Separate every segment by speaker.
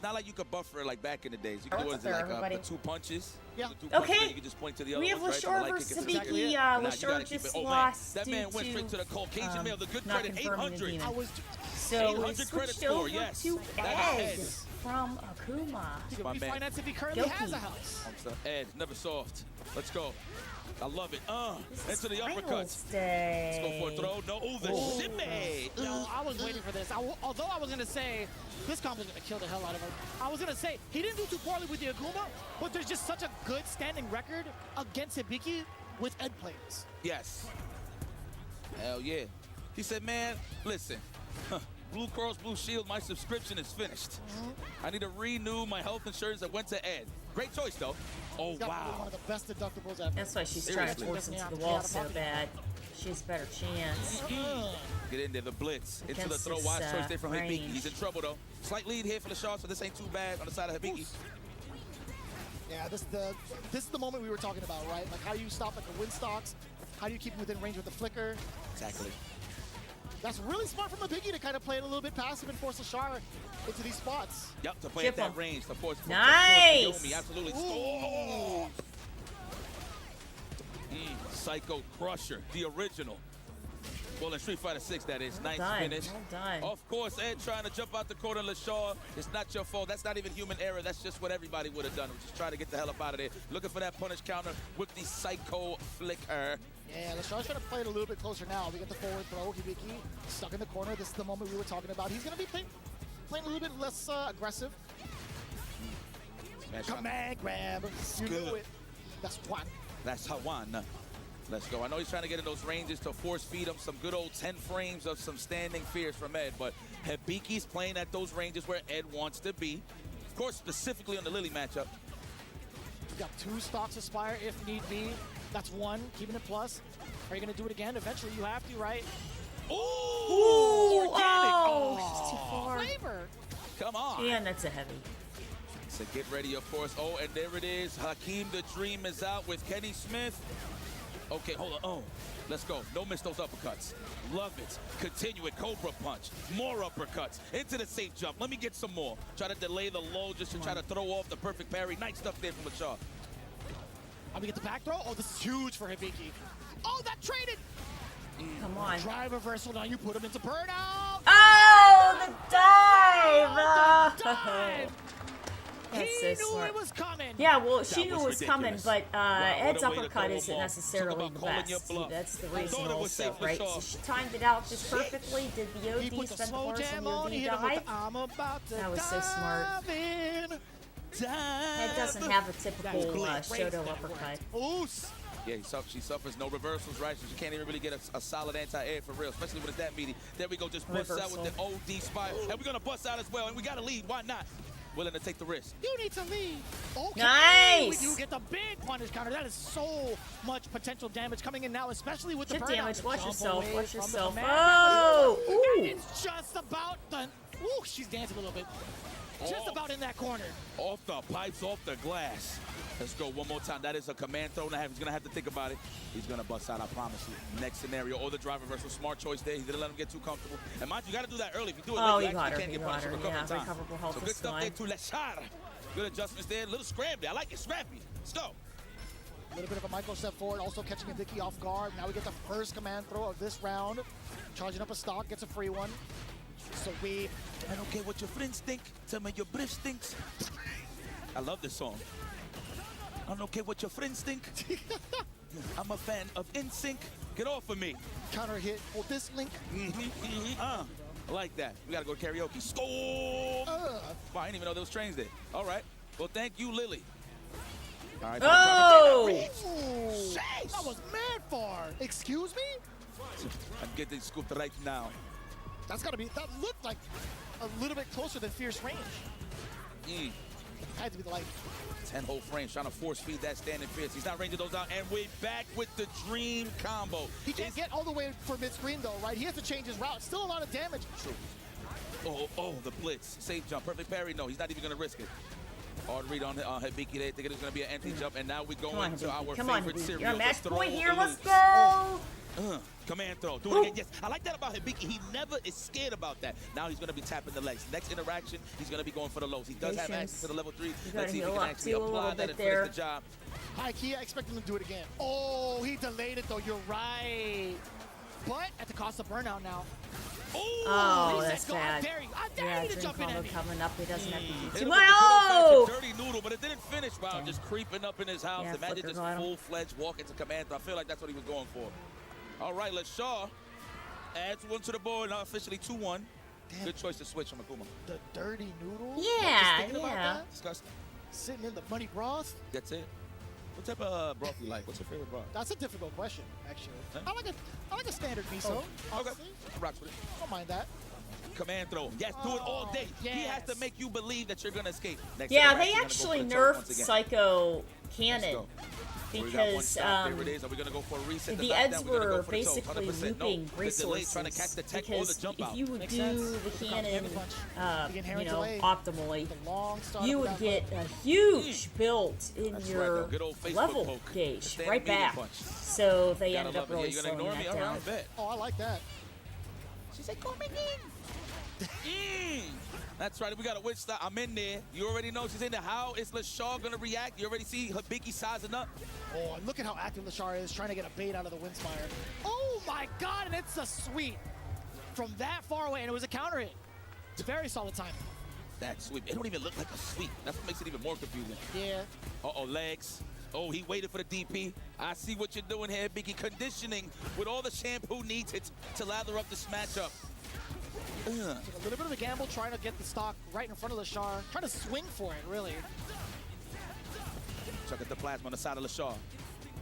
Speaker 1: not like you could buffer like back in the days. You can do it like the 2 punches.
Speaker 2: Yeah.
Speaker 1: The 2 punches,
Speaker 3: Okay.
Speaker 1: You can just point to the other
Speaker 3: We have
Speaker 1: ones,
Speaker 3: LaShore
Speaker 1: right?
Speaker 3: versus
Speaker 1: Exactly.
Speaker 3: Sabiki. LaShore just lost
Speaker 1: That
Speaker 3: due
Speaker 1: man went straight to the Caucasian male. The good
Speaker 3: not
Speaker 1: credit,
Speaker 3: confirming the
Speaker 1: 800.
Speaker 3: demon. So we
Speaker 1: 800 credit
Speaker 3: switched
Speaker 1: score,
Speaker 3: over
Speaker 1: yes.
Speaker 3: to
Speaker 1: That's
Speaker 3: Ed
Speaker 1: Ed.
Speaker 3: from Akuma.
Speaker 1: My man.
Speaker 2: Refinance if he currently has a house.
Speaker 1: Ed, never soft. Let's go. I love it.
Speaker 3: This
Speaker 1: Into the
Speaker 3: Finals
Speaker 1: uppercuts.
Speaker 3: Day.
Speaker 1: Let's go for a throw. No, the shimmy.
Speaker 2: No, I was waiting for this. Although I was going to say, this combo's going to kill the hell out of him. I was going to say, he didn't do too poorly with the Aguma, but there's just such a good standing record against Hibiki with Ed players.
Speaker 1: Yes. Hell yeah. He said, man, listen. Blue Cross Blue Shield, my subscription is finished. I need to renew my health insurance that went to Ed. Great choice, though. Oh,
Speaker 2: He's got
Speaker 1: wow.
Speaker 2: one of the best deductibles ever.
Speaker 3: That's why she's trying to force him to the wall so bad. She has a better chance.
Speaker 1: Get in there, the blitz. Into the
Speaker 3: Against
Speaker 1: throw.
Speaker 3: this,
Speaker 1: Watch choice there from Hibiki.
Speaker 3: range.
Speaker 1: He's in trouble, though. Slight lead here for the Shaw, so this ain't too bad on the side of Hibiki.
Speaker 2: Yeah, this is the moment we were talking about, right? Like, how do you stop like the Winstocks? How do you keep him within range with the flicker?
Speaker 1: Exactly.
Speaker 2: That's really smart from Hibiki to kind of play it a little bit passive and force LaShar into these spots.
Speaker 1: Yep, to play
Speaker 3: Chip
Speaker 1: at that
Speaker 3: him.
Speaker 1: range. To force
Speaker 3: Nice.
Speaker 1: Yomi, absolutely. Oh. Psycho Crusher, the original. Well, in Street Fighter 6, that is. Nice
Speaker 3: done,
Speaker 1: finish.
Speaker 3: well done.
Speaker 1: Of course, Ed trying to jump out the corner. LaShaw, it's not your fault. That's not even human error. That's just what everybody would have done. Just try to get the hell up out of there. Looking for that punish counter with the Psycho Flicker.
Speaker 2: Yeah, LaShar's trying to play it a little bit closer now. We get the forward throw. Hibiki stuck in the corner. This is the moment we were talking about. He's going to be playing a little bit less aggressive. Command grab. You knew it. That's one.
Speaker 1: That's Hawan. Let's go. I know he's trying to get in those ranges to force feed him some good old 10 frames of some standing fears from Ed, but Hibiki's playing at those ranges where Ed wants to be. Of course, specifically on the Lily matchup.
Speaker 2: You got 2 stocks Aspire if need be. That's 1, keeping it plus. Are you going to do it again? Eventually you have to, right?
Speaker 1: Ooh! Organic!
Speaker 3: She's too far.
Speaker 2: Flavor.
Speaker 1: Come on.
Speaker 3: And that's a heavy.
Speaker 1: So get ready, of course. Oh, and there it is. Hakeem the Dream is out with Kenny Smith. Okay, hold on. Oh, let's go. Don't miss those uppercuts. Love it. Continue it. Cobra punch. More uppercuts. Into the safe jump. Let me get some more. Try to delay the low just to try to throw off the perfect parry. Nice stuff there from LaShaw.
Speaker 2: I'm going to get the back throw. Oh, this is huge for Hibiki. Oh, that traded.
Speaker 3: Come on.
Speaker 2: Drive reversal. Now you put him into burnout.
Speaker 3: Oh, the dive!
Speaker 2: Dive.
Speaker 3: That's
Speaker 2: He
Speaker 3: so
Speaker 2: knew
Speaker 3: smart.
Speaker 2: it was coming.
Speaker 3: Yeah, well,
Speaker 1: That
Speaker 3: she knew
Speaker 1: was
Speaker 3: it was coming,
Speaker 1: ridiculous.
Speaker 3: but
Speaker 1: Wow, what
Speaker 3: Ed's
Speaker 1: a way to
Speaker 3: uppercut
Speaker 1: throw
Speaker 3: isn't
Speaker 1: him off.
Speaker 3: necessarily
Speaker 1: Talk
Speaker 3: the
Speaker 1: about calling your
Speaker 3: best.
Speaker 1: bluff.
Speaker 3: That's the
Speaker 1: I
Speaker 3: reason
Speaker 1: thought it was
Speaker 3: also,
Speaker 1: safe,
Speaker 3: right?
Speaker 1: LaShaw.
Speaker 3: So she timed it out just perfectly, did the
Speaker 2: He
Speaker 3: OD,
Speaker 2: put the
Speaker 3: spent the
Speaker 2: slow
Speaker 3: bars
Speaker 2: jam
Speaker 3: on
Speaker 2: on.
Speaker 3: the
Speaker 2: He
Speaker 3: OD
Speaker 2: hit him with
Speaker 3: dive.
Speaker 2: the I'm about to
Speaker 3: That was so smart.
Speaker 2: dive in.
Speaker 3: Ed doesn't have a typical Shoto uppercut.
Speaker 2: Oos.
Speaker 1: Yeah, she suffers no reversals, right? So she can't even really get a solid anti-air for real, especially when it's that meaty. There we go, just bust out with the OD spire. And we're going to bust out as well, and we got to lead. Why not? Willing to take the risk.
Speaker 2: You need to lead. Okay.
Speaker 3: Nice.
Speaker 2: You get the big punish counter. That is so much potential damage coming in now, especially with the
Speaker 3: Chip
Speaker 2: burnout.
Speaker 3: damage. Watch
Speaker 2: Jump
Speaker 3: yourself.
Speaker 2: away
Speaker 3: Watch
Speaker 2: from the
Speaker 3: yourself.
Speaker 2: command.
Speaker 3: Oh!
Speaker 2: And
Speaker 3: Ooh.
Speaker 2: it's just about done. Ooh, she's dancing a little bit. Just about in that corner.
Speaker 1: Off the pipes, off the glass. Let's go one more time. That is a command throw and a half. He's going to have to think about it. He's going to bust out, I promise you. Next scenario, or the drive reversal. Smart choice there. He didn't let him get too comfortable. And mind you, got to do that early. If you do it
Speaker 3: Oh,
Speaker 1: late,
Speaker 3: you got her.
Speaker 1: can't
Speaker 3: You
Speaker 1: get
Speaker 3: got
Speaker 1: punished
Speaker 3: her.
Speaker 1: for recovery
Speaker 3: Yeah,
Speaker 1: time.
Speaker 3: recoverable health
Speaker 1: So
Speaker 3: is
Speaker 1: good stuff
Speaker 3: fine.
Speaker 1: there to LaShar. Good adjustments there. A little scrappy. I like it scrappy. Let's go.
Speaker 2: A little bit of a micro step forward, also catching Hibiki off guard. Now we get the first command throw of this round. Charging up a stock, gets a free one. So we...
Speaker 1: I don't care what your friends think. Tell me your breath stinks. I love this song. I don't care what your friends think. I'm a fan of NSYNC. Get off of me.
Speaker 2: Counter hit for this link.
Speaker 1: I like that. We got to go to karaoke. Score! Wow, I didn't even know there was trains there. All right. Well, thank you, Lily. All right.
Speaker 3: Oh!
Speaker 2: Ooh, that was mad far. Excuse me?
Speaker 1: I'm getting scooped right now.
Speaker 2: That's gotta be, that looked like a little bit closer than Fierce range. Had to be the like
Speaker 1: 10 whole frames trying to force feed that standing fierce. He's not ranging those out, and we're back with the dream combo.
Speaker 2: He can't get all the way for mid-screen though, right? He has to change his route. Still a lot of damage.
Speaker 1: True. Oh, the blitz. Safe jump. Perfect parry. No, he's not even going to risk it. Hard read on Hibiki. They think it's going to be an empty jump, and now we go into our favorite series.
Speaker 3: You're on match point here. Let's go.
Speaker 1: Command throw. Do it again. Yes, I like that about Hibiki. He never is scared about that. Now he's going to be tapping the legs. Next interaction, he's going to be going for the lows. He does have access to the level 3. Let's see if he can actually apply that and finish the job.
Speaker 2: High key, I expect him to do it again. Oh, he delayed it though. You're right. But at the cost of burnout now.
Speaker 3: Oh, that's bad.
Speaker 2: I dare you to jump in at me.
Speaker 3: Coming up, he doesn't have to do
Speaker 1: Hit
Speaker 3: too
Speaker 1: him with
Speaker 3: much.
Speaker 1: the
Speaker 3: Oh!
Speaker 1: dirty noodle, but it didn't finish. Wow, just creeping up in his house.
Speaker 3: Yeah,
Speaker 1: Imagine
Speaker 3: flicker
Speaker 1: just
Speaker 3: got him.
Speaker 1: full-fledged walk into command. I feel like that's what he was going for. All right, LaShaw adds one to the board. Now officially 2-1. Good choice to switch from Akuma.
Speaker 2: The dirty noodle?
Speaker 3: Yeah,
Speaker 2: Just thinking about
Speaker 3: yeah.
Speaker 2: that?
Speaker 1: Disgusting.
Speaker 2: Sitting in the money broth?
Speaker 1: That's it. What type of broth you like? What's your favorite broth?
Speaker 2: That's a difficult question, actually.
Speaker 1: Huh?
Speaker 2: I like a standard miso.
Speaker 1: Okay.
Speaker 2: Honestly.
Speaker 1: Rocks with it.
Speaker 2: Don't mind that.
Speaker 1: Command throw. Yes, do it all day.
Speaker 2: Yes.
Speaker 1: He has to make you believe that you're going to escape. Next
Speaker 3: Yeah,
Speaker 1: interaction,
Speaker 3: they
Speaker 1: you're gonna go
Speaker 3: actually
Speaker 1: for the choke
Speaker 3: nerfed
Speaker 1: once again.
Speaker 3: Psycho
Speaker 1: Let's
Speaker 3: Cannon
Speaker 1: go. We got one
Speaker 3: because
Speaker 1: stop. There it is. Are we going to go for a reset?
Speaker 3: the
Speaker 1: knockdown?
Speaker 3: eds
Speaker 1: We're gonna
Speaker 3: were
Speaker 1: go for the choke.
Speaker 3: basically
Speaker 1: 100%.
Speaker 3: looping
Speaker 1: No, the delay's
Speaker 3: resources
Speaker 1: trying to catch the tech or the
Speaker 3: because
Speaker 1: jump
Speaker 3: if
Speaker 1: out.
Speaker 3: you would
Speaker 2: Makes
Speaker 3: do
Speaker 2: sense.
Speaker 3: the
Speaker 2: Look out,
Speaker 3: cannon,
Speaker 2: heavy punch. The inherent delay.
Speaker 3: optimally,
Speaker 2: The long start
Speaker 3: you
Speaker 2: of
Speaker 3: would
Speaker 2: that
Speaker 3: get
Speaker 2: leg.
Speaker 3: a huge build in
Speaker 1: That's
Speaker 3: your
Speaker 1: right, though. Good old Facebook
Speaker 3: level
Speaker 1: poke.
Speaker 3: gauge
Speaker 1: Standing
Speaker 3: right
Speaker 1: medium
Speaker 3: back.
Speaker 1: punch.
Speaker 3: So they
Speaker 1: Gotta
Speaker 3: ended up
Speaker 1: love it.
Speaker 3: really
Speaker 1: Yeah, you going to
Speaker 3: slowing
Speaker 1: ignore me?
Speaker 3: that
Speaker 1: All
Speaker 3: down.
Speaker 1: right, bet.
Speaker 2: Oh, I like that.
Speaker 1: She said, "Come in." That's right. We got a witch stop. I'm in there. You already know she's in there. How is LaShaw going to react? You already see Hibiki sizing up.
Speaker 2: Oh, and look at how active Lashar is trying to get a bait out of the Windspire. Oh my God, and it's a sweep from that far away, and it was a counter hit. It's very solid timing.
Speaker 1: That sweep. It don't even look like a sweep. That's what makes it even more confusing.
Speaker 2: Yeah.
Speaker 1: Uh-oh, legs. Oh, he waited for the DP. I see what you're doing here, Hibiki. Conditioning with all the shampoo needs it to lather up this matchup.
Speaker 2: Took a little bit of a gamble trying to get the stock right in front of Lashar. Trying to swing for it, really.
Speaker 1: Chuck at the plasma on the side of LaShaw.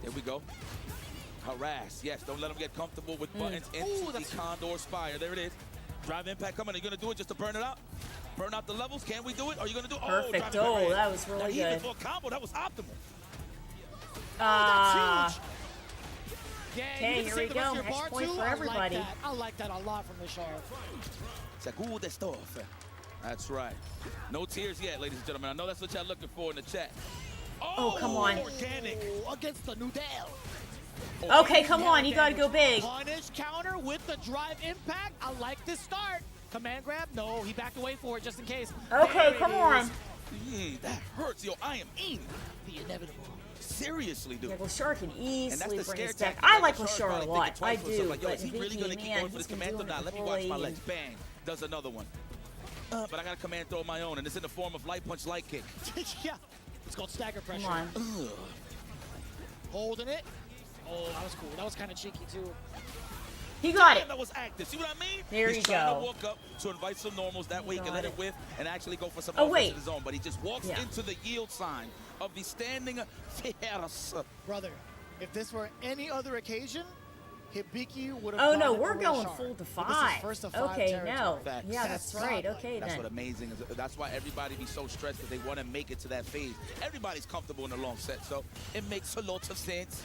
Speaker 1: There we go. Harass. Yes, don't let him get comfortable with buttons into the Condor Spire. There it is. Drive impact coming. Are you going to do it just to burn it out? Burn out the levels? Can we do it? Are you going to do it?
Speaker 3: Perfect.
Speaker 1: drive
Speaker 3: Oh,
Speaker 1: impact.
Speaker 3: that was really
Speaker 1: now,
Speaker 3: good.
Speaker 1: Even for a combo, that was optimal.
Speaker 2: That's huge. Yeah,
Speaker 3: Okay,
Speaker 2: you get to
Speaker 3: here
Speaker 2: save
Speaker 3: we
Speaker 2: the rest
Speaker 3: go.
Speaker 2: of your bar
Speaker 3: Match point
Speaker 2: too.
Speaker 3: for everybody.
Speaker 2: I like that a lot from Lashar.
Speaker 1: Segundo stuff. That's right. No tears yet, ladies and gentlemen. I know that's what y'all looking for in the chat.
Speaker 3: Oh, come on.
Speaker 1: Organic.
Speaker 2: Oh, against the Noodle.
Speaker 3: Okay, come on. You got to go big.
Speaker 2: Punish counter with the drive impact. I like this start. Command grab. No, he backed away for it just in case.
Speaker 3: Okay,
Speaker 2: There
Speaker 3: come
Speaker 2: it
Speaker 3: on.
Speaker 2: is.
Speaker 1: That hurts. Yo, I am in.
Speaker 2: The inevitable.
Speaker 1: Seriously, dude.
Speaker 3: Yeah, Lashar can
Speaker 1: And that's
Speaker 3: easily
Speaker 1: the
Speaker 3: bring
Speaker 1: scare
Speaker 3: his deck.
Speaker 1: tactic.
Speaker 3: I like
Speaker 1: Lashar's
Speaker 3: Lashar
Speaker 1: probably
Speaker 3: a lot.
Speaker 1: thinking
Speaker 3: I
Speaker 1: twice for himself,
Speaker 3: do.
Speaker 1: like, yo,
Speaker 3: But
Speaker 1: is he really
Speaker 3: Vicky,
Speaker 1: going to keep
Speaker 3: man,
Speaker 1: going for the
Speaker 3: he's been
Speaker 1: command or
Speaker 3: doing
Speaker 1: not?
Speaker 3: it
Speaker 1: Let me watch my
Speaker 3: poorly.
Speaker 1: legs. Bang. Does another one. But I got a command throw of my own, and it's in the form of light punch, light kick.
Speaker 2: Yeah. It's called stagger pressure.
Speaker 3: Come on.
Speaker 1: Ugh.
Speaker 2: Holding it. Oh, that was cool. That was kind of cheeky, too.
Speaker 3: He got it.
Speaker 1: Damn, that was active. See what I mean?
Speaker 3: There
Speaker 1: He's
Speaker 3: you
Speaker 1: trying
Speaker 3: go.
Speaker 1: to walk up to invite some normals. That way he can
Speaker 3: Got
Speaker 1: let it
Speaker 3: it.
Speaker 1: whiff and actually go for some
Speaker 3: Oh,
Speaker 1: offense
Speaker 3: wait.
Speaker 1: in his own. But he just walks
Speaker 3: Yeah.
Speaker 1: into the yield sign of the standing fierce.
Speaker 2: Brother, if this were any other occasion, Hibiki would have
Speaker 3: Oh,
Speaker 2: gone
Speaker 3: no,
Speaker 2: in
Speaker 3: we're
Speaker 2: for
Speaker 3: going
Speaker 2: Lashar.
Speaker 3: full to
Speaker 2: But this is
Speaker 3: 5.
Speaker 2: first to 5
Speaker 3: Okay,
Speaker 2: territory.
Speaker 3: no.
Speaker 1: Facts.
Speaker 3: Yeah, that's right. Okay,
Speaker 1: That's
Speaker 3: then.
Speaker 1: what amazing is. That's why everybody be so stressed because they want to make it to that phase. Everybody's comfortable in a long set, so it makes a lot of sense.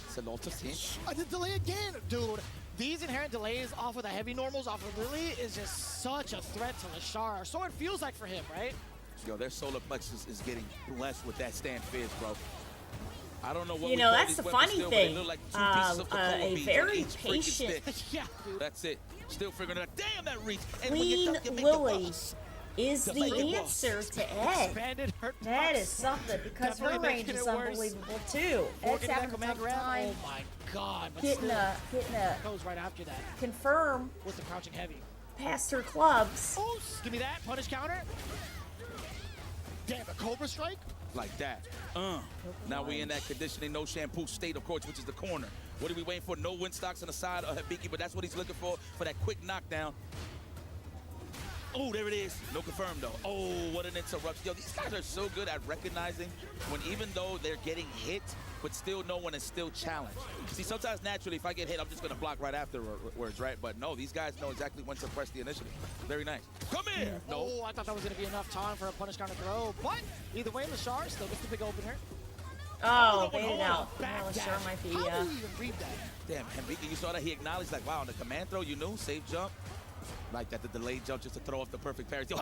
Speaker 1: It's a lot of sense.
Speaker 2: I did delay again, dude. These inherent delays off of the heavy normals off of Lily is just such a threat to Lashar. So it feels like for him, right?
Speaker 1: Yo, their solar plexus is getting blessed with that stand fierce, bro. I don't know what
Speaker 3: You
Speaker 1: we
Speaker 3: know,
Speaker 1: call
Speaker 3: that's
Speaker 1: these
Speaker 3: the
Speaker 1: weapons
Speaker 3: funny
Speaker 1: still, but they
Speaker 3: thing.
Speaker 1: look like 2 pieces of cocoa
Speaker 3: A
Speaker 1: beads on
Speaker 3: very
Speaker 1: each freaking
Speaker 3: patient,
Speaker 1: stick.
Speaker 2: Yeah, dude.
Speaker 1: That's it. Still figuring it out. Damn, that reach. And when you
Speaker 3: clean
Speaker 1: duck, you make
Speaker 3: Lily
Speaker 1: the bust.
Speaker 3: is
Speaker 1: Just
Speaker 3: the
Speaker 1: like it was.
Speaker 3: answer to Ed.
Speaker 2: Expanded her
Speaker 3: That
Speaker 2: box.
Speaker 3: is something because her
Speaker 2: Definitely
Speaker 3: range
Speaker 2: making
Speaker 3: is
Speaker 2: it worse.
Speaker 3: unbelievable too. Ed's
Speaker 2: Working that
Speaker 3: having a
Speaker 2: command
Speaker 3: tough
Speaker 2: grab.
Speaker 3: time
Speaker 2: Oh my God. But
Speaker 3: getting
Speaker 2: still,
Speaker 3: a
Speaker 2: goes right after that
Speaker 3: confirm
Speaker 2: with the crouching heavy.
Speaker 3: past her clubs.
Speaker 2: Oh, give me that. Punish counter. Damn, a Cobra strike.
Speaker 1: Like that. Now we in that conditioning, no shampoo state, of course, which is the corner. What are we waiting for? No wind stocks on the side of Hibiki, but that's what he's looking for that quick knockdown. Oh, there it is. No confirm, though. Oh, what an interruption. Yo, these guys are so good at recognizing when even though they're getting hit, but still no one is still challenged. See, sometimes naturally, if I get hit, I'm just going to block right afterwards, right? But no, these guys know exactly when to press the initiative. Very nice. Come here. No.
Speaker 2: Oh, I thought that was going to be enough time for a punish counter throw. But either way, Lashar still gets the big opener.
Speaker 3: Oh,
Speaker 1: no,
Speaker 3: baited
Speaker 1: hold
Speaker 3: out.
Speaker 1: on.
Speaker 3: Well,
Speaker 2: Back
Speaker 3: sure
Speaker 2: dash.
Speaker 3: might be.
Speaker 2: How do you even read that?
Speaker 1: Damn, Hibiki, you saw that? He acknowledged, like, wow, on the command throw, you knew, safe jump. Like that, the delayed jump just to throw off the perfect parry. Yo,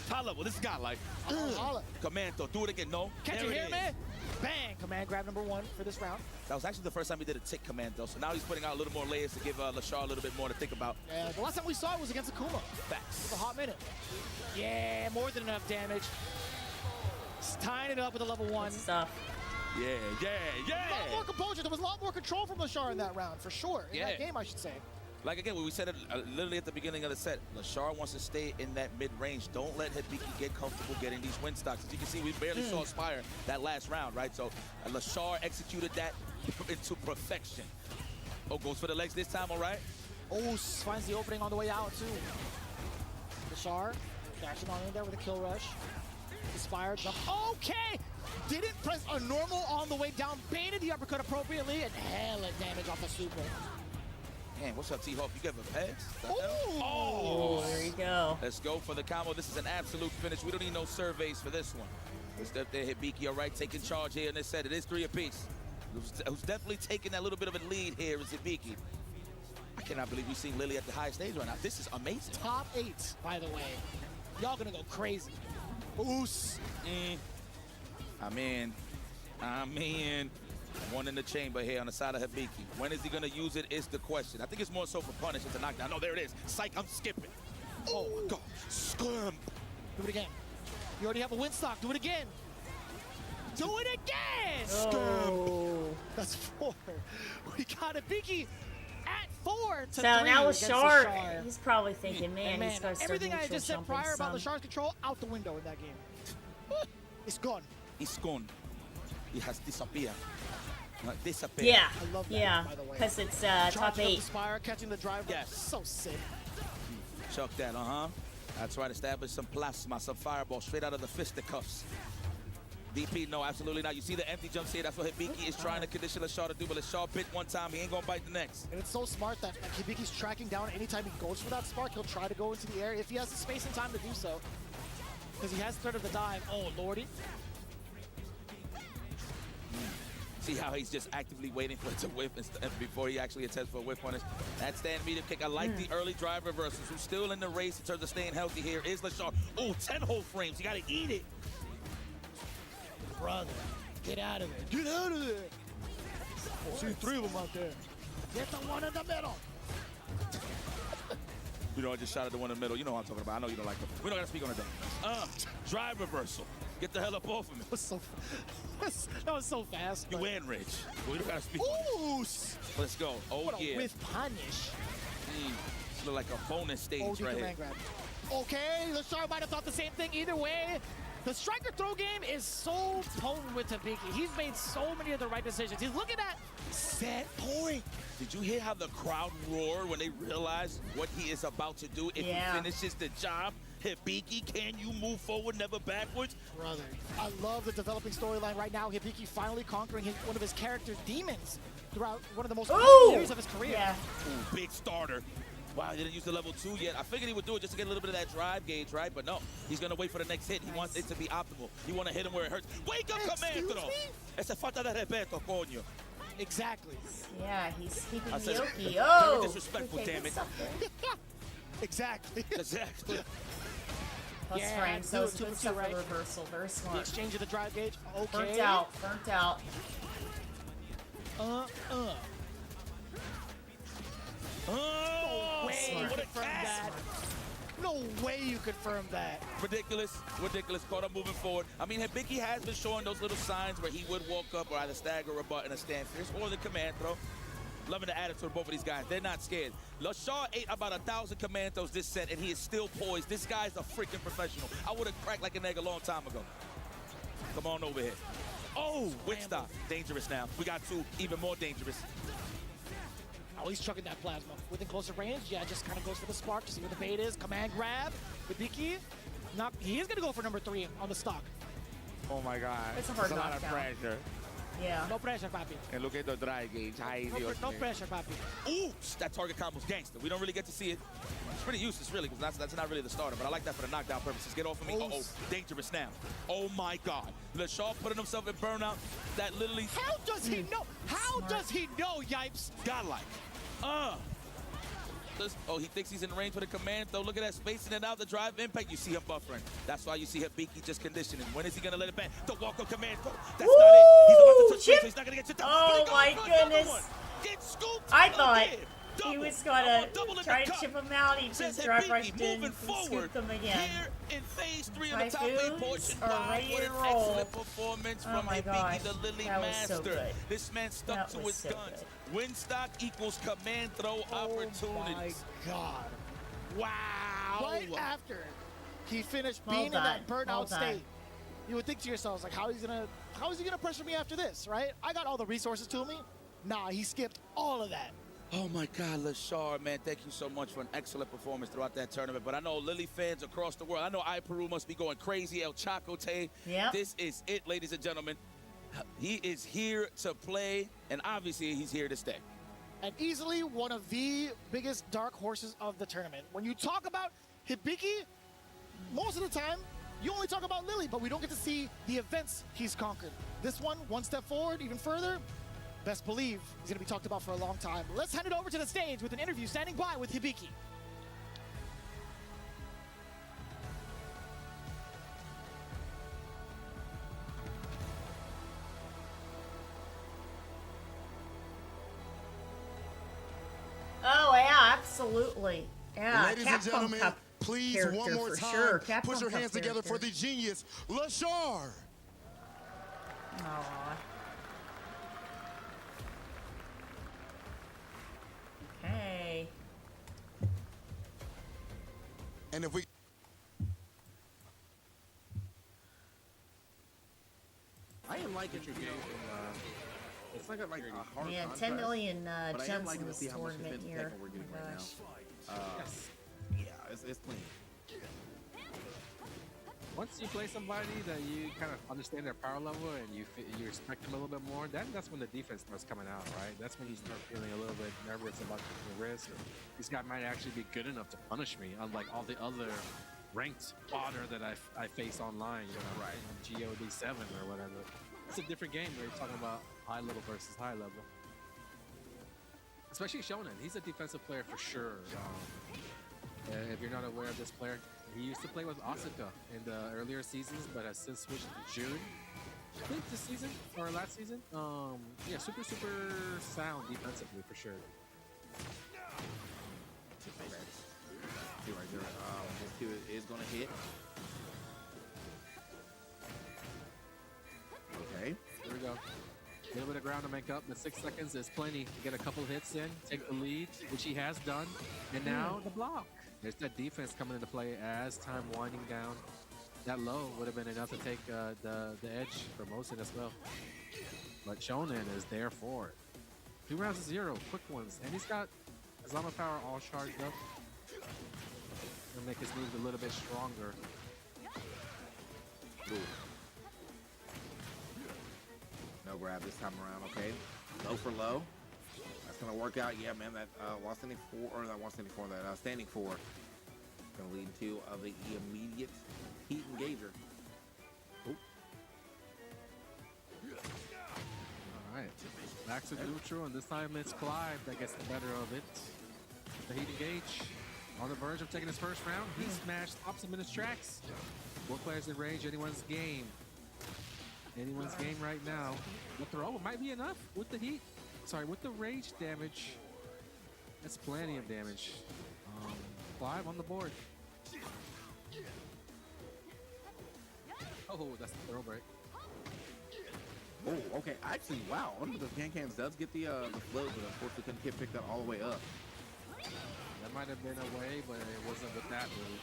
Speaker 1: Top level, this is godlike.
Speaker 2: Holla.
Speaker 1: Commando, do it again. No.
Speaker 2: Can't you
Speaker 1: There it
Speaker 2: hear me?
Speaker 1: is.
Speaker 2: Bang! Command grab number 1 for this round.
Speaker 1: That was actually the first time he did a tick commando, so now he's putting out a little more layers to give Lashar a little bit more to think about.
Speaker 2: Yeah, the last time we saw it was against Akuma.
Speaker 1: Facts.
Speaker 2: It's a hot minute. Yeah, more than enough damage. Just tying it up with a level 1.
Speaker 3: Good stuff.
Speaker 1: Yeah, yeah,
Speaker 2: A lot
Speaker 1: yeah.
Speaker 2: more composure. There was a lot more control from Lashar in that round, for sure. In that
Speaker 1: Yeah.
Speaker 2: game, I should say.
Speaker 1: Like again, we said it literally at the beginning of the set, Lashar wants to stay in that mid-range. Don't let Hibiki get comfortable getting these win stocks. As you can see, we barely saw Spire that last round, right? So Lashar executed that into perfection. Oh, goes for the legs this time, all right?
Speaker 2: Oh, finds the opening on the way out, too. Lashar dashing on in there with a kill rush. Inspire jump. Okay! Didn't press a normal on the way down. Baited the uppercut appropriately and hella damage off the super.
Speaker 1: Man, what's up, T-Hawk? You give a pass?
Speaker 2: Ooh.
Speaker 3: Oh, there you go.
Speaker 1: Let's go for the combo. This is an absolute finish. We don't need no surveys for this one. Let's step there, Hibiki, all right, taking charge here in this set. It is 3 apiece. Who's definitely taking that little bit of a lead here is Hibiki. I cannot believe we've seen Lily at the highest stage right now. This is amazing.
Speaker 2: Top 8, by the way. Y'all gonna go crazy. Oos.
Speaker 1: I'm in. One in the chamber here on the side of Hibiki. When is he gonna use it is the question. I think it's more so for punish and to knockdown. No, there it is. Psych, I'm skipping. Oh my God, scum.
Speaker 2: Do it again. You already have a win stock. Do it again. Do it again.
Speaker 3: Oh.
Speaker 2: That's 4. We got Hibiki at 4 to
Speaker 3: So
Speaker 2: 3
Speaker 3: now
Speaker 2: against
Speaker 3: Lashar,
Speaker 2: Lashar.
Speaker 3: he's probably thinking, man,
Speaker 2: And
Speaker 3: he's got to start
Speaker 2: everything I
Speaker 3: neutral
Speaker 2: just said
Speaker 3: jumping
Speaker 2: prior about
Speaker 3: some.
Speaker 2: Lashar's control out the window in that game. It's gone.
Speaker 1: He's gone. He has disappeared. Disappeared.
Speaker 3: Yeah,
Speaker 2: I love that,
Speaker 3: yeah,
Speaker 2: by the way.
Speaker 3: because it's
Speaker 2: Charging
Speaker 3: top
Speaker 2: up the
Speaker 3: 8.
Speaker 2: Spire, catching the driver.
Speaker 1: Yes.
Speaker 2: So sick.
Speaker 1: Chuck that, That's right, establish some plasma, some fireball straight out of the fisticuffs. DP, no, absolutely not. You see the empty jumps here. That's what Hibiki is trying to condition Lashar to do. But Lashar bit one time. He ain't going to bite the next.
Speaker 2: And it's so smart that Hibiki's tracking down anytime he goes for that spark. He'll try to go into the air if he has the space and time to do so. Because he has threat of the dive. Oh, lordy.
Speaker 1: See how he's just actively waiting for it to whip before he actually attempts for a whip punish. That stand medium kick. I like the early drive reversals. Who's still in the race in terms of staying healthy here is Lashar. Oh, 10 whole frames. You got to eat it.
Speaker 2: Brother, get out of there. Get out of there. See 3 of them out there. Get the one in the middle.
Speaker 1: You know, I just shot at the one in the middle. You know what I'm talking about. I know you don't like them. We don't got to speak on it though. Drive reversal. Get the hell up off of me.
Speaker 2: That was so fast.
Speaker 1: You win, Rich. We don't got to speak on
Speaker 2: Ooh.
Speaker 1: it. Let's go. Oh,
Speaker 2: What a
Speaker 1: yeah.
Speaker 2: whiff punish.
Speaker 1: This look like a bonus stage
Speaker 2: Oh,
Speaker 1: right here.
Speaker 2: grab. Okay, Lashar might have thought the same thing either way. The striker throw game is so potent with Hibiki. He's made so many of the right decisions. He's looking at set point.
Speaker 1: Did you hear how the crowd roared when they realized what he is about to do if he finishes the job? Hibiki, can you move forward, never backwards?
Speaker 2: Brother, I love the developing storyline right now. Hibiki finally conquering one of his character's demons throughout one of the most important years of his career.
Speaker 3: Yeah.
Speaker 1: Ooh, big starter. Wow, he didn't use the level 2 yet. I figured he would do it just to get a little bit of that drive gauge, right? But no, he's going to wait for the next hit. He wants it to be optimal. He want to hit him where it hurts. Wake up, Commando! Esa falta de respeto, coño.
Speaker 2: Exactly.
Speaker 3: Yeah, he's keeping
Speaker 1: I said,
Speaker 3: Yoki.
Speaker 1: very
Speaker 3: Oh!
Speaker 1: disrespectful,
Speaker 3: okay,
Speaker 1: damn it.
Speaker 2: Exactly.
Speaker 1: Exactly.
Speaker 3: Plus
Speaker 2: Yeah,
Speaker 3: frames.
Speaker 2: do
Speaker 3: That
Speaker 2: it,
Speaker 3: was
Speaker 2: do
Speaker 3: good
Speaker 2: it,
Speaker 3: stuff
Speaker 2: right?
Speaker 3: for reversal. Very
Speaker 2: The
Speaker 3: smart.
Speaker 2: exchange of the drive gauge. Okay.
Speaker 3: Burnt out. Burnt out.
Speaker 1: Oh,
Speaker 2: No way you
Speaker 3: smart.
Speaker 2: confirmed that. No way you confirmed that.
Speaker 1: Ridiculous, ridiculous. Caught him moving forward. I mean, Hibiki has been showing those little signs where he would walk up or either stagger or butt in a stand fierce or the command throw. Loving the attitude of both of these guys. They're not scared. Lashar ate about 1,000 commandos this set, and he is still poised. This guy's a freaking professional. I would have cracked like an egg a long time ago. Come on over here. Oh, witch stop. Dangerous now. We got 2, even more dangerous.
Speaker 2: Oh, he's chucking that plasma. Within closer range, yeah, just kind of goes for the spark to see what the bait is. Command grab. Hibiki. He is going to go for number 3 on the stock.
Speaker 1: Oh, my God.
Speaker 3: It's a hard
Speaker 1: There's a lot of
Speaker 3: knockdown.
Speaker 1: pressure.
Speaker 3: Yeah.
Speaker 2: No pressure, papi.
Speaker 1: And look at the drive gauge.
Speaker 2: No pressure, papi.
Speaker 1: Ooh, that target combo's gangster. We don't really get to see it. It's pretty useless, really, because that's not really the starter, but I like that for the knockdown purposes. Get off of me. Uh-oh, dangerous now. Oh, my God. Lashar putting himself in burnout. That literally...
Speaker 2: How does he know? How does he know, Yipes?
Speaker 1: Godlike. Oh, he thinks he's in range for the command throw. Look at that, spacing it out, the drive impact. You see him buffering. That's why you see Hibiki just conditioning. When is he going to let it back? The walk-up command throw. That's not it. He's about to touch
Speaker 3: Chip.
Speaker 1: so he's not going to get you down.
Speaker 3: Oh my goodness.
Speaker 1: Get scooped.
Speaker 3: I thought
Speaker 1: again.
Speaker 3: he
Speaker 1: Double.
Speaker 3: was gonna
Speaker 1: Double in
Speaker 3: try
Speaker 1: the
Speaker 3: to
Speaker 1: cup.
Speaker 3: chip him out. He
Speaker 1: Says
Speaker 3: just drive
Speaker 1: Hibiki
Speaker 3: rushed in
Speaker 1: moving
Speaker 3: and
Speaker 1: forward
Speaker 3: scooped him again.
Speaker 1: here in phase 3 of the top 8
Speaker 3: Typhoons
Speaker 1: portion.
Speaker 3: are ready
Speaker 1: What
Speaker 3: to
Speaker 1: an
Speaker 3: roll.
Speaker 1: excellent performance
Speaker 3: Oh
Speaker 1: from
Speaker 3: my
Speaker 1: Hibiki,
Speaker 3: gosh,
Speaker 1: the Lily
Speaker 3: that was
Speaker 1: Master.
Speaker 3: so good.
Speaker 1: This man stuck
Speaker 3: That
Speaker 1: to
Speaker 3: was
Speaker 1: his
Speaker 3: so
Speaker 1: guns.
Speaker 3: good.
Speaker 1: Win stock equals command throw opportunities.
Speaker 2: Oh my God.
Speaker 1: Wow.
Speaker 2: Right after he finished
Speaker 3: Well
Speaker 2: being
Speaker 3: done.
Speaker 2: in that burnout
Speaker 3: Well done.
Speaker 2: state, you would think to yourselves, like, how is he gonna pressure me after this, right? I got all the resources to me. Nah, he skipped all of that.
Speaker 1: Oh my God, Lashar, man, thank you so much for an excellent performance throughout that tournament. But I know Lily fans across the world, I know Peru must be going crazy. El Chacote.
Speaker 3: Yep.
Speaker 1: This is it, ladies and gentlemen. He is here to play, and obviously he's here to stay.
Speaker 2: And easily one of the biggest dark horses of the tournament. When you talk about Hibiki, most of the time, you only talk about Lily, but we don't get to see the events he's conquered. This one step forward, even further. Best believe he's going to be talked about for a long time. Let's hand it over to the stage with an interview standing by with Hibiki.
Speaker 3: Oh yeah, absolutely. Yeah,
Speaker 4: Ladies and
Speaker 3: Capcom
Speaker 4: gentlemen,
Speaker 3: Cup
Speaker 4: please
Speaker 3: character
Speaker 4: one more
Speaker 3: for
Speaker 4: time,
Speaker 3: sure. Capcom
Speaker 4: put your
Speaker 3: Cup
Speaker 4: hands together for
Speaker 3: character.
Speaker 4: the genius, Lashar.
Speaker 3: Aw. Okay.
Speaker 4: And if we
Speaker 5: I am liking your game. It's like a hard
Speaker 3: Man,
Speaker 5: contrast,
Speaker 3: 10 million
Speaker 5: but I am
Speaker 3: gems
Speaker 5: liking
Speaker 3: in
Speaker 5: to
Speaker 3: this
Speaker 5: see how much
Speaker 3: tournament
Speaker 5: defensive
Speaker 3: here.
Speaker 5: tackle we're getting
Speaker 3: Oh my
Speaker 5: right
Speaker 3: gosh.
Speaker 5: now. Yeah, it's clean.
Speaker 6: Once you play somebody that you kind of understand their power level and you respect them a little bit more, then that's when the defense starts coming out, right? That's when you start feeling a little bit nervous about taking a risk. This guy might actually be good enough to punish me, unlike all the other ranked fodder that I face online, you know, right? GOD 7 or whatever. It's a different game where you're talking about high level versus high level. Especially Shonen, he's a defensive player for sure. If you're not aware of this player, he used to play with Asuka in the earlier seasons, but has since switched to June. I think this season or last season. Yeah, super sound defensively for sure.
Speaker 5: See right there. This two is going to hit. Okay.
Speaker 6: Here we go. A little bit of ground to make up, but 6 seconds is plenty to get a couple hits in, take the lead, which he has done, and now the block. There's that defense coming into play as time winding down. That low would have been enough to take the edge for Mosin as well. But Shonen is there for it. 2 rounds to 0, quick ones, and he's got his Lama power all charged up. Gonna make his moves a little bit stronger.
Speaker 5: Ooh. No grab this time around, okay. Low for low. That's gonna work out. Yeah, man, that standing 4, that standing 4 gonna lead to the immediate heat engager. Ooh.
Speaker 6: Alright, back to neutral, and this time it's Clive that gets the better of it. The heat engage. On the verge of taking his first round, he smashed, stops him in his tracks. 4 players in range, anyone's game. Anyone's game right now. The throw might be enough with the heat. Sorry, with the rage damage. That's plenty of damage. Clive on the board. Oh, that's the throw break.
Speaker 5: Oh, okay. Actually, wow. Under the Can-Cans does get the float, but unfortunately couldn't get picked up all the way up.
Speaker 6: That might have been a way, but it wasn't with that move.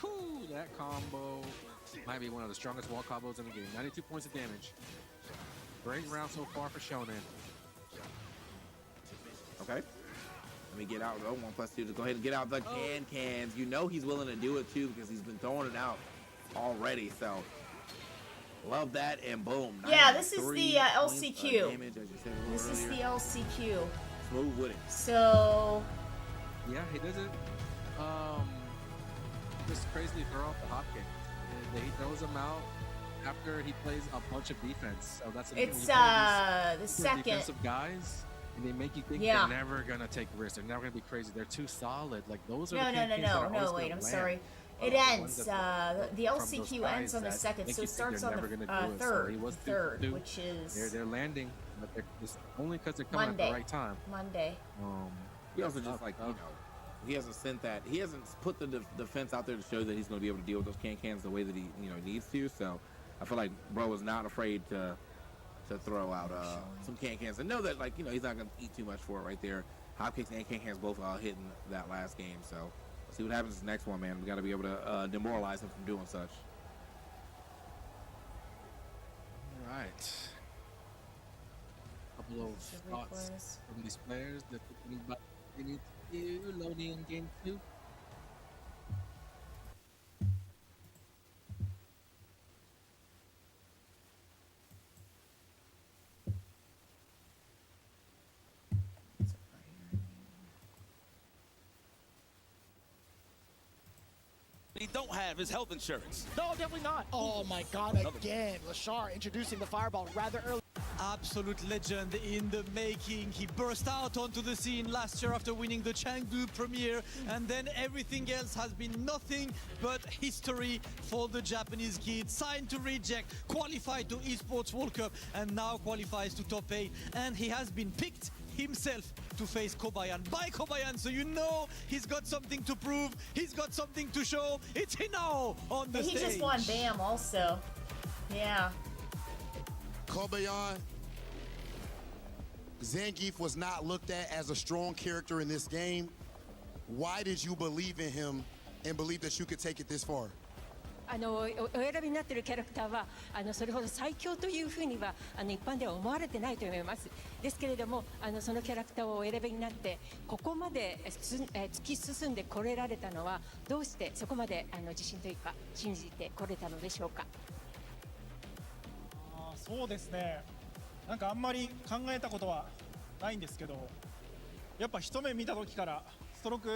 Speaker 6: Whew, that combo might be one of the strongest wall combos in the game. 92 points of damage. Great round so far for Shonen.
Speaker 5: Okay. Let me get out though. 1+2 to go ahead and get out the Can-Cans. You know he's willing to do it too because he's been throwing it out already. So love that, and boom.
Speaker 3: Yeah, this is
Speaker 5: 93
Speaker 3: the
Speaker 5: points of
Speaker 3: LCQ.
Speaker 5: damage, as you said a little
Speaker 3: This is
Speaker 5: earlier.
Speaker 3: the LCQ.
Speaker 5: Smooth with it.
Speaker 3: So
Speaker 6: Yeah, he doesn't just crazily throw off the hop kick. He throws him out after he plays a bunch of defense. So that's
Speaker 3: it's
Speaker 6: the
Speaker 3: the second.
Speaker 6: defensive guys. and they make you think
Speaker 3: Yeah.
Speaker 6: they're never gonna take risks. They're never gonna be crazy. They're too solid. Like those are
Speaker 3: No,
Speaker 6: the
Speaker 3: no, no,
Speaker 6: King Kings that are
Speaker 3: no,
Speaker 6: always
Speaker 3: no, wait,
Speaker 6: gonna
Speaker 3: I'm
Speaker 6: land.
Speaker 3: sorry. It
Speaker 6: The ones
Speaker 3: ends,
Speaker 6: that
Speaker 3: the
Speaker 6: from those
Speaker 3: LCQ ends
Speaker 6: guys
Speaker 3: on the
Speaker 6: that
Speaker 3: 2nd,
Speaker 6: make
Speaker 3: so
Speaker 6: you
Speaker 3: it
Speaker 6: think
Speaker 3: starts
Speaker 6: they're
Speaker 3: on
Speaker 6: never
Speaker 3: the
Speaker 6: gonna do it. So
Speaker 3: third,
Speaker 6: he was
Speaker 3: third,
Speaker 6: due.
Speaker 3: which is
Speaker 6: They're landing, but it's only because they're coming at
Speaker 3: Monday.
Speaker 6: the right time.
Speaker 3: Monday.
Speaker 5: He also just like, you know, he hasn't sent that. He hasn't put the defense out there to show that he's going to be able to deal with those cans the way that he, you know, needs to. So I feel like bro is not afraid to throw out some cans and know that, like, you know, he's not going to eat too much for it right there. Hopkicks and cans both hitting that last game. So see what happens in the next one, man. We got to be able to demoralize him from doing such.
Speaker 6: All right. Couple of
Speaker 3: Should we
Speaker 6: thoughts
Speaker 3: close?
Speaker 6: from these players that they need to do loading in game 2.
Speaker 1: He don't have his health insurance.
Speaker 2: No, definitely not. Oh my God, again. Lashar introducing the fireball rather early.
Speaker 7: Absolute legend in the making. He burst out onto the scene last year after winning the Chengdu Premier, and then everything else has been nothing but history for the Japanese kid. Signed to reject, qualified to Esports World Cup, and now qualifies to top 8. And he has been picked himself to face Kobayan by Kobayan, so you know he's got something to prove, he's got something to show. It's Hinao on the
Speaker 3: And he
Speaker 7: stage.
Speaker 3: just won BAM also. Yeah.
Speaker 4: Kobayan, Zangief was not looked at as a strong character in this game. Why did you believe in him and believe that you could take it this far?
Speaker 8: お選びになっているキャラクターはそれほど最強というふうには一般では思われてないと思います。ですけれどもそのキャラクターをお選びになってここまで突き進んでこれられたのはどうしてそこまで自信というか信じてこれたのでしょうか。
Speaker 9: そうですね。なんかあんまり考えたことはないんですけど、やっぱ一目見た時からストローク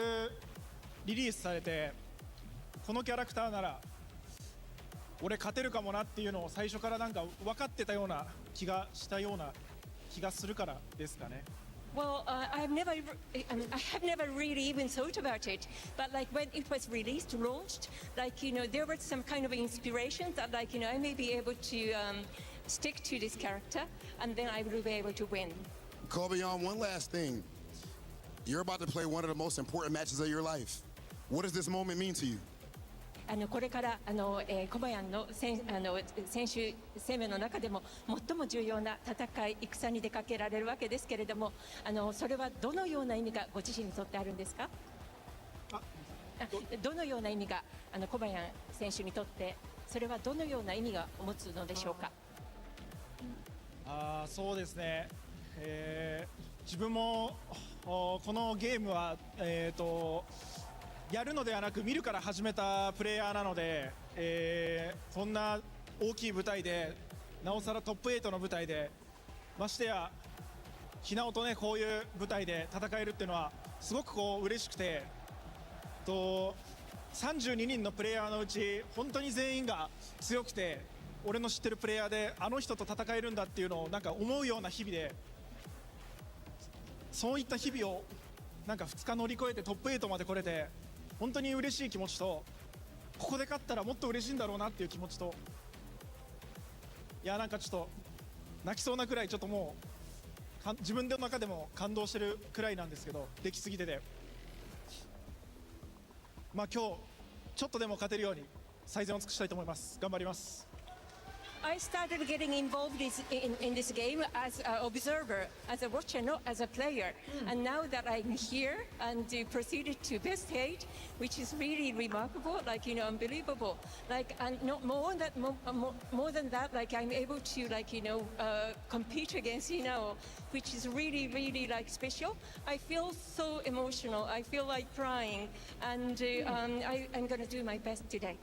Speaker 9: リリースされてこのキャラクターなら俺勝てるかもなっていうのを最初からなんか分かってたような気がしたような気がするからですかね。
Speaker 8: Well, I have never really even thought about it, but like when it was released, launched, like there was some kind of inspiration that like I may be able to stick to this character, and then I will be able to win.
Speaker 4: Kobayan, one last thing. You're about to play one of the most important matches of your life. What does this moment mean to you?
Speaker 8: これから小林の選手生命の中でも最も重要な戦い、戦に出かけられるわけですけれども、それはどのような意味がご自身にとってあるんですか？どのような意味が小林選手にとってそれはどのような意味が持つのでしょうか？
Speaker 9: そうですね。自分もこのゲームはやるのではなく見るから始めたプレイヤーなので、こんな大きい舞台でなおさらトップ8の舞台でましてやひなおとねこういう舞台で戦えるっていうのはすごくこう嬉しくて、32人のプレイヤーのうち本当に全員が強くて俺の知ってるプレイヤーであの人と戦えるんだっていうのをなんか思うような日々で、そういった日々をなんか2日乗り越えてトップ8まで来れて本当に嬉しい気持ちと、ここで勝ったらもっと嬉しいんだろうなっていう気持ちと、いやなんかちょっと泣きそうなくらいちょっともう自分の中でも感動してるくらいなんですけど、できすぎてて、まあ今日ちょっとでも勝てるように最善を尽くしたいと思います。頑張ります。
Speaker 8: I started getting involved in this game as an observer, as a watcher, not as a player. And now that I'm here and proceeded to best 8, which is really remarkable, like unbelievable. Like and not more than that, like I'm able to like compete against which is really like special. I feel so emotional. I feel like crying, and I'm gonna do my best today.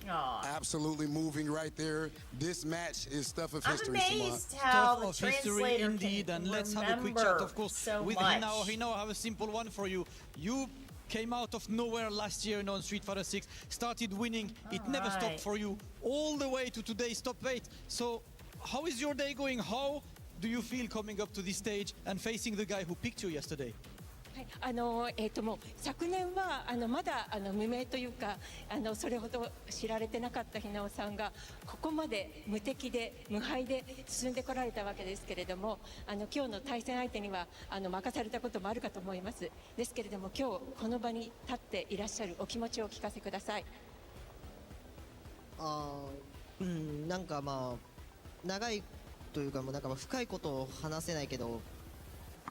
Speaker 4: Absolutely moving right there. This match is stuff of
Speaker 3: I'm
Speaker 4: history.
Speaker 3: amazed how
Speaker 7: Stuff
Speaker 3: the
Speaker 7: of history
Speaker 3: translator
Speaker 7: indeed,
Speaker 3: can
Speaker 7: and let's have a quick chat, of course,
Speaker 3: so
Speaker 7: with
Speaker 3: much.
Speaker 7: Hinao. Hinao, I have a simple one for you. You came out of nowhere last year on Street Fighter 6, started winning. It never stopped for you all the way to today's top 8. So how is your day going? How do you feel coming up to this stage and facing the guy who picked you yesterday?
Speaker 8: もう昨年はまだ無名というかそれほど知られてなかったひなおさんがここまで無敵で無敗で進んでこられたわけですけれども今日の対戦相手には任されたこともあるかと思いますですけれども今日この場に立っていらっしゃるお気持ちをお聞かせください。
Speaker 10: なんかまあ長いというかもうなんか深いことを話せないけど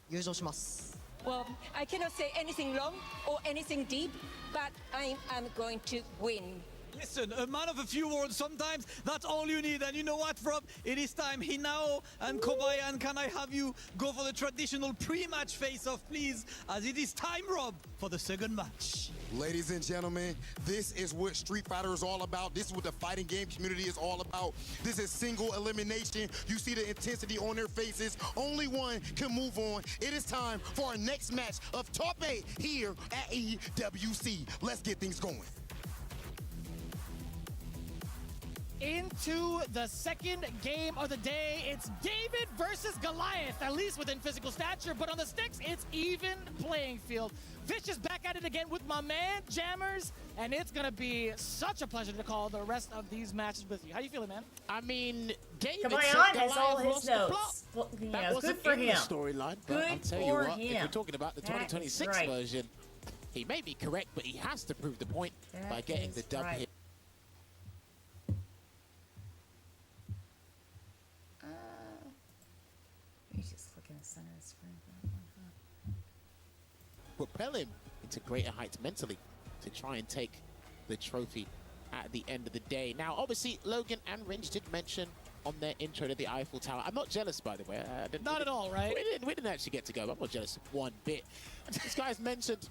Speaker 10: 優勝します。
Speaker 8: Well, I cannot say anything long or anything deep, but I am going to win.
Speaker 7: Listen, a man of a few words, sometimes that's all you need. And you know what, Rob? It is time. Hinao and Kobayan, can I have you go for the traditional pre-match face-off, please? As it is time, Rob, for the second match.
Speaker 4: Ladies and gentlemen, this is what Street Fighter is all about. This is what the fighting game community is all about. This is single elimination. You see the intensity on their faces. Only one can move on. It is time for our next match of Top 8 here at EWC. Let's get things going.
Speaker 2: Into the second game of the day. It's David versus Goliath, at least within physical stature, but on the sticks, it's even playing field. Vicious back at it again with my man, Jammers, and it's gonna be such a pleasure to call the rest of these matches with you. How you feeling, man?
Speaker 11: I mean, David
Speaker 3: Come on, has all his notes. Well, you know,
Speaker 11: wasn't
Speaker 3: good for
Speaker 11: in
Speaker 3: him.
Speaker 11: the storyline, but I'll
Speaker 3: Good
Speaker 11: tell you
Speaker 3: for
Speaker 11: what, if
Speaker 3: him.
Speaker 11: we're talking about the
Speaker 3: That is
Speaker 11: 2026
Speaker 3: right.
Speaker 11: version, he may be correct, but he has to prove the point by getting the dub
Speaker 3: right.
Speaker 11: here.
Speaker 3: He's just looking at the center of the screen for that one, huh?
Speaker 11: Propel him into greater heights mentally to try and take the trophy at the end of the day. Now, obviously, Logan and Ringe did mention on their intro to the Eiffel Tower. I'm not jealous, by the way.
Speaker 2: Not at all, right?
Speaker 11: We didn't actually get to go. I'm not jealous one bit. This guy's mentioned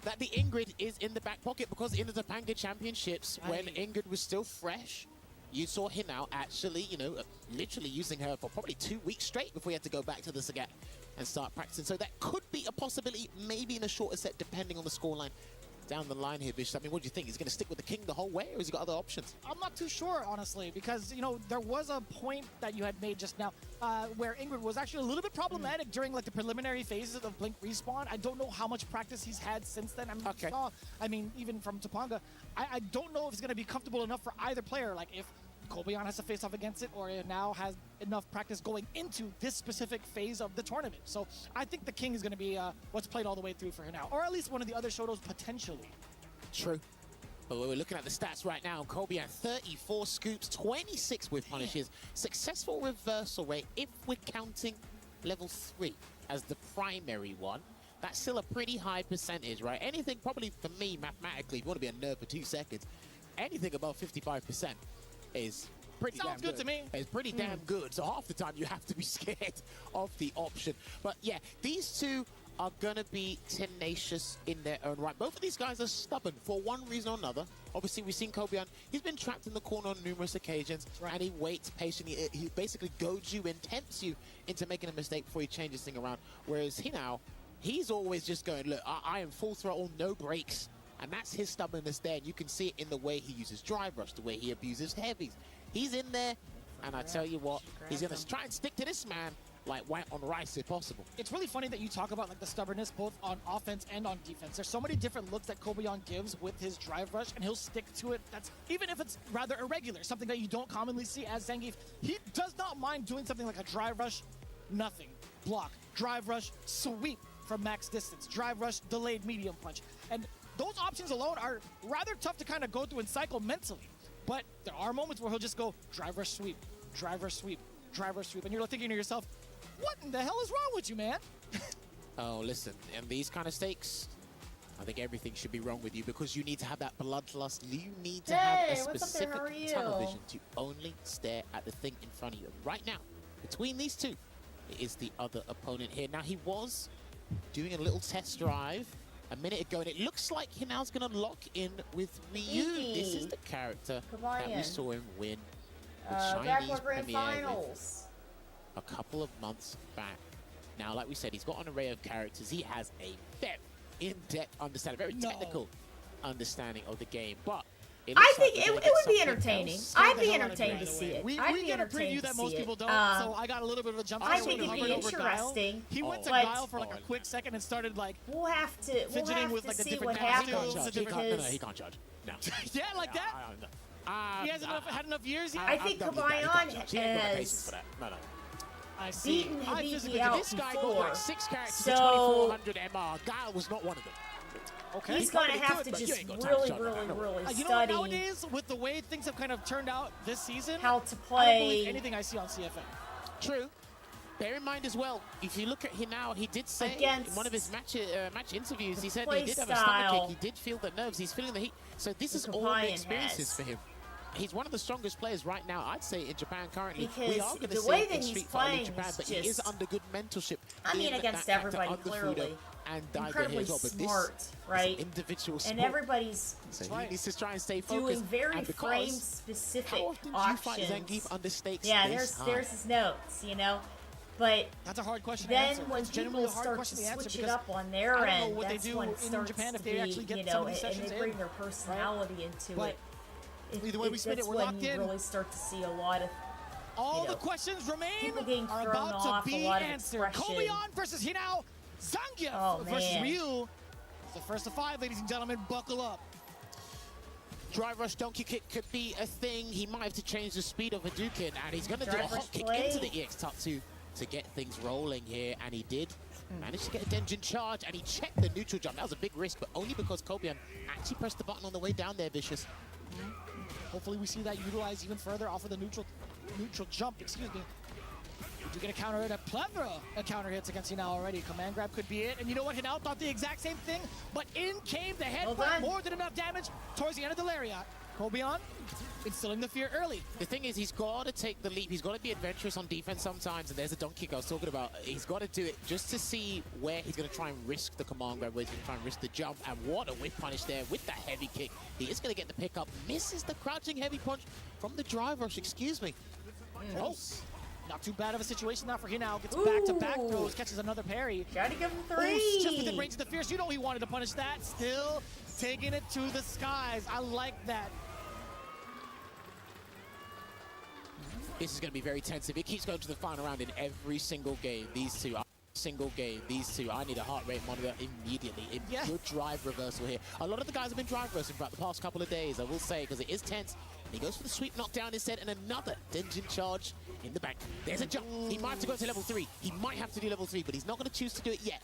Speaker 11: that the Ingrid is in the back pocket because in the Topanga Championships, when Ingrid was still fresh, you saw Hinao actually, you know, literally using her for probably 2 weeks straight before he had to go back to the Sagat and start practicing. So that could be a possibility, maybe in a shorter set, depending on the scoreline down the line here, Bish. I mean, what do you think? Is he going to stick with the King the whole way, or has he got other options?
Speaker 2: I'm not too sure, honestly, because, you know, there was a point that you had made just now where Ingrid was actually a little bit problematic during, like, the preliminary phases of Blink Respawn. I don't know how much practice he's had since then. I mean, even from Topanga, I don't know if it's going to be comfortable enough for either player. Like, if Kobayan has to face off against it, or now has enough practice going into this specific phase of the tournament. So I think the King is going to be what's played all the way through for now, or at least one of the other Shotos potentially.
Speaker 11: True. But we're looking at the stats right now. Kobayan 34 scoops, 26 with punishes, successful reversal rate. If we're counting level 3 as the primary one, that's still a pretty high percentage, right? Anything probably for me mathematically, if you want to be a nerd for 2 seconds, anything above 55% is pretty
Speaker 2: Sounds good to me.
Speaker 11: It's pretty damn good. So half the time you have to be scared of the option. But yeah, these two are going to be tenacious in their own right. Both of these guys are stubborn for one reason or another. Obviously, we've seen Kobayan. He's been trapped in the corner on numerous occasions, and he waits patiently. He basically goads you and tempts you into making a mistake before he changes things around. Whereas Hinao, he's always just going, look, I am full throttle, no brakes. And that's his stubbornness there. And you can see it in the way he uses drive rush, the way he abuses heavies. He's in there, and I tell you what, he's going to try and stick to this man like white on rice if possible.
Speaker 2: It's really funny that you talk about like the stubbornness both on offense and on defense. There's so many different looks that Kobayan gives with his drive rush, and he'll stick to it. That's even if it's rather irregular, something that you don't commonly see as Zangief. He does not mind doing something like a drive rush, nothing, block, drive rush, sweep from max distance, drive rush, delayed medium punch. And those options alone are rather tough to kind of go through and cycle mentally. But there are moments where he'll just go drive rush sweep, drive rush sweep, drive rush sweep. And you're thinking to yourself, what in the hell is wrong with you, man?
Speaker 11: Oh, listen, in these kind of stakes, I think everything should be wrong with you because you need to have that bloodlust. You need to have a specific tunnel vision to only stare at the thing in front of you. Right now, between these two, it is the other opponent here. Now, he was doing a little test drive a minute ago, and it looks like Hinao's going to lock in with Ryu. This is the character that we saw him win the Chinese Premier with a couple of months back. Now, like we said, he's got an array of characters. He has a very in-depth understanding, very technical understanding of the game. But
Speaker 3: I think it would be entertaining. I'd be entertained to see it.
Speaker 2: We
Speaker 3: I'd be
Speaker 2: get a preview
Speaker 3: entertained to
Speaker 2: that most
Speaker 3: see
Speaker 2: people
Speaker 3: it.
Speaker 2: don't, so I got a little bit of a jump.
Speaker 3: I think it'd be interesting.
Speaker 2: He went to
Speaker 3: but
Speaker 2: Guile for like a quick second and started like
Speaker 3: we'll have to
Speaker 2: fidgeting with like the
Speaker 3: see
Speaker 2: different
Speaker 3: what happens
Speaker 11: No, he can't judge. No.
Speaker 2: yeah, like that. He hasn't had enough years yet.
Speaker 3: I think Kabayan has
Speaker 2: I see.
Speaker 3: beaten
Speaker 2: I
Speaker 3: Hibiki
Speaker 2: physically
Speaker 3: out
Speaker 11: This guy got
Speaker 3: before,
Speaker 11: like 6 characters
Speaker 3: so
Speaker 11: at 2400 MR. Guile was not one of them.
Speaker 2: Okay.
Speaker 3: he's gonna have to just really
Speaker 2: You know what,
Speaker 3: study
Speaker 2: nowadays, with the way things have kind of turned out this season,
Speaker 3: how to
Speaker 2: I don't believe
Speaker 3: play
Speaker 2: anything I see on CFM.
Speaker 11: True. Bear in mind as well, if you look at him now, he did say in
Speaker 3: Against
Speaker 11: one of his match interviews, he said
Speaker 3: play
Speaker 11: he did have a stomach
Speaker 3: style
Speaker 11: kick, he did feel the nerves, he's feeling the heat. So this is all
Speaker 3: Kabayan
Speaker 11: the experiences
Speaker 3: has.
Speaker 11: for him. He's one of the strongest players right now, I'd say, in Japan currently. We
Speaker 3: Because
Speaker 11: are going to
Speaker 3: the
Speaker 11: see
Speaker 3: way
Speaker 11: it
Speaker 3: that
Speaker 11: in
Speaker 3: he's
Speaker 11: Street Fighter
Speaker 3: playing
Speaker 11: Japan,
Speaker 3: is
Speaker 11: but he is
Speaker 3: just-
Speaker 11: under good mentorship.
Speaker 3: I mean,
Speaker 11: in
Speaker 3: against
Speaker 11: that factor
Speaker 3: everybody,
Speaker 11: under
Speaker 3: clearly.
Speaker 11: Fudo and Daigo
Speaker 3: incredibly
Speaker 11: as well. But
Speaker 3: smart,
Speaker 11: this
Speaker 3: right?
Speaker 11: is an individual sport.
Speaker 3: And everybody's
Speaker 11: So he needs to try and stay focused.
Speaker 3: doing very
Speaker 11: and because
Speaker 3: frame-specific
Speaker 11: how often do you fight
Speaker 3: options.
Speaker 11: Zangief under stakes?
Speaker 3: Yeah,
Speaker 11: this
Speaker 3: there's his notes, you know. But
Speaker 2: That's a hard question to
Speaker 3: then
Speaker 2: answer.
Speaker 3: when
Speaker 2: It's genuinely
Speaker 3: people
Speaker 2: a hard
Speaker 3: start to
Speaker 2: question to answer
Speaker 3: switch it
Speaker 2: because
Speaker 3: up on their
Speaker 2: I don't know
Speaker 3: end,
Speaker 2: what they
Speaker 3: that's
Speaker 2: do
Speaker 3: when it
Speaker 2: in
Speaker 3: starts
Speaker 2: Japan if
Speaker 3: to
Speaker 2: they
Speaker 3: be,
Speaker 2: actually get
Speaker 3: you
Speaker 2: some
Speaker 3: know,
Speaker 2: of these
Speaker 3: and
Speaker 2: sessions
Speaker 3: they
Speaker 2: in,
Speaker 3: bring their personality into
Speaker 2: But
Speaker 3: it.
Speaker 2: either way we spin it,
Speaker 3: That's
Speaker 2: we're
Speaker 3: when
Speaker 2: locked
Speaker 3: you
Speaker 2: in.
Speaker 3: really start to see a lot of
Speaker 2: All
Speaker 3: you
Speaker 2: the
Speaker 3: know,
Speaker 2: questions remain
Speaker 3: people getting
Speaker 2: are
Speaker 3: thrown
Speaker 2: about
Speaker 3: off,
Speaker 2: to
Speaker 3: a
Speaker 2: be
Speaker 3: lot of
Speaker 2: answered.
Speaker 3: expression.
Speaker 2: Kobeon versus Hinao. Zangief
Speaker 3: Oh,
Speaker 2: versus
Speaker 3: man.
Speaker 2: Ryu. It's the first of 5, ladies and gentlemen. Buckle up.
Speaker 11: Drive rush donkey kick could be a thing. He might have to change the speed of Hadouken, and he's going to do a
Speaker 3: Drive rush
Speaker 11: hot kick
Speaker 3: play.
Speaker 11: into the EX Tatsu to get things rolling here, and he did. Managed to get a Denjin charge, and he checked the neutral jump. That was a big risk, but only because Kobeon actually pressed the button on the way down there, Vicious.
Speaker 2: Hopefully we see that utilized even further off of the neutral jump, excuse me. We do get a counter hit, a plethora of counter hits against Hinao already. Command grab could be it. And you know what? Hinao thought the exact same thing, but in came the headbutt,
Speaker 3: done.
Speaker 2: more than enough damage towards the end of the lariat. Kobeon instilling the fear early.
Speaker 11: The thing is, he's got to take the leap. He's got to be adventurous on defense sometimes, and there's a donkey kick I was talking about. He's got to do it just to see where he's going to try and risk the command grab, where he's going to try and risk the jump, and what a whip punish there with the heavy kick. He is going to get the pickup, misses the crouching heavy punch from the drive rush, excuse me.
Speaker 2: Oh, not too bad of a situation now for Hinao. Gets back-to-back throws, catches another parry.
Speaker 3: Try to give him
Speaker 2: Ooh,
Speaker 3: 3.
Speaker 2: just within range of the fierce. You know he wanted to punish that. Still taking it to the skies. I like that.
Speaker 11: This is going to be very tense. If it keeps going to the final round in every single game, these two, I need a heart rate monitor immediately.
Speaker 2: Yeah.
Speaker 11: Good drive reversal here. A lot of the guys have been drive reversing throughout the past couple of days, I will say, because it is tense. He goes for the sweep knockdown instead, and another Denjin charge in the bank. There's a jump. He might have to go to level 3. He might have to do level 3, but he's not going to choose to do it yet.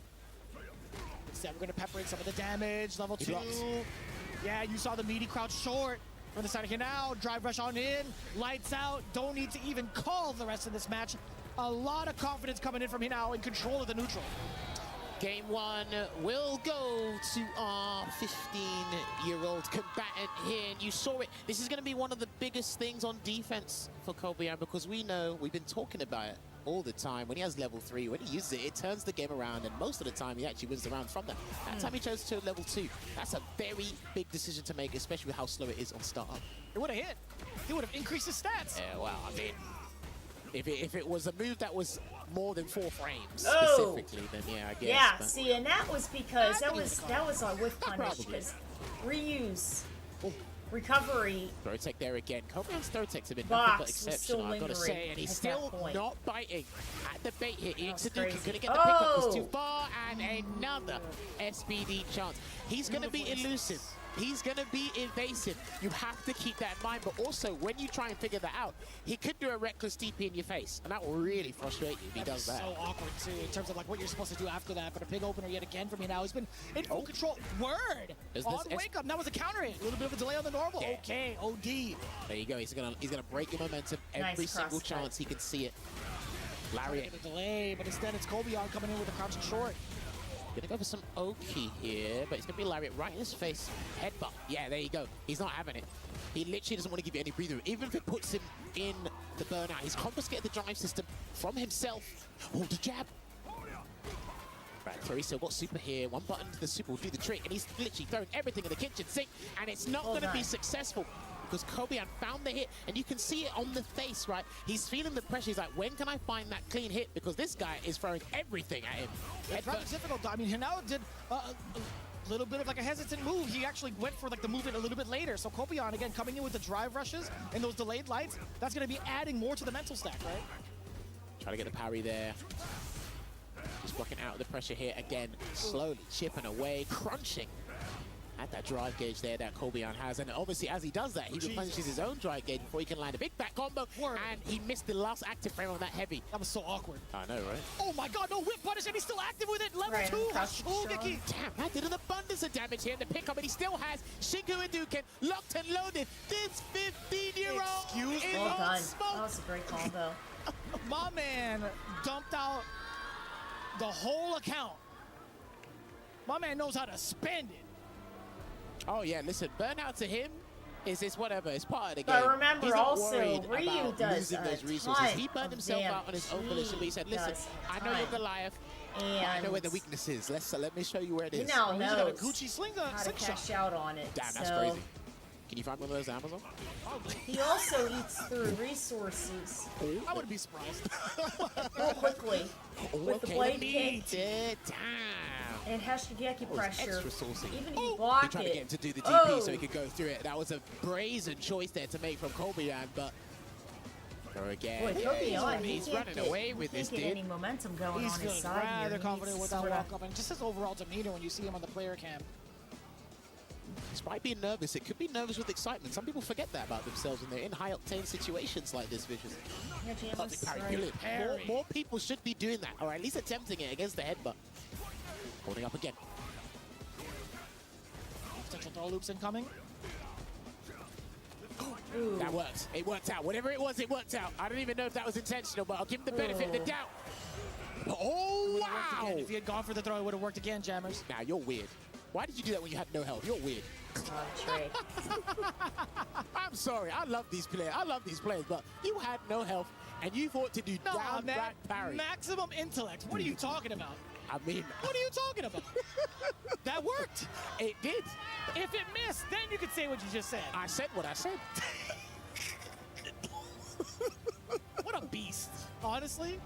Speaker 2: Instead, we're going to pepper in some of the damage. Level
Speaker 11: He
Speaker 2: 2.
Speaker 11: blocks.
Speaker 2: Yeah, you saw the meaty crouch short from the side of Hinao. Drive rush on in. Lights out. Don't need to even call the rest of this match. A lot of confidence coming in from Hinao in control of the neutral.
Speaker 11: Game 1 will go to our 15-year-old combatant here, and you saw it. This is going to be one of the biggest things on defense for Kobeyan, because we know, we've been talking about it all the time. When he has level 3, when he uses it, it turns the game around, and most of the time he actually wins the round from that. That time he chose to level 2. That's a very big decision to make, especially with how slow it is on startup.
Speaker 2: It would have hit. It would have increased his stats.
Speaker 11: Yeah, well, I mean, if it was a move that was more than 4 frames specifically, then yeah, I guess.
Speaker 3: Yeah,
Speaker 11: but
Speaker 3: see, and that was because that was a whiff punish,
Speaker 11: Probably.
Speaker 3: because reuse, recovery,
Speaker 11: throw tech there again. Kobeyan's throw techs have been
Speaker 3: Box
Speaker 11: nothing but
Speaker 3: was
Speaker 11: exceptional,
Speaker 3: still
Speaker 11: I've got to
Speaker 3: lingering
Speaker 11: say, and he's
Speaker 3: at that
Speaker 11: still
Speaker 3: point.
Speaker 11: not biting at the bait here. EX
Speaker 3: was
Speaker 11: Hadouken
Speaker 3: crazy.
Speaker 11: gonna get the pickup, it's
Speaker 3: Oh!
Speaker 11: too far, and another SBD chance. He's gonna be elusive. He's going to be evasive. You have to keep that in mind, but also when you try and figure that out, he could do a reckless TP in your face, and that will really frustrate you if he does that.
Speaker 2: So awkward too in terms of like what you're supposed to do after that. But a big opener yet again for me now. He's been in full control. Word on wake up. That was a counter hit. A little bit of a delay on the normal.
Speaker 11: Yeah.
Speaker 2: Okay, OD.
Speaker 11: There you go. He's gonna break your momentum every
Speaker 3: Nice
Speaker 11: single
Speaker 3: cross
Speaker 11: chance he can see it. Lariat.
Speaker 2: A delay, but instead it's Kobeon coming in with a crouching short.
Speaker 11: Gonna go for some Oki here, but it's gonna be Lariat right in his face. Headbutt. Yeah, there you go. He's not having it. He literally doesn't want to give you any breather room. Even if it puts him in the burnout, he's confiscated the drive system from himself. Oh, the jab. Right, Clarice still got super here. One button to the super will do the trick, and he's literally throwing everything in the kitchen sink, and it's not going to be successful because Kobeyan found the hit, and you can see it on the face, right? He's feeling the pressure. He's like, when can I find that clean hit? Because this guy is throwing everything at him.
Speaker 2: It's rather difficult. I mean, Hinao did little bit of like a hesitant move. He actually went for like the movement a little bit later. So Kobion, again, coming in with the drive rushes and those delayed lights, that's going to be adding more to the mental stack, right?
Speaker 11: Trying to get the parry there. Just blocking out the pressure here again. Slowly chipping away, crunching at that drive gauge there that Kobion has. And obviously, as he does that, he replenishes his own drive gauge before he can land a big back combo. And he missed the last active frame on that heavy.
Speaker 2: That was so awkward.
Speaker 11: I know, right?
Speaker 2: Oh my god, no whip punish, and he's still active with it. Level 2. Shogeki.
Speaker 11: Damn, that did an abundance of damage here in the pickup, but he still has Shinku Hadouken locked and loaded. This 15-year-old is
Speaker 3: Well
Speaker 11: on
Speaker 3: done.
Speaker 11: smoke.
Speaker 3: That was a great combo.
Speaker 2: My man dumped out the whole account. My man knows how to spend it.
Speaker 11: Oh yeah, listen, burnout to him is whatever. It's part of the game.
Speaker 3: But remember
Speaker 11: He's not
Speaker 3: also,
Speaker 11: worried
Speaker 3: Ryu
Speaker 11: about
Speaker 3: does
Speaker 11: losing those
Speaker 3: a
Speaker 11: resources.
Speaker 3: ton
Speaker 11: He burned
Speaker 3: of
Speaker 11: himself out on his own
Speaker 3: damage.
Speaker 11: volition, but he said,
Speaker 3: He
Speaker 11: listen,
Speaker 3: does a
Speaker 11: I know you're
Speaker 3: ton.
Speaker 11: Goliath, but I know where the weakness is. Let me show you where it
Speaker 3: He
Speaker 11: is.
Speaker 3: now
Speaker 2: He's got a
Speaker 3: knows
Speaker 2: Gucci sling
Speaker 3: how to cash out on it.
Speaker 11: Damn, that's
Speaker 3: so
Speaker 11: crazy. Can you find one of those Amazon?
Speaker 3: he also eats through resources
Speaker 2: I wouldn't be surprised.
Speaker 3: real quickly with the blade kick
Speaker 11: Damn.
Speaker 3: and Hashigeki pressure.
Speaker 11: Extra saucy.
Speaker 3: Even if you
Speaker 11: He
Speaker 3: block
Speaker 11: tried to
Speaker 3: it.
Speaker 11: get him to do the DP
Speaker 3: Oh.
Speaker 11: so he could go through it. That was a brazen choice there to make from Kobian, but go again.
Speaker 3: Boy, Kobion,
Speaker 11: He's running away with this
Speaker 3: He can't get any
Speaker 11: dude.
Speaker 3: momentum going
Speaker 2: He's
Speaker 3: on his
Speaker 2: feeling
Speaker 3: side here.
Speaker 2: rather
Speaker 3: He
Speaker 2: confident
Speaker 3: needs
Speaker 2: with
Speaker 3: to
Speaker 2: that
Speaker 3: sorta-
Speaker 2: walk up, and just his overall demeanor when you see him on the player cam.
Speaker 11: Despite being nervous, it could be nervous with excitement. Some people forget that about themselves when they're in high-octane situations like this, Vicious.
Speaker 3: Yeah, James,
Speaker 11: Perfect parry,
Speaker 3: right.
Speaker 11: brilliant. More people should be doing that, or at least attempting it against the headbutt. Holding up again.
Speaker 2: Potential throw loops incoming.
Speaker 3: Ooh.
Speaker 11: That worked. It worked out. Whatever it was, it worked out. I don't even know if that was intentional, but I'll give him the benefit of the doubt. Oh, wow!
Speaker 2: If he had gone for the throw, it would have worked again, Jammers.
Speaker 11: Now, you're weird. Why did you do that when you had no health? You're weird.
Speaker 3: Trey.
Speaker 11: I'm sorry. I love these players. But you had no health, and you thought to do down
Speaker 2: man.
Speaker 11: back parry.
Speaker 2: Maximum intellect. What are you talking about?
Speaker 11: I mean,
Speaker 2: What are you talking about? That worked.
Speaker 11: it did.
Speaker 2: If it missed, then you could say what you just said.
Speaker 11: I said what I said.
Speaker 2: What a beast. Honestly,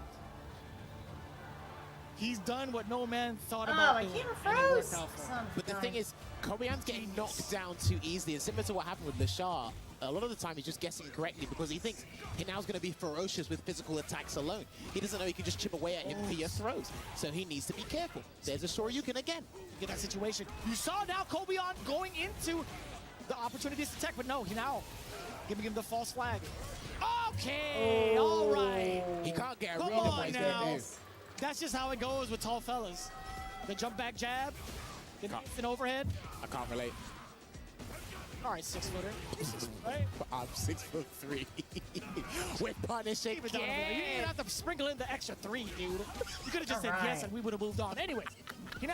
Speaker 2: he's done what no man thought
Speaker 3: Oh,
Speaker 2: about
Speaker 3: my
Speaker 2: doing.
Speaker 3: camera
Speaker 2: and it worked
Speaker 3: froze.
Speaker 2: out for him.
Speaker 3: Son of a
Speaker 11: But the
Speaker 3: gun.
Speaker 11: thing is, Kobian's getting knocked down too easily, and similar to what happened with Lashar, a lot of the time he's just guessing correctly because he thinks Hinau's going to be ferocious with physical attacks alone. He doesn't know he can just chip away at him for your throws, so he needs to be careful. There's a Shoryuken again.
Speaker 2: Get that situation. You saw now Kobion going into the opportunities to tech, but no, he now giving him the false flag. Okay, all right.
Speaker 11: He can't get a
Speaker 2: Come
Speaker 11: read of
Speaker 2: on
Speaker 11: what he's
Speaker 2: now.
Speaker 11: going to do.
Speaker 2: That's just how it goes with tall fellas. The jump back jab, the instant overhead.
Speaker 11: I can't relate.
Speaker 2: All right, 6-footer. Right?
Speaker 11: But I'm 6'3". We're punishing.
Speaker 2: Keep it down a little. You didn't even have to sprinkle in the extra 3, dude. You could have just said
Speaker 3: All
Speaker 2: yes
Speaker 3: right.
Speaker 2: and we would have moved on. Anyways, you know,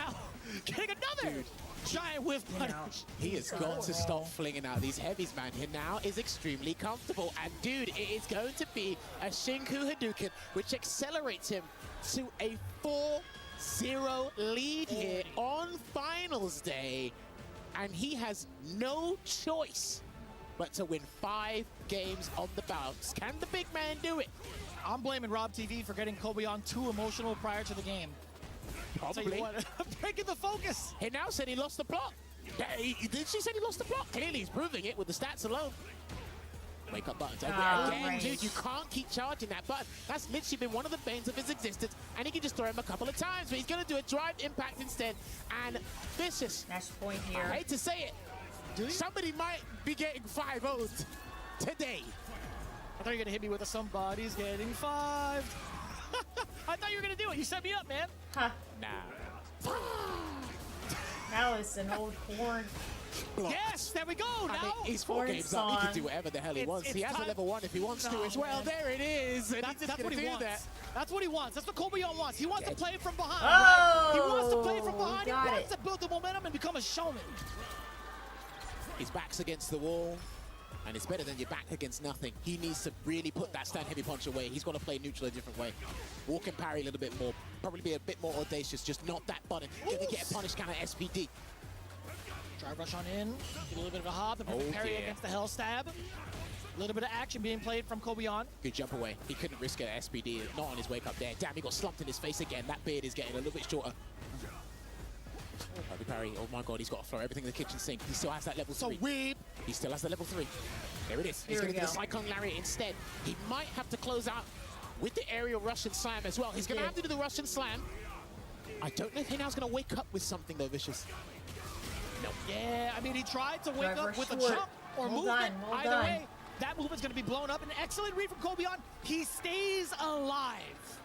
Speaker 2: getting another giant whiff punish.
Speaker 11: He has got to stop flinging out these heavies, man. He now is extremely comfortable. And, dude, it is going to be a Shinku Hadouken, which accelerates him to a 4-0 lead here on Finals Day. And he has no choice but to win 5 games on the bounce. Can the big man do it?
Speaker 2: I'm blaming Rob TV for getting Kobion too emotional prior to the game. I'll tell you
Speaker 11: Probably.
Speaker 2: what, breaking the focus.
Speaker 11: He now said he lost the plot. Did she say he lost the plot? Clearly he's proving it with the stats alone. Wake up buttons. Again,
Speaker 3: right.
Speaker 11: dude, you can't keep charging that button. That's literally been one of the banes of his existence, and he can just throw him a couple of times, but he's going to do a drive impact instead. And Vicious,
Speaker 3: Match point here.
Speaker 11: I hate to say it, somebody might be getting 5-0'd today.
Speaker 2: I thought you were going to hit me with a somebody's getting 5. I thought you were going to do it. You set me up, man.
Speaker 3: Huh.
Speaker 11: Nah.
Speaker 3: Now it's an old corn.
Speaker 2: Yes, there we go. Now,
Speaker 11: I mean, he's 4
Speaker 3: Corn
Speaker 11: games up. He
Speaker 3: song.
Speaker 11: can do whatever the hell he wants. He has a
Speaker 2: time-
Speaker 11: level 1 if he wants to
Speaker 2: No,
Speaker 11: as well.
Speaker 2: man.
Speaker 11: There it is. And
Speaker 2: that's
Speaker 11: he's
Speaker 2: what
Speaker 11: gonna
Speaker 2: he
Speaker 11: do
Speaker 2: wants.
Speaker 11: that.
Speaker 2: That's what he wants. That's what Kobion wants. He wants to play from behind.
Speaker 3: Oh,
Speaker 2: right? He wants to play from behind. He
Speaker 3: got
Speaker 2: wants
Speaker 3: it.
Speaker 2: to build the momentum and become a showman.
Speaker 11: His back's against the wall, and it's better than your back against nothing. He needs to really put that stand heavy punch away. He's got to play neutral a different way. Walk and parry a little bit more. Probably be a bit more audacious. Just not that button. Gonna get a punish counter SPD.
Speaker 2: Drive rush on in. Get a little bit of a hop. The
Speaker 11: Oh,
Speaker 2: parry
Speaker 11: yeah.
Speaker 2: against the hell stab. A little bit of action being played from Kobion.
Speaker 11: Good jump away. He couldn't risk an SPD. Not on his wake up there. Damn, he got slumped in his face again. That beard is getting a little bit shorter. Perfect parry. Oh my god, he's got to throw everything in the kitchen sink. He still has that level 3.
Speaker 10: Weeb.
Speaker 11: He still has the level 3. There it is. He's
Speaker 3: Here
Speaker 11: going
Speaker 3: we
Speaker 11: to do the
Speaker 3: go.
Speaker 11: Cyclone Lariat instead. He might have to close out with the aerial Russian slam as well. He's going to have to do the Russian slam. I don't know if Hinau's going to wake up with something though, Vicious.
Speaker 2: No. Yeah, I mean, he tried to wake
Speaker 3: Driver
Speaker 2: up with a
Speaker 3: short.
Speaker 2: jump or
Speaker 3: Well
Speaker 2: movement.
Speaker 3: done, well
Speaker 2: Either
Speaker 3: done.
Speaker 2: way, that movement's going to be blown up. An excellent read from Kobion. He stays alive.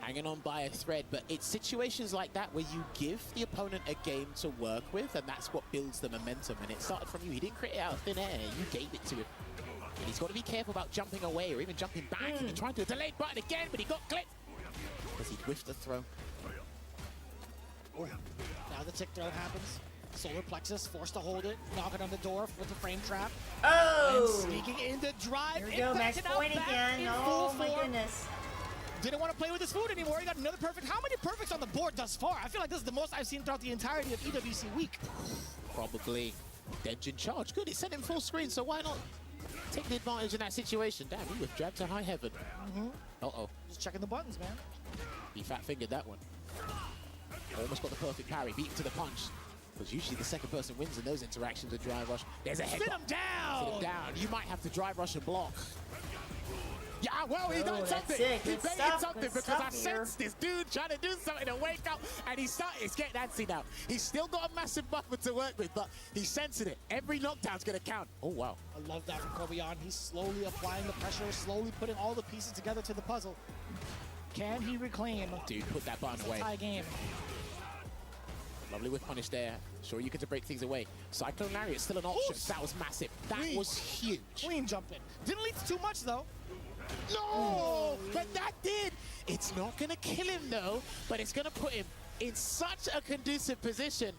Speaker 11: Hanging on by a thread, but it's situations like that where you give the opponent a game to work with, and that's what builds the momentum. And it started from you. He didn't create it out of thin air. You gave it to him. And he's got to be careful about jumping away or even jumping back. And he tried to do a delayed button again, but he got clipped because he whiffed the throw.
Speaker 2: Oh, now the tick throw happens. Solar plexus forced to hold it, knocking on the door with the frame trap.
Speaker 3: Oh!
Speaker 2: And sneaking into drive.
Speaker 3: Here we go, max
Speaker 2: impacted out
Speaker 3: point
Speaker 2: back
Speaker 3: again.
Speaker 2: in
Speaker 3: Oh
Speaker 2: full
Speaker 3: my
Speaker 2: form.
Speaker 3: goodness.
Speaker 2: Didn't want to play with his food anymore. He got another perfect. How many perfects on the board thus far? I feel like this is the most I've seen throughout the entirety of EWC week.
Speaker 11: Probably. Denjin charge. Good, it sent him full screen, so why not take the advantage in that situation? Damn, he was dragged to high heaven. Uh-oh.
Speaker 2: Just checking the buttons, man.
Speaker 11: He fat-fingered that one. Almost got the perfect parry, beat him to the punch. Because usually the second person wins in those interactions with drive rush. There's a headbutt.
Speaker 2: Sit him down!
Speaker 11: Sit him down. You might have to drive rush and block. Yeah, well, he
Speaker 3: Oh,
Speaker 11: done
Speaker 3: that's
Speaker 11: something.
Speaker 3: it.
Speaker 11: He
Speaker 3: Good
Speaker 11: baited
Speaker 3: stuff,
Speaker 11: something
Speaker 3: good
Speaker 11: because
Speaker 3: stuff
Speaker 11: I
Speaker 3: here.
Speaker 11: sensed this dude trying to do something to wake up, and he's getting antsy now. He's still got a massive buffer to work with, but he's sensing it. Every knockdown's going to count. Oh, wow.
Speaker 2: I love that from Kobion. He's slowly applying the pressure, slowly putting all the pieces together to the puzzle. Can he reclaim?
Speaker 11: Dude, put that button
Speaker 2: It's a
Speaker 11: away.
Speaker 2: tie game.
Speaker 11: Lovely with punish there. Sure, you get to break things away. Cyclone Lariat still an option.
Speaker 2: Oof.
Speaker 11: That was massive. That
Speaker 2: Clean.
Speaker 11: was huge.
Speaker 2: Clean jump in. Didn't lead to too much, though.
Speaker 11: No, but that did. It's not going to kill him, though, but it's going to put him in such a conducive position.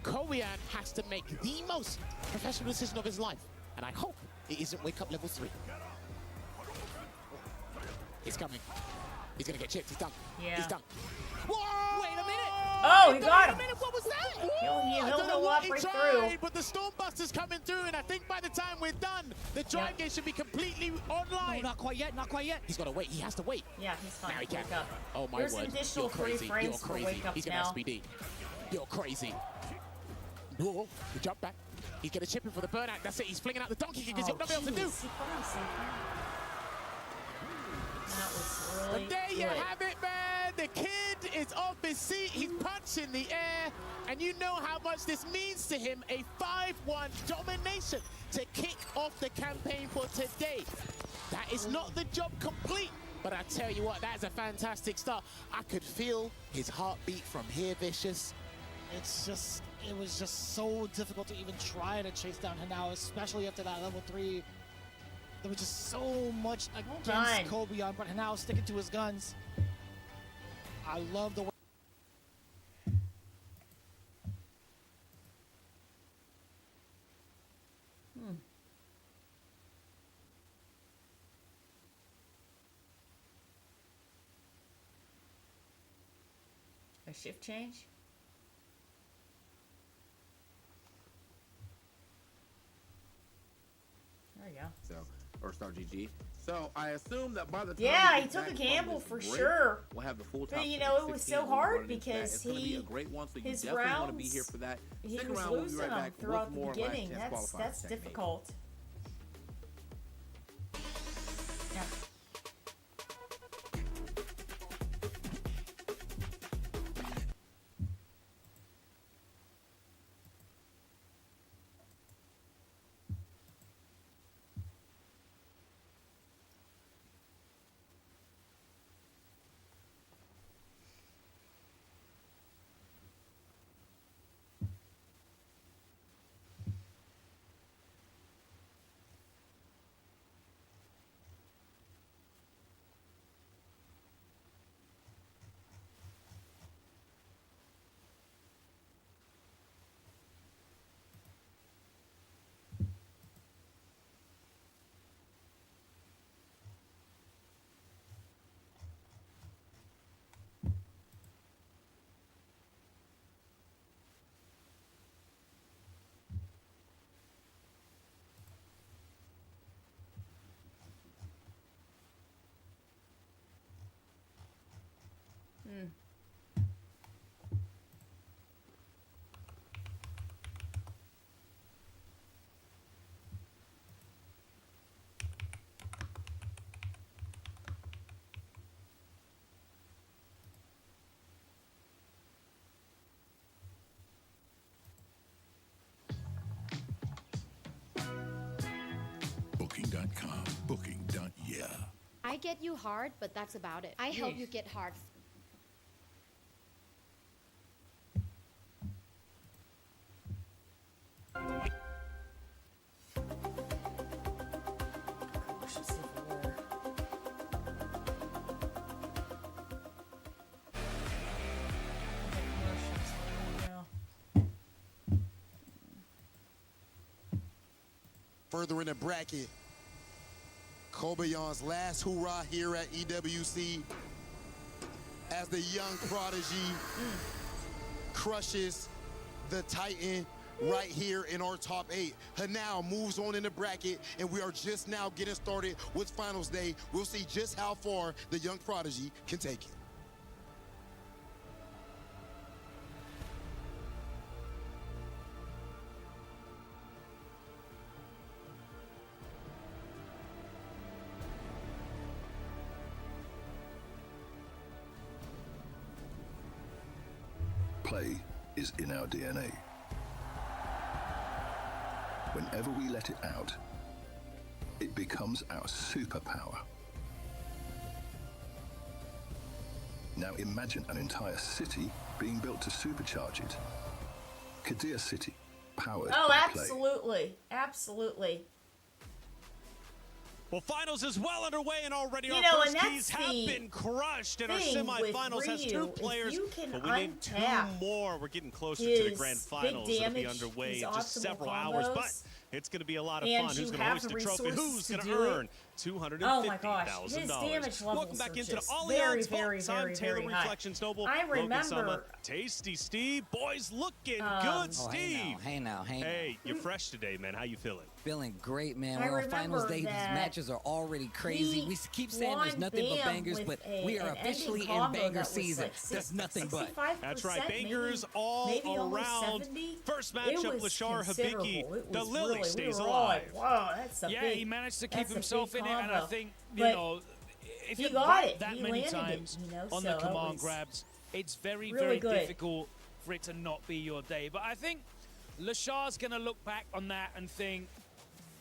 Speaker 11: Kobian has to make the most professional decision of his life, and I hope it isn't wake up level 3. He's coming. He's going to get chipped. He's done.
Speaker 3: Yeah.
Speaker 11: He's done. Whoa!
Speaker 2: Wait a minute.
Speaker 3: Oh, he got him.
Speaker 2: Wait a minute. What was that?
Speaker 3: He
Speaker 11: I
Speaker 3: held
Speaker 11: don't know
Speaker 3: the
Speaker 11: what
Speaker 3: walk
Speaker 11: he
Speaker 3: right
Speaker 11: tried,
Speaker 3: through.
Speaker 11: but the Stormbuster's coming through, and I think by the time we're done, the drive gate should be completely
Speaker 2: No,
Speaker 11: online.
Speaker 2: not quite yet. Not quite yet.
Speaker 11: He's got to wait. He has to wait.
Speaker 3: Yeah, he's fine.
Speaker 11: Now he can.
Speaker 3: Wake up.
Speaker 11: Oh my
Speaker 3: There's
Speaker 11: word.
Speaker 3: an additional
Speaker 11: You're
Speaker 3: 3
Speaker 11: crazy.
Speaker 3: frames
Speaker 11: You're
Speaker 3: for
Speaker 11: crazy.
Speaker 3: wake up
Speaker 11: He's
Speaker 3: now.
Speaker 11: gonna SPD. You're crazy. Whoa, he jumped back. He's gonna chip him for the burnout. That's it. He's flinging out the donkey kick because he'll not be able to do.
Speaker 3: jeez, he put him safe. That was really
Speaker 11: And there you
Speaker 3: good.
Speaker 11: have it, man. The kid is off his seat. He's punching the air. And you know how much this means to him. A 5-1 domination to kick off the campaign for today. That is not the job complete. But I tell you what, that's a fantastic start. I could feel his heartbeat from here, Vicious.
Speaker 2: It was just so difficult to even try to chase down Hinao, especially after that level 3. There was just so much against
Speaker 3: done.
Speaker 2: Kobion, but Hinao sticking to his guns. I love the way.
Speaker 3: A shift change? There you go.
Speaker 5: So, or Star GG. So I assume that by the time
Speaker 3: Yeah,
Speaker 5: we
Speaker 3: he
Speaker 5: get
Speaker 3: took a
Speaker 5: back
Speaker 3: gamble
Speaker 5: from
Speaker 3: for
Speaker 5: this break,
Speaker 3: sure.
Speaker 5: We'll have the full
Speaker 3: But,
Speaker 5: top
Speaker 3: you know, it was
Speaker 5: 16
Speaker 3: so
Speaker 5: we'll be
Speaker 3: hard
Speaker 5: running into that.
Speaker 3: because
Speaker 5: It's gonna be a great one, so you
Speaker 3: his
Speaker 5: definitely want to be
Speaker 3: rounds,
Speaker 5: here for that.
Speaker 3: he
Speaker 5: Stick
Speaker 3: was
Speaker 5: around, we'll be
Speaker 3: losing
Speaker 5: right
Speaker 3: them
Speaker 5: back
Speaker 3: throughout
Speaker 5: with
Speaker 3: the
Speaker 5: more
Speaker 3: beginning.
Speaker 5: last chance qualifiers
Speaker 3: That's
Speaker 5: technique.
Speaker 3: difficult. Yeah.
Speaker 12: get you hard, but that's about it. I help you get hard.
Speaker 4: Further in the bracket, Kobayon's last hoorah here at EWC as the young prodigy crushes the Titan right here in our top 8. Hanao moves on in the bracket, and we are just now getting started with finals day. We'll see just how far the young prodigy can take it.
Speaker 13: Play is in our DNA. Whenever we let it out, it becomes our superpower. Now imagine an entire city being built to supercharge it. Kadir City, powered by Play.
Speaker 3: Absolutely. Absolutely.
Speaker 14: Well, finals is well underway, and already
Speaker 3: You
Speaker 14: our
Speaker 3: know,
Speaker 14: first
Speaker 3: and
Speaker 14: keys have been crushed, and our
Speaker 3: thing with
Speaker 14: semifinals has 2
Speaker 3: Ryu,
Speaker 14: players,
Speaker 3: if you can
Speaker 14: but we need 2
Speaker 3: untap
Speaker 14: more. We're getting closer to the
Speaker 3: his
Speaker 14: grand
Speaker 3: big
Speaker 14: finals. It'll be
Speaker 3: damage,
Speaker 14: underway
Speaker 3: his
Speaker 14: in just
Speaker 3: optimal
Speaker 14: several hours, but
Speaker 3: combos,
Speaker 14: it's going to be a lot of
Speaker 3: and
Speaker 14: fun.
Speaker 3: you
Speaker 14: Who's going to
Speaker 3: have
Speaker 14: hoist
Speaker 3: the
Speaker 14: the trophy?
Speaker 3: resources
Speaker 14: Who's
Speaker 3: to
Speaker 14: going
Speaker 3: do
Speaker 14: to earn
Speaker 3: it.
Speaker 14: $250,000?
Speaker 3: Oh my gosh, his damage levels
Speaker 14: Welcome back
Speaker 3: are
Speaker 14: into the
Speaker 3: just
Speaker 14: Allianz
Speaker 3: very,
Speaker 14: Vault.
Speaker 3: very,
Speaker 14: Time
Speaker 3: very,
Speaker 14: Taylor,
Speaker 3: very high.
Speaker 14: Reflections Noble,
Speaker 3: I
Speaker 14: Logan
Speaker 3: remember-
Speaker 14: Summer, Tasty Steve. Boys, looking good, Steve.
Speaker 15: Hey now.
Speaker 14: Hey, you're fresh today, man. How you feeling?
Speaker 15: Feeling great, man.
Speaker 3: I
Speaker 15: We're on finals
Speaker 3: remember
Speaker 15: day. These
Speaker 3: that
Speaker 15: matches are already crazy.
Speaker 3: he
Speaker 15: We keep saying there's
Speaker 3: won
Speaker 15: nothing but
Speaker 3: Bam
Speaker 15: bangers,
Speaker 3: with
Speaker 15: but
Speaker 3: a-
Speaker 15: we are
Speaker 3: an
Speaker 15: officially
Speaker 3: ending
Speaker 15: in
Speaker 3: combo
Speaker 15: banger
Speaker 3: that was
Speaker 15: season.
Speaker 3: like
Speaker 15: There's nothing but.
Speaker 3: 65%,
Speaker 14: That's right.
Speaker 3: maybe-
Speaker 14: Bangers all
Speaker 3: maybe almost
Speaker 14: around.
Speaker 3: 70.
Speaker 14: First
Speaker 3: It
Speaker 14: matchup,
Speaker 3: was
Speaker 14: Lashar
Speaker 3: considerable.
Speaker 14: Habiki.
Speaker 3: It
Speaker 14: The
Speaker 3: was
Speaker 14: Lily
Speaker 3: really,
Speaker 14: stays
Speaker 3: we were all
Speaker 14: alive.
Speaker 3: like, wow, that's a
Speaker 1: Yeah,
Speaker 3: big,
Speaker 1: he managed to keep
Speaker 3: that's a
Speaker 1: himself
Speaker 3: big
Speaker 1: in it, and I
Speaker 3: combo.
Speaker 1: think,
Speaker 3: But
Speaker 1: if
Speaker 3: he
Speaker 1: you
Speaker 3: got
Speaker 1: grab
Speaker 3: it.
Speaker 1: that
Speaker 3: He
Speaker 1: many
Speaker 3: landed it,
Speaker 1: times
Speaker 3: you know,
Speaker 1: on
Speaker 3: so
Speaker 1: the
Speaker 3: it
Speaker 1: command
Speaker 3: was
Speaker 1: grabs, it's very,
Speaker 3: really
Speaker 1: very
Speaker 3: good.
Speaker 1: difficult for it to not be your day. But I think Lashar's going to look back on that and think,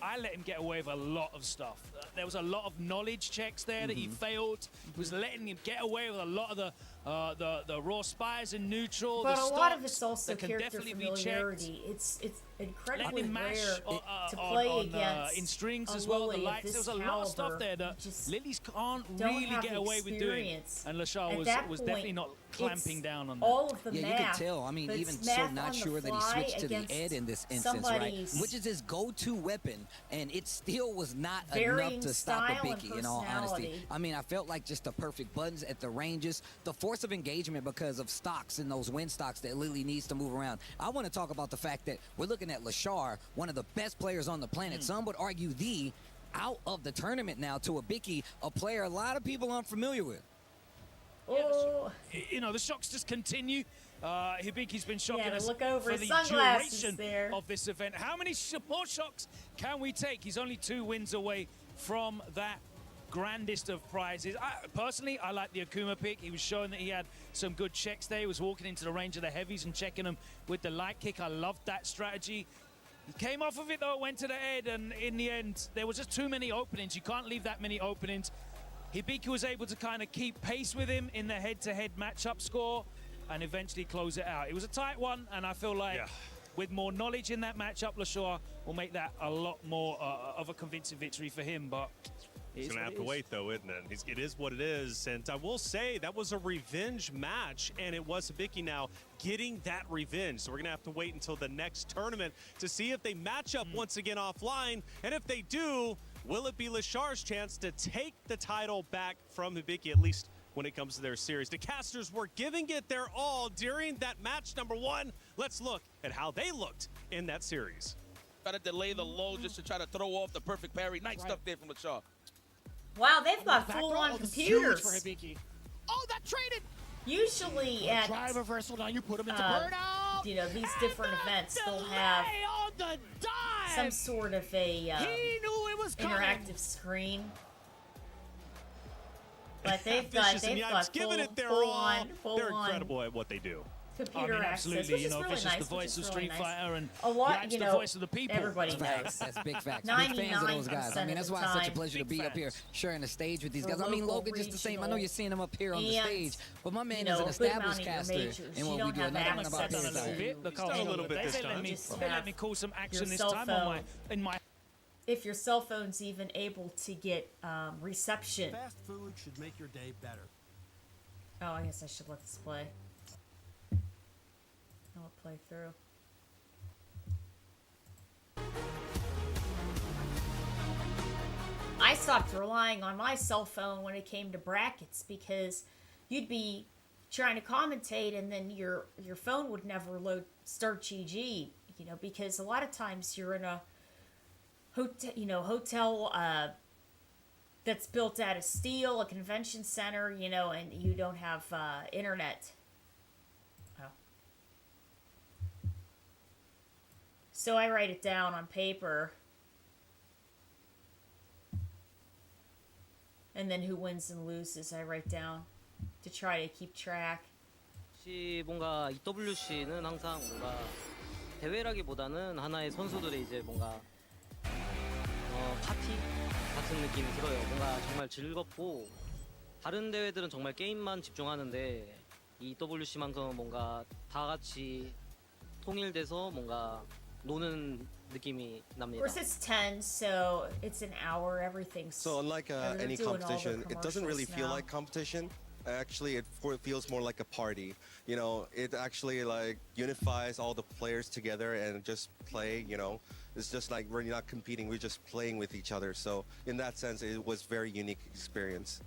Speaker 1: I let him get away with a lot of stuff. There was a lot of knowledge checks there that he failed. He was letting him get away with a lot of the raw spies in neutral.
Speaker 3: But
Speaker 1: the
Speaker 3: a lot of
Speaker 1: stocks
Speaker 3: it's also
Speaker 1: that can
Speaker 3: character
Speaker 1: definitely be checked.
Speaker 3: familiarity. It's incredibly
Speaker 1: Letting him mash
Speaker 3: rare to play against
Speaker 1: in strings
Speaker 3: a
Speaker 1: as well. The
Speaker 3: Lily of
Speaker 1: lights.
Speaker 3: this
Speaker 1: There was a lot of stuff
Speaker 3: caliber.
Speaker 1: there that
Speaker 3: You just
Speaker 1: Lilies can't
Speaker 3: don't
Speaker 1: really
Speaker 3: have
Speaker 1: get
Speaker 3: the
Speaker 1: away with doing.
Speaker 3: experience.
Speaker 1: And Lashar
Speaker 3: At
Speaker 1: was
Speaker 3: that
Speaker 1: definitely
Speaker 3: point,
Speaker 1: not clamping
Speaker 3: it's
Speaker 1: down on that.
Speaker 3: all of the
Speaker 15: Yeah, you
Speaker 3: math,
Speaker 15: can tell. I mean,
Speaker 3: but
Speaker 15: even
Speaker 3: it's
Speaker 15: so
Speaker 3: math
Speaker 15: not
Speaker 3: on the
Speaker 15: sure that he
Speaker 3: fly
Speaker 15: switched to the
Speaker 3: against
Speaker 15: Ed in this instance, right?
Speaker 3: somebody's
Speaker 15: Which is his go-to weapon, and it still was not
Speaker 3: varying
Speaker 15: enough to stop
Speaker 3: style and
Speaker 15: Abiki, in all honesty.
Speaker 3: personality.
Speaker 15: I mean, I felt like just the perfect buttons at the ranges, the force of engagement because of stocks and those wind stocks that Lily needs to move around. I want to talk about the fact that we're looking at Lashar, one of the best players on the planet. Some would argue out of the tournament now to Abiki, a player a lot of people aren't familiar with.
Speaker 1: The shocks just continue. Hibiki's been shocking
Speaker 3: Yeah,
Speaker 1: us
Speaker 3: look over
Speaker 1: for
Speaker 3: his
Speaker 1: the
Speaker 3: sunglasses
Speaker 1: duration
Speaker 3: there.
Speaker 1: of this event. How many more shocks can we take? He's only 2 wins away from that grandest of prizes. Personally, I like the Akuma pick. He was showing that he had some good checks there. He was walking into the range of the heavies and checking them with the light kick. I loved that strategy. He came off of it, though, went to the head, and in the end, there was just too many openings. You can't leave that many openings. Hibiki was able to kind of keep pace with him in the head-to-head matchup score and eventually close it out. It was a tight one, and I feel like with more knowledge in that matchup, Lashar will make that a lot more of a convincing victory for him, but
Speaker 14: He's going to have to wait, though, isn't it? It is what it is. And I will say that was a revenge match, and it was Hibiki now getting that revenge. So we're going to have to wait until the next tournament to see if they match up once again offline. And if they do, will it be Lashar's chance to take the title back from Hibiki, at least when it comes to their series? The casters were giving it their all during that match number 1. Let's look at how they looked in that series.
Speaker 1: Got to delay the low just to try to throw off the perfect parry. Nice stuff there from Lashar.
Speaker 3: Wow, they've got full-on computers.
Speaker 2: For Hibiki.
Speaker 1: Oh, that traded!
Speaker 3: Usually at
Speaker 2: drive reversal, now you put him into burnout.
Speaker 3: These different events, they'll have
Speaker 2: on the dive.
Speaker 3: some sort of a
Speaker 2: He knew it was coming.
Speaker 3: interactive screen. But they've
Speaker 14: Vicious
Speaker 3: got
Speaker 14: and Yipes giving it their
Speaker 3: full
Speaker 14: all.
Speaker 3: on,
Speaker 14: They're incredible at what they do.
Speaker 3: computer access,
Speaker 1: absolutely.
Speaker 3: which
Speaker 1: You
Speaker 3: is
Speaker 1: know,
Speaker 3: really
Speaker 1: if it's just
Speaker 3: nice,
Speaker 1: the voice of
Speaker 3: which is really
Speaker 1: Street
Speaker 3: nice.
Speaker 1: Fighter and
Speaker 3: a lot,
Speaker 1: that's
Speaker 3: you
Speaker 1: the
Speaker 3: know,
Speaker 1: voice of the people.
Speaker 3: everybody
Speaker 15: Facts.
Speaker 3: knows.
Speaker 15: That's big facts. Big fans of those
Speaker 3: 99%
Speaker 15: guys. I mean, that's
Speaker 3: of
Speaker 15: why
Speaker 3: the
Speaker 15: it's such a
Speaker 3: time.
Speaker 15: pleasure to be up here sharing the stage with these
Speaker 3: For
Speaker 15: guys. I mean,
Speaker 3: local,
Speaker 15: Logan just the same. I know you're seeing him up here on the
Speaker 3: and,
Speaker 15: stage, but my man
Speaker 3: you know,
Speaker 15: is an
Speaker 3: a good
Speaker 15: established
Speaker 3: amount of your
Speaker 15: caster
Speaker 3: majors,
Speaker 15: in
Speaker 3: you
Speaker 15: what we
Speaker 3: don't
Speaker 15: do.
Speaker 3: have
Speaker 15: Another one of
Speaker 3: access
Speaker 15: our
Speaker 3: to
Speaker 15: peers out here.
Speaker 1: Bit. Look,
Speaker 14: He's done a little bit this time.
Speaker 1: They let me call some action this
Speaker 3: cell
Speaker 1: time on
Speaker 3: phone.
Speaker 1: in my.
Speaker 3: If your cell phone's even able to get reception.
Speaker 16: Fast food should make your day better.
Speaker 3: Oh, I guess I should let this play. I'll play through. I stopped relying on my cell phone when it came to brackets because you'd be trying to commentate and then your phone would never load start GG, you know, because a lot of times you're in a hotel that's built out of steel, a convention center, you know, and you don't have internet. Oh. So I write it down on paper. And then who wins and loses, I write down to try to keep track.
Speaker 17: 혹시 뭔가 EWC는 항상 뭔가 대회라기보다는 하나의 선수들의 이제 뭔가 파티 같은 느낌이 들어요. 뭔가 정말 즐겁고 다른 대회들은 정말 게임만 집중하는데 EWC만큼은 뭔가 다 같이 통일돼서 뭔가 노는 느낌이
Speaker 3: Of
Speaker 17: 납니다.
Speaker 3: course, it's 10, so it's an hour. Everything's
Speaker 18: So unlike
Speaker 3: they're
Speaker 18: any
Speaker 3: doing all the
Speaker 18: competition, it doesn't really
Speaker 3: commercials
Speaker 18: feel
Speaker 3: now.
Speaker 18: like competition. Actually, it feels more like a party. You know, it actually like unifies all the players together and just play. You know, it's just like we're not competing; we're just playing with each other. So in that sense, it was very unique experience.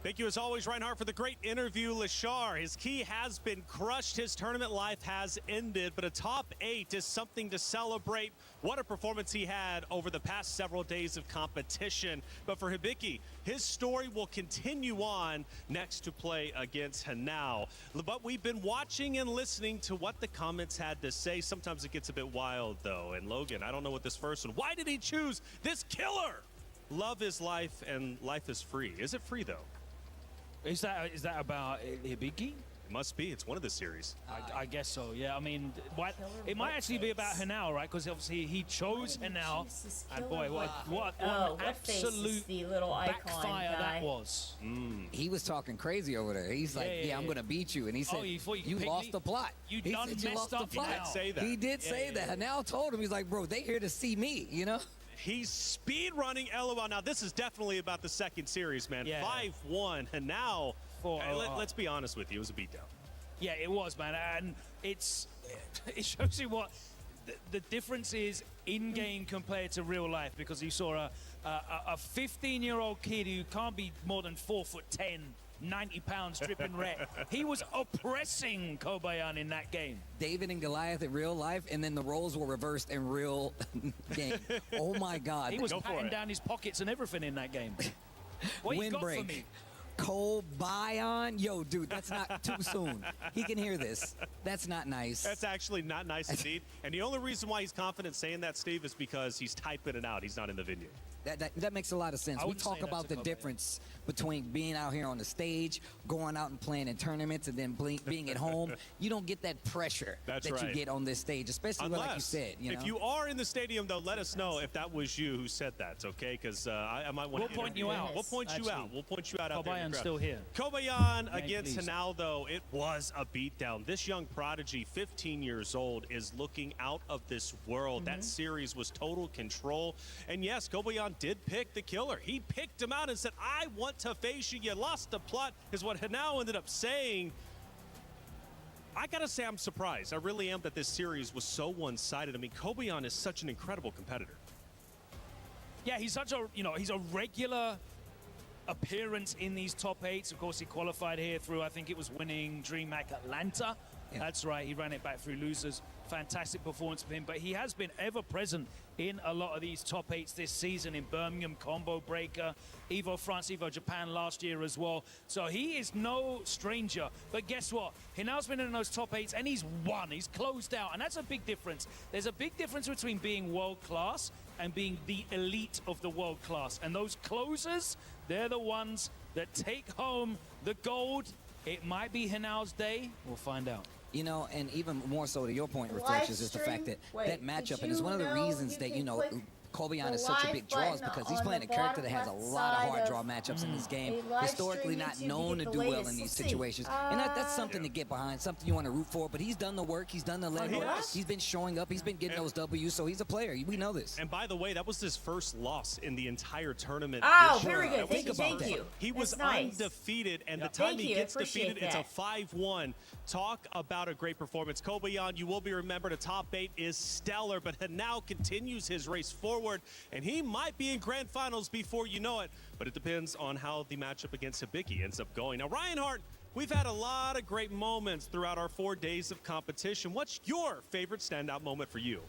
Speaker 14: Thank you, as always, Reinhardt, for the great interview. Lashar, his key has been crushed. His tournament life has ended, but a top 8 is something to celebrate. What a performance he had over the past several days of competition. But for Hibiki, his story will continue on next to play against Hanao. But we've been watching and listening to what the comments had to say. Sometimes it gets a bit wild, though. And Logan, I don't know what this first one. Why did he choose this killer? Love is life, and life is free. Is it free, though?
Speaker 1: Is that about Hibiki?
Speaker 14: It must be. It's one of the series.
Speaker 1: I guess so. Yeah. I mean, it might actually be about Hanao, right? Because obviously he chose Hanao, and boy, what absolute
Speaker 3: the little icon
Speaker 1: backfire
Speaker 3: guy.
Speaker 1: that was.
Speaker 15: He was talking crazy over there. He's like, yeah, I'm going to beat you. And he said,
Speaker 1: you
Speaker 15: lost the plot.
Speaker 1: You
Speaker 15: He
Speaker 1: done
Speaker 15: said, you
Speaker 1: messed
Speaker 15: lost
Speaker 1: up
Speaker 15: the plot.
Speaker 1: now.
Speaker 14: He did say that.
Speaker 15: He did say that. Hanao told him, he's like, bro, they here to see me, you know?
Speaker 14: He's speed running LOL. Now, this is definitely about the second series, man.
Speaker 1: Yeah.
Speaker 14: 5-1, and now, let's be honest with you, it was a beatdown.
Speaker 1: Yeah, it was, man, and it shows you what the difference is in game compared to real life, because you saw a 15-year-old kid who can't be more than 4'10", 90 pounds, dripping wet. He was oppressing Kobayan in that game.
Speaker 15: David and Goliath in real life, and then the roles were reversed in real game. Oh my God.
Speaker 1: He was patting down his pockets and everything in that game. What you got for
Speaker 15: Windbreak.
Speaker 1: me?
Speaker 15: Kobayan. Yo, dude, that's not too soon. He can hear this. That's not nice.
Speaker 14: That's actually not nice indeed. And the only reason why he's confident saying that, Steve, is because he's typing it out. He's not in the venue.
Speaker 15: That makes a lot of sense.
Speaker 1: I
Speaker 15: We
Speaker 1: wouldn't say
Speaker 15: talk
Speaker 1: that's
Speaker 15: about
Speaker 1: a
Speaker 15: the
Speaker 1: Kobayan.
Speaker 15: difference between being out here on the stage, going out and playing in tournaments, and then being at home. You don't get that pressure
Speaker 14: That's
Speaker 15: that
Speaker 14: right.
Speaker 15: you get on this stage, especially like you said. You know?
Speaker 14: If you are in the stadium, though, let us know if that was you who said that, okay? Because I might want to
Speaker 1: We'll point you out.
Speaker 14: We'll point you
Speaker 1: Actually,
Speaker 14: out. We'll point you out there. in
Speaker 1: Kobayan's
Speaker 14: the crowd.
Speaker 1: still here.
Speaker 14: Kobayan
Speaker 1: Yeah,
Speaker 14: against
Speaker 1: please.
Speaker 14: Hanao, though, it was a beatdown. This young prodigy, 15 years old, is looking out of this world. That series was total control. And yes, Kobayan did pick the killer. He picked him out and said, I want to face you. You lost the plot, is what Hanao ended up saying. I gotta say, I'm surprised. I really am that this series was so one-sided. I mean, Kobayan is such an incredible competitor.
Speaker 1: Yeah, he's such a, he's a regular appearance in these top 8s. Of course, he qualified here through, I think it was winning DreamHack Atlanta. Yeah. That's right, he ran it back through losers. Fantastic performance for him, but he has been ever present
Speaker 19: in a lot of these top 8s this season in Birmingham, Combo Breaker, Evo France, Evo Japan last year as well. So he is no stranger. But guess what? Hinal's been in those top 8s and he's won. He's closed out. And that's a big difference. There's a big difference between being world class and being the elite of the world class. And those closers, they're the ones that take home the gold. It might be Hinal's day. We'll find out.
Speaker 15: You know, and even more so to your point, Reflections, is the fact that that matchup, and it's one of the reasons that, you know, Kobayan is such a big draw is because he's playing a character that has a lot of hard draw matchups in this game, historically not known to do well in these situations. And that's something to get behind, something you want to root for. But he's done the work, he's done the legwork, he's been showing up, he's been getting those W's, so he's a player. We know this.
Speaker 14: And by the way, that was his first loss in the entire tournament.
Speaker 3: Oh,
Speaker 14: this year.
Speaker 3: very good. Thank you.
Speaker 14: He was
Speaker 3: nice.
Speaker 14: Undefeated, and the time he gets defeated,
Speaker 3: that.
Speaker 14: it's a 5-1. Talk about a great performance. Kobayan, you will be remembered. A top 8 is stellar, but Hinal continues his race forward, and he might be in grand finals before you know it, but it depends on how the matchup against Hibiki ends up going. Now, Ryan Hart, we've had a lot of great moments throughout our 4 days of competition. What's your favorite standout moment for you?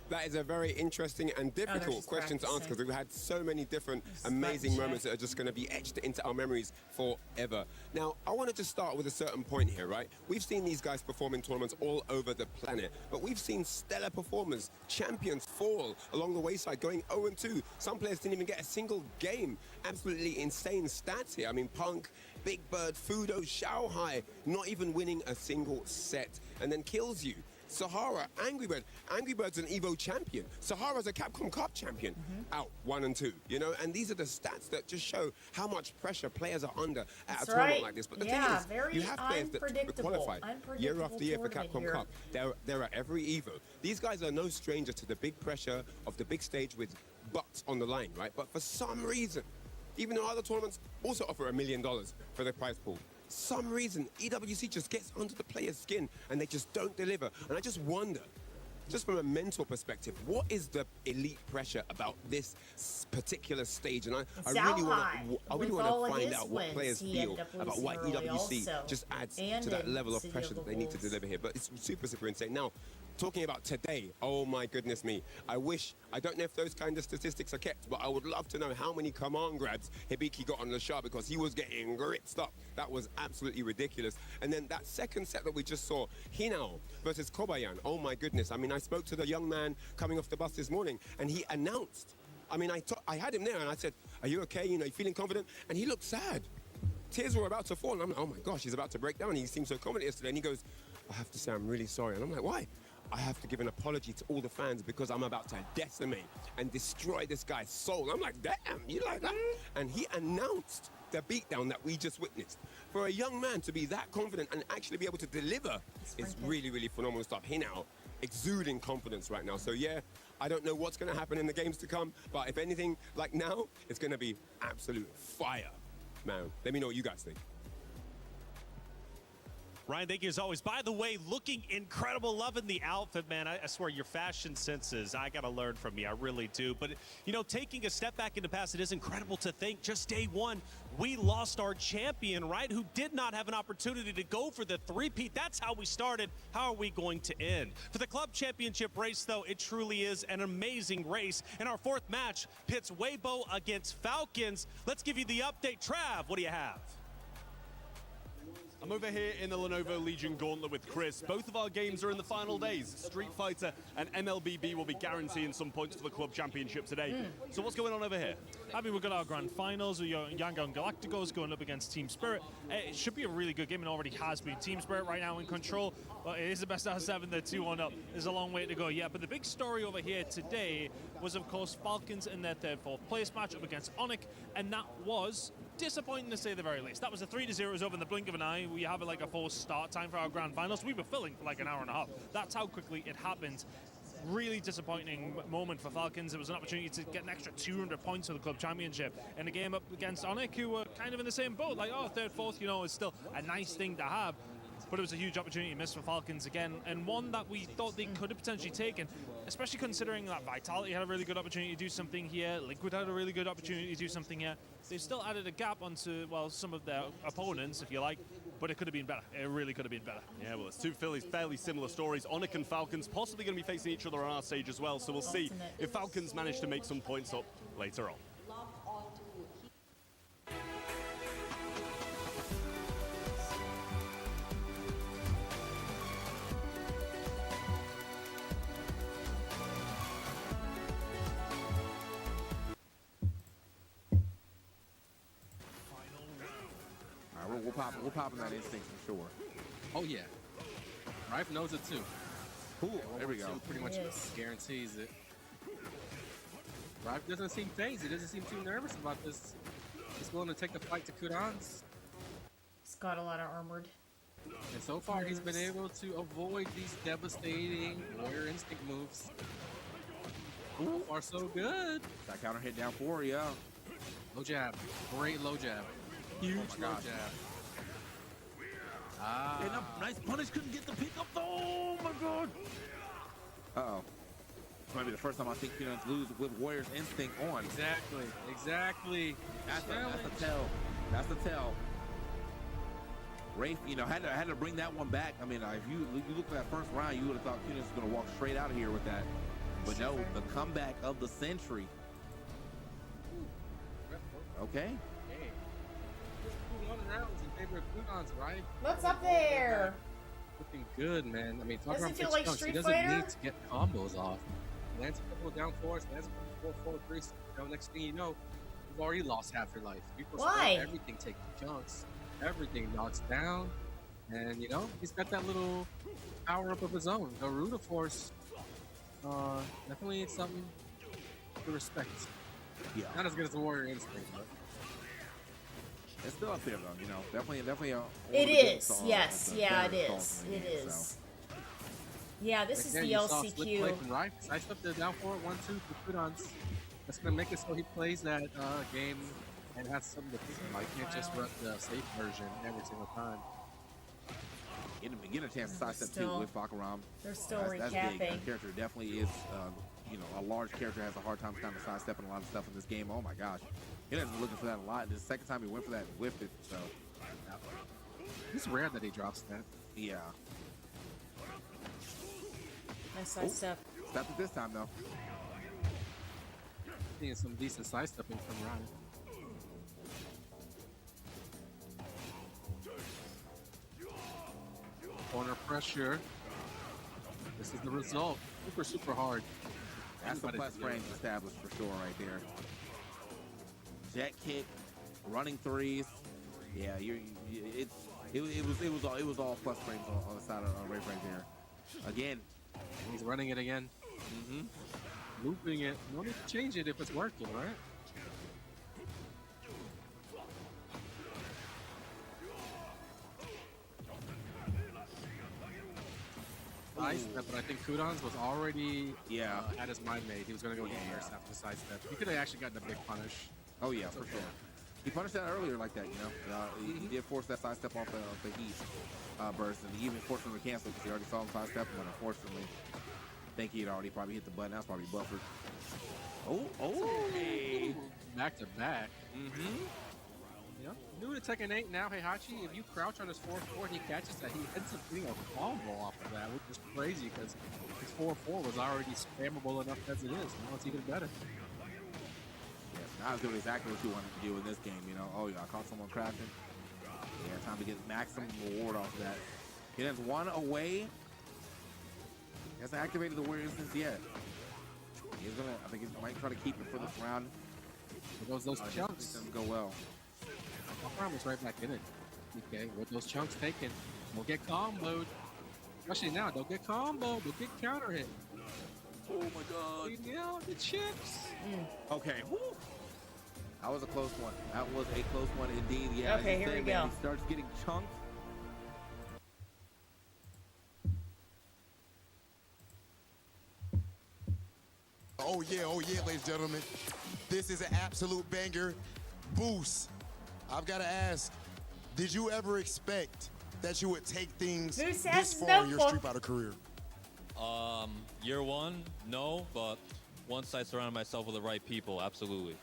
Speaker 20: That is a very interesting and difficult question to answer because we've had so many different amazing moments that are just going to be etched into our memories forever. Now, I wanted to start with a certain point here, right? We've seen these guys perform in tournaments all over the planet, but we've seen stellar performers, champions fall along the wayside, going 0-2. Some players didn't even get a single game. Absolutely insane stats here. I mean, Punk, Big Bird, Fudo, Xiaohai, not even winning a single set, and then kills you. Sahara, Angry Bird. Angry Bird's an Evo champion. Sahara's a Capcom Cup champion. Out 1-2, you know? And these are the stats that just show how much pressure players are under at a tournament like this. But the thing is, you have players that qualify year after year for Capcom Cup. They're at every Evo. These guys are no stranger to the big pressure of the big stage with butts on the line, right? But for some reason, even though other tournaments also offer $1 million for the prize pool, some reason EWC just gets under the player's skin and they just don't deliver. And I just wonder, just from a mental perspective, what is the elite pressure about this particular stage? And I really want to find out what players feel about why EWC just adds to that level of pressure that they need to deliver here. But it's super, super insane. Now, talking about today, oh my goodness me. I don't know if those kind of statistics are kept, but I would love to know how many command grabs Hibiki got on Lashar because he was getting gripped up. That was absolutely ridiculous. And then that second set that we just saw, Hinal versus Kobayan, oh my goodness. I mean, I spoke to the young man coming off the bus this morning and he announced, I mean, I had him there and I said, are you okay? You know, you feeling confident? And he looked sad. Tears were about to fall. And I'm like, oh my gosh, he's about to break down. He seemed so confident yesterday. And he goes, I have to say, I'm really sorry. And I'm like, why? I have to give an apology to all the fans because I'm about to decimate and destroy this guy's soul. I'm like, damn, you like that? And he announced the beatdown that we just witnessed. For a young man to be that confident and actually be able to deliver is really, really phenomenal stuff. He now exuding confidence right now. So yeah, I don't know what's going to happen in the games to come, but if anything, like now, it's going to be absolute fire, man. Let me know what you guys think.
Speaker 14: Ryan, thank you as always. By the way, looking incredible, loving the outfit, man. I swear your fashion senses, I got to learn from you. I really do. But, you know, taking a step back in the past, it is incredible to think just day one, we lost our champion, right, who did not have an opportunity to go for the three-peat. That's how we started. How are we going to end? For the club championship race, though, it truly is an amazing race. And our fourth match pits Weibo against Falcons. Let's give you the update. Trav, what do you have?
Speaker 21: I'm over here in the Lenovo Legion Gauntlet with Chris. Both of our games are in the final days. Street Fighter and MLBB will be guaranteeing some points for the club championship today. So what's going on over here?
Speaker 19: I mean, we've got our grand finals. We've got Yangon Galacticos going up against Team Spirit. It should be a really good game and already has been. Team Spirit right now in control. But it is the best out of 7. They're 2-1 up. There's a long way to go yet. But the big story over here today was, of course, Falcons in their third, fourth place match up against Onic. And that was disappointing to say the very least. That was a 3-0. It was over in the blink of an eye. We have like a forced start time for our grand finals. We were filling for like an hour and a half. That's how quickly it happened. Really disappointing moment for Falcons. It was an opportunity to get an extra 200 points for the club championship in a game up against Onic, who were kind of in the same boat. Like, oh, third, fourth, you know, is still a nice thing to have. But but it was a huge opportunity missed for Falcons again, and one that we thought they could have potentially taken, especially considering that Vitality had a really good opportunity to do something here, Liquid had a really good opportunity to do something here. They've still added a gap onto, well, some of their opponents, if you like, but it could have been better. It really could have been better.
Speaker 21: Yeah, well, it's two fairly similar stories. Onyx and Falcons possibly going to be facing each other on our stage as well, so we'll see if Falcons manage to make some points up later on.
Speaker 5: We're popping that instinct for sure.
Speaker 6: Oh yeah, Rife knows it too.
Speaker 5: Cool. There we go.
Speaker 6: Pretty much guarantees it. Rife doesn't seem phased. He doesn't seem too nervous about this. He's willing to take the fight to Kudans.
Speaker 3: He's got a lot of armored.
Speaker 6: And so far, he's been able to avoid these devastating Warrior Instinct moves. So far, so good.
Speaker 5: That counter hit down 4, yeah.
Speaker 6: Low jab. Great low jab. Huge low jab.
Speaker 5: And a nice punish, couldn't get the pick up though. Oh my god. Uh-oh. This might be the first time I think Kudans lose with Warrior's Instinct on.
Speaker 6: Exactly.
Speaker 5: That's the tell. That's the tell. Rafe, you know, had to bring that one back. I mean, if you look at that first round, you would have thought Kudans was going to walk straight out of here with that. But no, the comeback of the century. Okay.
Speaker 6: Hey. Just 1 rounds in favor of Kudans, right?
Speaker 3: What's up there?
Speaker 6: Looking good, man. I mean, talking
Speaker 3: Doesn't
Speaker 6: about
Speaker 3: feel like
Speaker 6: chunks,
Speaker 3: Street
Speaker 6: he doesn't
Speaker 3: Fighter?
Speaker 6: need to get combos off. Lands a couple of down fours, lands a couple of 4-4-3s. You know, next thing you know, you've already lost half your life.
Speaker 3: Why?
Speaker 6: Everything taking chunks. Everything knocks down. And, you know, he's got that little power-up of his own. The Ruda Force, definitely something to respect.
Speaker 5: Yeah.
Speaker 6: Not as good as the Warrior Instinct, but
Speaker 5: it's still up there though, you know. Definitely a
Speaker 3: It is, yes, yeah, it is. It is. Yeah, this is the LCQ.
Speaker 6: I stepped the down forward 1-2 for Kudans. That's gonna make it so he plays that game and has something to think about. He can't just run the safe version every single time.
Speaker 5: Get a chance to sidestep too with Bakaram.
Speaker 3: They're still
Speaker 5: That's
Speaker 3: recapping.
Speaker 5: big. The character definitely is, you know, a large character has a hard time kind of sidestepping a lot of stuff in this game. Oh my gosh. He has been looking for that a lot. The second time he went for that, whiffed it. So
Speaker 6: it's rare that he drops that.
Speaker 5: Yeah.
Speaker 3: Nice side step.
Speaker 5: Stepped it this time though.
Speaker 6: Seeing some decent side stepping from Ryan. Corner pressure. This is the result. Super hard.
Speaker 5: That's the plus range established for sure right there. Jet kick, running threes. Yeah, it was all plus frames on the side of Rafe right there. Again,
Speaker 6: he's running it again. Looping it. No need to change it if it's working, right? Side step, but I think Kudans was already had his mind made. He was going to go first after the side step. He could have actually gotten a big punish.
Speaker 5: Oh yeah, for sure. He punished that earlier like that, you know. He did force that side step off the heat burst, and he even forced him to cancel because he already saw him side step, but unfortunately, I think he had already probably hit the button. That's probably buffered.
Speaker 6: Hey. Back to back. Yeah. New to Tekken 8 now, Heihachi, if you crouch on his 4-4 and he catches that, he ends up getting a combo off of that, which is crazy because his 4-4 was already spammable enough as it is. Now it's even better.
Speaker 5: Yes, now it's doing exactly what you wanted to do in this game, you know. Oh, yeah, I caught someone crashing. Yeah, time to get maximum reward off of that. He has one away. He hasn't activated the Warrior Instance yet. He's gonna, I think he might try to keep it for this round.
Speaker 6: Those chunks
Speaker 5: doesn't go well.
Speaker 6: Was right back in it. Okay, with those chunks taken, they'll get comboed. Especially now, they'll get comboed, they'll get counter hit.
Speaker 5: Oh my god.
Speaker 6: Yeah, the chips.
Speaker 5: Okay. Woo. That was a close one. That was a close one indeed. Yeah.
Speaker 3: Okay, here we go.
Speaker 5: He starts getting chunked.
Speaker 4: Oh yeah, ladies and gentlemen. This is an absolute banger. Boost. I've got to ask, did you ever expect that you would take things
Speaker 3: Moose
Speaker 4: this
Speaker 3: has
Speaker 4: far in your
Speaker 3: notebook.
Speaker 4: Street Fighter career?
Speaker 9: Year one, no, but once I surrounded myself with the right people, absolutely.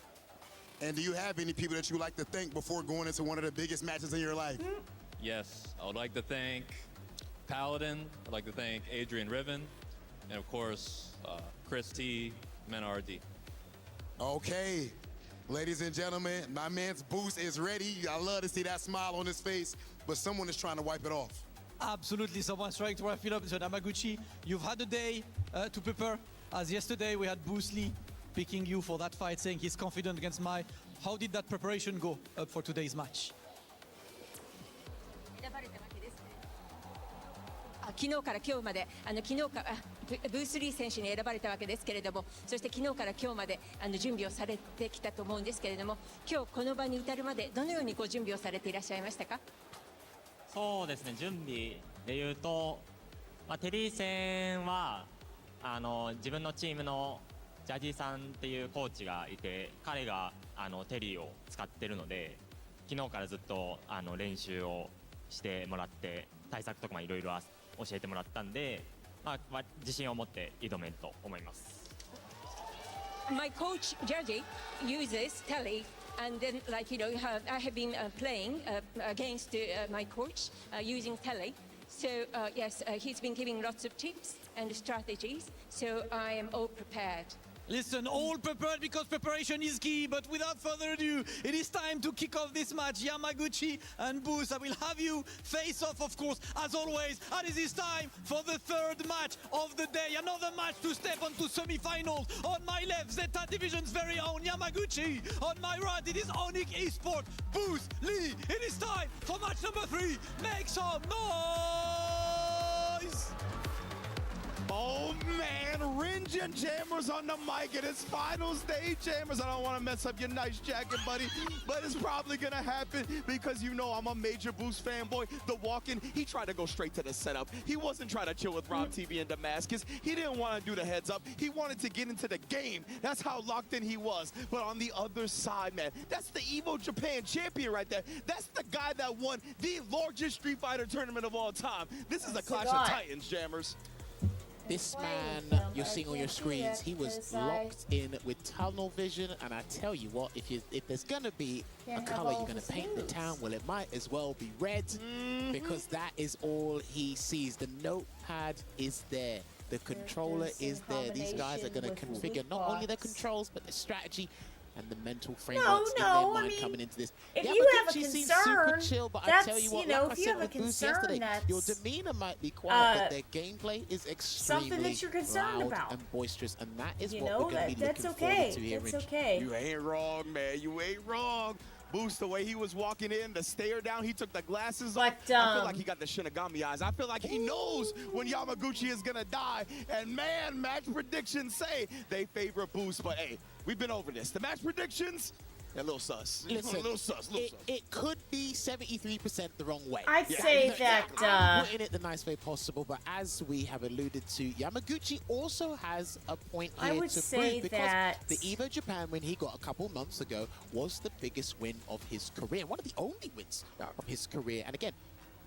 Speaker 4: And do you have any people that you like to thank before going into one of the biggest matches in your life?
Speaker 9: Yes, I would like to thank Paladin, I'd like to thank Adrian Riven, and of course, Chris T, Menardi.
Speaker 4: Okay, ladies and gentlemen, my man's Boost is ready. I love to see that smile on his face, but someone is trying to wipe it off.
Speaker 7: Absolutely, someone's trying to wrap it up. So Yamaguchi, you've had a day to prepare. As yesterday, we had Bruce Lee picking you for that fight, saying he's confident against Mai. How did that preparation go for today's match?
Speaker 8: 昨日から今日まで昨日からブースリー選手に選ばれたわけですけれども、そして昨日から今日まで準備をされてきたと思うんですけれども、今日この場に至るまでどのようにご準備をされていらっしゃいましたか？
Speaker 22: そうですね、準備でいうと、テリー戦は自分のチームのジャジーさんっていうコーチがいて、彼がテリーを使ってるので、昨日からずっと練習をしてもらって、対策とかいろいろ教えてもらったんで、自信を持って挑めると思います。
Speaker 8: My coach Jaji uses Telly, and then I have been playing against my coach using Telly. So yes, he's been giving lots of tips and strategies. So I am all prepared.
Speaker 7: Listen, all prepared because preparation is key, but without further ado, it is time to kick off this match. Yamaguchi and Boost, I will have you face off, of course, as always, and it is time for the third match of the day. Another match to step onto semi-finals. On my left, Zeta Division's very own Yamaguchi. On my right, it is Onyx Esports, Boost Lee. It is time for match number 3. Make some noise!
Speaker 23: Oh man, Ringe and Jammers on the mic. It is finals day, Jammers. I don't want to mess up your nice jacket, buddy, but it's probably gonna happen because you know I'm a major Boost fanboy. The walk-in, he tried to go straight to the setup. He wasn't trying to chill with Rob TV in Damascus. He didn't want to do the heads up. He wanted to get into the game. That's how locked in he was. But on the other side, man, that's the Evo Japan champion right there. That's the guy that won the largest Street Fighter tournament of all time. This is a Clash of Titans, Jammers.
Speaker 11: This man you're seeing on your screens, he was locked in with tunnel vision, and I tell you what, if there's gonna be a color you're gonna paint the town, well, it might as well be red, because that is all he sees. The notepad is there, the controller is there. These guys are gonna configure not only their controls but their strategy and the mental frameworks in their mind coming into this.
Speaker 3: If
Speaker 11: yeah,
Speaker 3: you
Speaker 11: but
Speaker 3: have a
Speaker 11: seems
Speaker 3: concern,
Speaker 11: super chill, but I
Speaker 3: that's,
Speaker 11: tell you what,
Speaker 3: you know,
Speaker 11: like
Speaker 3: if
Speaker 11: I
Speaker 3: you
Speaker 11: said
Speaker 3: have a
Speaker 11: with Boost
Speaker 3: concern,
Speaker 11: yesterday,
Speaker 3: that's
Speaker 11: your demeanor might be quiet, but their gameplay is extremely
Speaker 3: something that you're concerned
Speaker 11: loud
Speaker 3: about.
Speaker 11: and boisterous, and that is
Speaker 3: You
Speaker 11: what
Speaker 3: know,
Speaker 11: we're going to be
Speaker 3: that's
Speaker 11: looking
Speaker 3: okay.
Speaker 11: forward to here.
Speaker 3: That's
Speaker 11: Ringe.
Speaker 3: okay.
Speaker 23: You ain't wrong, man. You ain't wrong. Boost, the way he was walking in, the stare down, he took the glasses off. I feel like he got the Shinigami eyes. I feel like he knows when Yamaguchi is going to die. And man, match predictions say they favor Boost. But hey, we've been over this. The match predictions, they're a little sus.
Speaker 11: Listen,
Speaker 23: a little sus.
Speaker 11: It could be 73% the wrong way.
Speaker 3: I'd say that,
Speaker 11: I'm putting it the nice way possible, but as we have alluded to, Yamaguchi also has a point here
Speaker 3: I would
Speaker 11: to
Speaker 3: say
Speaker 11: prove, because
Speaker 3: that
Speaker 11: the Evo Japan win he got a couple months ago was the biggest win of his career, one of the only wins of his career. And again,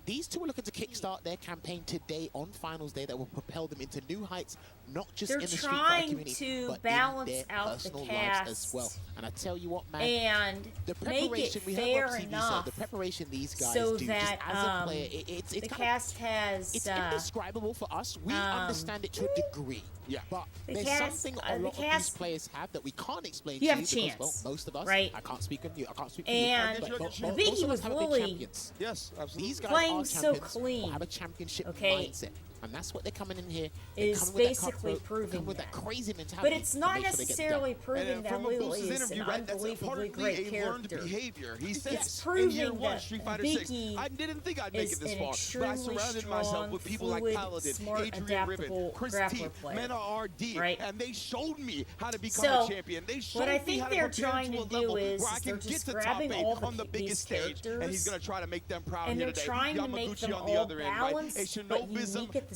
Speaker 11: these two are looking to kickstart their campaign today on Finals Day that will propel them into new heights, not just in the Street Fighter community, but
Speaker 3: balance
Speaker 11: in their
Speaker 3: out the
Speaker 11: personal lives as
Speaker 3: cast
Speaker 11: well. And I tell you what, man,
Speaker 3: and
Speaker 11: the
Speaker 3: make
Speaker 11: preparation
Speaker 3: it
Speaker 11: we
Speaker 3: fair
Speaker 11: heard Rob TV
Speaker 3: enough
Speaker 11: say, the preparation these guys
Speaker 3: so
Speaker 11: do
Speaker 3: that
Speaker 11: just as a player, it's
Speaker 3: the
Speaker 11: kind of,
Speaker 3: cast has
Speaker 11: it's indescribable for us. We understand it to a degree.
Speaker 23: Yeah,
Speaker 11: but
Speaker 3: the
Speaker 11: there's
Speaker 3: cast,
Speaker 11: something a
Speaker 3: the
Speaker 11: lot of these
Speaker 3: cast,
Speaker 11: players have that we can't explain
Speaker 3: you
Speaker 11: to
Speaker 3: have
Speaker 11: you
Speaker 3: a
Speaker 11: because, well,
Speaker 3: chance,
Speaker 11: most of us,
Speaker 3: right?
Speaker 11: I can't speak on you, I can't speak for
Speaker 3: and
Speaker 11: you, but
Speaker 3: Biggie
Speaker 11: most of
Speaker 3: was
Speaker 11: us have been
Speaker 3: really
Speaker 11: champions.
Speaker 23: Yes, absolutely.
Speaker 11: These guys
Speaker 3: playing
Speaker 11: are
Speaker 3: so
Speaker 11: champions,
Speaker 3: clean.
Speaker 11: have a championship
Speaker 3: Okay.
Speaker 11: mindset. And that's what they're coming in here.
Speaker 3: Is basically proving
Speaker 11: with
Speaker 3: that.
Speaker 11: Crazy mentality.
Speaker 3: But it's not necessarily proving that Lily is an
Speaker 23: that's
Speaker 3: unbelievably
Speaker 23: partly
Speaker 3: great
Speaker 23: a learned
Speaker 3: character.
Speaker 23: behavior. He says
Speaker 3: It's
Speaker 23: in year
Speaker 3: proving
Speaker 23: one,
Speaker 3: that
Speaker 23: Street Fighter 6,
Speaker 3: Biggie
Speaker 23: I didn't think I'd make it this far, but I surrounded myself with people like Paladin,
Speaker 3: smart,
Speaker 23: Adrian Riven,
Speaker 3: adaptable
Speaker 23: Chris T,
Speaker 3: grappler player.
Speaker 23: Mena RD,
Speaker 3: Right?
Speaker 23: and they showed me how to become
Speaker 3: So,
Speaker 23: a champion. They showed
Speaker 3: what I
Speaker 23: me
Speaker 3: think
Speaker 23: how to
Speaker 3: they're
Speaker 23: prepare
Speaker 3: trying
Speaker 23: to a
Speaker 3: to
Speaker 23: level
Speaker 3: do is
Speaker 23: where I
Speaker 3: they're
Speaker 23: can get
Speaker 3: just
Speaker 23: to top
Speaker 3: grabbing
Speaker 23: 8
Speaker 3: all the
Speaker 23: on the biggest
Speaker 3: these
Speaker 23: stage, and he's
Speaker 3: characters,
Speaker 23: going to try to make them proud
Speaker 3: and
Speaker 23: here
Speaker 3: they're
Speaker 23: today.
Speaker 3: trying to make
Speaker 23: Yamaguchi
Speaker 3: them
Speaker 23: on the
Speaker 3: all
Speaker 23: other end, right?
Speaker 3: balanced
Speaker 23: A
Speaker 3: but
Speaker 23: Shinobism
Speaker 3: unique at the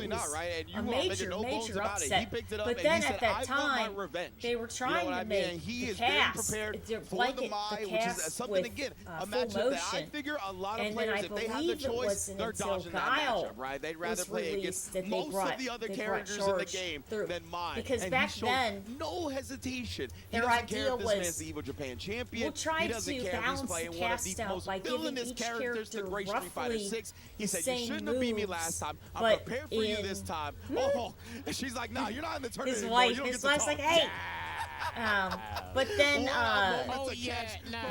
Speaker 3: it was
Speaker 20: not, right? And you
Speaker 3: a
Speaker 20: want to make
Speaker 3: major,
Speaker 20: no bones
Speaker 3: major
Speaker 20: about it.
Speaker 3: upset.
Speaker 20: He picked it up
Speaker 3: but
Speaker 20: and
Speaker 3: then
Speaker 20: he
Speaker 3: at
Speaker 20: said,
Speaker 3: that
Speaker 20: I want
Speaker 3: time,
Speaker 20: my revenge.
Speaker 3: they were trying
Speaker 20: what
Speaker 3: to
Speaker 20: I mean?
Speaker 3: make
Speaker 20: And he
Speaker 3: the
Speaker 20: is very
Speaker 3: cast,
Speaker 20: prepared
Speaker 3: their
Speaker 20: for the
Speaker 3: blanket
Speaker 20: Mai,
Speaker 3: the
Speaker 20: which is
Speaker 3: cast
Speaker 20: something,
Speaker 3: with,
Speaker 20: again, a
Speaker 3: full
Speaker 20: matchup that I
Speaker 3: motion.
Speaker 20: figure a lot of
Speaker 3: And then
Speaker 20: players,
Speaker 3: I
Speaker 20: if they have the
Speaker 3: believe it
Speaker 20: choice,
Speaker 3: wasn't
Speaker 20: they're
Speaker 3: until
Speaker 20: dodging that
Speaker 3: Guile
Speaker 20: matchup, right? They'd rather
Speaker 3: was
Speaker 20: play
Speaker 3: released
Speaker 20: against
Speaker 3: that they
Speaker 20: most
Speaker 3: brought-
Speaker 20: of the other
Speaker 3: they brought
Speaker 20: characters in the
Speaker 3: Charge
Speaker 20: game
Speaker 3: through.
Speaker 20: than mine.
Speaker 3: Because
Speaker 20: and
Speaker 3: back
Speaker 20: he showed
Speaker 3: then,
Speaker 20: no hesitation. He
Speaker 3: their
Speaker 20: doesn't care
Speaker 3: idea
Speaker 20: if this
Speaker 3: was,
Speaker 20: man's the Evil Japan champion.
Speaker 3: we'll try
Speaker 20: He doesn't
Speaker 3: to
Speaker 20: care if he's
Speaker 3: balance the
Speaker 20: playing one of the
Speaker 3: cast out
Speaker 20: most
Speaker 3: by giving
Speaker 20: villainous
Speaker 3: each
Speaker 20: characters to
Speaker 3: character
Speaker 20: Great Street Fighter
Speaker 3: roughly
Speaker 20: 6. He
Speaker 3: the
Speaker 20: said, you
Speaker 3: same
Speaker 20: shouldn't have beat me
Speaker 3: moves,
Speaker 20: last time. I'm
Speaker 3: but
Speaker 20: prepared for you
Speaker 3: in-
Speaker 20: this time. Oh, and she's like, nah, you're not in the tournament
Speaker 3: his
Speaker 20: anymore. You
Speaker 3: wife,
Speaker 20: don't
Speaker 3: his
Speaker 20: get to
Speaker 3: wife's like,
Speaker 20: talk.
Speaker 3: hey, But then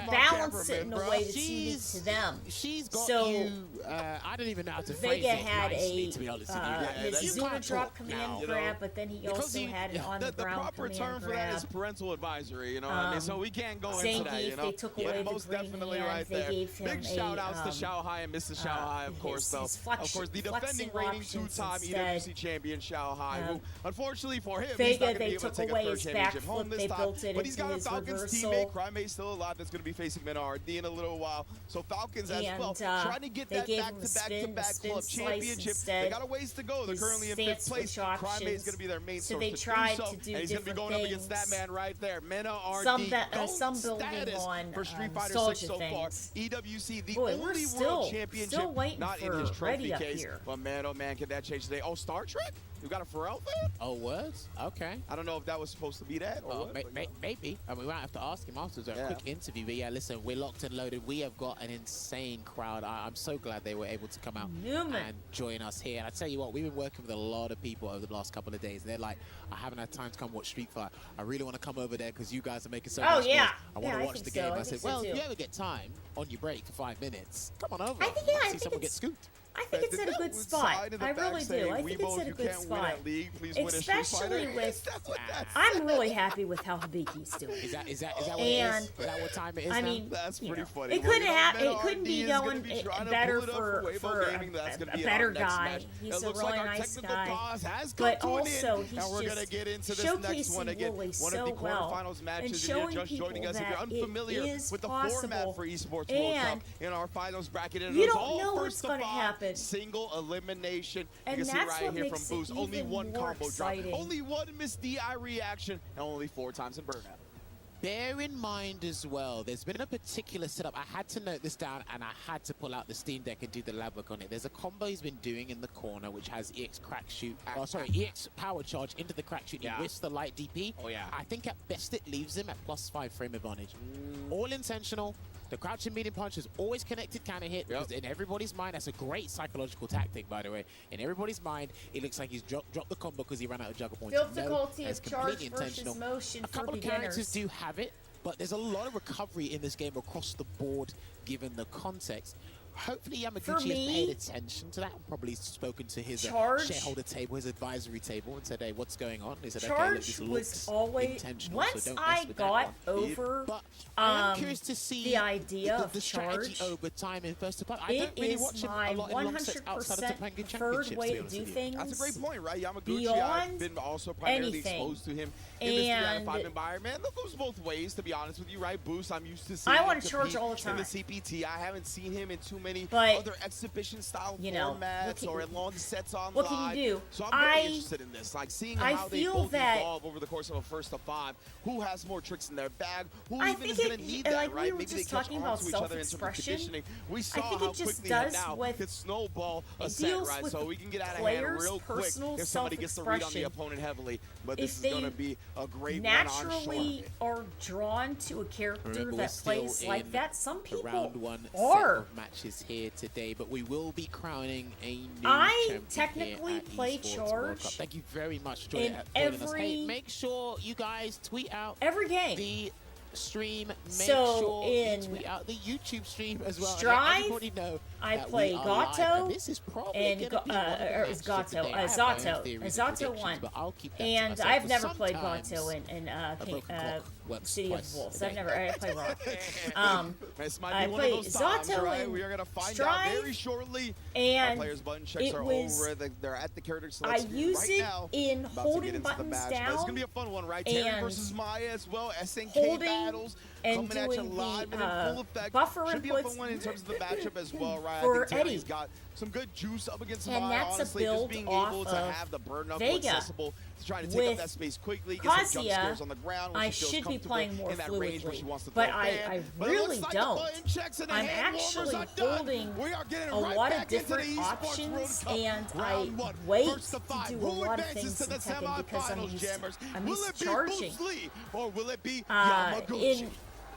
Speaker 3: balance it in a
Speaker 11: bro.
Speaker 3: way that's unique to them.
Speaker 11: She's got
Speaker 3: so
Speaker 11: you. I don't even know how to phrase
Speaker 3: Vega
Speaker 11: it
Speaker 3: had
Speaker 11: nicely, to be honest with you.
Speaker 3: his
Speaker 11: You
Speaker 3: Zuna
Speaker 11: can't
Speaker 3: drop
Speaker 11: talk
Speaker 3: coming
Speaker 11: now.
Speaker 3: in grab, but then he
Speaker 20: Because
Speaker 3: also had it on the
Speaker 20: the
Speaker 3: ground
Speaker 20: proper
Speaker 3: command
Speaker 20: term for that
Speaker 3: grab.
Speaker 20: is parental advisory, you know what I mean? So we can't go into that,
Speaker 3: Zangief,
Speaker 20: you know?
Speaker 3: they took away the
Speaker 20: most
Speaker 3: green
Speaker 20: definitely
Speaker 3: hand,
Speaker 20: right
Speaker 3: they
Speaker 20: there.
Speaker 3: gave him
Speaker 20: Big shout outs to
Speaker 3: a,
Speaker 20: Xiao Hai and Mr. Xiao Hai, of course, though.
Speaker 3: his
Speaker 20: Of course, the defending reigning two-time EWC champion Xiao Hai, who, unfortunately for him, he's not going to be able to take a third championship home this time. But he's got a Falcons teammate, Crymate, still alive, that's going to be facing Menard in a little while. So Falcons as well, trying to get that back-to-back club championship. They got a ways to go. They're currently in 5th place. Crymate is going to be their main source
Speaker 3: they
Speaker 20: to
Speaker 3: tried
Speaker 20: do so.
Speaker 3: to do
Speaker 20: And he's going to be going up against that man right there. Mena RD,
Speaker 3: some building on
Speaker 20: for Street Fighter 6 so far. EWC, the only world championship not in his trophy case. But man, oh man, can that change today? Oh, Star Trek? You got a Pharrell fan?
Speaker 11: Oh, words? Okay.
Speaker 20: I don't know if that was supposed to be that or what,
Speaker 11: maybe. I mean, we might have to ask him afterwards. A quick interview. But yeah, listen, we're locked and loaded. We have got an insane crowd. I'm so glad they were able to come out and join us here. And I tell you what, we've been working with a lot of people over the last couple of days. They're like, I haven't had time to come watch Street Fighter. I really want to come over there because you guys are making so much noise. I want to watch the game. I said, well, if you ever get time on your break for 5 minutes, come on over. I see someone get scooped.
Speaker 3: I think it's at a good spot. I really do. I think it's at a good spot. Especially with, I'm really happy with how Hibiki's doing.
Speaker 11: Is that what time it is?
Speaker 3: I mean,
Speaker 20: that's pretty funny.
Speaker 3: It couldn't be going better for a better guy. He's a really nice guy. But also, he's just showcasing Lily so well and showing people that it is possible. And
Speaker 20: in our finals bracket,
Speaker 3: you don't know what's going to happen.
Speaker 20: Single elimination.
Speaker 3: And
Speaker 20: you can see
Speaker 3: that's
Speaker 20: right
Speaker 3: what
Speaker 20: here from
Speaker 3: makes
Speaker 20: Boost.
Speaker 3: it
Speaker 20: Only
Speaker 3: even
Speaker 20: one
Speaker 3: more
Speaker 20: combo
Speaker 3: exciting.
Speaker 20: drop. Only one missed DI reaction. And only 4 times in burnout.
Speaker 11: Bear in mind as well, there's been a particular setup. I had to note this down and I had to pull out the Steam Deck and do the lab work on it. There's a combo he's been doing in the corner which has EX crack shoot. EX power charge into the crack shoot. He whisks the light DP. I think at best it leaves him at +5 frame advantage. All intentional. The crouching medium punch is always connected counter hit because in everybody's mind, that's a great psychological tactic, by the way. In everybody's mind, it looks like he's dropped the combo because he ran out of juggle points.
Speaker 3: Difficulty of charge versus motion
Speaker 11: a couple of characters do have it, but there's a lot of recovery in this game across the board, given the context. Hopefully Yamaguchi has paid attention to that and probably spoken to his shareholder table, his advisory table, and said, hey, what's going on? He said, okay, look, this looks intentional,
Speaker 3: once
Speaker 11: so don't
Speaker 3: I
Speaker 11: mess with
Speaker 3: got
Speaker 11: that one.
Speaker 3: over
Speaker 11: But I'm curious to see
Speaker 3: the idea of
Speaker 11: the strategy
Speaker 3: charge,
Speaker 11: over time in first to part. I don't really watch him a lot in long sets outside of the Topanga
Speaker 3: preferred way to do things.
Speaker 20: That's a great point, right? Yamaguchi, I've been also primarily exposed to him in this 3 out of 5 environment. That goes both ways, to be honest with you, right? Boost, I'm used to seeing
Speaker 3: I
Speaker 20: him
Speaker 3: want to charge all the time.
Speaker 20: in the CPT. I haven't seen him in too many other exhibition-style formats or in long sets online.
Speaker 3: What can you do?
Speaker 20: So I'm very interested in this, like seeing how they both evolve over the course of a first to 5. Who has more tricks in their bag? Who even is going to need that, right? Maybe they catch on to each other in terms of conditioning. We saw how quickly that now could snowball a set, right? So we can get out of hand real quick if somebody gets the read on the opponent heavily. But this is going to be a great one on short.
Speaker 3: Naturally are drawn to a character that plays like that. Some people
Speaker 11: round 1
Speaker 3: are.
Speaker 11: set of matches here today, but we will be crowning a new
Speaker 3: I technically play
Speaker 11: Esports
Speaker 3: charge.
Speaker 11: Thank you very much, Joy, for joining us. Hey, make sure you guys tweet out
Speaker 3: every game.
Speaker 11: The stream. Make
Speaker 3: so
Speaker 11: sure
Speaker 3: in
Speaker 11: you tweet out the YouTube stream as well.
Speaker 3: Strive,
Speaker 11: everybody know
Speaker 3: I play Gato,
Speaker 11: this is probably
Speaker 3: and Zato won. And I've never played Gato in City of Wolves. I've never played wrong.
Speaker 20: This might be one of those times, right? We are going to find out very shortly.
Speaker 3: And
Speaker 20: our players' button checks are over. They're at the character
Speaker 3: I
Speaker 20: select
Speaker 3: use
Speaker 20: right
Speaker 3: it
Speaker 20: now.
Speaker 3: in
Speaker 20: About
Speaker 3: holding buttons down.
Speaker 20: It's going to be a fun one, right? Terry versus Maya as well. SNK
Speaker 3: Holding
Speaker 20: battles
Speaker 3: and
Speaker 20: coming at you
Speaker 3: doing
Speaker 20: live and in full effect.
Speaker 3: Buffer
Speaker 20: Should be a fun
Speaker 3: inputs
Speaker 20: one in terms of the matchup as well, right?
Speaker 3: for
Speaker 20: I think Terry's
Speaker 3: Eddie.
Speaker 20: got some good juice up against
Speaker 3: And
Speaker 20: Maya.
Speaker 3: that's
Speaker 20: Honestly,
Speaker 3: a build
Speaker 20: just being
Speaker 3: off
Speaker 20: able to
Speaker 3: of
Speaker 20: have the burn up
Speaker 3: Vega.
Speaker 20: accessible to try to take up that space quickly, get some jump
Speaker 3: Kazuya,
Speaker 20: scares on the ground when
Speaker 3: I
Speaker 20: she feels
Speaker 3: should be
Speaker 20: comfortable
Speaker 3: playing more
Speaker 20: in that range where she
Speaker 3: fluidly,
Speaker 20: wants to
Speaker 3: but
Speaker 20: throw
Speaker 3: I
Speaker 20: ban. But it
Speaker 3: really
Speaker 20: looks like
Speaker 3: don't.
Speaker 20: the button checks and the
Speaker 3: I'm
Speaker 20: hand warmers
Speaker 3: actually
Speaker 20: are done.
Speaker 3: holding
Speaker 20: We are getting
Speaker 3: a
Speaker 20: right
Speaker 3: lot
Speaker 20: back
Speaker 3: of different
Speaker 20: into the Esports
Speaker 3: options,
Speaker 20: World Cup.
Speaker 3: and I
Speaker 20: Round one,
Speaker 3: wait
Speaker 20: first to
Speaker 3: to
Speaker 20: five.
Speaker 3: do a
Speaker 20: Who
Speaker 3: lot of
Speaker 20: advances
Speaker 3: things
Speaker 20: to the
Speaker 3: in Tekken because
Speaker 20: semifinals, jammers?
Speaker 3: I'm
Speaker 20: Will
Speaker 3: used
Speaker 20: it
Speaker 3: to
Speaker 20: be
Speaker 3: charging.
Speaker 20: Bruce Lee or will it be Yamaguchi?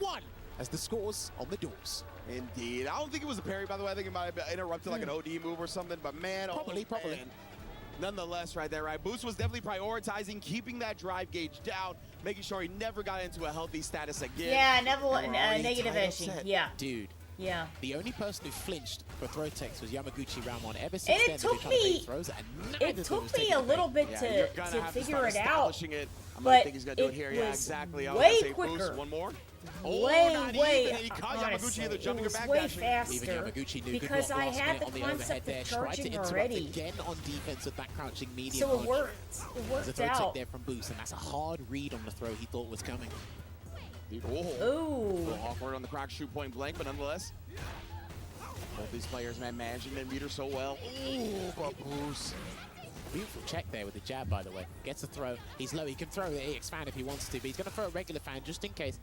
Speaker 11: 1 as the scores on the doors.
Speaker 23: Indeed. I don't think it was a parry, by the way. I think it might have interrupted like an OD move or something. But man,
Speaker 11: Probably.
Speaker 23: Nonetheless, right there, right? Boost was definitely prioritizing keeping that drive gauge down, making sure he never got into a healthy status again.
Speaker 3: Yeah, never negative edging. Yeah.
Speaker 11: Dude.
Speaker 3: Yeah.
Speaker 11: The only person who flinched for throw text was Yamaguchi round 1. Ever since
Speaker 3: And
Speaker 11: then,
Speaker 3: it took me, a little bit to figure it out.
Speaker 23: I
Speaker 3: But
Speaker 23: think he's gonna do it here. Yeah,
Speaker 3: was
Speaker 23: exactly.
Speaker 3: way quicker.
Speaker 23: Boost. One more.
Speaker 3: Way,
Speaker 23: He caught Yamaguchi
Speaker 3: honestly,
Speaker 23: either jumping
Speaker 3: it
Speaker 23: or
Speaker 3: was
Speaker 23: back
Speaker 3: way
Speaker 23: dashing.
Speaker 3: faster because I had the
Speaker 11: on the
Speaker 3: concept
Speaker 11: overhead there.
Speaker 3: of
Speaker 11: Tried to
Speaker 3: charging
Speaker 11: interrupt
Speaker 3: already.
Speaker 11: again on defense with that crouching medium
Speaker 3: So it
Speaker 11: punch.
Speaker 3: worked. It
Speaker 11: There's a
Speaker 3: worked
Speaker 11: throw tech
Speaker 3: out.
Speaker 11: there from Boost, and that's a hard read on the throw he thought was coming.
Speaker 23: Oh.
Speaker 3: Ooh.
Speaker 23: A little awkward on the crack shoot point blank, but nonetheless. Both these players, man, managing their meter so well. Ooh, but Boost
Speaker 11: Beautiful check there with the jab, by the way. Gets a throw. He's low. He can throw the EX fan if he wants to, but he's going to throw a regular fan just in case.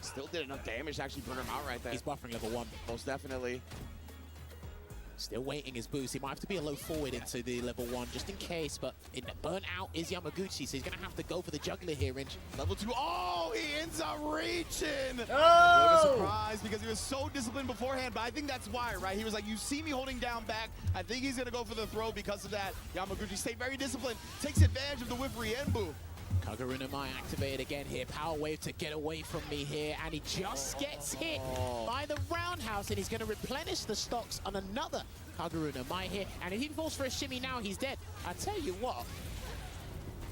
Speaker 23: Still did enough damage to actually burn him out right there.
Speaker 11: He's buffering level 1.
Speaker 23: Most definitely.
Speaker 11: Still waiting his boost. He might have to be a low forward into the level 1 just in case, but burnt out is Yamaguchi, so he's going to have to go for the juggler here, Ringe.
Speaker 23: Level 2. Oh, he ends up reaching.
Speaker 3: Oh!
Speaker 23: A little surprise because he was so disciplined beforehand, but I think that's why, right? He was like, you see me holding down back. I think he's going to go for the throw because of that. Yamaguchi stayed very disciplined, takes advantage of the whip Rienbu.
Speaker 11: Kaguruna might activate again here. Power wave to get away from me here, and he just gets hit by the roundhouse, and he's going to replenish the stocks on another Kaguruna Mai here. And if he falls for a shimmy now, he's dead. I tell you what.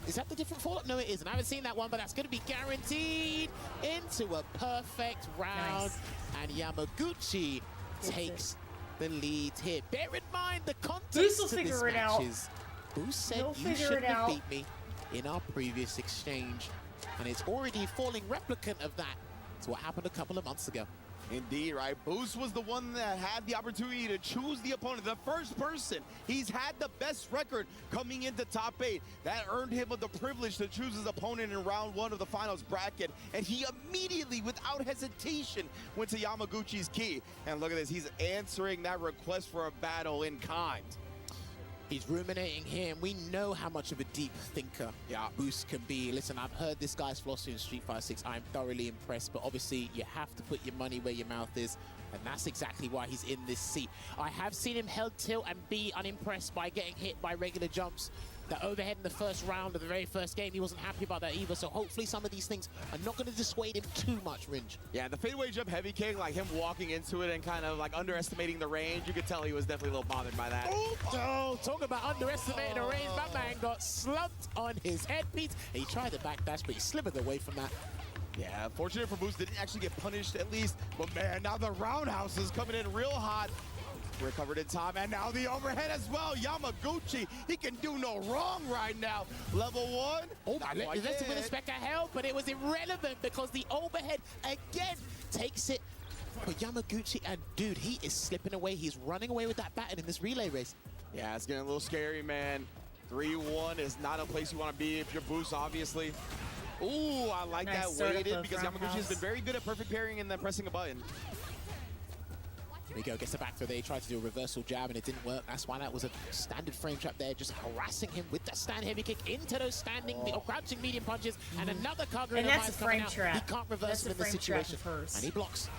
Speaker 11: Is that the different fall-up? No, it isn't. I haven't seen that one, but that's going to be guaranteed into a perfect round.
Speaker 3: Nice.
Speaker 11: And Yamaguchi takes the lead here. Bear in mind the context
Speaker 3: Boost will
Speaker 11: to this
Speaker 3: figure it
Speaker 11: match
Speaker 3: out.
Speaker 11: is Boost said
Speaker 3: He'll
Speaker 11: you
Speaker 3: figure
Speaker 11: shouldn't
Speaker 3: it
Speaker 11: have
Speaker 3: out.
Speaker 11: beat me in our previous exchange. And it's already falling replicant of that. It's what happened a couple of months ago.
Speaker 23: Indeed, right? Boost was the one that had the opportunity to choose the opponent. The first person. He's had the best record coming into top 8. That earned him the privilege to choose his opponent in round 1 of the finals bracket. And he immediately, without hesitation, went to Yamaguchi's key. And look at this. He's answering that request for a battle in kind.
Speaker 11: He's ruminating here, and we know how much of a deep thinker Boost can be. Listen, I've heard this guy's philosophy in Street Fighter 6. I'm thoroughly impressed, but obviously you have to put your money where your mouth is, and that's exactly why he's in this seat. I have seen him held tilt and be unimpressed by getting hit by regular jumps. The overhead in the first round of the very first game, he wasn't happy about that either, so hopefully some of these things are not going to dissuade him too much, Ringe.
Speaker 23: Yeah, the fadeaway jump heavy kick, like him walking into it and kind of like underestimating the range, you could tell he was definitely a little bothered by that.
Speaker 11: Oh, talk about underestimating the range. That man got slumped on his headpiece. He tried the backdash, but he slithered away from that.
Speaker 23: Yeah, fortunate for Boost, didn't actually get punished at least. But man, now the roundhouse is coming in real hot. Recovered in time, and now the overhead as well. Yamaguchi, he can do no wrong right now. Level 1.
Speaker 11: Oh, listen with a speck of hell, but it was irrelevant because the overhead again takes it for Yamaguchi. And dude, he is slipping away. He's running away with that baton in this relay race.
Speaker 23: Yeah, it's getting a little scary, man. 3-1 is not a place you want to be if you're Boost, obviously. Ooh, I like
Speaker 3: Nice
Speaker 23: that
Speaker 3: start
Speaker 23: weighted
Speaker 3: of
Speaker 23: because Yamaguchi has
Speaker 3: roundhouse.
Speaker 23: been very good at perfect parrying and then pressing a button.
Speaker 11: Here we go, gets the back throw there. He tried to do a reversal jab and it didn't work. That's why that was a standard frame trap there, just harassing him with that stand heavy kick into those standing or crouching medium punches. And another Kagura
Speaker 3: And that's a
Speaker 11: coming
Speaker 3: frame
Speaker 11: out.
Speaker 3: trap.
Speaker 11: He can't reverse
Speaker 3: That's
Speaker 11: him
Speaker 3: a
Speaker 11: in this
Speaker 3: frame trap
Speaker 11: situation.
Speaker 3: of hers.
Speaker 11: And he blocks.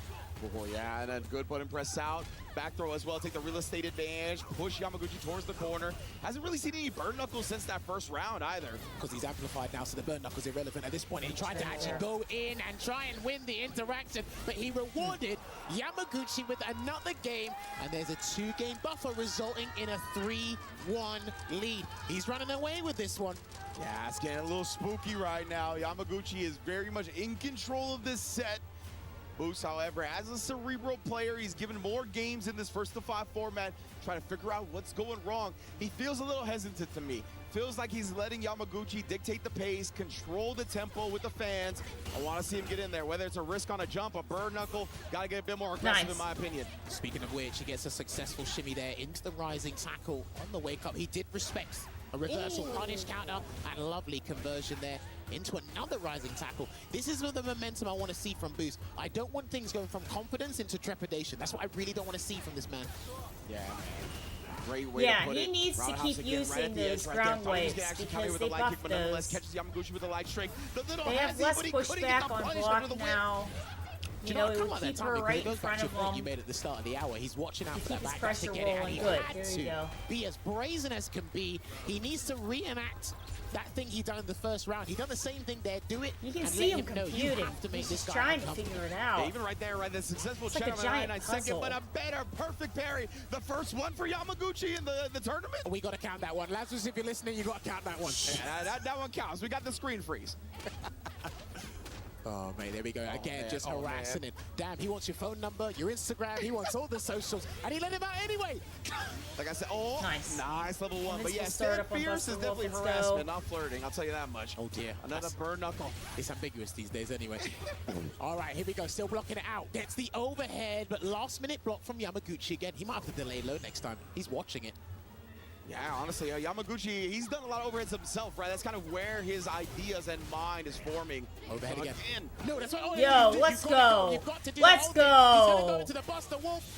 Speaker 23: Oh, yeah, and a good button press out. Back throw as well, take the real estate advantage, push Yamaguchi towards the corner. Hasn't really seen any burn knuckles since that first round either.
Speaker 11: Because he's amplified now, so the burn knuckle's irrelevant at this point. He tried to actually go in and try and win the interaction, but he rewarded Yamaguchi with another game, and there's a 2-game buffer resulting in a 3-1 lead. He's running away with this one.
Speaker 23: Yeah, it's getting a little spooky right now. Yamaguchi is very much in control of this set. Boost, however, as a cerebral player, he's given more games in this first to 5 format, trying to figure out what's going wrong. He feels a little hesitant to me. Feels like he's letting Yamaguchi dictate the pace, control the tempo with the fans. I want to see him get in there, whether it's a risk on a jump, a burn knuckle. Got to get a bit more aggressive in my opinion.
Speaker 11: Speaking of which, he gets a successful shimmy there into the rising tackle on the wake up. He did respect a reversal punish counter and lovely conversion there into another rising tackle. This is the momentum I want to see from Boost. I don't want things going from confidence into trepidation. That's what I really don't want to see from this man.
Speaker 23: Yeah, man. Great way to put it.
Speaker 3: he needs to
Speaker 23: Roundhouse
Speaker 3: keep
Speaker 23: again,
Speaker 3: using
Speaker 23: right at the
Speaker 3: those
Speaker 23: edge
Speaker 3: ground
Speaker 23: there.
Speaker 3: waves
Speaker 23: He's gonna actually counter
Speaker 3: because
Speaker 23: with
Speaker 3: they
Speaker 23: a light kick,
Speaker 3: buff
Speaker 23: but nonetheless
Speaker 3: those.
Speaker 23: catches Yamaguchi with a light strike. The little
Speaker 3: They have
Speaker 23: hezzy,
Speaker 3: less
Speaker 23: but he couldn't get
Speaker 3: pushback
Speaker 23: the
Speaker 3: on
Speaker 23: punish
Speaker 3: block
Speaker 23: under the whip.
Speaker 3: now. You know, it would keep her right in front of
Speaker 11: You
Speaker 3: him.
Speaker 11: made at the start of the hour. He's watching out
Speaker 3: To
Speaker 11: for that
Speaker 3: keep his
Speaker 11: back to
Speaker 3: pressure
Speaker 11: get it, and
Speaker 3: rolling
Speaker 11: he
Speaker 3: good.
Speaker 11: had
Speaker 3: There you
Speaker 11: to
Speaker 3: go.
Speaker 11: be as brazen as can be. He needs to reenact that thing he done in the first round. He done the same thing there. Do it.
Speaker 3: You can
Speaker 11: and
Speaker 3: see
Speaker 11: let
Speaker 3: him
Speaker 11: know you
Speaker 3: computing.
Speaker 11: have to make
Speaker 3: He's
Speaker 11: this
Speaker 3: just
Speaker 11: guy
Speaker 3: trying to
Speaker 11: uncomfortable.
Speaker 3: figure it out.
Speaker 23: Yeah, even right there, right, the successful
Speaker 3: It's like
Speaker 23: check
Speaker 3: a
Speaker 23: on the
Speaker 3: giant
Speaker 23: 99 second,
Speaker 3: puzzle.
Speaker 23: but a better perfect parry. The first one for Yamaguchi in the tournament.
Speaker 11: We got to count that one. Lazarus, if you're listening, you got to count that one.
Speaker 23: Yeah, that one counts. We got the screen freeze.
Speaker 11: Oh, mate, there we go. Again,
Speaker 23: man.
Speaker 11: just
Speaker 23: Oh,
Speaker 11: harassing
Speaker 23: man.
Speaker 11: him. Damn, he wants your phone number, your Instagram, he wants all the socials, and he let him out anyway.
Speaker 23: Like I said, nice level 1.
Speaker 3: And
Speaker 23: But
Speaker 3: this
Speaker 23: yeah,
Speaker 3: will start
Speaker 23: stand
Speaker 3: up on
Speaker 23: fierce is
Speaker 3: Buster
Speaker 23: definitely
Speaker 3: Wolf. Let's
Speaker 23: harassment,
Speaker 3: go.
Speaker 23: not flirting. I'll tell you that much.
Speaker 11: Oh, dear.
Speaker 23: Another burn knuckle.
Speaker 11: It's ambiguous these days anyway. All right, here we go. Still blocking it out. Gets the overhead, but last-minute block from Yamaguchi again. He might have to delay low next time. He's watching it.
Speaker 23: Yeah, honestly, Yamaguchi, he's done a lot of overheads himself, right? That's kind of where his ideas and mind is forming.
Speaker 11: Overhead again.
Speaker 23: No, that's what.
Speaker 3: Yo, let's go. Let's go.
Speaker 11: Oh,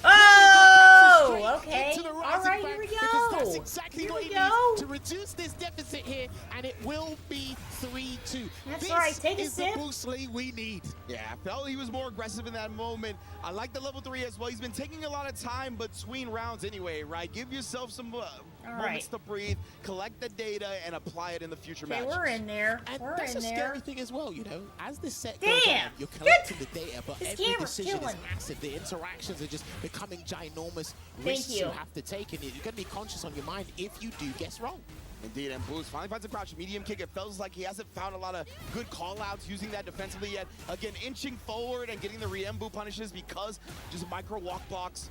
Speaker 3: Oh, okay. All right, here we go.
Speaker 11: That's exactly
Speaker 3: Here
Speaker 11: what
Speaker 3: we
Speaker 11: he
Speaker 3: go.
Speaker 11: needs to reduce this deficit here, and it will be 3-2.
Speaker 3: That's
Speaker 11: this
Speaker 3: right. Take a
Speaker 11: is
Speaker 3: sip.
Speaker 11: the Bruce Lee we need.
Speaker 23: Yeah, I felt he was more aggressive in that moment. I like the level 3 as well. He's been taking a lot of time between rounds anyway, right? Give yourself some moments to breathe, collect the data, and apply it in the future
Speaker 3: Okay,
Speaker 23: matches.
Speaker 3: we're in there.
Speaker 11: And
Speaker 3: We're
Speaker 11: that's
Speaker 3: in
Speaker 11: a
Speaker 3: there.
Speaker 11: scary thing as well, you know. As this set goes
Speaker 3: Damn!
Speaker 11: on, you're collecting the data, but
Speaker 3: This
Speaker 11: every
Speaker 3: camera's
Speaker 11: decision is
Speaker 3: killing.
Speaker 11: massive. The interactions are just becoming ginormous
Speaker 3: Thank
Speaker 11: risks
Speaker 3: you.
Speaker 11: you have to take, and you're going to be conscious on your mind if you do guess wrong.
Speaker 23: Indeed, and Boost finally finds a crouch medium kick. It feels like he hasn't found a lot of good call-outs using that defensively yet. Again, inching forward and getting the re-embu punishes because just micro walk blocks.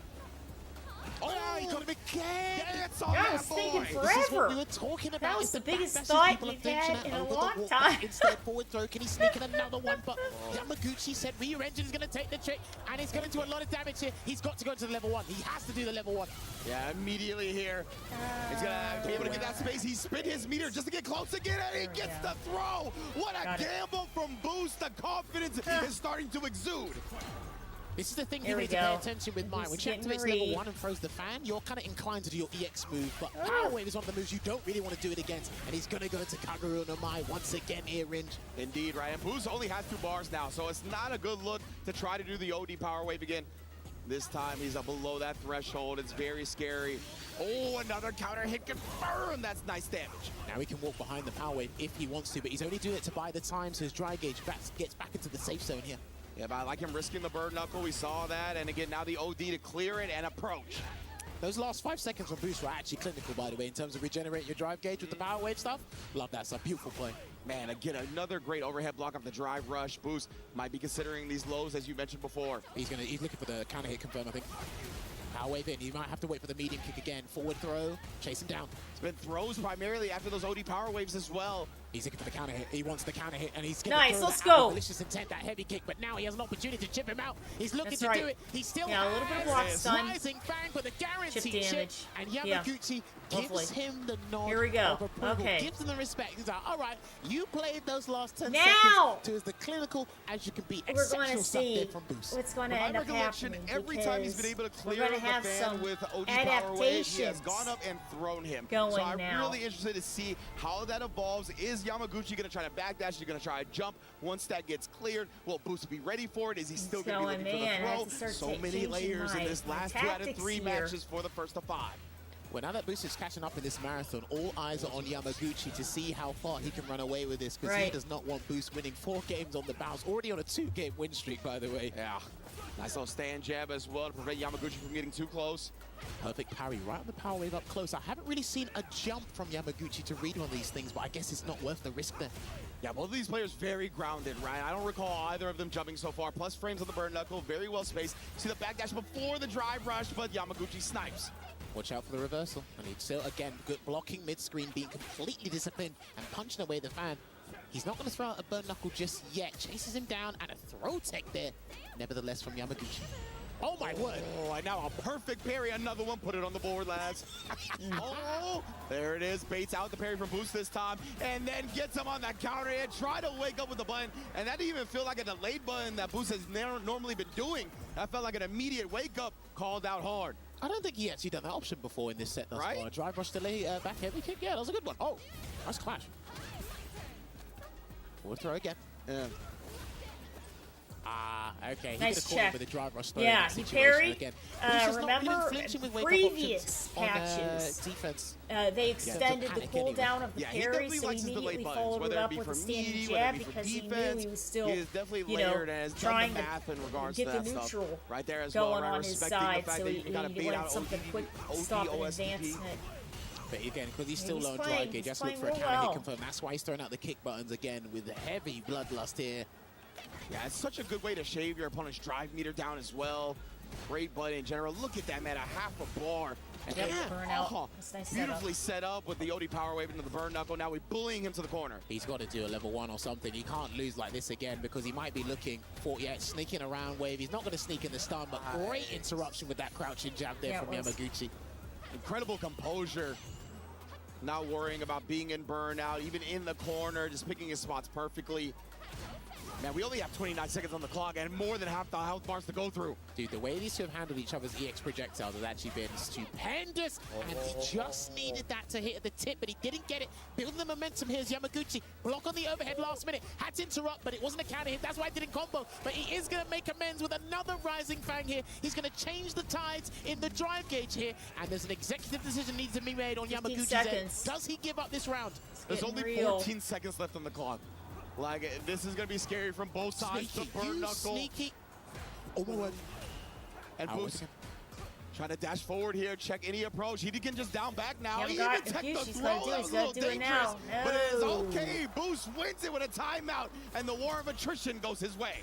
Speaker 11: Oh, he got him again!
Speaker 23: Yeah, it's on
Speaker 3: Yeah, I
Speaker 23: that
Speaker 3: was thinking
Speaker 23: boy.
Speaker 3: forever.
Speaker 11: This is what we were talking about.
Speaker 3: That was
Speaker 11: It's
Speaker 3: the
Speaker 11: back
Speaker 3: biggest
Speaker 11: dashes
Speaker 3: thought
Speaker 11: people are
Speaker 3: we've
Speaker 11: finishing
Speaker 3: had
Speaker 11: it
Speaker 3: in a
Speaker 11: over the
Speaker 3: long
Speaker 11: wall.
Speaker 3: time.
Speaker 11: Instead, forward throw. Can he sneak in another one? But Yamaguchi said Ryu Engine is going to take the trick, and he's going to do a lot of damage here. He's got to go to the level 1. He has to do the level 1.
Speaker 23: Yeah, immediately here. He's going to be able to get that space. He spin his meter just to get close again, and he gets the throw. What a gamble from Boost. The confidence is starting to exude.
Speaker 11: This is the thing
Speaker 3: Here
Speaker 11: you
Speaker 3: we
Speaker 11: need to pay
Speaker 3: go.
Speaker 11: attention with mine. When she
Speaker 3: Getting
Speaker 11: activates
Speaker 3: read.
Speaker 11: level 1 and throws the fan, you're kind of inclined to do your EX move, but Power Wave is one of the moves you don't really want to do it against, and he's going to go to Kaguru no Mai once again here, Ringe.
Speaker 23: Indeed, right? And Boost only has 2 bars now, so it's not a good look to try to do the OD Power Wave again. This time he's up below that threshold. It's very scary. Oh, another counter hit confirmed. That's nice damage.
Speaker 11: Now he can walk behind the Power Wave if he wants to, but he's only doing it to buy the time, so his dry gauge gets back into the safe zone here.
Speaker 23: Yeah, but I like him risking the bird knuckle. We saw that. And again, now the OD to clear it and approach.
Speaker 11: Those last 5 seconds on Boost were actually clinical, by the way, in terms of regenerating your drive gauge with the Power Wave stuff. Love that stuff. Beautiful play.
Speaker 23: Man, again, another great overhead block off the drive rush. Boost might be considering these lows, as you mentioned before.
Speaker 11: He's looking for the counter hit confirm, I think. Power Wave in. He might have to wait for the medium kick again. Forward throw. Chase him down.
Speaker 23: It's been throws primarily after those OD Power Waves as well.
Speaker 11: He's looking for the counter hit. He wants the counter hit, and he's
Speaker 3: Nice, let's
Speaker 11: throw that
Speaker 3: go.
Speaker 11: malicious intent, that heavy kick, but now he has an opportunity to chip him out. He's looking
Speaker 3: That's
Speaker 11: to
Speaker 3: right.
Speaker 11: do it. He still
Speaker 3: Yeah, a little bit of block
Speaker 11: has
Speaker 3: stun.
Speaker 11: Rising Fang with a guaranteed
Speaker 3: Chip
Speaker 11: chip,
Speaker 3: damage.
Speaker 11: and
Speaker 3: Yeah.
Speaker 11: Yamaguchi
Speaker 3: Hopefully.
Speaker 11: gives him the nod
Speaker 3: Here we go.
Speaker 11: of approval.
Speaker 3: Okay.
Speaker 11: Gives him the respect. He's like, all right, you played those last 10
Speaker 3: Now!
Speaker 11: seconds to as the clinical as you can be.
Speaker 3: We're going to
Speaker 11: Exceptional stuff there
Speaker 3: see
Speaker 11: from Boost.
Speaker 3: what's going to
Speaker 23: From my
Speaker 3: end up
Speaker 23: recollection,
Speaker 3: happening.
Speaker 23: every time he's been able to
Speaker 3: we're
Speaker 23: clear
Speaker 3: gonna
Speaker 23: the
Speaker 3: have
Speaker 23: fan
Speaker 3: some
Speaker 23: with OD Power Wave, he has
Speaker 3: adaptations
Speaker 23: gone up and thrown him.
Speaker 3: going
Speaker 23: so I'm
Speaker 3: now.
Speaker 23: really interested to see how that evolves. Is Yamaguchi going to try to backdash? Is he going to try to jump? Once that gets cleared, will Boost be ready for it? Is he still going to be looking
Speaker 3: man, I
Speaker 23: for
Speaker 3: have
Speaker 23: the
Speaker 3: to
Speaker 23: throw?
Speaker 3: start
Speaker 23: So many
Speaker 3: changing
Speaker 23: layers in
Speaker 3: my
Speaker 23: this last 2 out of 3
Speaker 3: tactics here.
Speaker 23: matches for the first of 5.
Speaker 11: Well, now that Boost is catching up in this marathon, all eyes are on Yamaguchi to see how far he can run away with this, because he
Speaker 3: Right.
Speaker 11: does not want Boost winning 4 games on the bounce. Already on a 2-game win streak, by the way.
Speaker 23: Yeah. Nice little stand jab as well to prevent Yamaguchi from getting too close.
Speaker 11: Perfect parry right on the Power Wave up close. I haven't really seen a jump from Yamaguchi to read on these things, but I guess it's not worth the risk there.
Speaker 23: Yeah, both of these players very grounded, right? I don't recall either of them jumping so far. Plus frames on the bird knuckle, very well spaced. See the backdash before the drive rush, but Yamaguchi snipes.
Speaker 11: Watch out for the reversal. And he's still, again, good blocking mid-screen, being completely disciplined and punching away the fan. He's not going to throw out a bird knuckle just yet. Chases him down, and a throw tech there, nevertheless, from Yamaguchi. Oh, my word.
Speaker 23: Oh, and now a perfect parry. Another one. Put it on the board, lads. Oh, there it is. Baits out the parry from Boost this time, and then gets him on that counter hit. Try to wake up with the button, and that didn't even feel like a delayed button that Boost has normally been doing. That felt like an immediate wake up, called out hard.
Speaker 11: I don't think he actually done that option before in this set thus
Speaker 23: Right?
Speaker 11: far. Drive rush delay, back heavy kick. Yeah, that was a good one. Oh, nice clash. Forward throw again.
Speaker 23: Yeah.
Speaker 11: Ah, okay. He
Speaker 3: Nice
Speaker 11: could have caught him
Speaker 3: check.
Speaker 11: with a drive rush throw.
Speaker 3: Yeah,
Speaker 11: in that
Speaker 3: he
Speaker 11: situation
Speaker 3: parried.
Speaker 11: Again. But he's just not really
Speaker 3: Remember
Speaker 11: flinching with wake-up
Speaker 3: previous
Speaker 11: options on,
Speaker 3: patches,
Speaker 11: defense.
Speaker 3: they extended the
Speaker 11: panic
Speaker 3: cooldown
Speaker 11: anyway.
Speaker 3: of the
Speaker 23: Yeah, he
Speaker 3: parry,
Speaker 23: definitely
Speaker 3: so
Speaker 23: likes
Speaker 3: he
Speaker 23: his delayed
Speaker 3: immediately
Speaker 23: buttons,
Speaker 3: followed
Speaker 23: whether
Speaker 3: it
Speaker 23: it
Speaker 3: up
Speaker 23: be
Speaker 3: with a
Speaker 23: for
Speaker 3: standing
Speaker 23: melee,
Speaker 3: jab
Speaker 23: whether it be for
Speaker 3: because he knew
Speaker 23: defense.
Speaker 3: he was still,
Speaker 23: He is definitely
Speaker 3: you know,
Speaker 23: layered and has done
Speaker 3: trying
Speaker 23: the
Speaker 3: to
Speaker 23: math in regards
Speaker 3: get
Speaker 23: to
Speaker 3: the
Speaker 23: that
Speaker 3: neutral
Speaker 23: stuff. Right there as
Speaker 3: going
Speaker 23: well, right?
Speaker 3: on his
Speaker 23: Respecting
Speaker 3: side,
Speaker 23: the fact
Speaker 3: so
Speaker 23: that
Speaker 3: he
Speaker 23: you gotta beat
Speaker 3: wanted
Speaker 23: out
Speaker 3: something
Speaker 23: OD,
Speaker 3: quick,
Speaker 23: OD,
Speaker 3: stop and
Speaker 23: OSTP.
Speaker 3: advance it.
Speaker 11: But again, because he's still
Speaker 3: He's
Speaker 11: low on
Speaker 3: playing-
Speaker 11: drive gauge,
Speaker 3: he's
Speaker 11: just look for a
Speaker 3: playing
Speaker 11: counter
Speaker 3: real
Speaker 11: hit
Speaker 3: well.
Speaker 11: confirm. That's why he's throwing out the kick buttons again with the heavy bloodlust here.
Speaker 23: Yeah, it's such a good way to shave your opponent's drive meter down as well. Great button in general. Look at that, man, a half a bar. And
Speaker 3: Yep,
Speaker 23: then,
Speaker 3: burnout. That's nice
Speaker 23: beautifully set up with the OD Power Wave into the burn knuckle. Now we're bullying him to the corner.
Speaker 11: He's got to do a level 1 or something. He can't lose like this again because he might be looking for, sneaking around wave. He's not going to sneak in the stun, but great interruption with that crouching jab there
Speaker 23: Yeah,
Speaker 11: from
Speaker 23: it was-
Speaker 11: Yamaguchi.
Speaker 23: Incredible composure. not worrying about being in burnout, even in the corner, just picking his spots perfectly. Man, we only have 29 seconds on the clock and more than half the health bars to go through.
Speaker 11: Dude, the way these two have handled each other's EX projectiles has actually been stupendous. And he just needed that to hit at the tip, but he didn't get it. Building the momentum here is Yamaguchi. Block on the overhead last minute. Had to interrupt, but it wasn't a counter hit. That's why it didn't combo. But he is going to make amends with another Rising Fang here. He's going to change the tides in the drive gauge here. And there's an executive decision needs to be made on Yamaguchi's end. Does he give up this round?
Speaker 23: There's only 14 seconds left on the clock. Like, this is going to be scary from both sides.
Speaker 11: Sneaky,
Speaker 23: the burn knuckle.
Speaker 11: sneaky.
Speaker 23: Oh my God. And Boost trying to dash forward here, check any approach. He can just down back now. He even tech the throw. That was a little dangerous. But it is okay. Boost wins it with a timeout, and the war of attrition goes his way.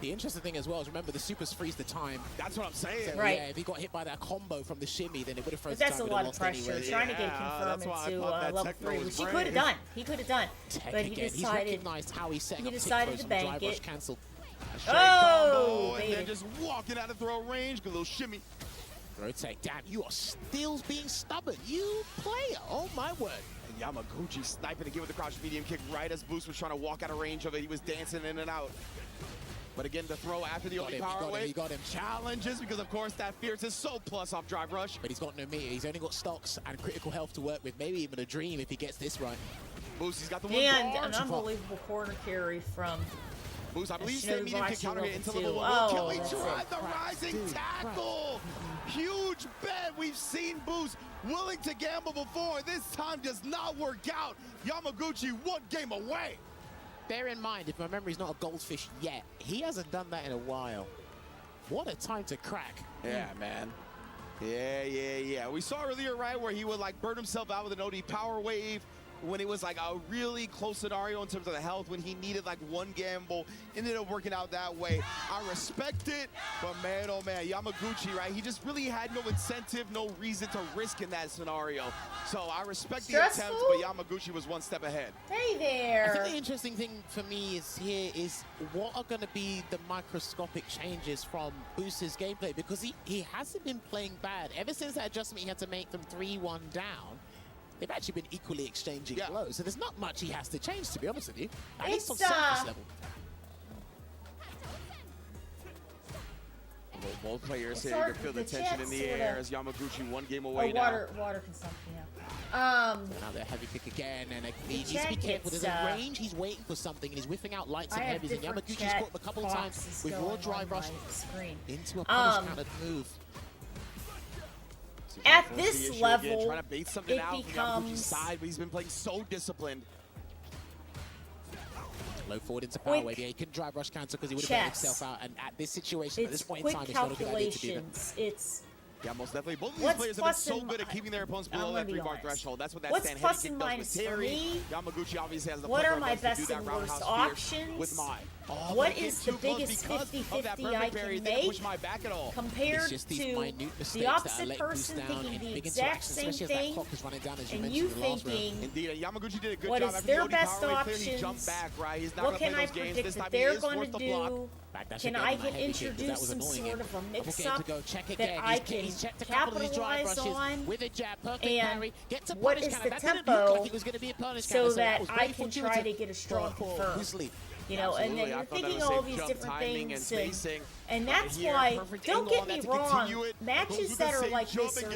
Speaker 11: The interesting thing as well is, remember, the supers freeze the time.
Speaker 23: That's what I'm saying.
Speaker 11: So, yeah, if he got hit by that combo from the shimmy, then it would have frozen
Speaker 3: But that's a lot of pressure. Trying to get confirmed into level 3, which he could have done. He could have done. But he decided.
Speaker 11: He's recognized how he set up
Speaker 3: decided to bank it.
Speaker 11: Cancel.
Speaker 23: Oh, and then just walking out of throw range, a little shimmy.
Speaker 11: Rotate, damn, you are still being stubborn. You player, oh my word.
Speaker 23: And Yamaguchi sniping again with the crouch medium kick right as Boost was trying to walk out of range of it. He was dancing in and out. But again, the throw after the only power wave.
Speaker 11: He got him.
Speaker 23: Challenges, because of course that Fierce is so plus off drive rush.
Speaker 11: But he's got no meter. He's only got stocks and critical health to work with. Maybe even a dream if he gets this right.
Speaker 23: Boost, he's got the one
Speaker 3: and an unbelievable corner carry from
Speaker 23: Boost. I believe that medium can counter it into level 1. Can we try the rising tackle? Huge bet. We've seen Boost willing to gamble before. This time does not work out. Yamaguchi one game away.
Speaker 11: Bear in mind, if my memory's not a goldfish yet, he hasn't done that in a while. What a time to crack.
Speaker 23: Yeah, man. Yeah. We saw earlier, right, where he would like burn himself out with an OD power wave when it was like a really close scenario in terms of the health, when he needed like one gamble. Ended up working out that way. I respect it, but man, oh man, Yamaguchi, right, he just really had no incentive, no reason to risk in that scenario. So I respect the attempt, but Yamaguchi was one step ahead.
Speaker 3: Hey there.
Speaker 11: I think the interesting thing for me is what are going to be the microscopic changes from Boost's gameplay, because he hasn't been playing bad. Ever since that adjustment he had to make them 3-1 down, they've actually been equally exchanging blows. So there's not much he has to change, to be honest with you. At least on surface level.
Speaker 23: Both players here, you can feel the tension in the air as Yamaguchi one game away now.
Speaker 3: Water consumption,
Speaker 11: now the heavy kick again, and he needs to be careful. There's a range, he's waiting for something, and he's whiffing out lights and heavies, and Yamaguchi's caught him a couple of times with raw drive rush into a punish countered move.
Speaker 3: At this level,
Speaker 23: trying to bait something
Speaker 3: it
Speaker 23: out from
Speaker 3: becomes
Speaker 23: side, but he's been playing so disciplined.
Speaker 11: Low forward into power wave. Yeah, he couldn't drive rush cancel because he would have burned himself out. And at this situation, at this point in time, it's not a good idea to do that.
Speaker 3: It's
Speaker 23: yeah, most definitely. Both of these players have been so good at keeping their opponents below that 3-bar threshold. That's what that stand heavy kick does with Terry. Yamaguchi obviously has the
Speaker 3: what are my best and worst options?
Speaker 23: With mine.
Speaker 3: What is the biggest 50-50 I can make compared to the opposite person thinking the exact same thing and you thinking what is their best options, what can I predict that they're going to do, can I get introduced some sort of a mix-up that I can capitalize on, and what is the tempo so that I can try to get a strong confirm. You know, and then you're thinking all these different things, and that's why, don't get me wrong, matches that are like this are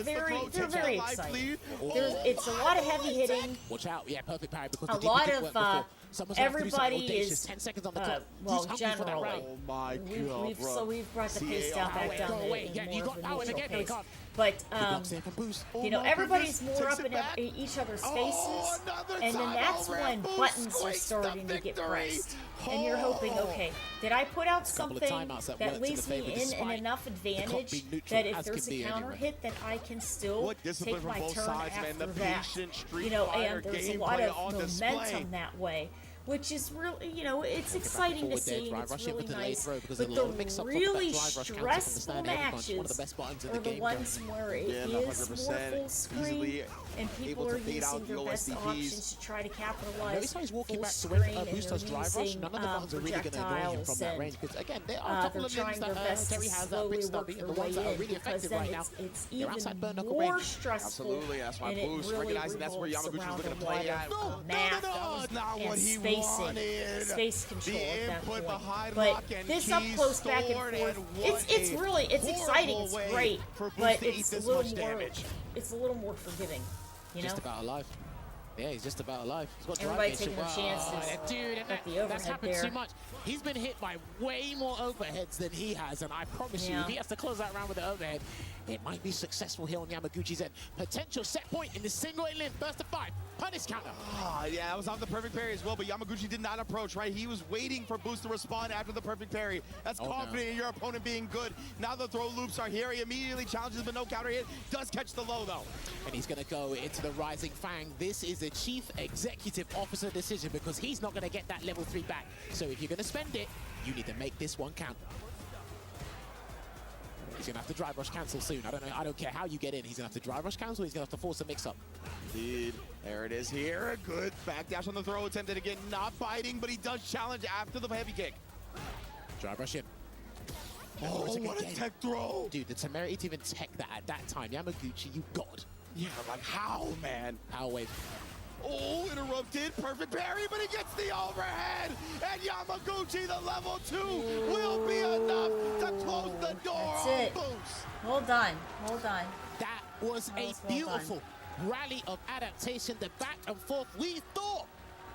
Speaker 3: very exciting. It's a lot of heavy hitting.
Speaker 11: Watch out, yeah, perfect parry because
Speaker 3: a lot of everybody is
Speaker 11: 10 seconds on the clock.
Speaker 3: Well, generally.
Speaker 23: Oh my God,
Speaker 3: so we've brought the pace down back down to
Speaker 11: you got power again,
Speaker 3: pace. But you know, everybody's more up in each other's faces, and then that's when buttons are starting to get pressed. And you're hoping, okay, did I put out something that leaves me in an enough advantage that if there's a counter hit that I can still take my turn after that? You know, and there's a lot of momentum that way. which is really, you know, it's exciting to see. It's really nice. But the really stressful matches are the ones where it is more full screen and people are using their best options to try to capitalize full screen, and they're using projectiles, and they're trying their best to slowly work their way in, because then it's even more stressful.
Speaker 23: Absolutely, that's why
Speaker 3: and it
Speaker 23: Boost
Speaker 3: really
Speaker 23: recognizing that's where
Speaker 3: revolves
Speaker 23: Yamaguchi was
Speaker 3: around
Speaker 23: looking to
Speaker 3: a lot
Speaker 23: play at.
Speaker 3: of math and space control at that point. But this up close back and forth, it's exciting, it's great, but it's a little more forgiving, you know?
Speaker 11: Just about alive. Yeah, he's just about alive. He's got
Speaker 3: Everybody
Speaker 11: drive
Speaker 3: taking their chances.
Speaker 11: Dude, and that's happened too much. He's been hit by way more overheads than he has, and I promise you, if he has to close that round with the overhead, it might be successful here on Yamaguchi's end. Potential set point in the single A limb. Burst of 5. Punish counter.
Speaker 23: Yeah, that was off the perfect parry as well, but Yamaguchi did not approach, right? He was waiting for Boost to respond after the perfect parry. That's confident in your opponent being good. Now the throw loops are here. He immediately challenges, but no counter hit. Does catch the low, though.
Speaker 11: And he's going to go into the Rising Fang. This is a Chief Executive Officer decision because he's not going to get that level 3 back. So if you're going to spend it, you need to make this one count. He's going to have to drive rush cancel soon. I don't care how you get in. He's going to have to drive rush cancel. He's going to have to force a mix-up.
Speaker 23: Indeed. There it is here. A good backdash on the throw. Attempted again. Not biting, but he does challenge after the heavy kick.
Speaker 11: Drive rush in.
Speaker 23: Oh, what a tech throw.
Speaker 11: Dude, the temerity to even tech that at that time. Yamaguchi, you god.
Speaker 23: Yeah, like how, man?
Speaker 11: Power wave.
Speaker 23: Oh, interrupted. Perfect parry, but he gets the overhead. And Yamaguchi, the level 2, will be enough to close the door on Boost.
Speaker 3: Well done. Well done.
Speaker 11: That was a beautiful rally of adaptation. The back and forth. We thought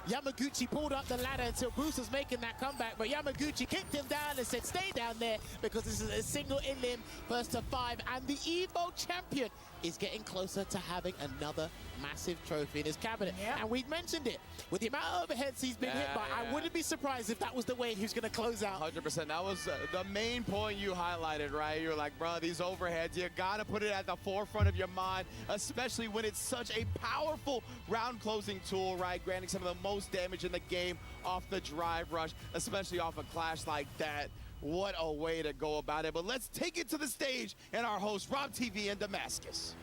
Speaker 11: Yamaguchi pulled up the ladder until Bruce was making that comeback, but Yamaguchi kicked him down and said, stay down there, because this is a single in-limb burst to 5, and the Evo champion is getting closer to having another massive trophy in his cabinet. And we mentioned it. With the amount of overheads he's been hit by, I wouldn't be surprised if that was the way he was going to close out.
Speaker 23: 100%. That was the main point you highlighted, right? You're like, bro, these overheads, you got to put it at the forefront of your mind, especially when it's such a powerful round-closing tool, right? Granting some of the most damage in the game off the drive rush, especially off a clash like that. What a way to go about it. But let's take it to the stage and our host, Rob TV in Damascus.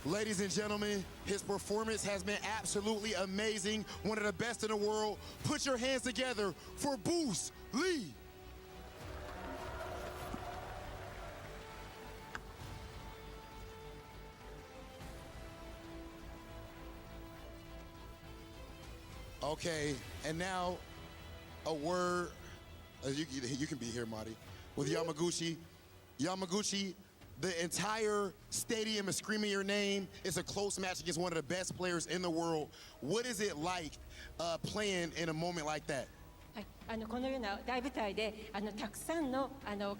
Speaker 4: Ladies and gentlemen, his performance has been absolutely amazing. One of the best in the world. Put your hands together for Boost Lee. Okay, and now a word. You can be here, Marty. With Yamaguchi. Yamaguchi, the entire stadium is screaming your name. It's a close match against one of the best players in the world. What is it like playing in a moment like that?
Speaker 8: このような大舞台でたくさんの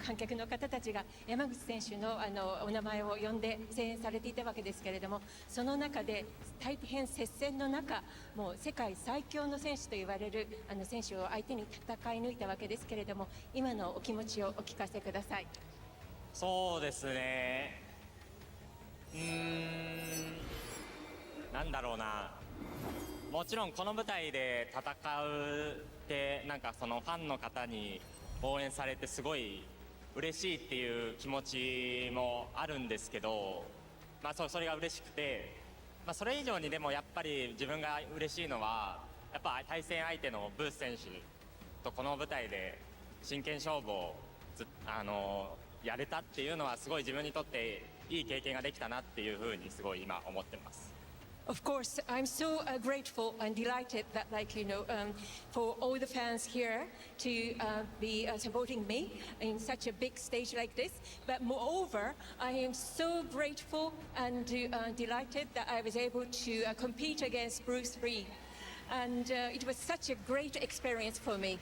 Speaker 8: 観客の方たちが山口選手のお名前を呼んで声援されていたわけですけれども、その中で大変接戦の中、もう世界最強の選手と言われる選手を相手に戦い抜いたわけですけれども、今のお気持ちをお聞かせください。
Speaker 22: そうですね。なんだろうな。もちろんこの舞台で戦うってなんかそのファンの方に応援されてすごい嬉しいっていう気持ちもあるんですけど、それが嬉しくて、それ以上にでもやっぱり自分が嬉しいのはやっぱ対戦相手のブース選手とこの舞台で真剣勝負をやれたっていうのはすごい自分にとっていい経験ができたなっていうふうにすごい今思ってます。
Speaker 8: Of course, I'm so grateful and delighted that, for all the fans here to be supporting me in such a big stage like this. But moreover, I am so grateful and delighted that I was able to compete against Bruce Lee. And it was such a great experience for me.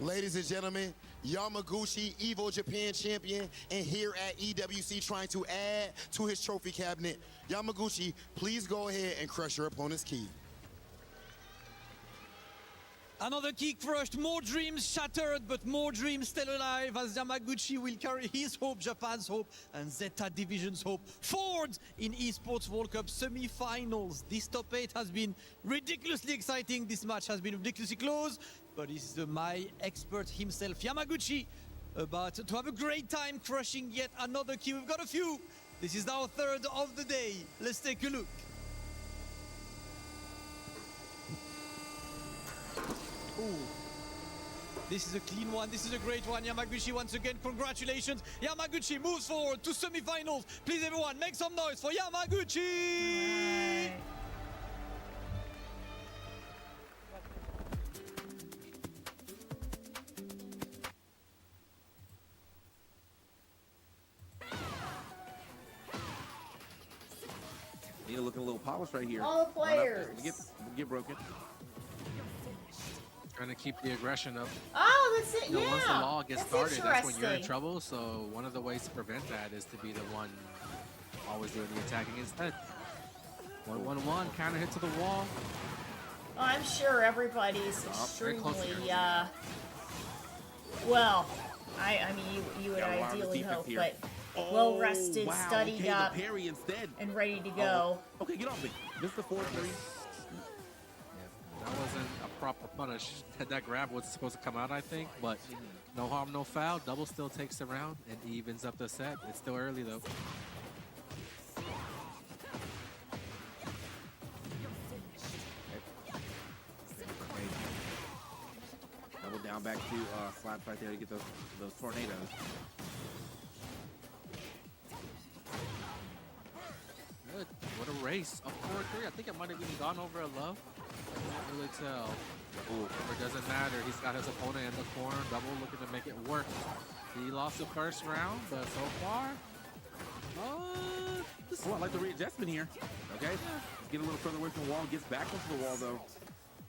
Speaker 4: Ladies and gentlemen, Yamaguchi, Evo Japan champion, and here at EWC trying to add to his trophy cabinet. Yamaguchi, please go ahead and crush your opponent's key.
Speaker 7: Another kick crushed, more dreams shattered, but more dreams still alive as Yamaguchi will carry his hope, Japan's hope, and Zeta Division's hope forward in Esports World Cup semi-finals. This top 8 has been ridiculously exciting. This match has been ridiculously close, but this is my expert himself, Yamaguchi, about to have a great time crushing yet another key. We've got a few. This is our third of the day. Let's take a look. Ooh. This is a clean one. This is a great one. Yamaguchi, once again, congratulations. Yamaguchi moves forward to semi-finals. Please, everyone, make some noise for Yamaguchi!
Speaker 3: Right.
Speaker 5: Nina looking a little polished right here.
Speaker 3: All the players.
Speaker 5: Get broken.
Speaker 6: Trying to keep the aggression up.
Speaker 3: Oh, that's it.
Speaker 6: You know,
Speaker 3: Yeah.
Speaker 6: once the law gets
Speaker 3: That's
Speaker 6: started, that's when you're in
Speaker 3: interesting.
Speaker 6: trouble. So one of the ways to prevent that is to be the one always doing the attacking instead. 1-1-1, counter hit to the wall.
Speaker 3: Oh, I'm sure everybody's
Speaker 6: very close to
Speaker 3: extremely,
Speaker 6: yours.
Speaker 3: well, I mean, you would
Speaker 5: Got a lot of
Speaker 3: ideally
Speaker 5: defense
Speaker 3: hope,
Speaker 5: here.
Speaker 3: but
Speaker 5: Oh,
Speaker 3: well rested,
Speaker 5: wow,
Speaker 3: studied
Speaker 5: okay,
Speaker 3: up,
Speaker 5: the parry instead.
Speaker 3: and ready to go.
Speaker 5: Okay, get off me. Missed the 4-3.
Speaker 6: That wasn't a proper punish. That grab was supposed to come out, I think, but no harm, no foul. Double still takes the round and evens up the set. It's still early though.
Speaker 5: Double down back to slap right there to get those tornadoes.
Speaker 6: Good. What a race. Up 4-3. I think it might have even gone over a love. Can't really tell. Ooh, it doesn't matter. He's got his opponent in the corner. Double looking to make it work. He lost the first round, but so far,
Speaker 5: Oh, I like the readjustment here. Okay, let's get a little further away from the wall. Gets back into the wall though.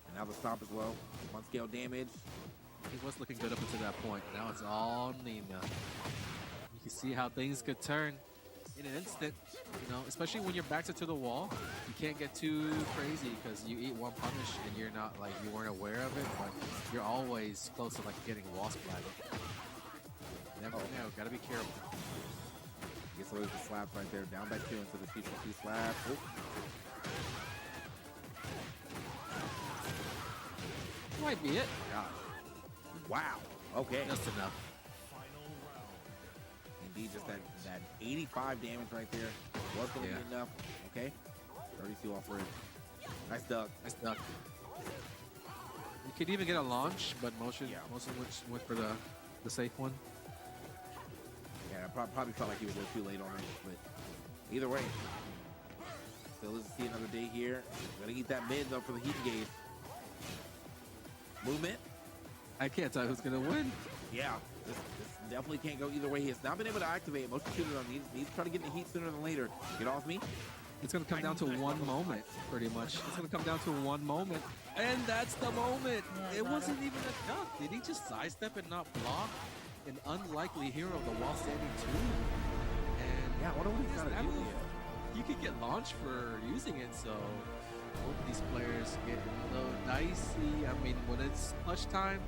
Speaker 5: And now the stop as well. One scale damage.
Speaker 6: he was looking good up until that point. Now it's all Nina. You can see how things could turn in an instant, you know, especially when your backs are to the wall. You can't get too crazy because you eat one punish and you're not like, you weren't aware of it, but you're always close to like getting wasp bladder. Never know, gotta be careful.
Speaker 5: Gets away with the slaps right there. Down back two into the T2 slap. Oh.
Speaker 6: Might be it.
Speaker 5: Gosh. Wow. Okay.
Speaker 6: Just enough.
Speaker 5: Indeed, just that 85 damage right there. Was going to be enough. Okay. 32 off red. Nice duck.
Speaker 6: Nice duck. You could even get a launch, but motion went for the safe one.
Speaker 5: Yeah, I probably felt like he was a little too late on it, but either way. Still doesn't see another day here. Gotta eat that mid though for the heat gauge. Movement.
Speaker 6: I can't tell who's gonna win.
Speaker 5: Yeah, this definitely can't go either way. He has not been able to activate motion shooter on these. Needs to try to get in the heat sooner than later. Get off me.
Speaker 6: It's gonna come down to one moment, pretty much. It's gonna come down to one moment, and that's the moment. It wasn't even a duck. Did he just sidestep and not block? An unlikely hero of the wall standing two. And
Speaker 5: yeah, I wonder what he's gotta do here.
Speaker 6: You could get launched for using it, so I hope these players get a little dicey. I mean, when it's clutch time,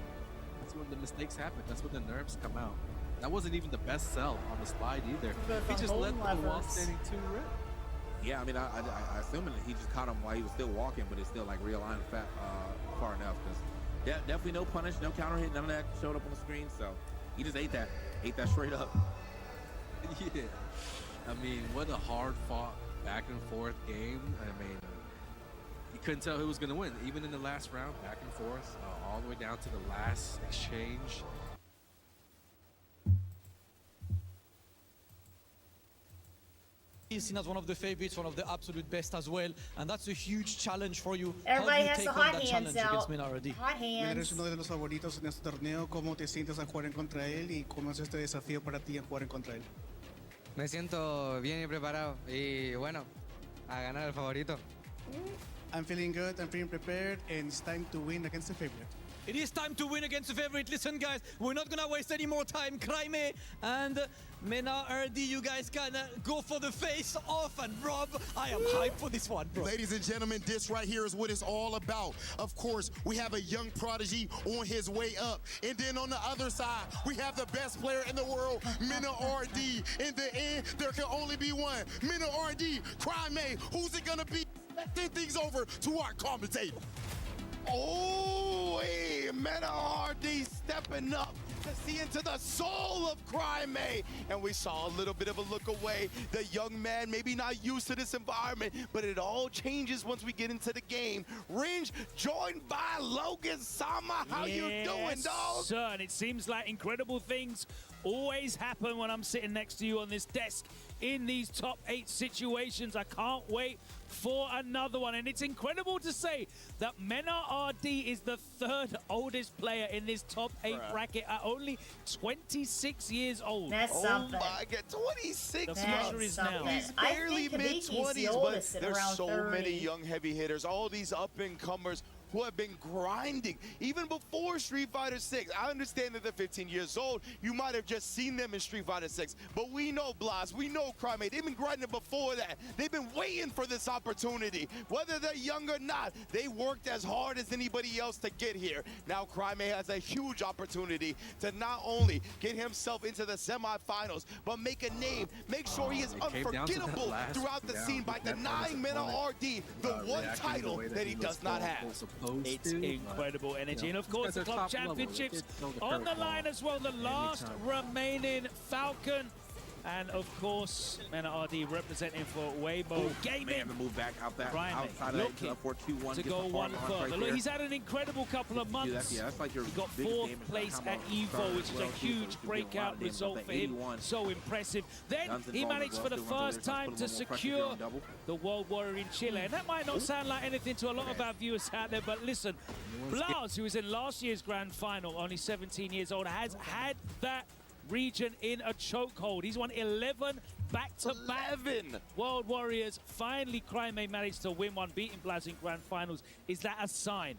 Speaker 6: that's when the mistakes happen. That's when the nerves come out. That wasn't even the best sell on the slide either. He just let the wall standing two rip.
Speaker 5: Yeah, I mean, I assume that he just caught him while he was still walking, but it's still like realigned far enough. Because definitely no punish, no counter hit, none of that showed up on the screen. So he just ate that straight up.
Speaker 6: Yeah, I mean, what a hard fought back and forth game. I mean, you couldn't tell who was gonna win, even in the last round, back and forth, all the way down to the last exchange.
Speaker 7: He's seen as one of the favorites, one of the absolute best as well, and that's a huge challenge for you.
Speaker 3: Everybody
Speaker 7: How do you
Speaker 3: has
Speaker 7: take
Speaker 3: the
Speaker 7: on
Speaker 3: hot
Speaker 7: that
Speaker 3: hands
Speaker 7: challenge against
Speaker 3: out.
Speaker 7: Minardi?
Speaker 3: Hot hands.
Speaker 10: Eres uno de los favoritos en este torneo. ¿Cómo te sientes al jugar en contra de él y cómo es este desafío para ti en jugar en contra de él?
Speaker 12: Me siento bien y preparado y bueno, a ganar el favorito.
Speaker 10: I'm feeling good, I'm feeling prepared, and it's time to win against the favorite.
Speaker 7: It is time to win against the favorite. Listen, guys, we're not gonna waste any more time. Crimey and Mena RD, you guys can go for the face off. And Rob, I am hyped for this one, bro.
Speaker 4: Ladies and gentlemen, this right here is what it's all about. Of course, we have a young prodigy on his way up. And then on the other side, we have the best player in the world, Mena RD. In the end, there can only be one. Mena RD, Crimey, who's it gonna be? Let's send things over to our commentator.
Speaker 23: Oh, hey, Mena RD stepping up to see into the soul of Crimey. And we saw a little bit of a look away. The young man maybe not used to this environment, but it all changes once we get into the game. Ringe joined by Logan Sama. How you doing, dog?
Speaker 2: Sir, and it seems like incredible things always happen when I'm sitting next to you on this desk in these top 8 situations. I can't wait for another one. And it's incredible to say that Mena RD is the 3rd oldest player in this top 8 bracket at only 26 years old.
Speaker 3: That's something.
Speaker 23: Oh my God, 26.
Speaker 2: The pressure is now.
Speaker 23: He's
Speaker 3: I
Speaker 23: barely
Speaker 3: think
Speaker 23: mid-20s,
Speaker 3: the
Speaker 23: but there's
Speaker 3: around
Speaker 23: so
Speaker 3: 30.
Speaker 23: many young heavy hitters, all these up-and-comers who have been grinding even before Street Fighter 6. I understand that they're 15 years old. You might have just seen them in Street Fighter 6, but we know Blas, we know Crimey. They've been grinding before that. They've been waiting for this opportunity. Whether they're young or not, they worked as hard as anybody else to get here. Now Crimey has a huge opportunity to not only get himself into the semifinals, but make a name, make sure he is unforgettable throughout the scene by denying Mena RD the one title that he does not have.
Speaker 2: It's incredible energy. And of course, the club championships on the line as well. The last remaining Falcon. And of course, Mena RD representing for Weibo Gaming.
Speaker 5: Man, the move back out that outside of
Speaker 2: looking
Speaker 5: that 4-2-1
Speaker 2: to go one further. Look, he's had an incredible couple of months.
Speaker 5: Yeah, that's like your
Speaker 2: he got
Speaker 5: biggest
Speaker 2: 4th
Speaker 5: game
Speaker 2: place at EVO, which is a huge breakout result for him. So impressive. Then he managed for the first time to secure the World Warrior in Chile. And that might not sound like anything to a lot of our viewers out there, but listen, Blas, who was in last year's grand final, only 17 years old, has had that region in a chokehold. He's won 11 back-to-back World Warriors. Finally, Crimey managed to win one, beating Blas in grand finals. Is that a sign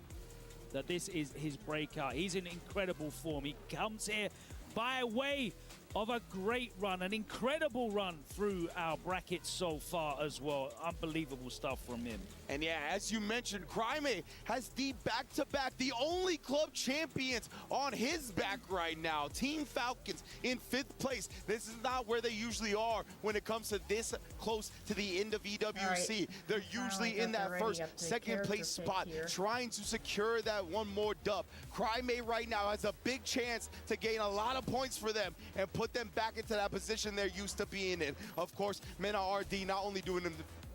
Speaker 2: that this is his breakout? He's in incredible form. He comes here by way of a great run, an incredible run through our bracket so far as well. Unbelievable stuff from him.
Speaker 23: And yeah, as you mentioned, Crimey has the back-to-back, the only club champions on his back right now. Team Falcons in 5th place. This is not where they usually are when it comes to this close to the end of EWC. Right. They're usually in that first, second place spot, trying to secure that one more dub. Crimey right now has a big chance to gain a lot of points for them and put them back into that position they're used to being in. Of course, Mena RD not only doing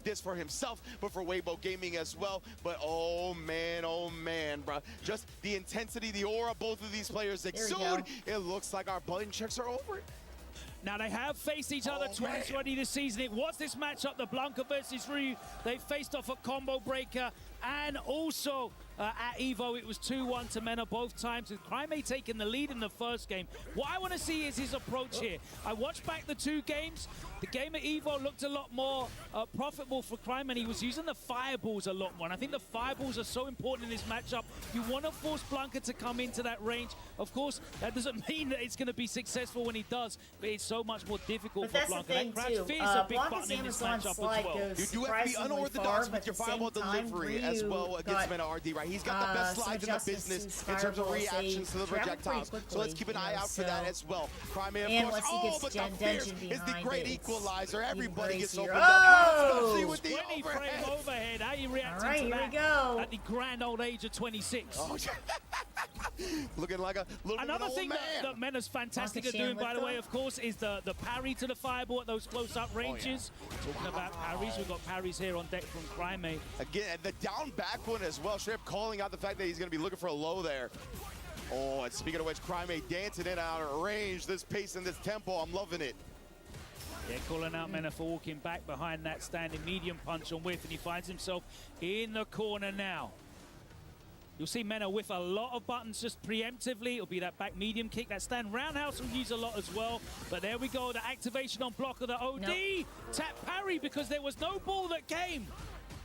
Speaker 23: this for himself, but for Weibo Gaming as well. But oh man, bro. Just the intensity, the aura both of these players exude. It looks like our button checks are over.
Speaker 2: Now, they have faced each other twice already this season. It was this matchup, the Blanca versus Ryu. They faced off a combo breaker. And also at EVO, it was 2-1 to Mena both times, with Crimey taking the lead in the first game. What I want to see is his approach here. I watched back the 2 games. The game at EVO looked a lot more profitable for Crimey, and he was using the fireballs a lot more. And I think the fireballs are so important in this matchup. You want to force Blanca to come into that range. Of course, that doesn't mean that it's going to be successful when he does, but it's so much more difficult for Blanca. That crouch fear is a big button in this matchup as well.
Speaker 23: You do have to be unorthodox with your fireball delivery as well against Mena RD, right? He's got the best slides in the business in terms of reactions to the projectiles. So let's keep an eye out for that as well. Crimey, of course. Oh, but the fierce is the great equalizer. Everybody gets opened up, especially with the
Speaker 2: 20 frame overhead. How you reacting to that at the grand old age of 26?
Speaker 23: Oh, looking like a little
Speaker 2: Another
Speaker 23: old
Speaker 2: thing
Speaker 23: man.
Speaker 2: that Mena's fantastic at doing, by the way, of course, is the parry to the fireball at those close-up ranges. Talking about parries, we've got parries here on deck from Crimey.
Speaker 23: Again, the down back one as well. Straight up calling out the fact that he's going to be looking for a low there. Oh, and speaking of which, Crimey dancing in out of range. This pace and this tempo, I'm loving it.
Speaker 2: Yeah, calling out Mena for walking back behind that standing medium punch on whiff, and he finds himself in the corner now. You'll see Mena whiff a lot of buttons just preemptively. It'll be that back medium kick. That stand roundhouse will use a lot as well. But there we go, the activation on block of the OD. Nope. Tap parry because there was no ball that came.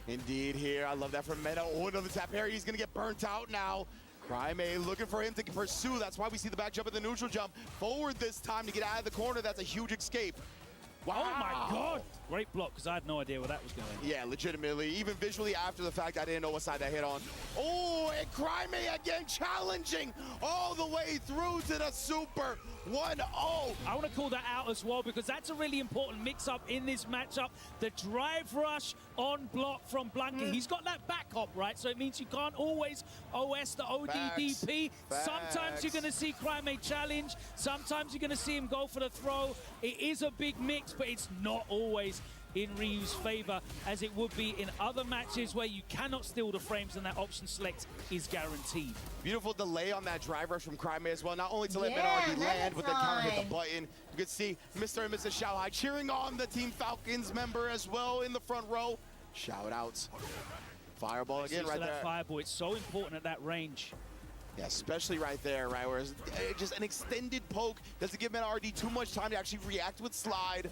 Speaker 23: Indeed here. I love that from Mena. Oh, another tap parry. He's going to get burnt out now. Cryme looking for him to pursue. That's why we see the back jump and the neutral jump. Forward this time to get out of the corner. That's a huge escape. Wow.
Speaker 2: Oh my God! Great block, because I had no idea where that was going.
Speaker 23: Yeah, legitimately. Even visually after the fact, I didn't know what side that hit on. Oh, and Cryme again challenging all the way through to the super 1-0.
Speaker 2: I want to call that out as well, because that's a really important mix-up in this matchup. The drive rush on block from Blanca. He's got that back hop, right? So it means you can't always OS the ODDP. Sometimes you're going to see Cryme challenge. Sometimes you're going to see him go for the throw. It is a big mix, but it's not always in Ryu's favor, as it would be in other matches where you cannot steal the frames and that option select is guaranteed.
Speaker 23: Beautiful delay on that drive rush from Cryme as well. Not only to let Menardi land, but then counter hit the button. You can see Mr. and Mrs. Xiaohai cheering on the Team Falcons member as well in the front row. Shout outs. Fireball again right there.
Speaker 2: That fireball, it's so important at that range.
Speaker 23: Yeah, especially right there, right? Where just an extended poke doesn't give Menardi too much time to actually react with slide.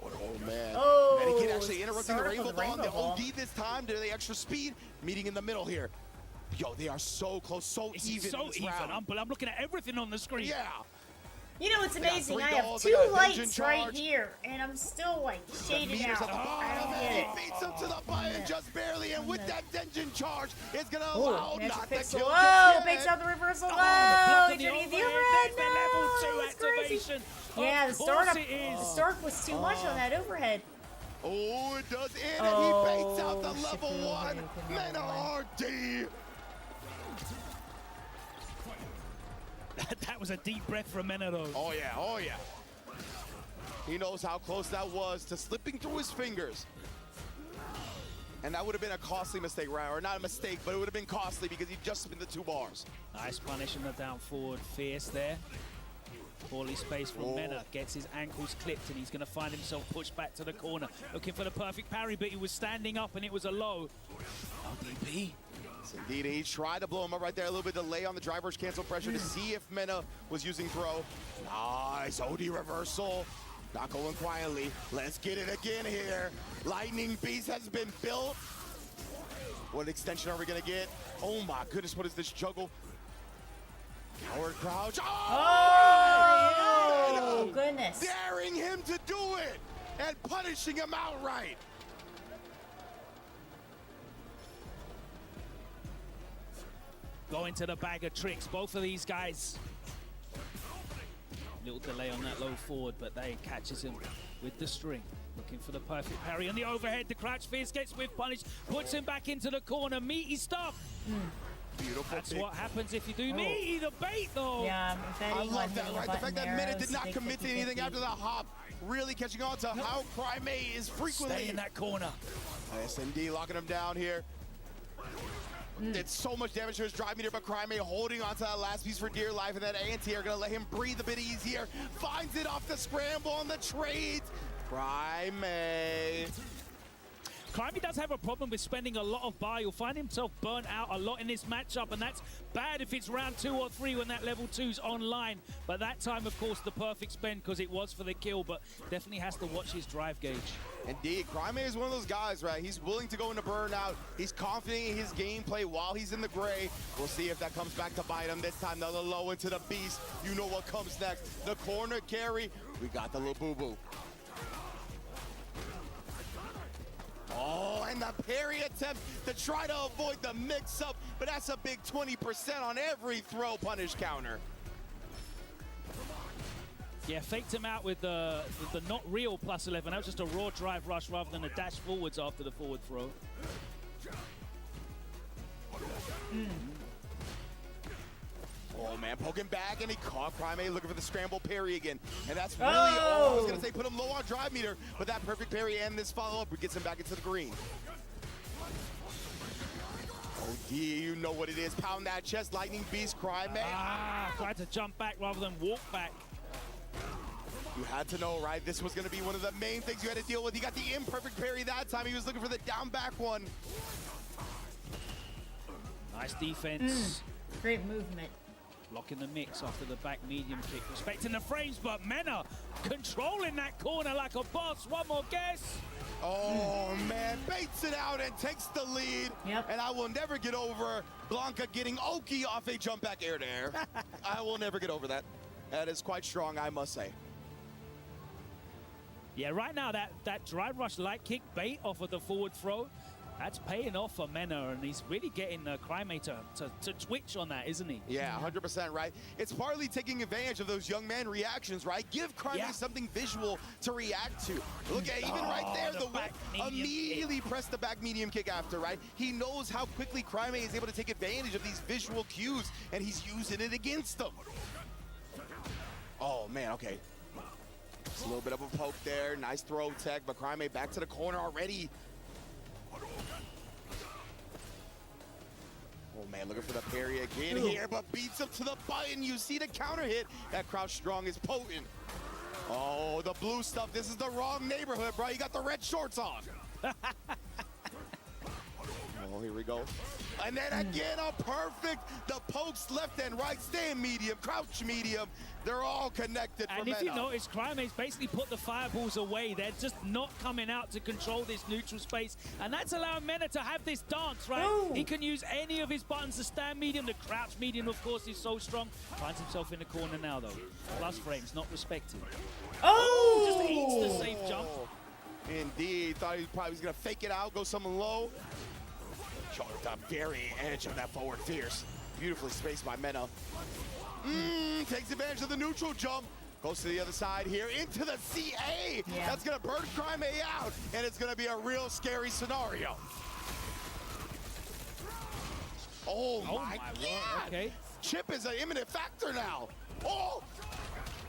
Speaker 23: Oh, man.
Speaker 3: Oh,
Speaker 23: and he can actually interrupting the rainbow ball on the OD this time. Do the extra speed, meeting in the middle here. Yo, they are so close, so even.
Speaker 2: So even. I'm looking at everything on the screen.
Speaker 23: Yeah.
Speaker 3: You know, it's amazing. I have 2 lights right here, and I'm still like shaded out. I don't get it.
Speaker 23: He beats him to the button just barely, and with that Denjin charge, it's gonna allow not to kill.
Speaker 3: Oh, bakes out the reversal. Oh, Journey of the overhead.
Speaker 2: Level 2 activation.
Speaker 3: Yeah, the start was too much on that overhead.
Speaker 23: Oh, it does end, and he baits out the level 1. Menardi.
Speaker 2: That was a deep breath from Menaro.
Speaker 23: Oh yeah, oh yeah. He knows how close that was to slipping through his fingers. And that would have been a costly mistake, right? Or not a mistake, but it would have been costly because he just spun the 2 bars.
Speaker 2: Nice punish on the down forward. Fierce there. Poorly spaced from Mena. Gets his ankles clipped, and he's going to find himself pushed back to the corner. Looking for the perfect parry, but he was standing up, and it was a low. LDP.
Speaker 23: Indeed, he tried to blow him up right there. A little bit delay on the driver's cancel pressure to see if Mena was using throw. Nice OD reversal. Not going quietly. Let's get it again here. Lightning Beast has been built. What extension are we going to get? Oh my goodness, what is this juggle? Howard crouch.
Speaker 3: Oh, goodness.
Speaker 23: Daring him to do it and punishing him outright.
Speaker 2: Going to the bag of tricks, both of these guys. Little delay on that low forward, but they catches him with the string. Looking for the perfect parry on the overhead. The crouch fierce gets with punish, puts him back into the corner. Meaty stuff.
Speaker 23: Beautiful.
Speaker 2: That's what happens if you do meaty, the bait though.
Speaker 3: Yeah, I'm betting
Speaker 23: I love that, right? The fact that Mena did not
Speaker 3: big
Speaker 23: commit to
Speaker 3: 50-50.
Speaker 23: anything after the hop. Really catching on to how Cryme is frequently.
Speaker 2: Stay in that corner.
Speaker 23: SMD locking him down here. Did so much damage to his drive meter, but Cryme holding onto that last piece for dear life, and that anti-air gonna let him breathe a bit easier. Finds it off the scramble on the trades. Cryme.
Speaker 2: Cryme does have a problem with spending a lot of bar. You'll find himself burnt out a lot in this matchup, and that's bad if it's round 2 or 3 when that level 2's online. But that time, of course, the perfect spend because it was for the kill, but definitely has to watch his drive gauge.
Speaker 23: Indeed, Cryme is one of those guys, right? He's willing to go into burnout. He's confident in his gameplay while he's in the gray. We'll see if that comes back to bite him. This time, another low into the beast. You know what comes next. The corner carry. We got the little boo-boo. Oh, and the parry attempt to try to avoid the mix-up, but that's a big 20% on every throw punish counter.
Speaker 2: Yeah, faked him out with the not real +11. That was just a raw drive rush rather than a dash forwards after the forward throw.
Speaker 23: Oh man, poking back, and he caught Cryme looking for the scramble parry again. And that's really all I was gonna say, put him low on drive meter, but that perfect parry and this follow-up gets him back into the green. Oh yeah, you know what it is. Pound that chest, Lightning Beast, Cryme.
Speaker 2: Tried to jump back rather than walk back.
Speaker 23: You had to know, right? This was gonna be one of the main things you had to deal with. He got the imperfect parry that time. He was looking for the down back one.
Speaker 2: Nice defense.
Speaker 3: Great movement.
Speaker 2: Blocking the mix after the back medium kick. Respecting the frames, but Mena controlling that corner like a boss. One more guess.
Speaker 23: Oh, man, baits it out and takes the lead.
Speaker 3: Yep.
Speaker 23: And I will never get over Blanca getting Oki off a jump back air to air. I will never get over that. That is quite strong, I must say.
Speaker 2: Yeah, right now that drive rush light kick bait off of the forward throw, that's paying off for Mena, and he's really getting Crimate to twitch on that, isn't he?
Speaker 23: Yeah, 100% right. It's partly taking advantage of those young man reactions, right? Give Crimate something visual to react to. Look at even right there, the whip immediately pressed the back medium kick after, right? He knows how quickly Crimate is able to take advantage of these visual cues, and he's using it against them. Oh, man, okay. Just a little bit of a poke there. Nice throw tech, but Crimate back to the corner already. Oh, man, looking for the parry again here, but beats him to the button. You see the counter hit. That crouch strong is potent. Oh, the blue stuff. This is the wrong neighborhood, bro. You got the red shorts on. Oh, here we go. And then again, a perfect. The pokes left and right, stand medium, crouch medium. They're all connected for
Speaker 2: And if
Speaker 23: Mena.
Speaker 2: you notice, Crimate's basically put the fireballs away. They're just not coming out to control this neutral space. And that's allowing Mena to have this dance, right?
Speaker 3: Ooh.
Speaker 2: He can use any of his buttons to stand medium. The crouch medium, of course, is so strong. Finds himself in the corner now, though. Plus frames, not respected.
Speaker 3: Oh!
Speaker 2: Just eats the safe jump.
Speaker 23: Indeed. Thought he probably was going to fake it out, go something low. The very edge of that forward fierce. Beautifully spaced by Mena. Takes advantage of the neutral jump. Goes to the other side here into the CA.
Speaker 3: Yeah.
Speaker 23: That's going to burn Crimate out, and it's going to be a real scary scenario. Oh my God.
Speaker 2: Word. Okay.
Speaker 23: Chip is an imminent factor now. Oh!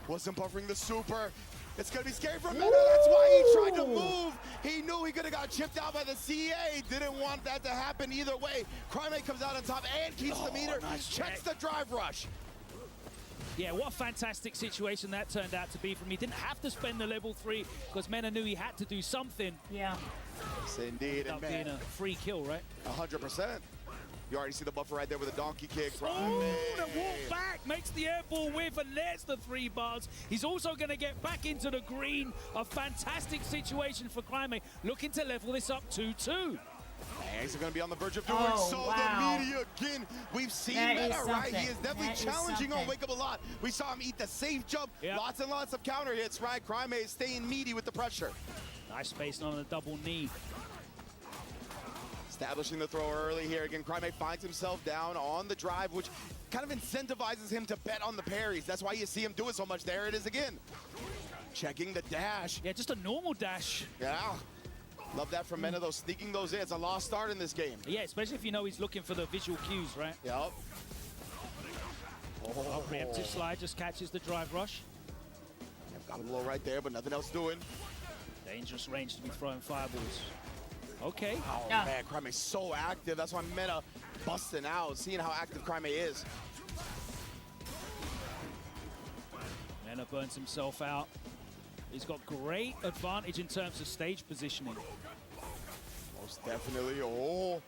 Speaker 23: Wasn't buffering the super. It's going to be scary for Mena. That's why he tried to move. He knew he could have got chipped out by the CA. Didn't want that to happen either way. Crimate comes out on top and keeps the meter.
Speaker 2: Nice
Speaker 23: Checks
Speaker 2: check.
Speaker 23: the drive rush.
Speaker 2: Yeah, what a fantastic situation that turned out to be for me. Didn't have to spend the level 3 because Mena knew he had to do something.
Speaker 3: Yeah.
Speaker 23: Yes, indeed.
Speaker 2: Without
Speaker 23: And
Speaker 2: being
Speaker 23: man,
Speaker 2: a free kill, right?
Speaker 23: 100%. You already see the buffer right there with the donkey kick.
Speaker 2: Oh, the walk back makes the air ball whiff, and there's the 3 bars. He's also going to get back into the green. A fantastic situation for Crimate, looking to level this up 2-2.
Speaker 23: He's going to be on the verge of doing
Speaker 3: Oh,
Speaker 23: so.
Speaker 3: wow.
Speaker 23: The media again. We've seen
Speaker 3: That
Speaker 23: Mena,
Speaker 3: is
Speaker 23: right? He
Speaker 3: something.
Speaker 23: is definitely
Speaker 3: That is
Speaker 23: challenging on
Speaker 3: something.
Speaker 23: Wake Up a lot. We saw him eat the safe jump.
Speaker 2: Yep.
Speaker 23: Lots and lots of counter hits, right? Crimate is staying meaty with the pressure.
Speaker 2: Nice space on the double knee.
Speaker 23: Establishing the throw early here. Again, Crimate finds himself down on the drive, which kind of incentivizes him to bet on the parries. That's why you see him do it so much. There it is again. Checking the dash.
Speaker 2: Yeah, just a normal dash.
Speaker 23: Yeah. Love that from Mena, though, sneaking those in. It's a lost start in this game.
Speaker 2: Yeah, especially if you know he's looking for the visual cues, right?
Speaker 23: Yep.
Speaker 2: Oh, preemptive slide just catches the drive rush.
Speaker 23: Got him low right there, but nothing else doing.
Speaker 2: Dangerous range to be throwing fireballs. Okay.
Speaker 23: Oh, man, Crimate so active. That's why Mena busting out, seeing how active Crimate is.
Speaker 2: Mena burns himself out. He's got great advantage in terms of stage positioning.
Speaker 23: Most definitely. Oh.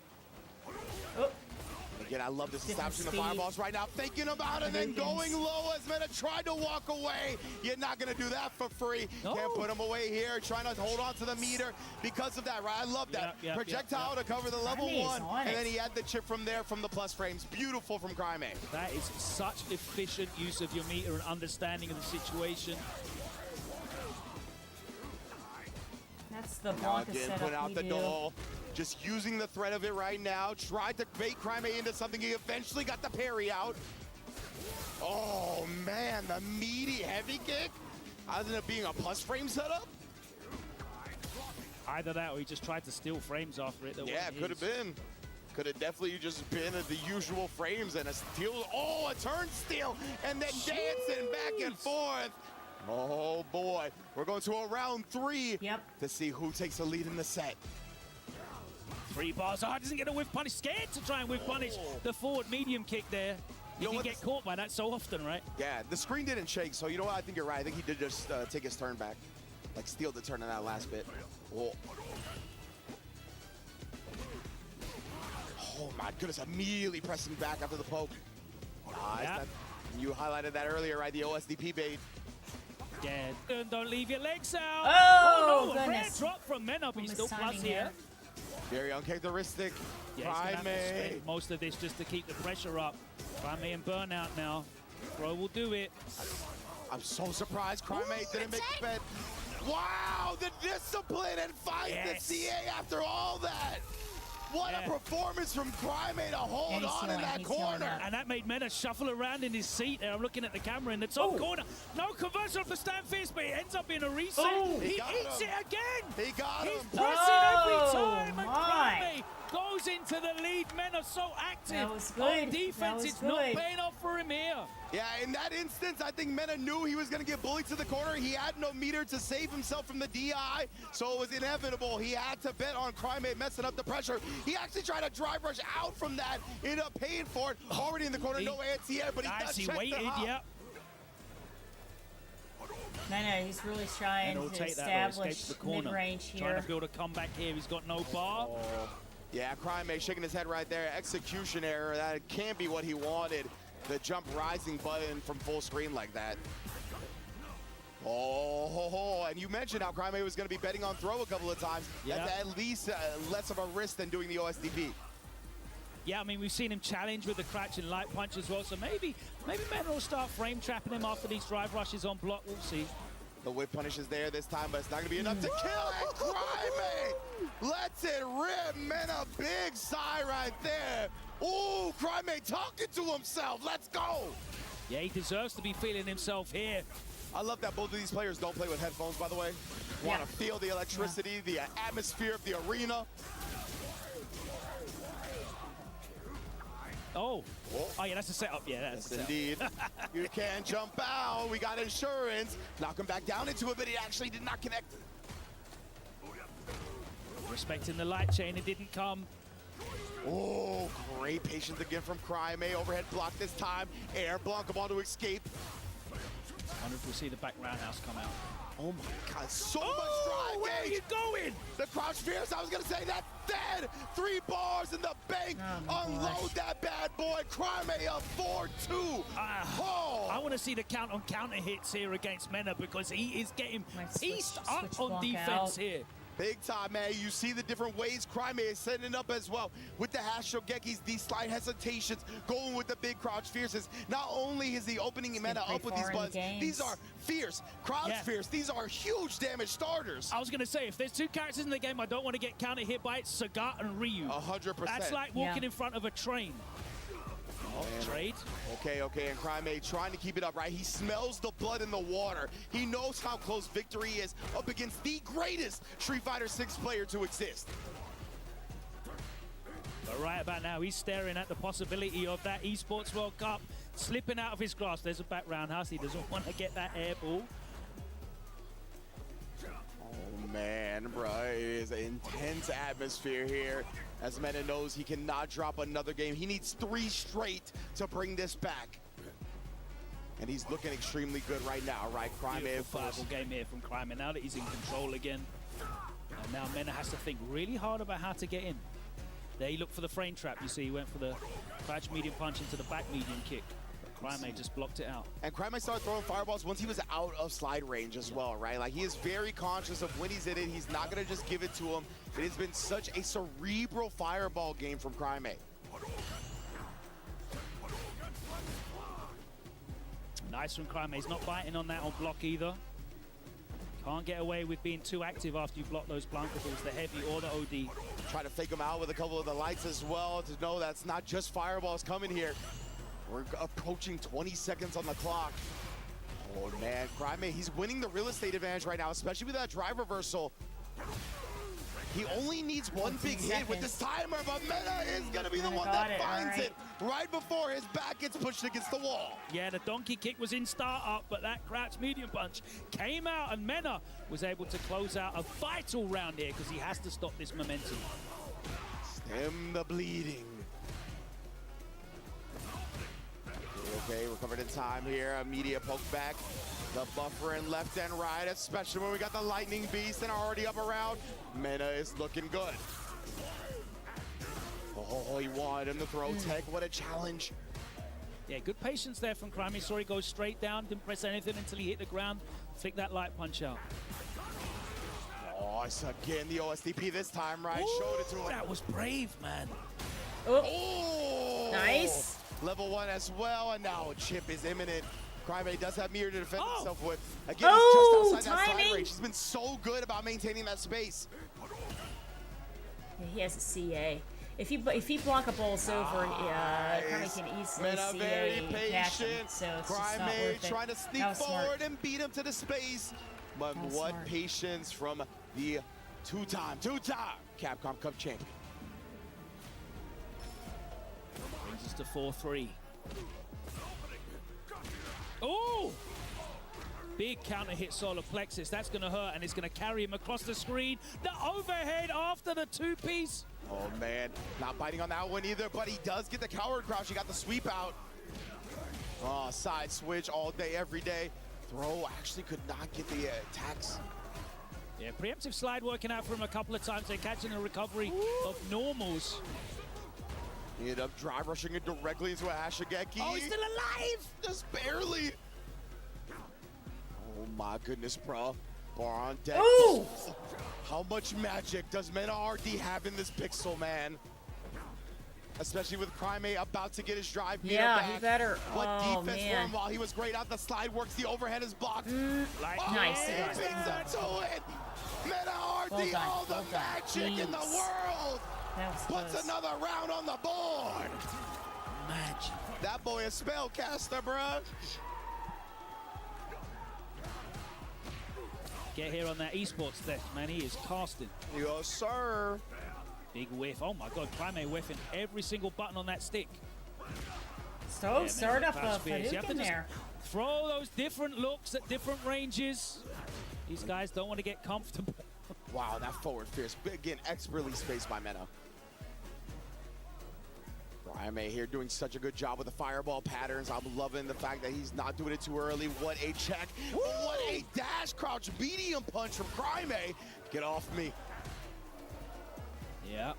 Speaker 23: Again, I love this establishing the fireballs right now, thinking about it, and then going low as Mena tried to walk away. You're not going to do that for free.
Speaker 2: No.
Speaker 23: Can't put him away here, trying to hold on to the meter because of that, right? I love that. Projectile to cover the level
Speaker 3: Crimate is
Speaker 23: 1,
Speaker 3: on
Speaker 23: and
Speaker 3: it.
Speaker 23: then he had the chip from there from the plus frames. Beautiful from Crimate.
Speaker 2: That is such efficient use of your meter and understanding of the situation.
Speaker 3: That's the
Speaker 23: Now
Speaker 3: Blanca
Speaker 23: again,
Speaker 3: setup
Speaker 23: put out
Speaker 3: we
Speaker 23: the
Speaker 3: do.
Speaker 23: doll. Just using the threat of it right now. Tried to bait Crimate into something. He eventually got the parry out. Oh, man, the meaty heavy kick. Ended up being a plus frame setup.
Speaker 2: Either that or he just tried to steal frames after it.
Speaker 23: Yeah, could have been. Could have definitely just been the usual frames and a steal. Oh, a turn steal. And then dancing back and forth. Oh, boy. We're going to a round 3 to see who takes the lead in the set.
Speaker 2: 3 bars. Oh, doesn't get a whiff punish. Scared to try and whiff punish the forward medium kick there. You can get caught by that so often, right?
Speaker 23: Yeah, the screen didn't shake, so you know what? I think you're right. I think he did just take his turn back. Like, steal the turn in that last bit. Oh. Oh, my goodness. Immediately pressing back after the poke. Nice.
Speaker 2: Yeah.
Speaker 13: You highlighted that earlier, right? The OSDP bait.
Speaker 2: Yeah, don't leave your legs out.
Speaker 3: Oh,
Speaker 2: no, a rare
Speaker 3: goodness.
Speaker 2: drop from Mena, but he's still
Speaker 3: Almost
Speaker 2: plus
Speaker 3: timing
Speaker 2: here.
Speaker 13: Very uncharacteristic.
Speaker 2: Yeah, he's gonna have to
Speaker 13: Crimey.
Speaker 2: spend most of this just to keep the pressure up. Crimey and burnout now. Bro will do it.
Speaker 13: I'm so surprised Crimey didn't make the bet. Wow, the discipline and fight the CA after all that. What a performance from Crimey to hold on in that corner.
Speaker 2: And that made Mena shuffle around in his seat there. I'm looking at the camera in the top corner. No conversion for Stanfist, but it ends up being a reset. He eats it again.
Speaker 13: He got
Speaker 2: He's
Speaker 13: him.
Speaker 2: pressing every time. And
Speaker 3: my.
Speaker 2: Crimey goes into the lead. Mena so active.
Speaker 3: That was good.
Speaker 2: On defense,
Speaker 3: That was
Speaker 2: it's not
Speaker 3: good.
Speaker 2: paying off for him here.
Speaker 13: Yeah, in that instance, I think Mena knew he was going to get bullied to the corner. He had no meter to save himself from the DI, so it was inevitable. He had to bet on Crimey messing up the pressure. He actually tried to drive rush out from that, ended up paying for it. Already in the corner, no anti-air, but he does check
Speaker 2: waited,
Speaker 13: the hop.
Speaker 2: yep.
Speaker 3: No, he's really trying
Speaker 2: He'll
Speaker 3: to
Speaker 2: take that, escape
Speaker 3: establish
Speaker 2: the corner.
Speaker 3: mid-range
Speaker 2: Trying
Speaker 3: here.
Speaker 2: to build a comeback here. He's got no bar.
Speaker 13: Yeah, Crimey shaking his head right there. Execution error. That can't be what he wanted. The jump rising button from full screen like that. Oh, and you mentioned how Crimey was going to be betting on throw a couple of times.
Speaker 2: Yeah.
Speaker 13: That's at least less of a risk than doing the OSDP.
Speaker 2: Yeah, I mean, we've seen him challenge with the crouch and light punch as well, so maybe Mena will start frame trapping him after these drive rushes on block. We'll see.
Speaker 13: The whip punish is there this time, but it's not going to be enough to kill it. Crimey lets it rip. Mena, big sigh right there. Ooh, Crimey talking to himself. Let's go.
Speaker 2: Yeah, he deserves to be feeling himself here.
Speaker 13: I love that both of these players don't play with headphones, by the way. Want to feel the electricity, the atmosphere of the arena.
Speaker 2: Oh, yeah, that's a setup. Yeah, that's a setup.
Speaker 13: Indeed. You can't jump out. We got insurance. Knock him back down into it, but he actually did not connect.
Speaker 2: Respecting the light chain, it didn't come.
Speaker 13: Oh, great patience again from Crimey. Overhead block this time. Air Blanco to escape.
Speaker 2: I wonder if we'll see the back roundhouse come out.
Speaker 13: Oh my God, so much drive.
Speaker 2: Where are you going?
Speaker 13: The crouch fierce, I was gonna say that dead. 3 bars in the bank. Unload that bad boy. Crimey up 4-2.
Speaker 2: I want to see the count on counter hits here against Mena because he is getting pieced up on defense here.
Speaker 13: Big time, man. You see the different ways Crimey is setting it up as well. With the hash shogekis, these slight hesitations, going with the big crouch fierces. Not only is he opening Mena up with these buttons, these are fierce, crouch fierce. These are huge damage starters.
Speaker 2: I was going to say, if there's 2 characters in the game I don't want to get counter hit by, it's Sagat and Ryu.
Speaker 13: 100%.
Speaker 2: That's like walking in front of a train. Trade.
Speaker 13: Okay, and Crimey trying to keep it up, right? He smells the blood in the water. He knows how close victory is up against the greatest Street Fighter 6 player to exist.
Speaker 2: But right about now, he's staring at the possibility of that Esports World Cup slipping out of his grasp. There's a back roundhouse. He doesn't want to get that air ball.
Speaker 13: Oh, man, bro. It is an intense atmosphere here. As Mena knows he cannot drop another game. He needs 3 straight to bring this back. And he's looking extremely good right now, right? Crimey, of course.
Speaker 2: Beautiful game here from Crimey. Now that he's in control again. And now Mena has to think really hard about how to get in. There he looked for the frame trap. You see, he went for the crouch medium punch into the back medium kick. Crimey just blocked it out.
Speaker 13: And Crimey started throwing fireballs once he was out of slide range as well, right? Like, he is very conscious of when he's in it. He's not going to just give it to him. It has been such a cerebral fireball game from Crimey.
Speaker 2: Nice from Crimey. He's not biting on that on block either. Can't get away with being too active after you block those Blanca balls, the heavy or the OD.
Speaker 13: Try to fake him out with a couple of the lights as well to know that's not just fireballs coming here. We're approaching 20 seconds on the clock. Oh, man, Crimey, he's winning the real estate advantage right now, especially with that drive reversal. He only needs one big hit with this timer, but Mena is going to be the one that finds it right before his back gets pushed against the wall.
Speaker 2: Yeah, the donkey kick was in startup, but that crouch medium punch came out, and Mena was able to close out a vital round here because he has to stop this momentum.
Speaker 13: Stem the bleeding. Okay, we're covered in time here. Immediate poke back. The buffer in left and right, especially when we got the lightning beast and already up around. Mena is looking good. Oh, he wanted him to throw tech. What a challenge.
Speaker 2: Yeah, good patience there from Crime. Saw he go straight down, didn't press anything until he hit the ground. Flick that light punch out.
Speaker 13: Oh, it's again the OSTP this time, right?
Speaker 2: Ooh,
Speaker 13: showed it to him.
Speaker 2: That was brave, man.
Speaker 13: Oh!
Speaker 3: Nice.
Speaker 13: Level 1 as well, and now chip is imminent. Crime does have mirror to defend himself with. Again,
Speaker 3: Oh,
Speaker 13: he's just outside that
Speaker 3: timing.
Speaker 13: side range. He's been so good about maintaining that space.
Speaker 3: Yeah, he has a CA. If he blockables over, Crime can easily
Speaker 13: Mena very
Speaker 3: CA catch him,
Speaker 13: patient.
Speaker 3: so it's just not
Speaker 13: Crime
Speaker 3: worth it.
Speaker 13: trying to sneak
Speaker 3: That was smart.
Speaker 13: forward and beat him to the space. But
Speaker 3: That was
Speaker 13: what
Speaker 3: smart.
Speaker 13: patience from the two-time Capcom Cup champion.
Speaker 2: Brings us to 4-3. Oh! Big counter hit solar plexus. That's going to hurt, and it's going to carry him across the screen. The overhead after the two-piece.
Speaker 13: Oh, man. Not biting on that one either, but he does get the coward crouch. He got the sweep out. Oh, side switch all day, every day. Throw actually could not get the attacks.
Speaker 2: Yeah, preemptive slide working out for him a couple of times. They're catching a recovery of normals.
Speaker 13: He ended up drive rushing it directly into a Hashigeki.
Speaker 2: Oh, he's still alive!
Speaker 13: Just barely. Oh my goodness, bro. Bar on deck.
Speaker 3: Ooh!
Speaker 13: How much magic does Mena RD have in this pixel, man? Especially with Crime about to get his drive meter
Speaker 3: Yeah,
Speaker 13: back.
Speaker 3: he better.
Speaker 13: What
Speaker 3: Oh,
Speaker 13: defense for
Speaker 3: man.
Speaker 13: him while he was great out. The slide works, the overhead is blocked.
Speaker 3: Nice.
Speaker 13: He beats it to it. Mena RD,
Speaker 3: Well done,
Speaker 13: all the
Speaker 3: well done.
Speaker 13: magic in the
Speaker 3: Jeez.
Speaker 13: world.
Speaker 3: That was
Speaker 13: Puts
Speaker 3: close.
Speaker 13: another round on the board.
Speaker 2: Magic.
Speaker 13: That boy is spellcaster, bruh.
Speaker 2: Get here on that esports theft, man. He is casting.
Speaker 13: Yes, sir.
Speaker 2: Big whiff. Oh my God, Crime whiffing every single button on that stick.
Speaker 3: So, start up a
Speaker 2: You have to
Speaker 3: Hadouken
Speaker 2: just
Speaker 3: there.
Speaker 2: throw those different looks at different ranges. These guys don't want to get comfortable.
Speaker 13: Wow, that forward fierce. Again, expertly spaced by Mena. Crime here doing such a good job with the fireball patterns. I'm loving the fact that he's not doing it too early. What a check. What a dash crouch medium punch from Crime. Get off me.
Speaker 2: Yeah.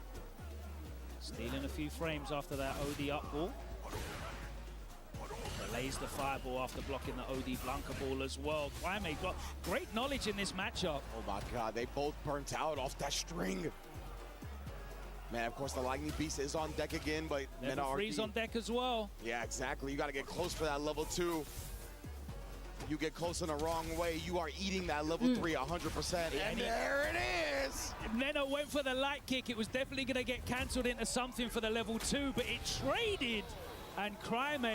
Speaker 2: Stealing a few frames after that OD up ball. Delays the fireball after blocking the OD Blanca ball as well. Crime got great knowledge in this matchup.
Speaker 13: Oh my God, they both burnt out off that string. Man, of course, the Lightning Beast is on deck again, but
Speaker 2: Level 3's on deck as well.
Speaker 13: Yeah, exactly. You got to get close for that level 2. You get close in the wrong way, you are eating that level 3 100%. And there it is.
Speaker 2: Neno went for the light kick. It was definitely going to get cancelled into something for the level 2, but it traded. And Crime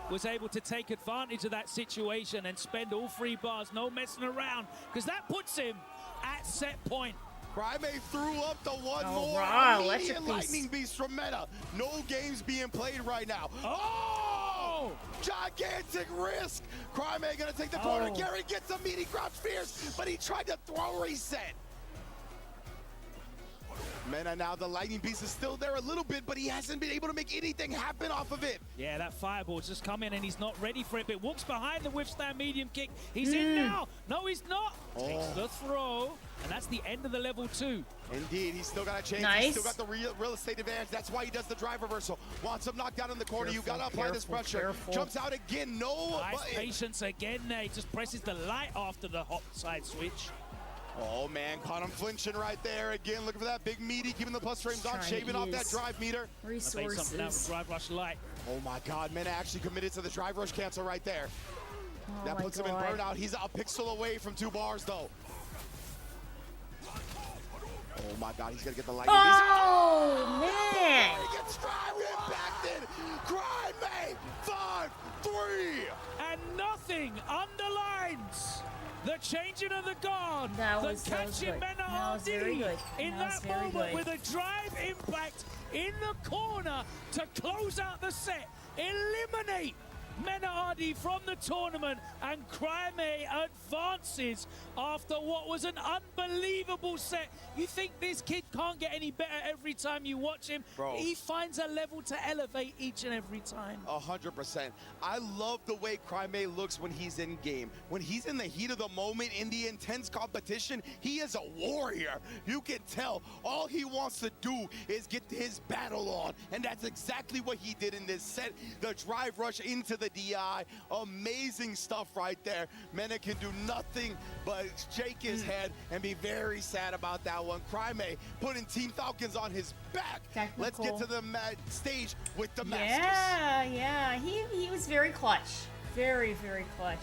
Speaker 2: was able to take advantage of that situation and spend all 3 bars, no messing around, because that puts him at set point.
Speaker 13: Crime threw up the one
Speaker 3: Oh,
Speaker 13: more.
Speaker 3: wow,
Speaker 13: Immediate
Speaker 3: electric beast.
Speaker 13: Lightning Beast from Meta. No games being played right now. Oh! Gigantic risk. Crime gonna take the corner.
Speaker 3: Oh.
Speaker 13: Gary gets a meaty crouch fierce, but he tried to throw reset. Mena now, the Lightning Beast is still there a little bit, but he hasn't been able to make anything happen off of it.
Speaker 2: Yeah, that fireball's just come in and he's not ready for it, but walks behind the withstand medium kick. He's in now. No, he's not. Takes the throw, and that's the end of the level 2.
Speaker 13: Indeed, he's still got a chance.
Speaker 3: Nice.
Speaker 13: He's still got the real estate advantage. That's why he does the drive reversal. Wants him knocked down in the corner. You got to apply this pressure.
Speaker 3: Careful.
Speaker 13: Jumps out again. No.
Speaker 2: Nice
Speaker 13: button.
Speaker 2: patience again there. He just presses the light after the hot side switch.
Speaker 13: Oh, man, caught him flinching right there. Again, looking for that big meaty, keeping the plus frames on, shaving off that drive meter.
Speaker 2: Something out with drive rush light.
Speaker 13: Oh, my God, Mena actually committed to the drive rush cancel right there.
Speaker 3: Oh
Speaker 13: That
Speaker 3: my
Speaker 13: puts him in
Speaker 3: God.
Speaker 13: burnout. He's a pixel away from 2 bars, though. Oh, my God, he's going to get the lightning.
Speaker 3: Oh, man.
Speaker 13: He gets drive impacted. Crime mate. 5-3.
Speaker 2: And nothing underlines the changing of the guard.
Speaker 3: That
Speaker 2: the
Speaker 3: was
Speaker 2: catching
Speaker 3: good.
Speaker 2: Mena
Speaker 3: That was very
Speaker 2: RD
Speaker 3: good.
Speaker 2: in
Speaker 3: That was
Speaker 2: that
Speaker 3: very
Speaker 2: moment
Speaker 3: good.
Speaker 2: with a drive impact in the corner to close out the set. Eliminate Menardi from the tournament, and Crimea advances after what was an unbelievable set. You think this kid can't get any better every time you watch him?
Speaker 13: Bro.
Speaker 2: He finds a level to elevate each and every time.
Speaker 13: 100%. I love the way Crimea looks when he's in game. When he's in the heat of the moment, in the intense competition, he is a warrior. You can tell all he wants to do is get his battle on, and that's exactly what he did in this set. The drive rush into the DI, amazing stuff right there. Mena can do nothing but shake his head and be very sad about that one. Crimea putting Team Falcons on his back.
Speaker 3: Technical.
Speaker 13: Let's get to the stage with the Masters.
Speaker 3: Yeah, he was very clutch. Very, very clutch.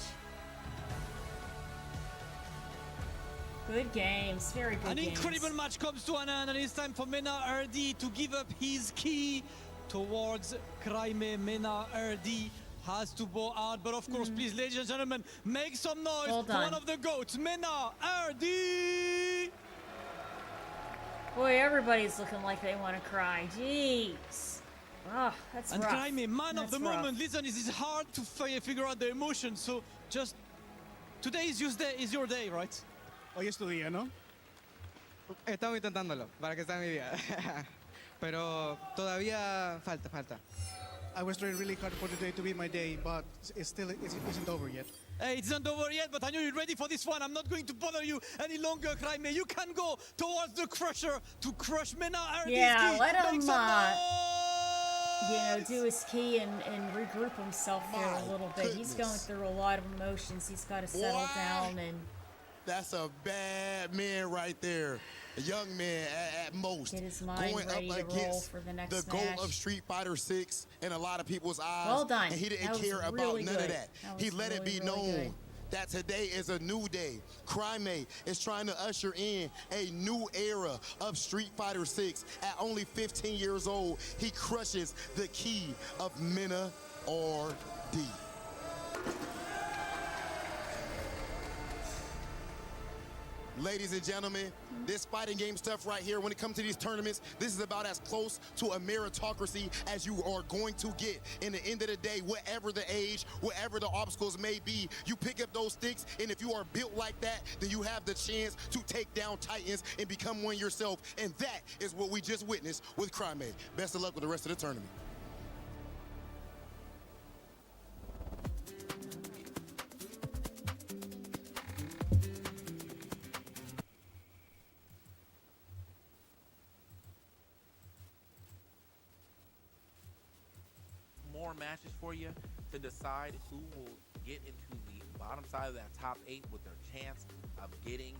Speaker 3: Good games, very good games.
Speaker 7: An incredible match comes to an end, and it's time for Mena RD to give up his key towards Crimea. Mena RD has to bow out, but of course, please, ladies and gentlemen, make some noise
Speaker 3: Well
Speaker 7: for
Speaker 3: done.
Speaker 7: one of the GOATs, Mena RD!
Speaker 3: Boy, everybody's looking like they want to cry. Jeez. Oh, that's
Speaker 7: And
Speaker 3: rough.
Speaker 7: Crimea, man of
Speaker 3: That's
Speaker 7: the
Speaker 3: rough.
Speaker 7: moment. Listen, it is hard to figure out the emotions, so just today is your day, right?
Speaker 10: Hoy es tu día, ¿no?
Speaker 12: Estamos intentándolo para que sea mi día. Pero todavía falta.
Speaker 10: I was trying really hard for today to be my day, but it isn't over yet.
Speaker 7: Hey, it's not over yet, but I know you're ready for this one. I'm not going to bother you any longer, Crimea. You can go towards the Crusher to crush Mena RD's
Speaker 3: Yeah,
Speaker 7: key.
Speaker 3: let him,
Speaker 7: Make some
Speaker 3: do his key and regroup himself there a little bit. He's going through a lot of emotions. He's got to settle down and...
Speaker 4: That's a bad man right there. A young man at most.
Speaker 3: Get his mind
Speaker 4: going
Speaker 3: ready
Speaker 4: up
Speaker 3: to roll
Speaker 4: against
Speaker 3: for the next
Speaker 4: the goal
Speaker 3: match.
Speaker 4: of Street Fighter 6 in a lot of people's eyes.
Speaker 3: Well done.
Speaker 4: And he didn't
Speaker 3: That was
Speaker 4: care about
Speaker 3: really
Speaker 4: none of
Speaker 3: good.
Speaker 4: that.
Speaker 3: That
Speaker 4: He
Speaker 3: was
Speaker 4: let it
Speaker 3: really,
Speaker 4: be
Speaker 3: really
Speaker 4: known
Speaker 3: good.
Speaker 4: that today is a new day. Crimea is trying to usher in a new era of Street Fighter 6. At only 15 years old, he crushes the key of Mena RD. Ladies and gentlemen, this fighting game stuff right here, when it comes to these tournaments, this is about as close to a meritocracy as you are going to get. In the end of the day, whatever the age, whatever the obstacles may be, you pick up those sticks, and if you are built like that, then you have the chance to take down Titans and become one yourself. And that is what we just witnessed with Crimea. Best of luck with the rest of the tournament.
Speaker 5: More matches for you to decide who will get into the bottom side of that top 8 with their chance of getting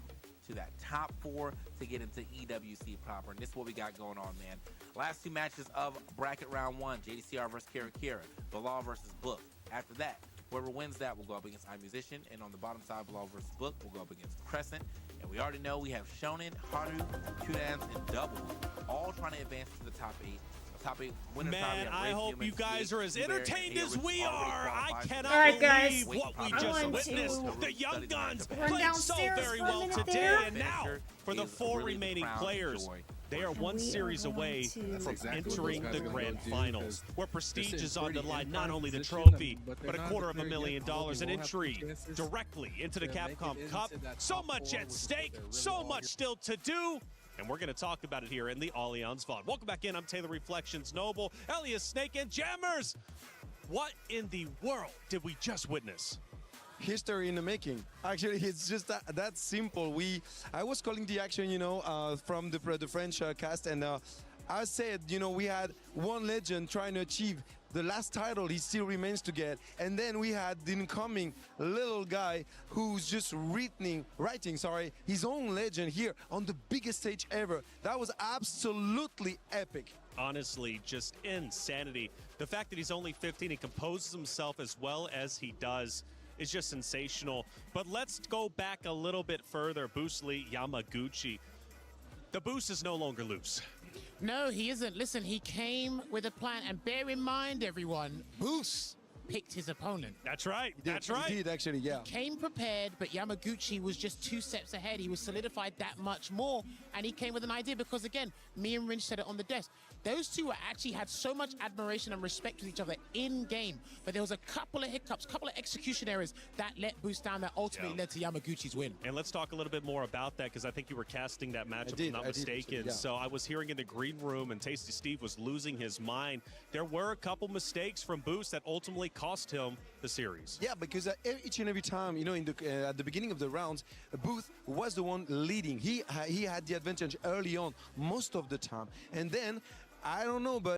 Speaker 5: to that top 4 to get into EWC proper. And this is what we got going on, man. Last 2 matches of bracket round 1, JDCR versus Kira, Bilal versus Book. After that, whoever wins that will go up against iMusician, and on the bottom side, Bilal versus Book will go up against Crescent. And we already know we have Shonen, Haru, Kudans, and Double all trying to advance to the top 8. Top 8 winners.
Speaker 14: Man, I hope you guys are as entertained as we are. I cannot
Speaker 3: Alright,
Speaker 14: believe
Speaker 3: guys.
Speaker 14: what we
Speaker 3: I
Speaker 14: just
Speaker 3: want
Speaker 14: witnessed.
Speaker 3: to
Speaker 14: The Young Guns
Speaker 3: run
Speaker 14: played so
Speaker 3: downstairs
Speaker 14: very
Speaker 3: for a
Speaker 14: well
Speaker 3: minute
Speaker 14: today.
Speaker 3: there.
Speaker 14: And now, for the 4 remaining players, they are one series away from entering the grand finals, where prestige is on the line, not only the trophy, but $250,000 an entry directly into the Capcom Cup. So much at stake, so much still to do. And we're going to talk about it here in the Allianz VOD. Welcome back in. I'm Taylor Reflections Noble, Elias Snake, and Jammers. What in the world did we just witness?
Speaker 23: History in the making. Actually, it's just that simple. I was calling the action, from the French cast, and I said, we had one legend trying to achieve the last title he still remains to get, and then we had the incoming little guy who's just writing his own legend here on the biggest stage ever. That was absolutely epic.
Speaker 14: Honestly, just insanity. The fact that he's only 15 and composes himself as well as he does is just sensational. But let's go back a little bit further. Boosly Yamaguchi. The Boost is no longer loose.
Speaker 11: No, he isn't. Listen, he came with a plan, and bear in mind, everyone, Boost picked his opponent.
Speaker 14: That's right.
Speaker 16: That's right. He did, actually, yeah.
Speaker 11: He came prepared, but Yamaguchi was just 2 steps ahead. He was solidified that much more, and he came with an idea because, again, me and Ringe said it on the desk. Those two actually had so much admiration and respect with each other in-game, but there was a couple of hiccups, couple of execution errors that let Boost down that ultimately led to Yamaguchi's win.
Speaker 14: And let's talk a little bit more about that, because I think you were casting that matchup, if I'm not mistaken.
Speaker 16: Yeah.
Speaker 14: So I was hearing in the green room, and Tasty Steve was losing his mind. There were a couple mistakes from Boost that ultimately cost him the series.
Speaker 16: Yeah, because each and every time, you know, at the beginning of the rounds, Booth was the one leading. He had the advantage early on most of the time. And then, I don't know, but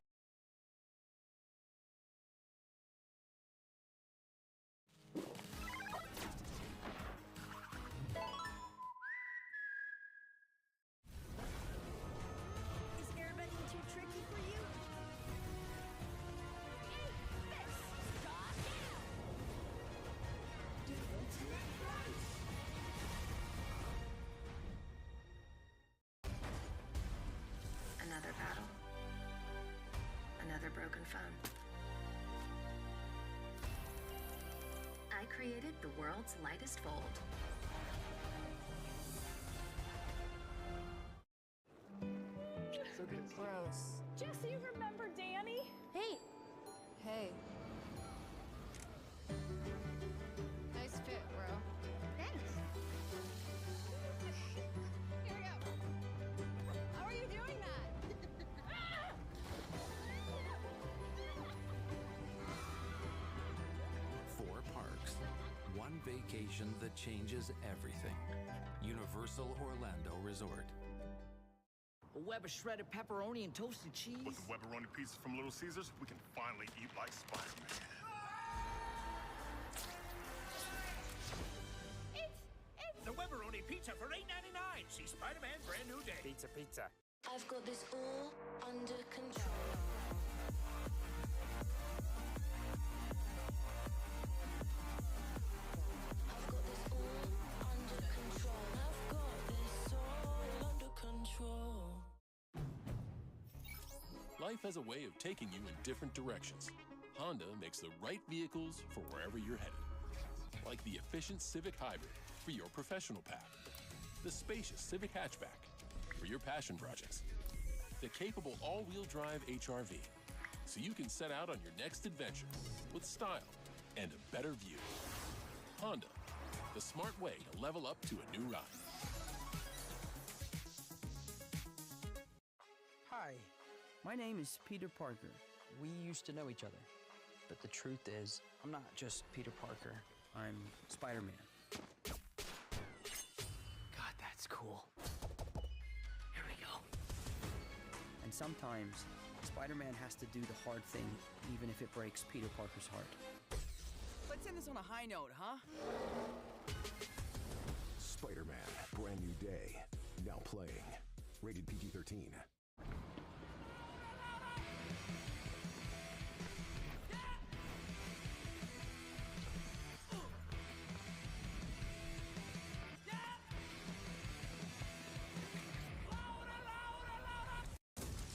Speaker 17: Another battle. Another broken phone. I created the world's lightest fold.
Speaker 18: Gross. Jesse, remember Danny? Hey. Hey. Nice fit, bro. Thanks. Here we go. How are you doing that?
Speaker 24: 4 parks. 1 vacation that changes everything. Universal Orlando Resort.
Speaker 25: A web of shredded pepperoni and toasted cheese.
Speaker 26: With the pepperoni pizza from Little Caesars, we can finally eat like Spider-Man.
Speaker 25: It's the pepperoni pizza for $8.99. See Spider-Man brand new day.
Speaker 27: Pizza, pizza.
Speaker 17: I've got this all under control. I've got this all under control. I've got this all under control.
Speaker 28: Life has a way of taking you in different directions. Honda makes the right vehicles for wherever you're headed. Like the efficient Civic Hybrid for your professional path. The spacious Civic Hatchback for your passion projects. The capable all-wheel drive HR-V, so you can set out on your next adventure with style and a better view. Honda, the smart way to level up to a new ride.
Speaker 29: Hi, my name is Peter Parker. We used to know each other, but the truth is, I'm not just Peter Parker, I'm Spider-Man. God, that's cool. Here we go. And sometimes, Spider-Man has to do the hard thing, even if it breaks Peter Parker's heart. Let's end this on a high note, huh?
Speaker 30: Spider-Man, brand new day. Now playing. Rated PG-13.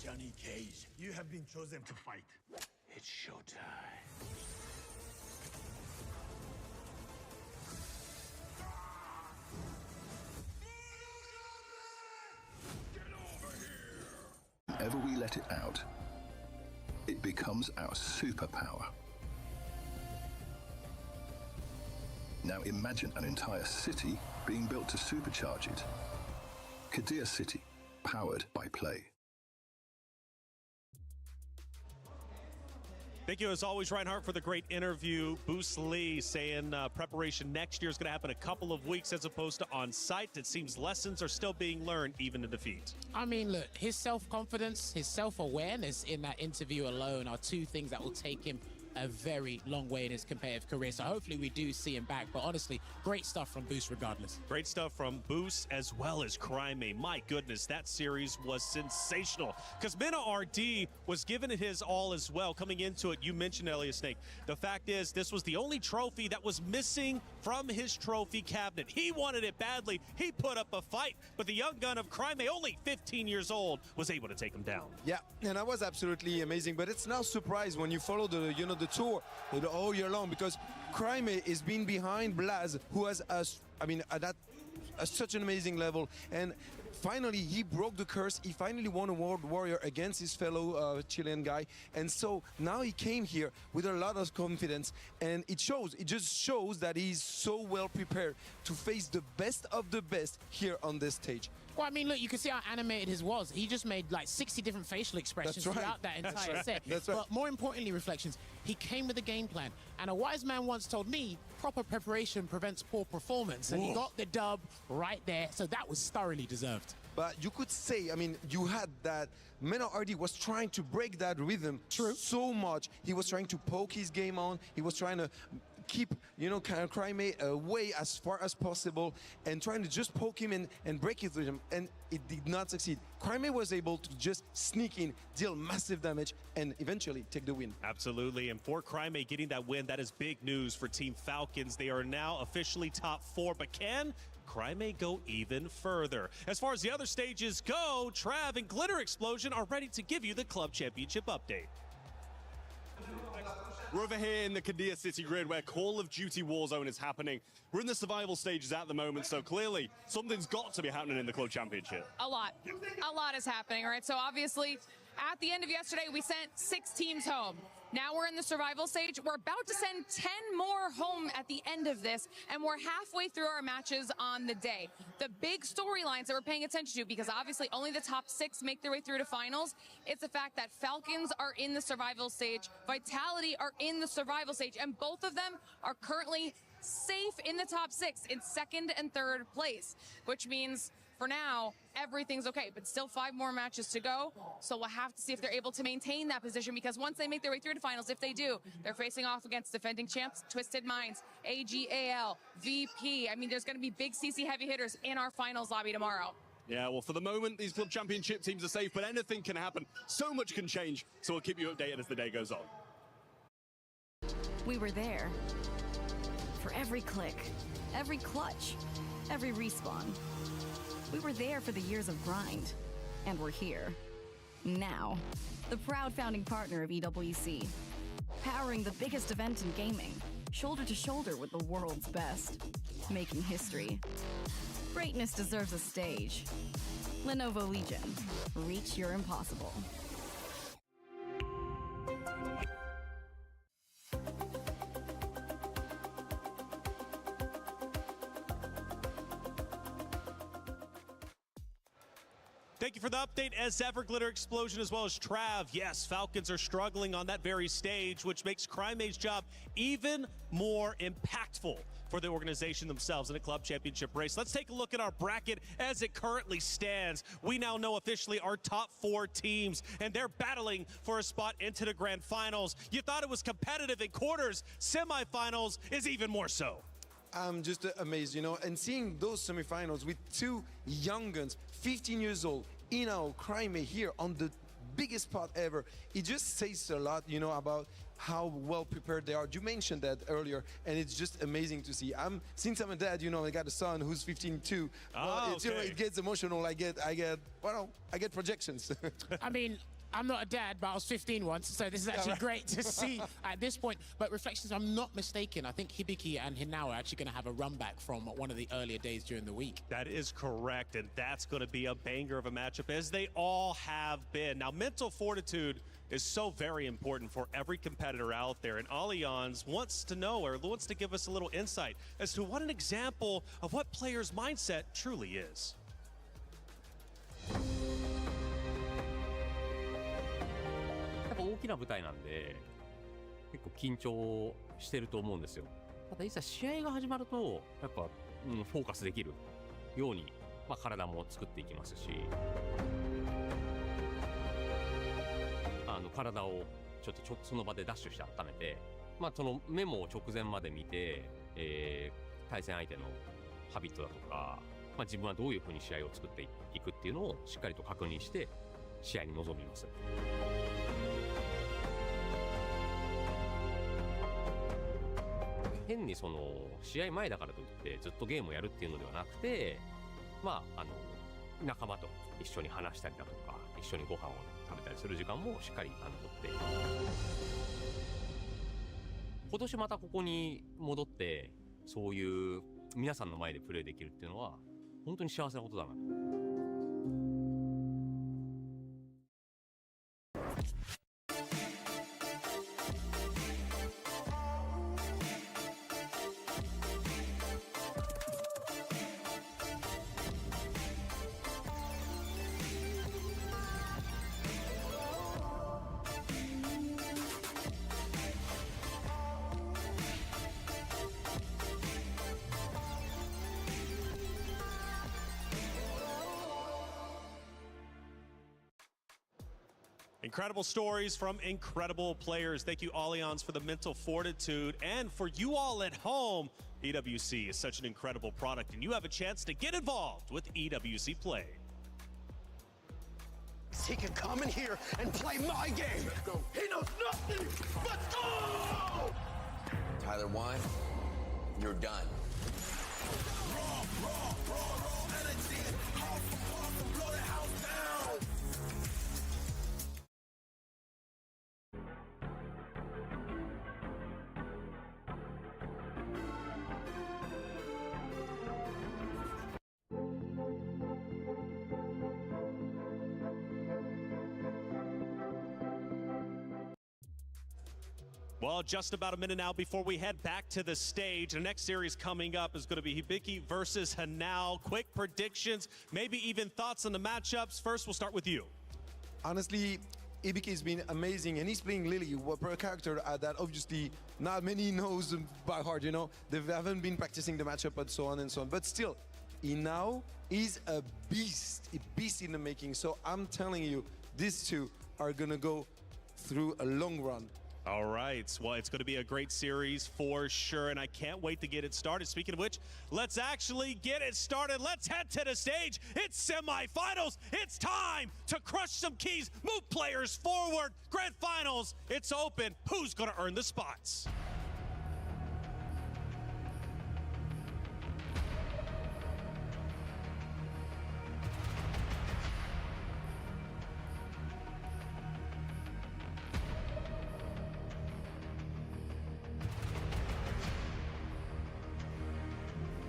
Speaker 31: Johnny Cage, you have been chosen to fight. It's showtime.
Speaker 32: Whenever we let it out, it becomes our superpower. Now imagine an entire city being built to supercharge it. Kadir City, powered by play.
Speaker 14: Thank you, as always, Reinhardt, for the great interview. Bruce Lee saying preparation next year is going to happen a couple of weeks as opposed to on site. It seems lessons are still being learned, even in defeat.
Speaker 11: I mean, look, his self-confidence, his self-awareness in that interview alone are 2 things that will take him a very long way in his competitive career. So hopefully we do see him back. But honestly, great stuff from Boost regardless.
Speaker 14: Great stuff from Boost as well as Crimea. My goodness, that series was sensational. Because Mina RD was giving it his all as well. Coming into it, you mentioned Elliot Snake. The fact is, this was the only trophy that was missing from his trophy cabinet. He wanted it badly. He put up a fight. But the young gun of Crimea, only 15 years old, was able to take him down.
Speaker 16: Yeah, and that was absolutely amazing. But it's no surprise when you follow the the tour all year long, because Crime is being behind Blaz, who has such an amazing level, and finally he broke the curse. He finally won a World Warrior against his fellow Chilean guy, and so now he came here with a lot of confidence, and it just shows that he's so well prepared to face the best of the best here on this stage.
Speaker 11: Well, I mean, look, you can see how animated his was. He just made like 60 different facial expressions throughout that entire set.
Speaker 16: That's right.
Speaker 11: But more importantly, Reflections, he came with a game plan. And a wise man once told me, proper preparation prevents poor performance. And he got the dub right there, so that was thoroughly deserved.
Speaker 16: But you could say, I mean, you had that Menor RD was trying to break that rhythm so much. He was trying to poke his game on. He was trying to keep, kind of Crime away as far as possible and trying to just poke him and break his rhythm, and it did not succeed. Crime was able to just sneak in, deal massive damage, and eventually take the win.
Speaker 14: Absolutely, and for Crime getting that win, that is big news for Team Falcons. They are now officially top 4, but can Crime go even further? As far as the other stages go, Trav and Glitter Explosion are ready to give you the Club Championship update.
Speaker 1: We're over here in the Kadir City grid where Call of Duty Warzone is happening. We're in the survival stages at the moment, so clearly something's got to be happening in the Club Championship.
Speaker 2: A lot is happening, right? So obviously, at the end of yesterday, we sent 6 teams home. Now we're in the survival stage. We're about to send 10 more home at the end of this, and we're halfway through our matches on the day. The big storylines that we're paying attention to, because obviously only the top 6 make their way through to finals, it's the fact that Falcons are in the survival stage, Vitality are in the survival stage, and both of them are currently safe in the top 6 in 2nd and 3rd place, which means for now, everything's okay, but still 5 more matches to go. So we'll have to see if they're able to maintain that position, because once they make their way through to finals, if they do, they're facing off against defending champs, Twisted Minds, AGAL, VP. I mean, there's going to be big CC heavy hitters in our finals lobby tomorrow.
Speaker 1: Yeah, well, for the moment, these Club Championship teams are safe, but anything can happen. So much can change, so we'll keep you updated as the day goes on.
Speaker 6: We were there for every click, every clutch, every respawn. We were there for the years of grind, and we're here. Now, the proud founding partner of EWC, powering the biggest event in gaming, shoulder to shoulder with the world's best, making history. Greatness deserves a stage. Lenovo Legion, reach your impossible.
Speaker 14: Thank you for the update, as ever, Glitter Explosion, as well as Trav. Yes, Falcons are struggling on that very stage, which makes Crime's job even more impactful for the organization themselves in a Club Championship race. Let's take a look at our bracket as it currently stands. We now know officially our top 4 teams, and they're battling for a spot into the Grand Finals. You thought it was competitive in quarters. Semifinals is even more so.
Speaker 16: I'm just amazed, and seeing those semifinals with 2 young guns, 15 years old, Crime here on the biggest spot ever, it just says a lot, about how well prepared they are. You mentioned that earlier, and it's just amazing to see. Since I'm a dad, I got a son who's 15 too. It gets emotional. I get projections.
Speaker 11: I mean, I'm not a dad, but I was 15 once, so this is actually great to see at this point. But Reflections, I'm not mistaken, I think Hibiki and Hinao are actually going to have a run back from one of the earlier days during the week.
Speaker 14: That is correct, and that's going to be a banger of a matchup, as they all have been. Now, mental fortitude is so very important for every competitor out there, and Allianz wants to know, or wants to give us a little insight as to what an example of what players' mindset truly is.
Speaker 8: 大きな舞台なんで結構緊張してると思うんですよ。ただいざ試合が始まるとやっぱ、フォーカスできるように、体も作っていきますし、体をちょっとその場でダッシュして温めて、そのメモを直前まで見て、対戦相手のハビットだとか、自分はどういう風に試合を作っていくっていうのをしっかりと確認して試合に臨みます。変にその試合前だからといってずっとゲームをやるっていうのではなくて、仲間と一緒に話したりだとか一緒にご飯を食べたりする時間もしっかりとって。今年またここに戻ってそういう皆さんの前でプレーできるっていうのは本当に幸せなことだなと。
Speaker 14: Incredible stories from incredible players. Thank you, Allianz, for the mental fortitude. And for you all at home, EWC is such an incredible product, and you have a chance to get involved with EWC Play.
Speaker 31: He can come in here and play my game. Let's go. He knows nothing. Let's go!
Speaker 4: Tyler 1, you're done.
Speaker 31: Raw energy. House for awesome, blow the house down.
Speaker 14: Well, just about a minute now before we head back to the stage. The next series coming up is going to be Hibiki versus Hanao. Quick predictions, maybe even thoughts on the matchups. First, we'll start with you.
Speaker 16: Honestly, Hibiki has been amazing, and he's playing Lily, a character that obviously not many knows by heart, you know. They haven't been practicing the matchup and so on and so on. But still, he now is a beast in the making. So I'm telling you, these two are going to go through a long run.
Speaker 14: All right, well, it's going to be a great series for sure, and I can't wait to get it started. Speaking of which, let's actually get it started. Let's head to the stage. It's semifinals. It's time to crush some keys, move players forward. Grand finals, it's open. Who's going to earn the spots?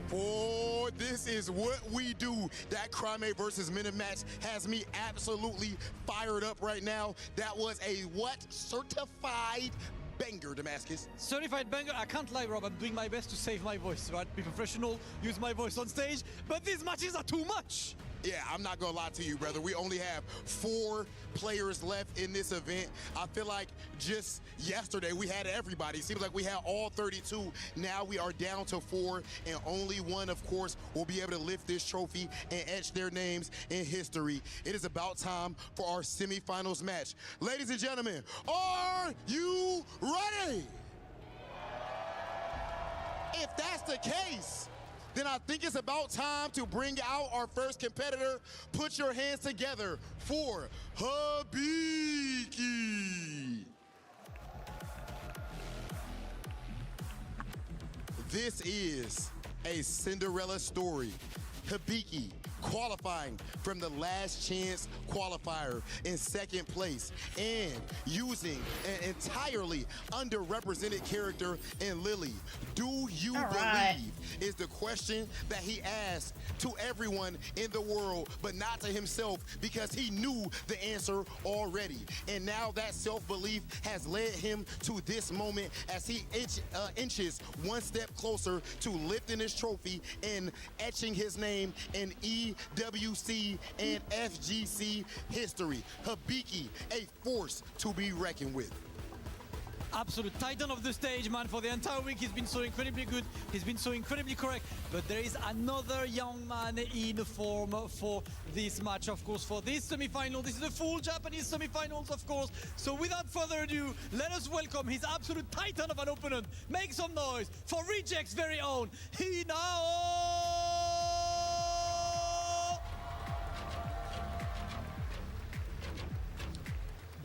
Speaker 23: Boy, this is what we do. That Crime versus Minute match has me absolutely fired up right now. That was a what? Certified banger, Damascus.
Speaker 7: Certified banger. I can't lie, Rob. I'm doing my best to save my voice, right? Be professional, use my voice on stage, but these matches are too much.
Speaker 23: Yeah, I'm not gonna lie to you, brother. We only have 4 players left in this event. I feel like just yesterday we had everybody. Seems like we had all 32. Now we are down to 4, and only one, of course, will be able to lift this trophy and etch their names in history. It is about time for our semifinals match. Ladies and gentlemen, are you ready? If that's the case, then I think it's about time to bring out our first competitor. Put your hands together for Hibiki. This is a Cinderella story. Hibiki qualifying from the last chance qualifier in second place and using an entirely underrepresented character in Lily. Do you believe is the question that he asked to everyone in the world, but not to himself, because he knew the answer already. And now that self-belief has led him to this moment as he inches one step closer to lifting his trophy and etching his name in EWC and FGC history. Hibiki, a force to be reckoned with.
Speaker 7: Absolute titan of the stage, man. For the entire week, he's been so incredibly good. He's been so incredibly correct. But there is another young man in form for this match, of course, for this semi-final. This is a full Japanese semi-finals, of course. So without further ado, let us welcome his absolute titan of an opponent. Make some noise for Reject's very own Hinao!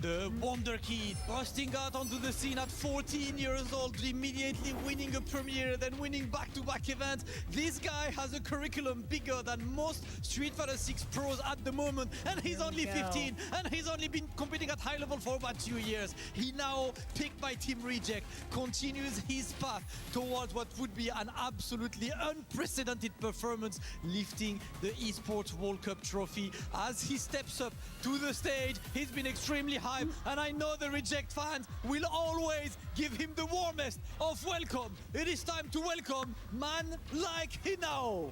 Speaker 7: The Wonder Kid bursting out onto the scene at 14 years old, immediately winning a premiere, then winning back-to-back events. This guy has a curriculum bigger than most Street Fighter 6 pros at the moment, and he's only 15, and he's only been competing at high level for about 2 years. He now, picked by Team Reject, continues his path towards what would be an absolutely unprecedented performance, lifting the Esports World Cup trophy. As he steps up to the stage, he's been extremely hyped, and I know the Reject fans will always give him the warmest of welcome. It is time to welcome man like Hinao.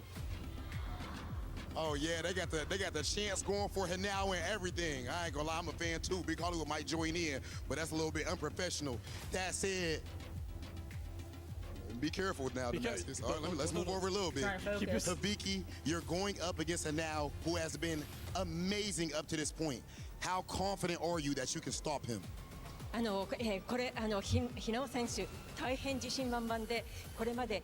Speaker 3: Oh yeah, they got the chance going for Hinao and everything. I ain't gonna lie, I'm a fan too. Big Hollywood might join in, but that's a little bit unprofessional. That said, be careful now, Damascus. All right, let's move over a little bit. Hibiki, you're going up against Hinao, who has been amazing up to this point. How confident are you that you can stop him?
Speaker 18: これ日野選手大変自信満々でこれまで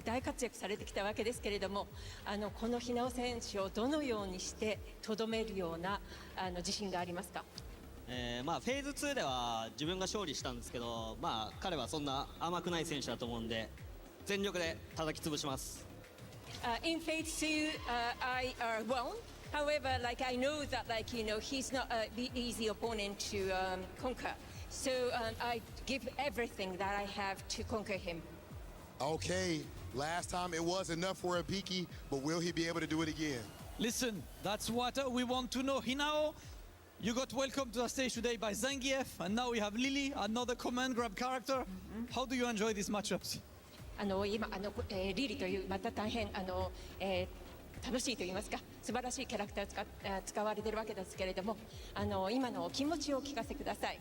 Speaker 18: 大活躍されてきたわけですけれどもこの日野選手をどのようにしてとどめるような自信がありますか？
Speaker 5: フェーズ2では自分が勝利したんですけど、彼はそんな甘くない選手だと思うんで全力で叩き潰します。
Speaker 18: In phase 2, I won. However, I know that, he's not an easy opponent to conquer. So I give everything that I have to conquer him.
Speaker 3: Okay, last time it was enough for Hibiki, but will he be able to do it again?
Speaker 7: Listen, that's what we want to know. Hinao, you got welcomed to the stage today by Zangief, and now we have Lily, another command grab character. How do you enjoy these matchups?
Speaker 18: 今リリというまた大変楽しいと言いますか素晴らしいキャラクターを使われているわけですけれども今のお気持ちをお聞かせください。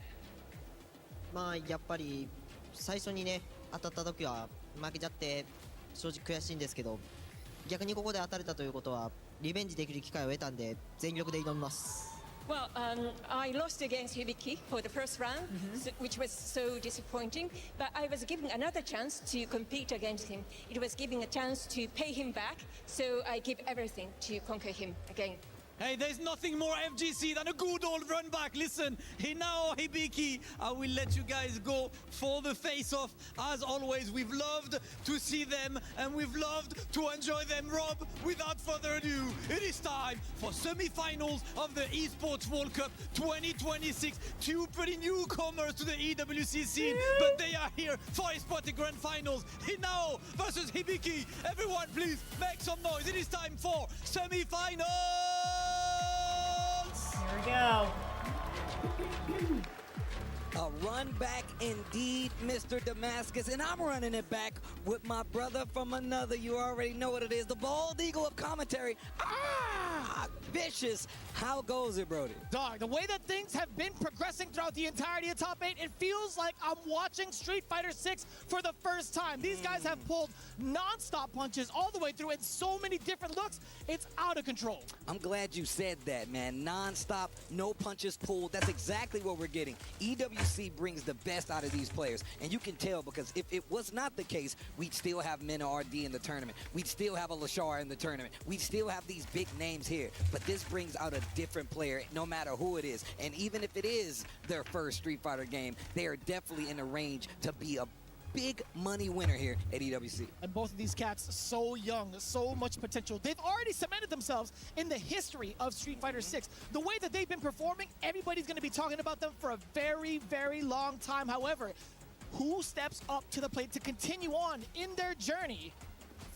Speaker 5: やっぱり最初にね当たった時は負けちゃって正直悔しいんですけど逆にここで当たれたということはリベンジできる機会を得たんで全力で挑みます。
Speaker 18: Well, I lost against Hibiki for the first round, which was so disappointing. But I was given another chance to compete against him. It was giving a chance to pay him back, so I give everything to conquer him again.
Speaker 7: Hey, there's nothing more FGC than a good old run back. Listen, Hinao, Hibiki, I will let you guys go for the face-off. As always, we've loved to see them and we've loved to enjoy them. Rob, without further ado, it is time for semi-finals of the Esports World Cup 2026. Two pretty newcomers to the EWC scene, but they are here for Esports Grand Finals. Hinao versus Hibiki. Everyone, please make some noise. It is time for semi-finals.
Speaker 9: Here we go.
Speaker 10: A run back indeed, Mr. Damascus, and I'm running it back with my brother from another. You already know what it is, the bald eagle of commentary. Vicious. How goes it, Brody?
Speaker 12: Dog, the way that things have been progressing throughout the entirety of Top 8, it feels like I'm watching Street Fighter 6 for the first time. These guys have pulled non-stop punches all the way through in so many different looks, it's out of control.
Speaker 10: I'm glad you said that, man. Non-stop, no punches pulled. That's exactly what we're getting. EWC brings the best out of these players, and you can tell because if it was not the case, we'd still have Mena RD in the tournament. We'd still have a Lashar in the tournament. We'd still have these big names here, but this brings out a different player no matter who it is, and even if it is their first Street Fighter game, they are definitely in the range to be a big money winner here at EWC.
Speaker 12: And both of these cats so young, so much potential. They've already cemented themselves in the history of Street Fighter 6. The way that they've been performing, everybody's going to be talking about them for a very, very long time. However, who steps up to the plate to continue on in their journey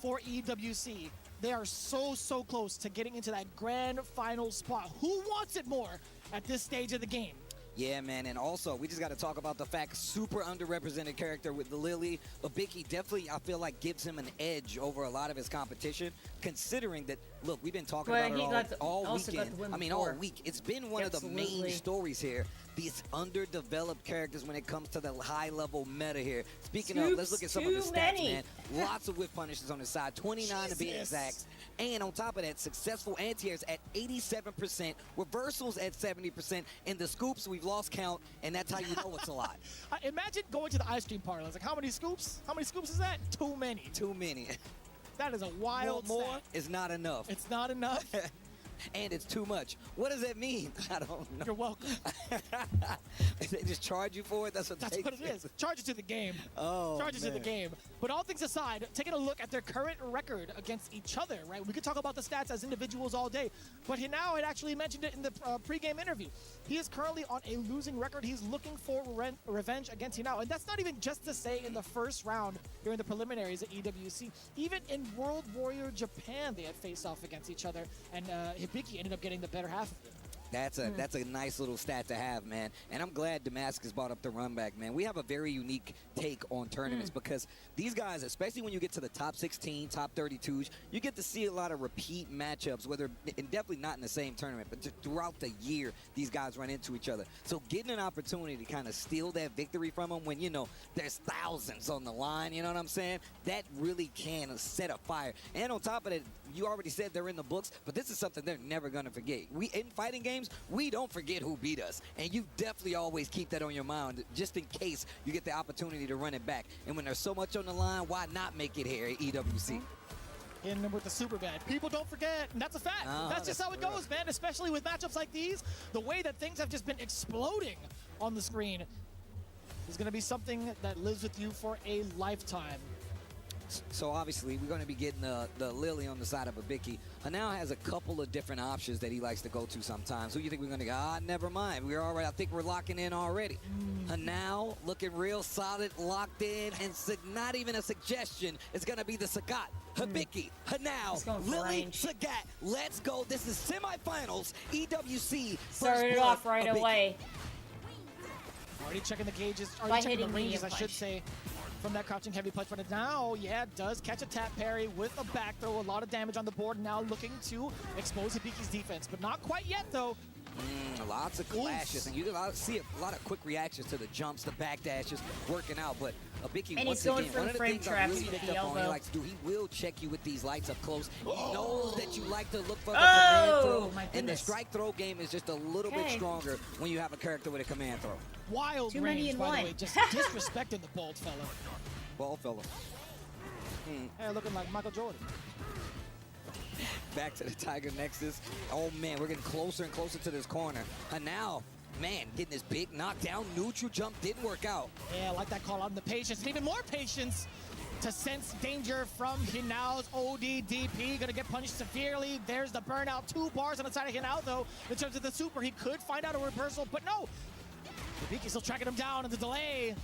Speaker 12: for EWC? They are so, so close to getting into that grand final spot. Who wants it more at this stage of the game?
Speaker 10: Yeah, man, and also, we just got to talk about the fact, super underrepresented character with the Lily. Hibiki definitely, I feel like, gives him an edge over a lot of his competition, considering that, look, we've been talking about it all weekend. I mean, all week. It's been one of the main stories here. These underdeveloped characters when it comes to the high-level meta here. Speaking of, let's look at some of the stats, man. Lots of whip punishes on the side, 29 to be exact. And on top of that, successful anti-airs at 87%, reversals at 70%, and the scoops, we've lost count, and that's how you know it's a lot.
Speaker 12: Imagine going to the ice cream parlor. It's like, how many scoops? How many scoops is that? Too many.
Speaker 10: Too many.
Speaker 12: That is a wild
Speaker 10: more
Speaker 12: stat.
Speaker 10: is not enough.
Speaker 12: It's not enough.
Speaker 10: and it's too much. What does that mean? I don't know.
Speaker 12: You're welcome.
Speaker 10: They just charge you for it? That's what
Speaker 12: it is. Charge it to the game.
Speaker 10: Oh,
Speaker 12: Charge it to the
Speaker 10: man.
Speaker 12: game. But all things aside, taking a look at their current record against each other, right? We could talk about the stats as individuals all day, but Hinao had actually mentioned it in the pregame interview. He is currently on a losing record. He's looking for revenge against Hinao. And that's not even just to say in the first round during the preliminaries at EWC. Even in World Warrior Japan, they had faced off against each other, and Hibiki ended up getting the better half of it.
Speaker 10: That's a nice little stat to have, man. And I'm glad Damascus brought up the run back, man. We have a very unique take on tournaments because these guys, especially when you get to the top 16, top 32s, you get to see a lot of repeat matchups, and definitely not in the same tournament, but throughout the year, these guys run into each other. So getting an opportunity to kind of steal that victory from them when, you know, there's thousands on the line, you know what I'm saying? That really can set a fire. And on top of that, you already said they're in the books, but this is something they're never going to forget. In fighting games, we don't forget who beat us, and you definitely always keep that on your mind just in case you get the opportunity to run it back. And when there's so much on the line, why not make it here at EWC?
Speaker 12: In with the super bad. People don't forget, and that's a fact. That's just how it goes, man, especially with matchups like these. The way that things have just been exploding on the screen is going to be something that lives with you for a lifetime.
Speaker 10: So obviously we're going to be getting the Lily on the side of Hibiki. Hanao has a couple of different options that he likes to go to sometimes. Who do you think we're going to go? Never mind. We're all right. I think we're locking in already. Hanao looking real solid, locked in, and not even a suggestion. It's going to be the Sagat. Hibiki, Hanao, Lily, Sagat. Let's go. This is semifinals. EWC.
Speaker 9: Started off right away.
Speaker 12: Already checking the gauges. Already checking the ranges, I should say, from that crouching heavy punch. But now, yeah, does catch a tap parry with a back throw. A lot of damage on the board. Now looking to expose Hibiki's defense, but not quite yet, though.
Speaker 10: Lots of clashes, and you see a lot of quick reactions to the jumps, the back dashes, working out. But Hibiki,
Speaker 9: and
Speaker 10: once
Speaker 9: he's going
Speaker 10: again,
Speaker 9: for
Speaker 10: one
Speaker 9: the
Speaker 10: of the
Speaker 9: frame
Speaker 10: things I
Speaker 9: traps
Speaker 10: really
Speaker 9: with
Speaker 10: picked
Speaker 9: the
Speaker 10: up on, he
Speaker 9: elbow.
Speaker 10: likes to do, he will check you with these lights up close. He knows that you like to look for the command throw, and the strike throw game is just a little bit stronger when you have a character with a command throw.
Speaker 12: Wild
Speaker 9: Too many
Speaker 12: range,
Speaker 9: in
Speaker 12: by
Speaker 9: one.
Speaker 12: the way, just disrespecting the bald fella.
Speaker 10: Ball fella.
Speaker 12: Hey, looking like Michael Jordan.
Speaker 10: Back to the Tiger Nexus. Oh, man, we're getting closer and closer to this corner. And now, man, getting this big knockdown. Neutral jump didn't work out.
Speaker 12: Yeah, I like that call on the patience. And even more patience to sense danger from Hinao's ODDP. Gonna get punished severely. There's the burnout. 2 bars on the side of Hinao, though. In terms of the super, he could find out a reversal, but no. Hibiki's still tracking him down in the delay.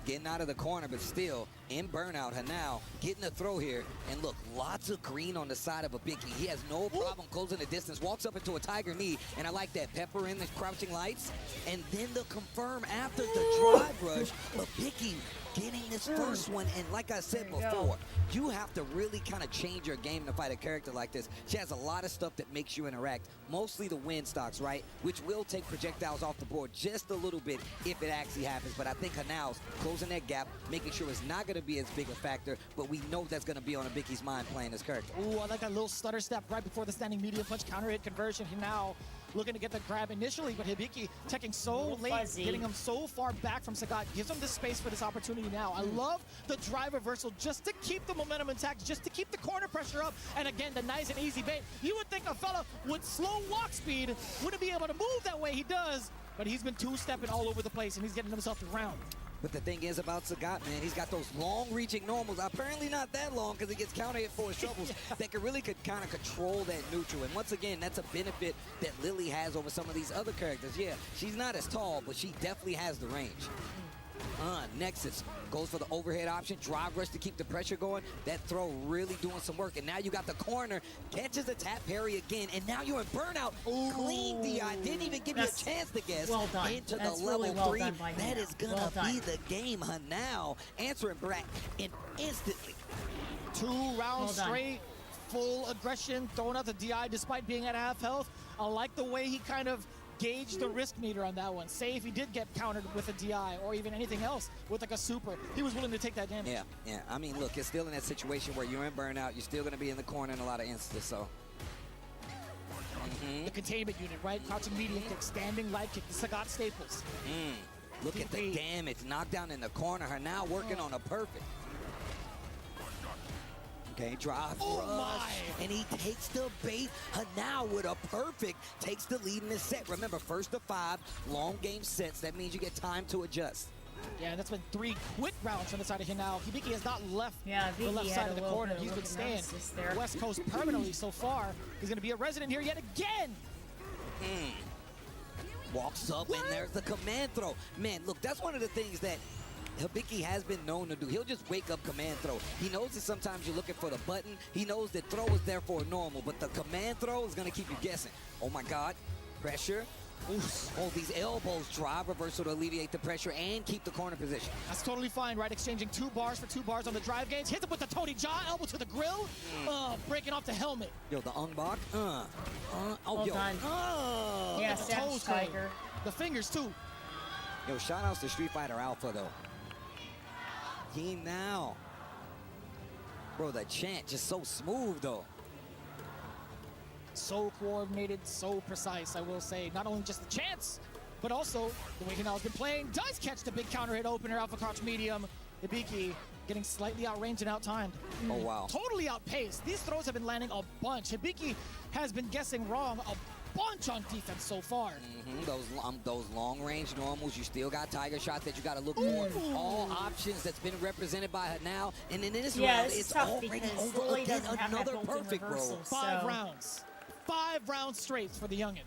Speaker 10: Getting out of the corner, but still in burnout. Hanao getting a throw here. And look, lots of green on the side of Hibiki. He has no problem closing the distance. Walks up into a tiger knee. And I like that. Pepper in the crouching lights. And then the confirm after the drive rush. Hibiki getting this first one. And like I said before, you have to really kind of change your game to fight a character like this. She has a lot of stuff that makes you interact. Mostly the wind stocks, right? Which will take projectiles off the board just a little bit if it actually happens. But I think Hanao's closing that gap, making sure it's not going to be as big a factor, but we know that's going to be on Hibiki's mind playing this character.
Speaker 12: Ooh, I like that little stutter step right before the standing medium punch counter hit conversion. Hinao looking to get the grab initially, but Hibiki taking so late, getting him so far back from Sagat, gives him the space for this opportunity now. I love the drive reversal just to keep the momentum intact, just to keep the corner pressure up, and again, the nice and easy bait. You would think a fella with slow walk speed wouldn't be able to move that way. He does, but he's been two-stepping all over the place, and he's getting himself around.
Speaker 10: But the thing is about Sagat, man, he's got those long-reaching normals. Apparently not that long because he gets counter-hit for his troubles that could kind of control that neutral. And once again, that's a benefit that Lily has over some of these other characters. Yeah, she's not as tall, but she definitely has the range. Nexus goes for the overhead option, drive rush to keep the pressure going. That throw really doing some work. And now you got the corner, catches a tap parry again, and now you're in burnout. Ooh. Clean DI, didn't even give you a chance to guess.
Speaker 9: Well done.
Speaker 10: Into
Speaker 9: That's
Speaker 10: the level
Speaker 9: really well
Speaker 10: 3.
Speaker 9: done by
Speaker 10: That
Speaker 9: Hanao.
Speaker 10: is gonna be the game. Hanao answering back and instantly.
Speaker 12: 2 rounds straight, full aggression, throwing out the DI despite being at half health. I like the way he kind of gauge the risk meter on that one. Say if he did get countered with a DI or even anything else with like a super, he was willing to take that damage.
Speaker 10: Yeah. I mean, look, it's still in that situation where you're in burnout. You're still going to be in the corner in a lot of instances, so.
Speaker 12: The containment unit, right? Crouching medium kick, standing light kick, the Sagat staples.
Speaker 10: Look at the damage. Knockdown in the corner. Her now working on a perfect. Okay, drive
Speaker 12: Oh
Speaker 10: rush,
Speaker 12: my!
Speaker 10: and he takes the bait. Hanao with a perfect takes the lead in this set. Remember, first to 5 long game sets. That means you get time to adjust.
Speaker 12: Yeah, that's been 3 quick rounds on the side of Hinao. Hibiki has not left the
Speaker 9: Vicky
Speaker 12: left
Speaker 9: had
Speaker 12: side
Speaker 9: a
Speaker 12: of the
Speaker 9: little
Speaker 12: corner.
Speaker 9: bit of
Speaker 12: He's been
Speaker 9: looking
Speaker 12: staying
Speaker 9: nervousness there.
Speaker 12: West Coast permanently so far. He's going to be a resident here yet again.
Speaker 10: Walks up, and there's the command throw. Man, look, that's one of the things that Hibiki has been known to do. He'll just wake up command throw. He knows that sometimes you're looking for the button. He knows that throw is there for a normal, but the command throw is going to keep you guessing. Oh my God, pressure. Oof. Oh, these elbows, drive reversal to alleviate the pressure and keep the corner position.
Speaker 12: That's totally fine, right? Exchanging 2 bars for 2 bars on the drive gains. Hits him with the Tony Jaw, elbow to the grill. Breaking off the helmet.
Speaker 10: Yo, the unblock. Oh,
Speaker 9: Well
Speaker 10: yo.
Speaker 9: done. Yeah,
Speaker 12: the
Speaker 9: Savage
Speaker 12: toes
Speaker 9: Tiger.
Speaker 12: going. The fingers, too.
Speaker 10: Yo, shout outs to Street Fighter Alpha, though. He now. Bro, the chant just so smooth, though.
Speaker 12: So coordinated, so precise, I will say. Not only just the chance, but also the way Hinao's been playing. Does catch the big counter hit opener, Alpha Crouch medium. Hibiki getting slightly outranged and outtimed.
Speaker 10: Oh, wow.
Speaker 12: Totally outpaced. These throws have been landing a bunch. Hibiki has been guessing wrong a bunch on defense so far.
Speaker 10: Those long range normals, you still got tiger shots that you got to look for. All options that's been represented by Hanao. And then in this round,
Speaker 9: this is
Speaker 10: it's
Speaker 9: tough
Speaker 10: already
Speaker 9: because
Speaker 10: over
Speaker 9: Lily
Speaker 10: again.
Speaker 9: doesn't have that
Speaker 10: Another
Speaker 9: built-in
Speaker 10: perfect, bro.
Speaker 9: reversal,
Speaker 12: 5
Speaker 9: so-
Speaker 12: rounds. 5 rounds straight for the youngin.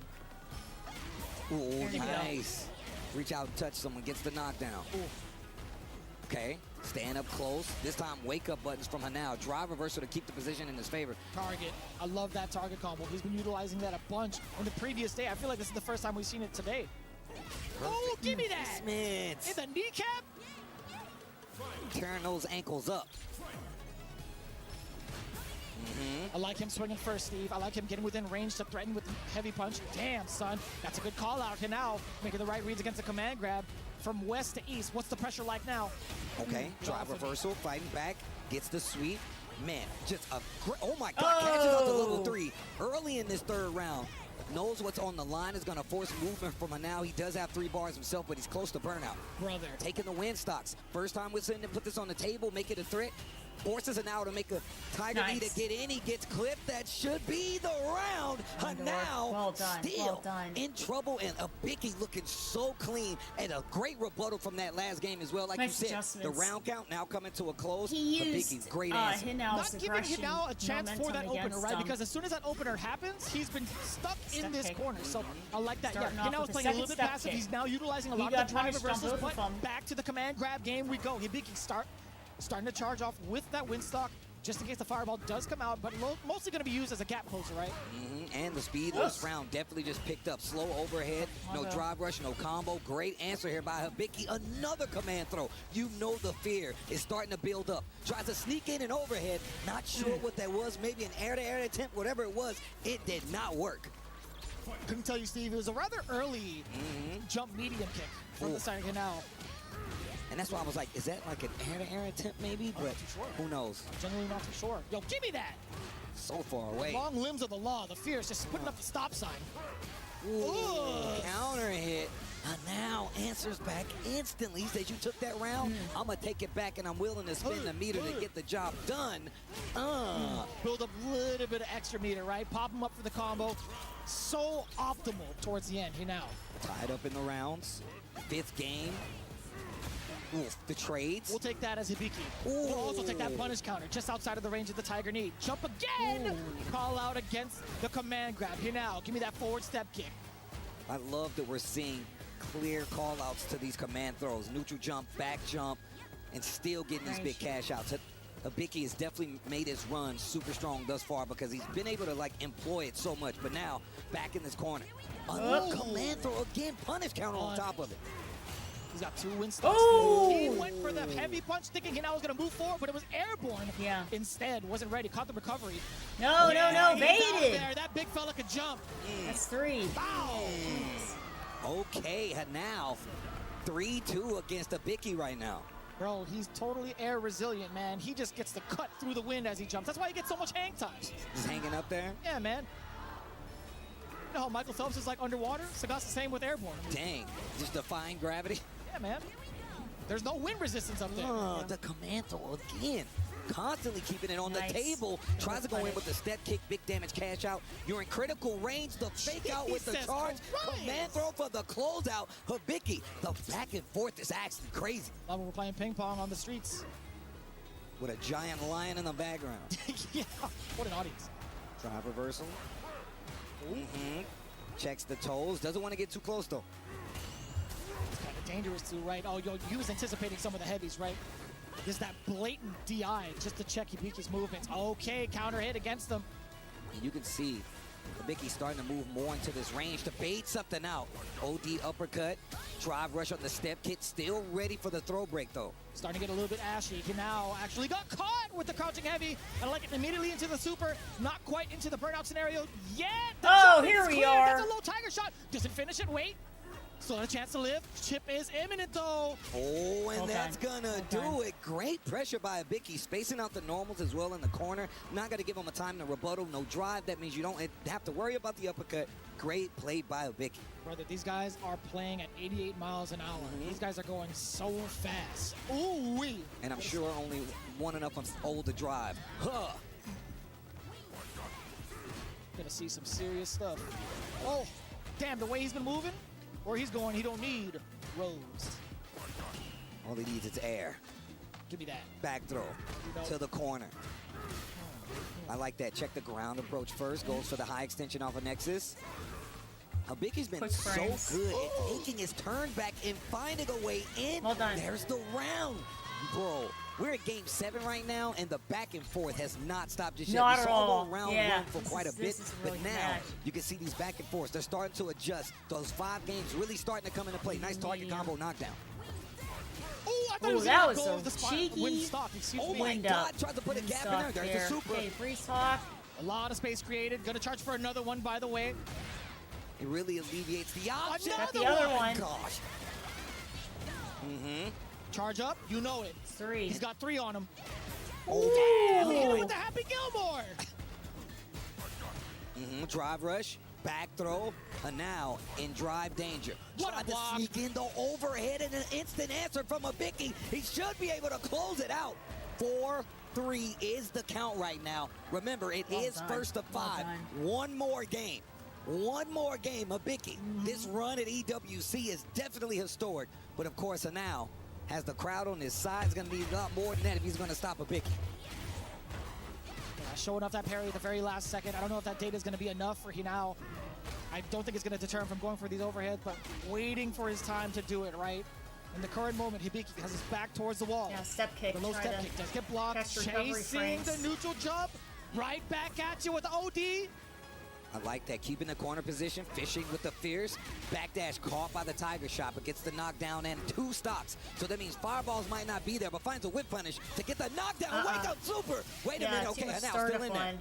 Speaker 10: Ooh,
Speaker 9: you go.
Speaker 10: nice. Reach out and touch someone, gets the knockdown. Okay, stand up close. This time, wake up buttons from Hanao. Drive reversal to keep the position in his favor.
Speaker 12: Target. I love that target combo. He's been utilizing that a bunch on the previous day. I feel like this is the first time we've seen it today. Oh, give me that!
Speaker 10: Man,
Speaker 12: In the kneecap?
Speaker 10: turn those ankles up.
Speaker 12: I like him swinging first, Steve. I like him getting within range to threaten with a heavy punch. Damn, son. That's a good call out. And now making the right reads against the command grab from west to east. What's the pressure like now?
Speaker 10: Okay, drive reversal, fighting back, gets the sweep. Man, just a great, oh my God, catches out the level 3 early in this 3rd round. Knows what's on the line, is gonna force movement from Hanao. He does have 3 bars himself, but he's close to burnout.
Speaker 12: Brother.
Speaker 10: Taking the win stocks. First time we're sitting to put this on the table, make it a threat. Forces Hanao to make a Tiger knee to get in. He gets clipped. That should be the round. Hanao
Speaker 9: Well done.
Speaker 10: still
Speaker 9: Well done.
Speaker 10: in trouble, and Abiki looking so clean, and a great rebuttal from that last game as well. Like
Speaker 9: Nice
Speaker 10: you said,
Speaker 9: adjustments.
Speaker 10: the round count now coming to a close.
Speaker 9: He
Speaker 10: Abiki's
Speaker 9: used
Speaker 10: great answer.
Speaker 9: Hinao's
Speaker 12: Not giving
Speaker 9: aggression
Speaker 12: Hinao a chance for that
Speaker 9: momentum
Speaker 12: opener,
Speaker 9: against
Speaker 12: right?
Speaker 9: him.
Speaker 12: Because as soon as that opener happens, he's been stuck in
Speaker 9: Step
Speaker 12: this
Speaker 9: kick.
Speaker 12: corner. So I like that.
Speaker 9: Starting
Speaker 12: Yeah,
Speaker 9: off
Speaker 12: Hinao's
Speaker 9: with the
Speaker 12: playing a little
Speaker 9: second
Speaker 12: bit
Speaker 9: step
Speaker 12: passive.
Speaker 9: kick.
Speaker 12: He's now utilizing a
Speaker 9: He
Speaker 12: lot of
Speaker 9: got
Speaker 12: the drive
Speaker 9: punished on
Speaker 12: reversals,
Speaker 9: both
Speaker 12: but
Speaker 9: of them.
Speaker 12: back to the command grab game we go. Hibiki starting to charge off with that win stock just in case the fireball does come out, but mostly going to be used as a gap closer, right?
Speaker 10: And the speed of this round definitely just picked up. Slow overhead, no drive rush, no combo. Great answer here by Hibiki. Another command throw. You know the fear is starting to build up. Tries to sneak in an overhead. Not sure what that was. Maybe an air-to-air attempt, whatever it was. It did not work.
Speaker 12: Couldn't tell you, Steve. It was a rather early jump medium kick from the side of Hinao.
Speaker 10: And that's why I was like, is that like an air-to-air attempt maybe? But who knows?
Speaker 12: Genuinely not too sure. Yo, give me that!
Speaker 10: So far away.
Speaker 12: Long limbs of the law. The fear is just putting up the stop sign.
Speaker 10: Counter hit. Now answers back instantly. He says, you took that round? I'm going to take it back, and I'm willing to spin the meter to get the job done.
Speaker 12: Build up a little bit of extra meter, right? Pop him up for the combo. So optimal towards the end, Hinao.
Speaker 10: Tied up in the rounds. 5th game. The trades.
Speaker 12: We'll take that as Hibiki. We'll also take that punish counter just outside of the range of the Tiger knee. Jump again! Call out against the command grab. Hinao, give me that forward step kick.
Speaker 10: I love that we're seeing clear call-outs to these command throws. Neutral jump, back jump, and still getting these big cash outs. Hibiki has definitely made his run super strong thus far because he's been able to like employ it so much. But now, back in this corner. Another command throw again, punish counter on top of it.
Speaker 12: He's got 2 win stocks. He went for the heavy punch, thinking Hinao was going to move forward, but it was airborne.
Speaker 9: Yeah.
Speaker 12: Instead, wasn't ready. Caught the recovery.
Speaker 9: No,
Speaker 12: he's
Speaker 9: baited.
Speaker 12: out there. That big fella could jump.
Speaker 9: That's 3.
Speaker 12: Wow.
Speaker 10: Okay, now 3-2 against Hibiki right now.
Speaker 12: Bro, he's totally air resilient, man. He just gets to cut through the wind as he jumps. That's why he gets so much hang time.
Speaker 10: Just hanging up there?
Speaker 12: Yeah, man. You know how Michael Phelps is like underwater? Sagat's the same with airborne.
Speaker 10: Dang, just defying gravity.
Speaker 12: Yeah, man. There's no wind resistance up there.
Speaker 10: The command throw again. constantly keeping it on the table. Tries to go in with the step kick, big damage cash out. You're in critical range. The fake out with the charge. Command throw for the closeout. Hibiki, the back and forth is actually crazy.
Speaker 12: Love when we're playing ping pong on the streets.
Speaker 10: With a giant lion in the background.
Speaker 12: Yeah, what an audience.
Speaker 10: Drive reversal. Checks the toes. Doesn't want to get too close, though.
Speaker 12: It's kind of dangerous, too, right? Oh, yo, he was anticipating some of the heavies, right? There's that blatant DI just to check Hibiki's movements. Okay, counter hit against them.
Speaker 10: And you can see Hibiki starting to move more into this range to bait something out. OD uppercut, drive rush on the step kick, still ready for the throw break, though.
Speaker 12: Starting to get a little bit ashy. He now actually got caught with the crouching heavy. And like it immediately into the super. Not quite into the burnout scenario yet.
Speaker 9: Oh, here we are.
Speaker 12: That's a low tiger shot. Doesn't finish it. Wait. Still a chance to live. Chip is imminent, though.
Speaker 10: Oh, and that's gonna do it. Great pressure by Hibiki, spacing out the normals as well in the corner. Not gonna give him a time to rebuttal. No drive. That means you don't have to worry about the uppercut. Great play by Hibiki.
Speaker 12: Brother, these guys are playing at 88 miles an hour. These guys are going so fast. Ooh-wee.
Speaker 10: And I'm sure only one enough of old to drive. Huh.
Speaker 12: Gonna see some serious stuff. Oh, damn, the way he's been moving. Where he's going, he don't need Rose.
Speaker 10: All he needs is air.
Speaker 12: Give me that.
Speaker 10: Back throw to the corner. I like that. Check the ground approach first. Goes for the high extension off of Nexus. Hibiki's been so good at taking his turn back and finding a way in.
Speaker 9: Well done.
Speaker 10: There's the round. Bro, we're at game 7 right now, and the back and forth has not stopped just yet.
Speaker 9: Not
Speaker 10: We
Speaker 9: at
Speaker 10: saw
Speaker 9: all.
Speaker 10: a round
Speaker 9: Yeah,
Speaker 10: one for quite a bit,
Speaker 9: this is a really
Speaker 10: but now
Speaker 9: match.
Speaker 10: you can see these back and forths. They're starting to adjust. Those 5 games really starting to come into play. Nice target combo knockdown.
Speaker 12: Oh, I thought it was
Speaker 9: that was
Speaker 12: goal.
Speaker 9: a
Speaker 12: The spot.
Speaker 9: cheeky
Speaker 12: Wind stock, excuse me.
Speaker 10: My God, tried to put a gap in there. There's the super.
Speaker 9: Okay, freeze talk.
Speaker 12: A lot of space created. Gonna charge for another one, by the way.
Speaker 10: It really alleviates the option.
Speaker 9: Got the other one.
Speaker 10: Gosh.
Speaker 12: Charge up, you know it.
Speaker 9: 3.
Speaker 12: He's got 3 on him.
Speaker 10: Oh,
Speaker 12: damn! He hit him with the Happy Gilmore.
Speaker 10: Drive rush, back throw, and now in drive danger. Tried to sneak in the overhead and an instant answer from Hibiki. He should be able to close it out. 4-3 is the count right now. Remember, it is first of 5. One more game. One more game, Hibiki. This run at EWC is definitely historic. But of course, now has the crowd on his side. He's going to need a lot more than that if he's going to stop Hibiki.
Speaker 12: Showing off that parry at the very last second. I don't know if that data is going to be enough for Hinao. I don't think it's going to deter him from going for these overheads, but waiting for his time to do it, right? In the current moment, Hibiki has his back towards the wall.
Speaker 9: Yeah, step kick.
Speaker 12: The low step kick does get blocked. Chasing the neutral jump. Right back at you with the OD.
Speaker 10: I like that, keeping the corner position, fishing with the fierce. Backdash caught by the tiger shot, but gets the knockdown and 2 stocks. So that means fireballs might not be there, but finds a whip punish to get the knockdown. Wake up, super! Wait a minute, okay, now still in there.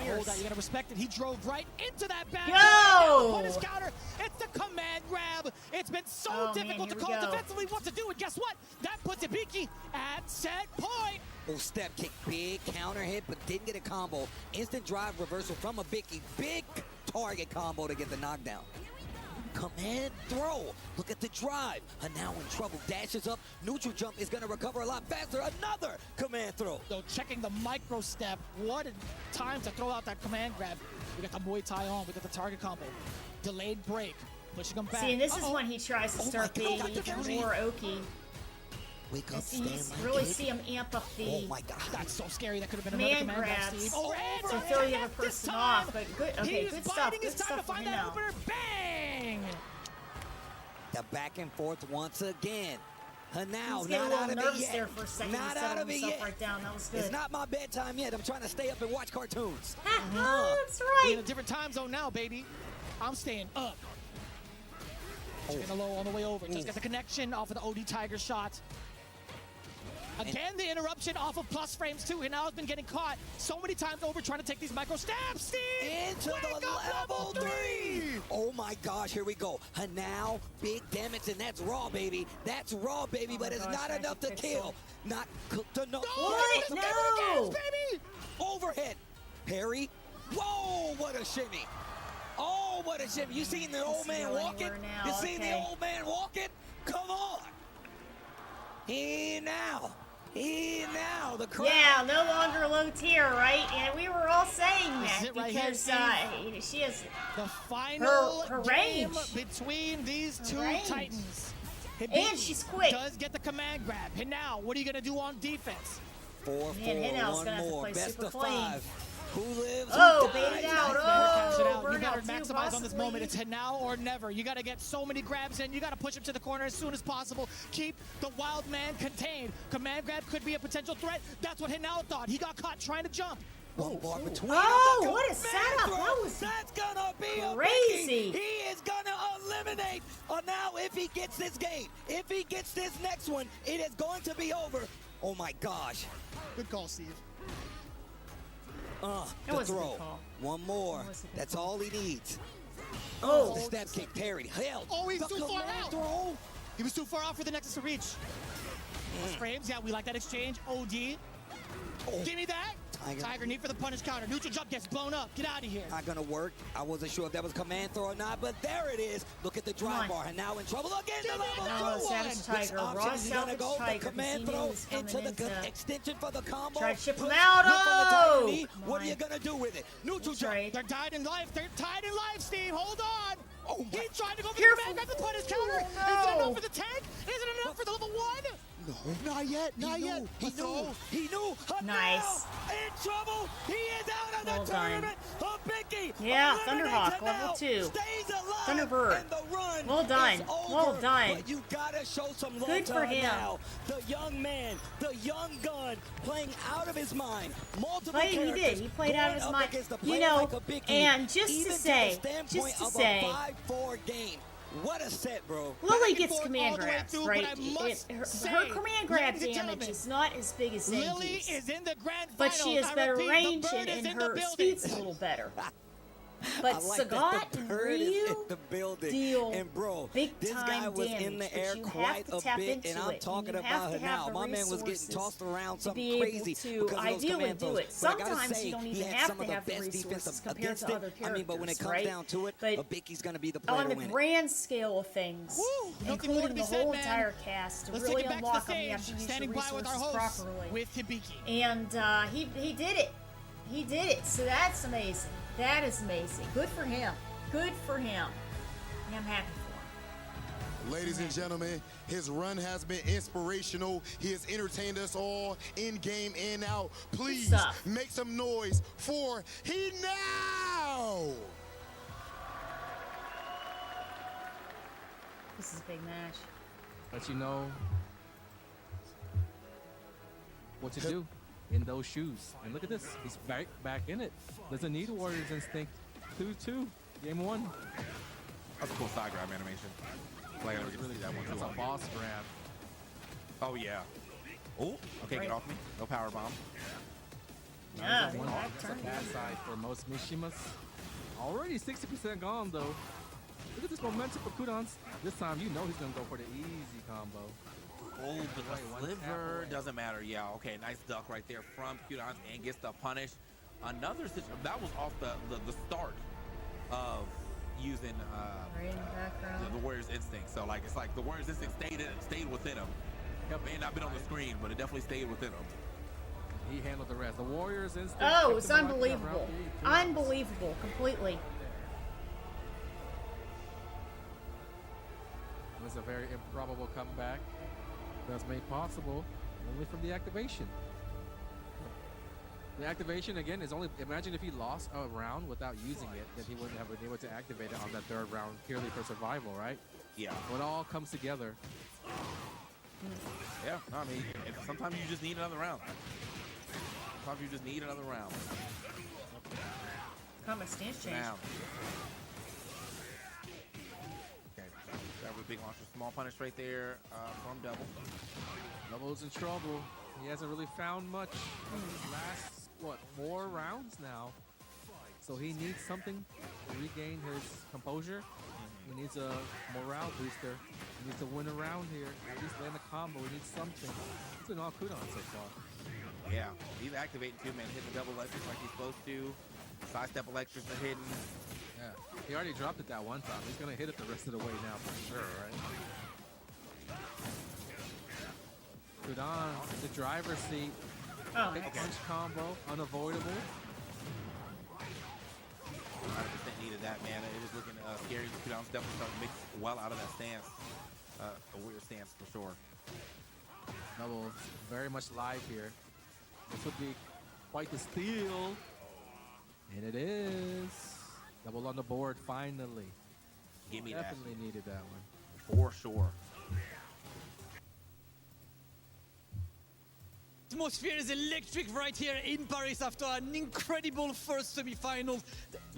Speaker 12: Hold that, you gotta respect it. He drove right into that back.
Speaker 9: Go!
Speaker 12: Put his counter. It's the command grab. It's been so difficult to call defensively what to do, and guess what? That puts Hibiki at set point.
Speaker 10: Oh, step kick, big counter hit, but didn't get a combo. Instant drive reversal from Hibiki. Big target combo to get the knockdown. Command throw. Look at the drive. And now in trouble. Dashes up. Neutral jump is going to recover a lot faster. Another command throw.
Speaker 12: So checking the micro step. What a time to throw out that command grab. We got the Muay Thai on. We got the target combo. Delayed break. Pushing him back.
Speaker 9: See, and this is when he tries to start being even more oaky.
Speaker 10: Wake up,
Speaker 9: you really see him amp up the
Speaker 12: That's so scary. That could have been another command grab, Steve.
Speaker 9: Oh, to throw the other person off. But good, okay, good stuff. Good stuff
Speaker 12: to find that opener. Bang!
Speaker 10: The back and forth once again. Now,
Speaker 9: He's getting
Speaker 10: not
Speaker 9: a
Speaker 10: out
Speaker 9: little
Speaker 10: of it
Speaker 9: nervous
Speaker 10: yet.
Speaker 9: there for a second.
Speaker 10: Not out of it yet.
Speaker 9: Right down. That was good.
Speaker 10: It's not my bedtime yet. I'm trying to stay up and watch cartoons.
Speaker 9: That's right.
Speaker 12: We're in a different time zone now, baby. I'm staying up. Chicken low on the way over. Just get the connection off of the OD Tiger shot. Again, the interruption off of plus frames too. And now has been getting caught so many times over trying to take these micro stabs. Steve!
Speaker 10: Into the level 3! Oh my gosh, here we go. And now, big damage, and that's raw, baby. That's raw, baby, but it's not enough to kill. Not cooked enough.
Speaker 9: What? No!
Speaker 12: Baby!
Speaker 10: Overhead. Parry. Whoa, what a shimmy. Oh, what a shimmy. You seen the old man walking? You seen the old man walking? Come on. He now. Now the crowd.
Speaker 9: Yeah, no longer low tier, right? And we were all saying
Speaker 12: This is
Speaker 9: that
Speaker 12: it right here,
Speaker 9: because
Speaker 12: Steve.
Speaker 9: she has
Speaker 12: the final
Speaker 9: her
Speaker 12: game
Speaker 9: range
Speaker 12: between these two
Speaker 9: range.
Speaker 12: titans.
Speaker 9: And she's quick.
Speaker 12: Does get the command grab. And now, what are you gonna do on defense?
Speaker 10: 4-4,
Speaker 9: Hinno's
Speaker 10: one
Speaker 9: gonna have to
Speaker 10: more.
Speaker 9: play
Speaker 10: Best
Speaker 9: super
Speaker 10: of
Speaker 9: clean.
Speaker 10: 5. Who lives?
Speaker 9: Oh,
Speaker 10: who
Speaker 9: bait it
Speaker 10: dies?
Speaker 9: out.
Speaker 12: Cash it
Speaker 9: Oh,
Speaker 12: out. You better
Speaker 9: burnout too,
Speaker 12: maximize on this
Speaker 9: possibly.
Speaker 12: moment. It's now or never. You got to get so many grabs in. You got to push him to the corner as soon as possible. Keep the wild man contained. Command grab could be a potential threat. That's what Hinnow thought. He got caught trying to jump.
Speaker 10: One bar between
Speaker 9: Oh,
Speaker 10: them.
Speaker 9: what a setup. That was
Speaker 10: That's gonna be
Speaker 9: crazy.
Speaker 10: A biggie. He is gonna eliminate. Now, if he gets this game, if he gets this next one, it is going to be over. Oh my gosh.
Speaker 12: Good call, Steve.
Speaker 9: It
Speaker 10: The
Speaker 9: was a good
Speaker 10: throw.
Speaker 9: call.
Speaker 10: One more.
Speaker 9: was a good
Speaker 10: That's
Speaker 9: call.
Speaker 10: all he needs.
Speaker 9: Oh.
Speaker 10: The step kick parried. Held.
Speaker 12: Oh, he's
Speaker 10: The
Speaker 12: too far
Speaker 10: command
Speaker 12: out.
Speaker 10: throw.
Speaker 12: He was too far out for the Nexus to reach. Frames, yeah, we like that exchange. OD. Give me that. Tiger need for the punish counter. Neutral jump gets blown up. Get out of here.
Speaker 10: Not gonna work. I wasn't sure if that was command throw or not, but there it is. Look at the drive bar, and now in trouble again. The level 2
Speaker 9: Savage
Speaker 10: one.
Speaker 9: Tiger.
Speaker 10: Which option
Speaker 9: Raw
Speaker 10: is he gonna
Speaker 9: Savage
Speaker 10: go?
Speaker 9: Tiger,
Speaker 10: The command
Speaker 9: 'cause he knew
Speaker 10: throw
Speaker 9: he was coming
Speaker 10: into the
Speaker 9: into-
Speaker 10: extension for the combo.
Speaker 9: Try to ship him
Speaker 10: Push.
Speaker 9: out.
Speaker 10: Look on the Tiger
Speaker 9: Oh!
Speaker 10: knee. What are you gonna do with it? Neutral jump.
Speaker 12: They're tied in life. They're tied in life, Steve. Hold on.
Speaker 10: Oh,
Speaker 12: he tried to go for
Speaker 9: Careful.
Speaker 12: the command grab to punish counter.
Speaker 9: Oh,
Speaker 12: Is it
Speaker 9: no.
Speaker 12: enough for the tank? Is it enough for the level 1?
Speaker 10: No.
Speaker 12: Not yet. Not yet.
Speaker 10: He knew. He knew.
Speaker 9: Nice.
Speaker 10: In trouble. He is out of
Speaker 9: Well
Speaker 10: the
Speaker 9: done.
Speaker 10: tournament. Biggie.
Speaker 9: Yeah,
Speaker 10: eliminates
Speaker 9: Thunderhawk,
Speaker 10: him
Speaker 9: level
Speaker 10: now.
Speaker 9: 2.
Speaker 10: Stays alive.
Speaker 9: Thunderbird.
Speaker 10: And the run
Speaker 9: Well done.
Speaker 10: is over.
Speaker 9: Well done.
Speaker 10: But you gotta show some love
Speaker 9: Good
Speaker 10: to
Speaker 9: for
Speaker 10: her
Speaker 9: him.
Speaker 10: now. The young man, the young gun, playing out of his mind. Multiple
Speaker 9: He did.
Speaker 10: characters
Speaker 9: He played out of
Speaker 10: going
Speaker 9: his
Speaker 10: up
Speaker 9: mind.
Speaker 10: against a
Speaker 9: You
Speaker 10: player
Speaker 9: know,
Speaker 10: like a Biggie,
Speaker 9: and just
Speaker 10: even
Speaker 9: to
Speaker 10: the
Speaker 9: say,
Speaker 10: standpoint of a 5-4 game. What a set, bro.
Speaker 9: Lily
Speaker 12: and
Speaker 9: gets
Speaker 12: forth
Speaker 9: command
Speaker 12: all the way
Speaker 9: grabs,
Speaker 12: through,
Speaker 9: right?
Speaker 12: but I must
Speaker 9: Her
Speaker 12: say,
Speaker 9: command grab
Speaker 12: ladies and
Speaker 9: damage
Speaker 12: gentlemen,
Speaker 9: is not as big as
Speaker 12: Lily
Speaker 9: Zangief's.
Speaker 12: is in the grand
Speaker 9: But
Speaker 12: finals.
Speaker 9: she has
Speaker 12: I
Speaker 9: better
Speaker 12: repeat, the
Speaker 9: range
Speaker 12: bird
Speaker 9: and
Speaker 12: is in the
Speaker 9: her
Speaker 12: building.
Speaker 9: speed's a little better. But
Speaker 10: I like
Speaker 9: Sagat
Speaker 10: that the
Speaker 9: and
Speaker 10: bird is in
Speaker 9: Ryu
Speaker 10: the building.
Speaker 9: deal
Speaker 10: And bro,
Speaker 9: big
Speaker 10: this
Speaker 9: time
Speaker 10: guy was
Speaker 9: damage,
Speaker 10: in the
Speaker 9: but
Speaker 10: air
Speaker 9: you
Speaker 10: quite
Speaker 9: have to
Speaker 10: a
Speaker 9: tap
Speaker 10: bit,
Speaker 9: into
Speaker 10: and I'm
Speaker 9: it.
Speaker 10: talking
Speaker 9: You have
Speaker 10: about
Speaker 9: to
Speaker 10: it
Speaker 9: have
Speaker 10: now.
Speaker 9: the
Speaker 10: My man was getting
Speaker 9: resources
Speaker 10: tossed around
Speaker 9: to
Speaker 10: something
Speaker 9: be able
Speaker 10: crazy
Speaker 9: to
Speaker 10: because of those
Speaker 9: ideally
Speaker 10: command
Speaker 9: do
Speaker 10: throws.
Speaker 9: it.
Speaker 10: But I gotta
Speaker 9: Sometimes
Speaker 10: say,
Speaker 9: you don't
Speaker 10: he
Speaker 9: even
Speaker 10: had
Speaker 9: have
Speaker 10: some
Speaker 9: to
Speaker 10: of the
Speaker 9: have the
Speaker 10: best
Speaker 9: resources
Speaker 10: defense
Speaker 9: compared
Speaker 10: against
Speaker 9: to
Speaker 10: it.
Speaker 9: other
Speaker 10: I mean, but when it
Speaker 9: characters,
Speaker 10: comes
Speaker 9: right?
Speaker 10: down to it,
Speaker 9: But
Speaker 10: a Bickie's gonna be the player
Speaker 9: on
Speaker 10: to
Speaker 9: the
Speaker 10: win it.
Speaker 9: grand scale of things,
Speaker 12: Nothing more to
Speaker 9: including
Speaker 12: be
Speaker 9: the
Speaker 12: said,
Speaker 9: whole
Speaker 12: man.
Speaker 9: entire cast, to
Speaker 12: Let's
Speaker 9: really
Speaker 12: take it back
Speaker 9: unlock
Speaker 12: to the
Speaker 9: them, you have to
Speaker 12: stage.
Speaker 9: use
Speaker 12: Standing
Speaker 9: your
Speaker 12: by with our
Speaker 9: resources
Speaker 12: host
Speaker 9: properly.
Speaker 12: with Hibiki.
Speaker 9: And he did it. He did it. So that's amazing. That is amazing. Good for him. Good for him. And I'm happy for him.
Speaker 3: Ladies and gentlemen, his run has been inspirational. He has entertained us all in game and out. Please
Speaker 9: stuff.
Speaker 3: make some noise for Hinnow.
Speaker 9: This is a big match.
Speaker 13: Let you know what to do in those shoes. And look at this. He's back in it. Doesn't need Warriors Instinct. 2-2. Game 1.
Speaker 15: That's a cool side grab animation. Like, I never get to see that one.
Speaker 13: That's a boss grab.
Speaker 15: Oh, yeah. Oh, okay, get off me. No power bomb.
Speaker 9: Yeah,
Speaker 13: One off. That's a bad side for most Mishimas. Already 60% gone, though. Look at this momentum for Kudans. This time, you know he's going to go for the easy combo.
Speaker 15: Oh, but
Speaker 13: Right,
Speaker 15: the
Speaker 13: one
Speaker 15: sliver
Speaker 13: tap
Speaker 15: doesn't matter. Yeah, okay, nice duck right there from Qdons and gets the punish. Another situation, that was off the start of using
Speaker 9: Right in the background.
Speaker 15: the Warrior's Instinct. So like, it's like the Warrior's Instinct stayed within him. It may not been on the screen, but it definitely stayed within him.
Speaker 13: He handled the rest. The Warriors Instinct.
Speaker 9: Oh,
Speaker 13: kept
Speaker 9: it's
Speaker 13: him alive for
Speaker 9: unbelievable.
Speaker 13: round 3.
Speaker 9: Unbelievable. Completely.
Speaker 13: It was a very improbable comeback. That's made possible only from the activation. The activation, again, is only... Imagine if he lost a round without using it, then he wouldn't have been able to activate it on that third round purely for survival, right?
Speaker 15: Yeah.
Speaker 13: So it all comes together.
Speaker 15: Yeah, no, I mean, sometimes you just need another round. Sometimes you just need another round.
Speaker 9: Combat stance change.
Speaker 15: Now. Okay, that was a big launcher. Small punish right there from Double.
Speaker 13: Double's in trouble. He hasn't really found much in his last, what, 4 rounds now. So he needs something to regain his composure. He needs a morale booster. He needs to win a round here. At least land a combo. He needs something. It's been all Kudon so far.
Speaker 15: Yeah, he's activating too, man. Hitting the double electrics like he's supposed to. Sidestep electrics are hidden.
Speaker 13: Yeah, he already dropped it that one time. He's gonna hit it the rest of the way now for sure, right? Kudan, the driver's seat.
Speaker 9: Oh,
Speaker 13: Big punch combo, unavoidable.
Speaker 15: 100% needed that, man. It was looking scary. Kudan's definitely starting to mix well out of that stance. A weird stance for sure.
Speaker 13: Double very much live here. This would be quite the steal. And it is. Double on the board finally.
Speaker 15: Give me
Speaker 13: Definitely
Speaker 15: that.
Speaker 13: needed that one.
Speaker 15: For sure.
Speaker 7: Atmosphere is electric right here in Paris after an incredible first semi-final.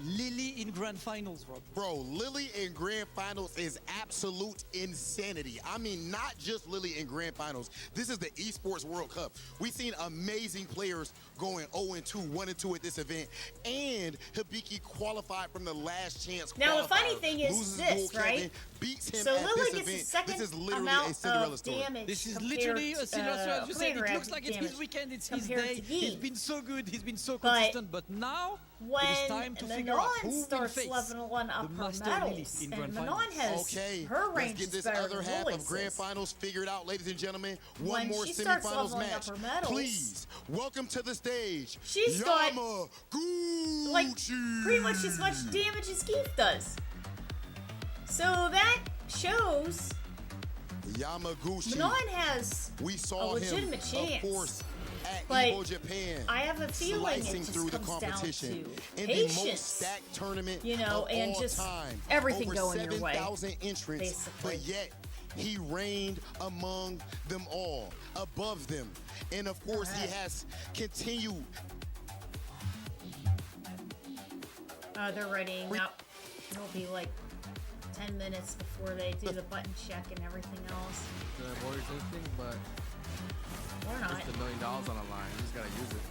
Speaker 7: Lily in grand finals, Rob.
Speaker 3: Bro, Lily in grand finals is absolute insanity. I mean, not just Lily in grand finals. This is the Esports World Cup. We've seen amazing players going 0-2, 1-2 at this event, and Hibiki qualified from the last chance.
Speaker 9: Now the funny
Speaker 3: qualifier,
Speaker 9: thing is
Speaker 3: loses
Speaker 9: this,
Speaker 3: goal
Speaker 9: right?
Speaker 3: captain, beats him
Speaker 9: So
Speaker 3: at
Speaker 9: Lily
Speaker 3: this
Speaker 9: gets
Speaker 3: event.
Speaker 9: the second
Speaker 3: This is literally a
Speaker 9: amount
Speaker 3: Cinderella
Speaker 9: of
Speaker 3: story.
Speaker 9: damage.
Speaker 7: This is
Speaker 9: compared
Speaker 7: literally a Cinderella story. As you said, it looks like it's his
Speaker 9: damage
Speaker 7: weekend, it's his
Speaker 9: compared
Speaker 7: day.
Speaker 9: to Gee.
Speaker 7: He's been so good, he's been so
Speaker 9: But
Speaker 7: consistent, but now
Speaker 9: when
Speaker 7: it is time to figure out who
Speaker 9: Manon
Speaker 7: will
Speaker 9: starts
Speaker 7: face
Speaker 9: leveling up
Speaker 7: the
Speaker 9: her
Speaker 7: Master Lily
Speaker 9: medals,
Speaker 7: in
Speaker 9: and
Speaker 7: grand
Speaker 9: Manon
Speaker 7: finals.
Speaker 9: has
Speaker 3: Okay,
Speaker 9: her
Speaker 3: let's
Speaker 9: range
Speaker 3: get
Speaker 9: is
Speaker 3: this
Speaker 9: better
Speaker 3: other
Speaker 9: than
Speaker 3: half of grand
Speaker 9: Lily's.
Speaker 3: finals figured out, ladies and gentlemen. One
Speaker 9: When
Speaker 3: more
Speaker 9: she starts
Speaker 3: semifinals
Speaker 9: leveling up
Speaker 3: match.
Speaker 9: her medals,
Speaker 3: Please welcome to the stage.
Speaker 9: She's got
Speaker 3: Yamaguchi.
Speaker 9: like pretty much as much damage as Keith does. So that shows
Speaker 3: Yamaguchi.
Speaker 9: Manon has
Speaker 3: We
Speaker 9: a
Speaker 3: saw him,
Speaker 9: legitimate
Speaker 3: of
Speaker 9: chance.
Speaker 3: course, at
Speaker 9: But
Speaker 3: Evo Japan.
Speaker 9: I have a feeling it
Speaker 3: slicing
Speaker 9: just
Speaker 3: through the
Speaker 9: comes
Speaker 3: competition
Speaker 9: down to
Speaker 3: in
Speaker 9: patience,
Speaker 3: the most stacked tournament
Speaker 9: you know,
Speaker 3: of
Speaker 9: and
Speaker 3: all
Speaker 9: just
Speaker 3: time.
Speaker 9: everything
Speaker 3: Over
Speaker 9: going your way,
Speaker 3: 7,000 entrants,
Speaker 9: basically.
Speaker 3: but yet he reigned among them all, above them, and of course he has continued.
Speaker 9: They're readying up. It'll be like 10 minutes before they do the button check and everything else.
Speaker 13: The Warriors instinct, but
Speaker 9: Or not.
Speaker 13: it's $1 million on the line. You just gotta use it.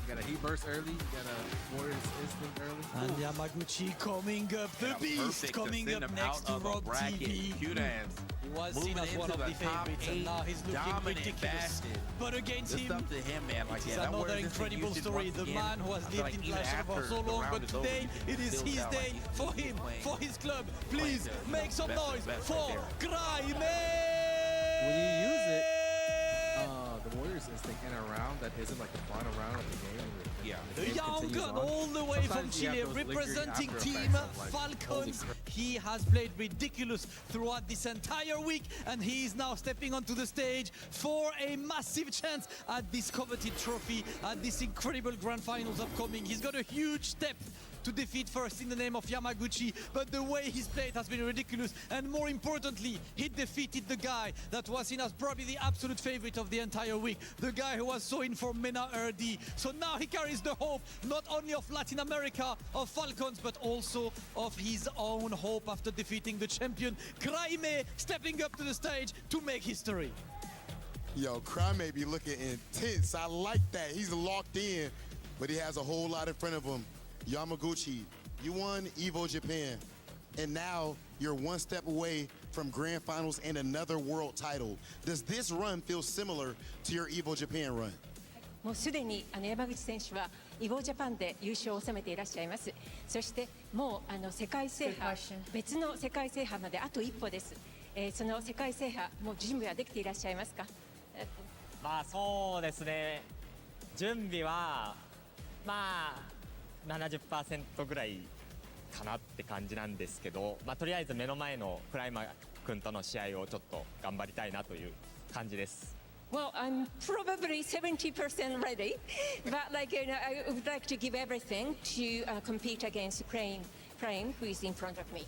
Speaker 13: You got a heat burst early. You got a Warriors instinct early.
Speaker 7: And Yamaguchi coming up, the
Speaker 15: Yeah,
Speaker 7: beast
Speaker 15: perfect to
Speaker 7: coming
Speaker 15: send
Speaker 7: up
Speaker 15: him
Speaker 7: next
Speaker 15: out
Speaker 7: to
Speaker 15: of a
Speaker 7: Rob
Speaker 15: bracket.
Speaker 7: TV.
Speaker 15: Q-Dance
Speaker 7: He was
Speaker 15: moving
Speaker 7: seen as one
Speaker 15: into
Speaker 7: of the
Speaker 15: the top
Speaker 7: favorites, and
Speaker 15: 8
Speaker 7: now he's looking
Speaker 15: dominant
Speaker 7: ridiculous.
Speaker 15: fashion.
Speaker 7: But against
Speaker 15: It's
Speaker 7: him,
Speaker 15: up to him, man. Like,
Speaker 7: it
Speaker 15: yeah,
Speaker 7: is
Speaker 15: that
Speaker 7: another
Speaker 15: Warriors
Speaker 7: incredible
Speaker 15: instinct
Speaker 7: story.
Speaker 15: usage
Speaker 7: The
Speaker 15: once
Speaker 7: man who has
Speaker 15: again. I feel
Speaker 7: lived
Speaker 15: like
Speaker 7: in
Speaker 15: even
Speaker 7: Clash for
Speaker 15: after
Speaker 7: so
Speaker 15: the
Speaker 7: long,
Speaker 15: round
Speaker 7: but
Speaker 15: is over,
Speaker 7: today
Speaker 15: he
Speaker 7: it is
Speaker 15: still
Speaker 7: his
Speaker 15: sound
Speaker 7: day
Speaker 15: like
Speaker 7: for
Speaker 15: he's
Speaker 7: him,
Speaker 15: playing-
Speaker 7: for his club.
Speaker 15: playing
Speaker 7: Please
Speaker 15: the
Speaker 7: make some
Speaker 15: best of the
Speaker 7: noise
Speaker 15: best
Speaker 7: for
Speaker 15: right
Speaker 7: Graime!
Speaker 13: When you use it, the Warriors instinct in a round that isn't like the final round of the game.
Speaker 15: Yeah.
Speaker 13: The
Speaker 7: The
Speaker 13: game
Speaker 7: young
Speaker 13: continues
Speaker 7: gun
Speaker 13: on.
Speaker 7: all the way from
Speaker 13: Sometimes you have
Speaker 7: Chile,
Speaker 13: those lingering
Speaker 7: representing
Speaker 13: after
Speaker 7: Team
Speaker 13: effects of, like, holy
Speaker 7: Falcons.
Speaker 13: crap.
Speaker 7: He has played ridiculous throughout this entire week, and he is now stepping onto the stage for a massive chance at this coveted trophy, at this incredible grand finals upcoming. He's got a huge step to defeat first in the name of Yamaguchi, but the way he's played has been ridiculous, and more importantly, he defeated the guy that was seen as probably the absolute favorite of the entire week, the guy who was so in for Mena RD. So now he carries the hope not only of Latin America, of Falcons, but also of his own hope after defeating the champion Graime, stepping up to the stage to make history.
Speaker 3: Yo, Cry may be looking intense. I like that. He's locked in, but he has a whole lot in front of him. Yamaguchi, you won Evo Japan, and now you're one step away from grand finals and another world title. Does this run feel similar to your Evo Japan run?
Speaker 18: もうすでに山口選手はイボジャパンで優勝を収めていらっしゃいます。そしてもう世界制覇、別の世界制覇まであと一歩です。その世界制覇もう準備はできていらっしゃいますか？
Speaker 17: まあそうですね。準備はまあ70% ぐらいかなって感じなんですけど、まあとりあえず目の前のクライマー君との試合をちょっと頑張りたいなという感じです。
Speaker 18: Well, I'm probably 70% ready, but like I would like to give everything to compete against Crane, who is in front of me.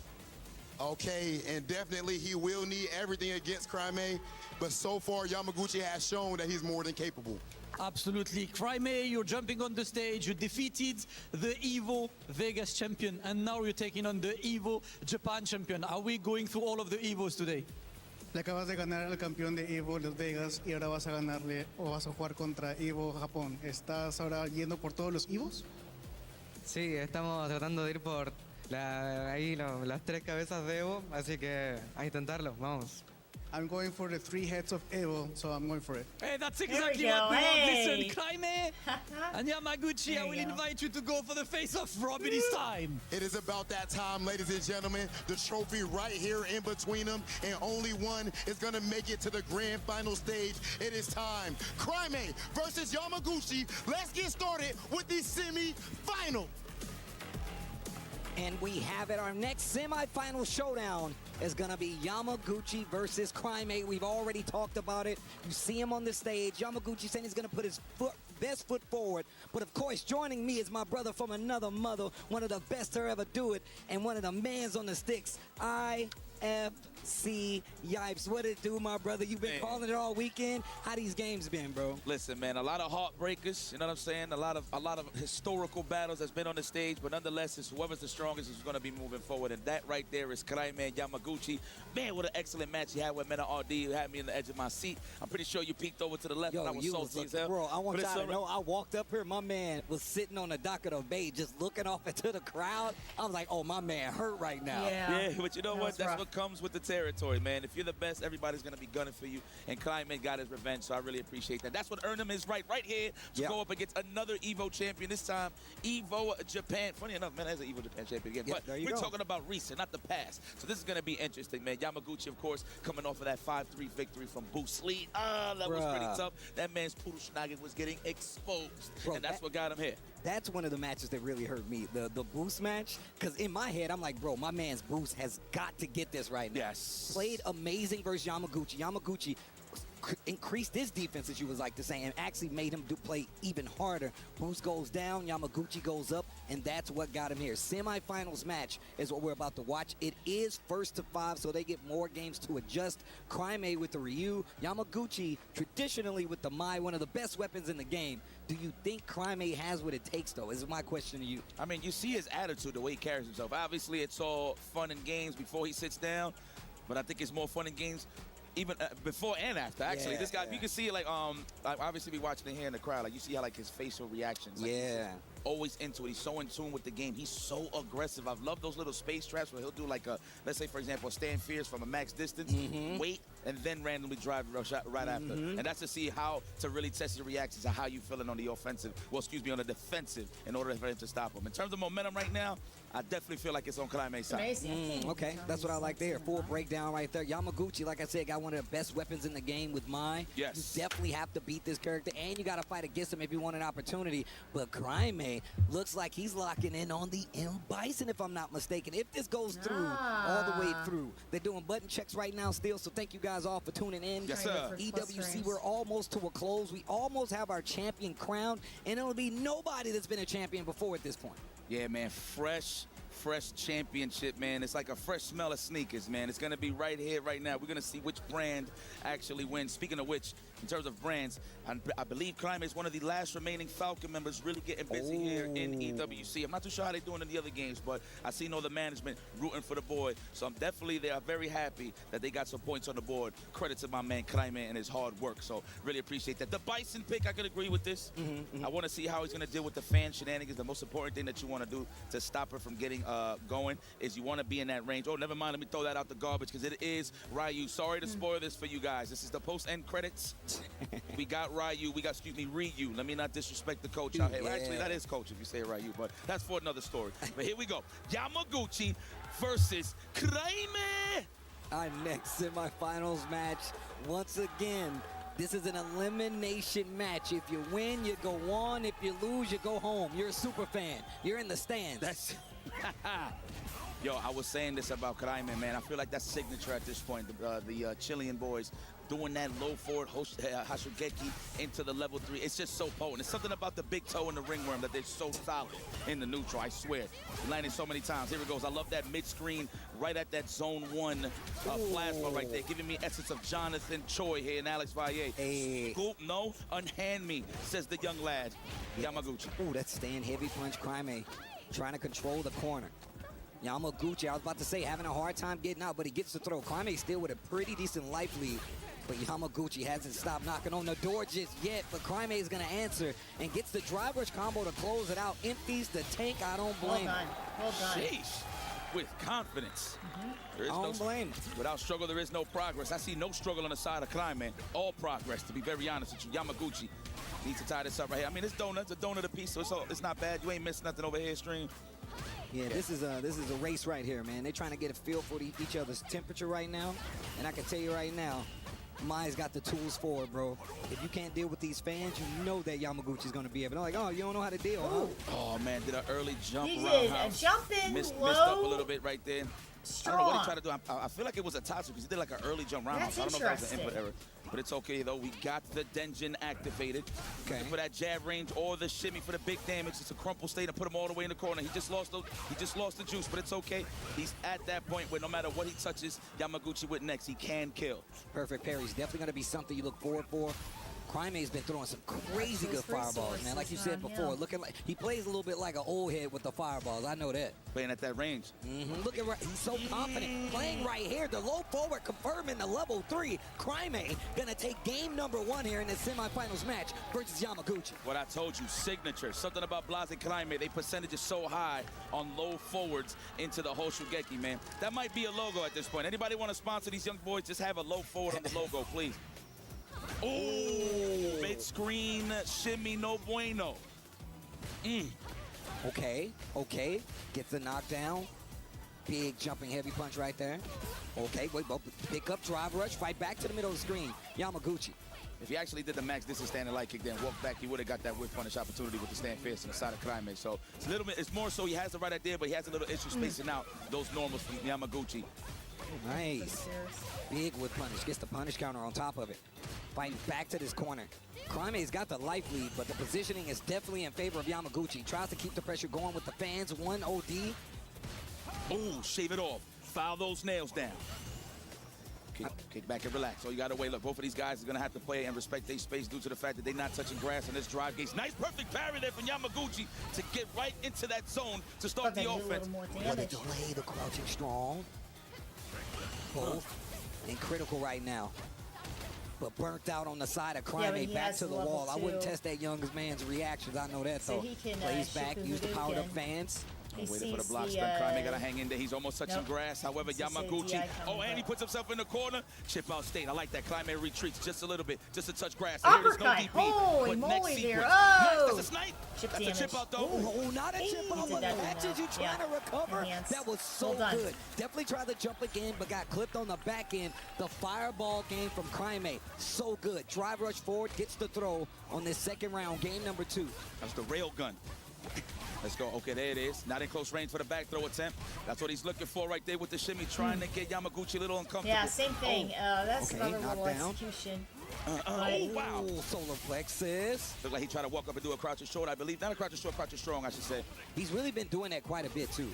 Speaker 3: Okay, and definitely he will need everything against Crimea, but so far Yamaguchi has shown that he's more than capable.
Speaker 7: Absolutely. Crimea, you're jumping on the stage. You defeated the Evo Vegas champion, and now you're taking on the Evo Japan champion. Are we going through all of the Evos today?
Speaker 19: Le acabas de ganar al campeón de Evo Las Vegas y ahora vas a ganarle o vas a jugar contra Evo Japón. ¿Estás ahora yendo por todos los Evos?
Speaker 20: Sí, estamos tratando de ir por las tres cabezas de Evo, así que a intentarlo, vamos.
Speaker 19: I'm going for the 3 heads of evil, so I'm going for it.
Speaker 7: Hey, that's
Speaker 9: There we
Speaker 7: exactly
Speaker 9: go.
Speaker 7: what we want.
Speaker 9: Hey.
Speaker 7: Listen, Kraime and Yamaguchi, I will invite you to go for the face-off, Rob. It is time.
Speaker 3: It is about that time, ladies and gentlemen. The trophy right here in between them, and only one is going to make it to the grand final stage. It is time. Kraime versus Yamaguchi. Let's get started with the semi-final.
Speaker 10: And we have it. Our next semifinal showdown is going to be Yamaguchi versus Kraime. We've already talked about it. You see him on the stage. Yamaguchi saying he's going to put his best foot forward. But of course, joining me is my brother from another mother, one of the best to ever do it, and one of the mans on the sticks, IFC Yipes. What it do, my brother? You've been calling it all weekend. How these games been, bro?
Speaker 1: Listen, man, a lot of heartbreakers, you know what I'm saying? A lot of historical battles that's been on the stage, but nonetheless, it's whoever's the strongest is going to be moving forward, and that right there is Kraime and Yamaguchi. Man, what an excellent match you had with Mena RD. You had me in the edge of my seat. I'm pretty sure you peeked over to the left, and I was salty as hell.
Speaker 10: Bro, I want
Speaker 1: But
Speaker 10: y'all
Speaker 1: it's
Speaker 10: to know, I walked up here, my man was sitting on the dock of the bay, just looking off into the crowd. I was like, oh, my man hurt right now.
Speaker 1: Yeah, but you know what? That's what comes with the territory, man. If you're the best, everybody's going to be gunning for you. And Kraime got his revenge, so I really appreciate that. That's what earned him his right here to go up against another EVO champion, this time EVO Japan. Funny enough, man, that's an EVO Japan champion again. But we're talking about recent, not the past. So this is going to be interesting, man. Yamaguchi, of course, coming off of that 5-3 victory from Bruce Lee. That was pretty tough. That man's Purushinage was getting exposed, and that's what got him here.
Speaker 10: That's one of the matches that really hurt me, the Bruce match. Because in my head, I'm like, bro, my man's Bruce has got to get this right now.
Speaker 1: Yes.
Speaker 10: Played amazing versus Yamaguchi. Yamaguchi increased his defense, as you was like to say, and actually made him play even harder. Bruce goes down, Yamaguchi goes up, and that's what got him here. Semifinals match is what we're about to watch. It is 1st to 5, so they get more games to adjust. Kraime with the Ryu, Yamaguchi traditionally with the Mai, one of the best weapons in the game. Do you think Kraime has what it takes, though? Is my question to you.
Speaker 1: I mean, you see his attitude, the way he carries himself. Obviously, it's all fun and games before he sits down, but I think it's more fun and games even before and after. Actually, this guy, you can see it, like obviously we watching it here in the crowd. Like you see how like his facial reactions. Like, he's always into it. He's so in tune with the game. He's so aggressive. I've loved those little space traps where he'll do like a, let's say for example, a stand fierce from a max distance, wait, and then randomly drive a shot right after. And that's to see how to really test your reactions and how you feeling on the offensive. Well, excuse me, on the defensive in order for him to stop him. In terms of momentum right now, I definitely feel like it's on Kraime's side.
Speaker 10: Okay, that's what I like there. Full breakdown right there. Yamaguchi, like I said, got one of the best weapons in the game with Mai.
Speaker 1: Yes.
Speaker 10: You definitely have to beat this character, and you got to fight against him if you want an opportunity. But Kraime looks like he's locking in on the M. Bison, if I'm not mistaken. If this goes through, all the way through. They're doing button checks right now still, so thank you guys all for tuning in.
Speaker 1: Yes, sir.
Speaker 10: EWC, we're almost to a close. We almost have our champion crowned, and it'll be nobody that's been a champion before at this point.
Speaker 1: Yeah, man, fresh championship, man. It's like a fresh smell of sneakers, man. It's going to be right here, right now. We're going to see which brand actually wins. Speaking of which, in terms of brands, I believe Kraime is one of the last remaining Falcon members really getting busy here in EWC. I'm not too sure how they're doing in the other games, but I see all the management rooting for the boy. So they are very happy that they got some points on the board. Credit to my man Kraime and his hard work. So really appreciate that. The Bison pick, I could agree with this. I want to see how he's going to deal with the fan shenanigans. The most important thing that you want to do to stop her from getting going is you want to be in that range. Oh, never mind. Let me throw that out the garbage because it is Ryu. Sorry to spoil this for you guys. This is the post-end credits. We got Ryu. We got, Ryu. Let me not disrespect the coach out here. Well, actually, that is coach if you say Ryu, but that's for another story. But here we go. Yamaguchi versus Kraime.
Speaker 10: Our next semifinals match, once again, this is an elimination match. If you win, you go on. If you lose, you go home. You're a super fan. You're in the stands.
Speaker 1: That's Yo, I was saying this about Kraime, man. I feel like that's signature at this point. The Chilean boys doing that low forward Hashugeki into the level 3. It's just so potent. It's something about the big toe and the ringworm that they're so solid in the neutral, I swear. Landing so many times. Here it goes. I love that mid-screen right at that zone 1 plasma right there, giving me essence of Jonathan Choi here and Alex Valle. Scoop, no, unhand me, says the young lad, Yamaguchi.
Speaker 10: Ooh, that's stand heavy punch. Kraime trying to control the corner. Yamaguchi, I was about to say, having a hard time getting out, but he gets the throw. Kraime still with a pretty decent life lead, but Yamaguchi hasn't stopped knocking on the door just yet, but Kraime is going to answer and gets the driver's combo to close it out. Empties the tank. I don't blame him.
Speaker 9: Well done.
Speaker 1: Sheesh. with confidence. There is
Speaker 10: I don't blame.
Speaker 1: Without struggle, there is no progress. I see no struggle on the side of Klein, man. All progress, to be very honest with you. Yamaguchi needs to tie this up right here. I mean, it's donuts, a donut apiece, so it's not bad. You ain't missing nothing over here, Stream.
Speaker 10: Yeah, this is a race right here, man. They're trying to get a feel for each other's temperature right now. And I can tell you right now, Mai's got the tools for it, bro. If you can't deal with these fans, you know that Yamaguchi's going to be able. They're like, oh, you don't know how to deal, huh?
Speaker 1: Oh, man, did an early jump
Speaker 9: He
Speaker 1: roundhouse.
Speaker 9: did a jump in
Speaker 1: Missed
Speaker 9: low.
Speaker 1: up a little bit right there.
Speaker 9: Strong.
Speaker 1: I don't know what he tried to do. I feel like it was a Tatsu because he did like an early jump roundhouse.
Speaker 9: That's
Speaker 1: I don't know if that was an input
Speaker 9: interesting.
Speaker 1: error. But it's okay, though. We got the Denjin activated.
Speaker 10: Okay.
Speaker 1: For that jab range or the shimmy for the big damage. It's a crumple state and put him all the way in the corner. He just lost the juice, but it's okay. He's at that point where no matter what he touches, Yamaguchi with next, he can kill.
Speaker 10: Perfect parry's definitely going to be something you look forward for. Crime's been throwing some crazy good fireballs, man. Like you said before, looking like he plays a little bit like an old head with the fireballs. I know that.
Speaker 1: Playing at that range.
Speaker 10: Look at he's so confident. Playing right here, the low forward confirming the level 3. Crime gonna take game number 1 here in the semifinals match versus Yamaguchi.
Speaker 1: What I told you, signature. Something about Blase Klein, they percentage is so high on low forwards into the Hoshugeki, man. That might be a logo at this point. Anybody want to sponsor these young boys? Just have a low forward on the logo, please. Oh, mid-screen shimmy, no bueno.
Speaker 10: Okay. Gets the knockdown. Big jumping heavy punch right there. Okay, wait, pick up, drive rush, fight back to the middle of the screen. Yamaguchi.
Speaker 1: If he actually did the max distance standing light kick, then walk back, he would have got that whip punish opportunity with the stand fierce on the side of Klein. So it's a little bit, it's more so he has the right idea, but he has a little issue spacing out those normals from Yamaguchi.
Speaker 10: Nice. Big whip punish. Gets the punish counter on top of it. Fighting back to this corner. Crime's got the life lead, but the positioning is definitely in favor of Yamaguchi. Tries to keep the pressure going with the fans. 1 OD.
Speaker 1: Ooh, shave it off. File those nails down. Kick back and relax. So you got to wait. Look, both of these guys are going to have to play and respect their space due to the fact that they're not touching grass in this drive gauge. Nice, perfect parry there from Yamaguchi to get right into that zone to start the offense.
Speaker 10: Want to delay the crouching strong. Both in critical right now. But burnt out on the side of Crime, back to the wall. I wouldn't test that young man's reactions. I know that,
Speaker 9: So
Speaker 10: though.
Speaker 9: he can,
Speaker 10: Plays back, use the powered up fans.
Speaker 9: He
Speaker 1: waiting for the
Speaker 9: sees
Speaker 1: block
Speaker 9: the,
Speaker 1: step. Crime got to hang in there. He's almost touching
Speaker 9: nope.
Speaker 1: grass. However,
Speaker 9: This is a
Speaker 1: Yamaguchi.
Speaker 9: DI
Speaker 1: Oh,
Speaker 9: coming
Speaker 1: and he
Speaker 9: back.
Speaker 1: puts himself in the corner. Chip out state. I like that. Climate retreats just a little bit, just to touch grass. And here there's no
Speaker 9: Uppercut.
Speaker 1: DP.
Speaker 9: Holy
Speaker 1: But
Speaker 9: moly
Speaker 1: next
Speaker 9: there.
Speaker 1: sequence.
Speaker 9: Oh!
Speaker 1: Nice. That's a snipe.
Speaker 9: Chip
Speaker 1: That's
Speaker 9: damage.
Speaker 1: a chip out, though.
Speaker 10: Oh, not a chip out.
Speaker 9: He
Speaker 10: What
Speaker 9: did that
Speaker 10: matches you trying to recover?
Speaker 9: Enhance.
Speaker 10: That was so
Speaker 9: Well done.
Speaker 10: good. Definitely tried to jump again, but got clipped on the back end. The fireball game from Crime. So good. Drive rush forward, gets the throw on this second round, game number 2.
Speaker 1: That's the rail gun. Let's go. Okay, there it is. Not in close range for the back throw attempt. That's what he's looking for right there with the shimmy, trying to get Yamaguchi a little uncomfortable.
Speaker 9: Yeah, same thing. That's
Speaker 10: okay,
Speaker 9: another little
Speaker 10: knockdown.
Speaker 9: execution.
Speaker 1: Oh, wow.
Speaker 10: Solar plexus.
Speaker 1: Looked like he tried to walk up and do a crouch and short, I believe. Not a crouch and short, crouch and strong, I should say.
Speaker 10: He's really been doing that quite a bit, too.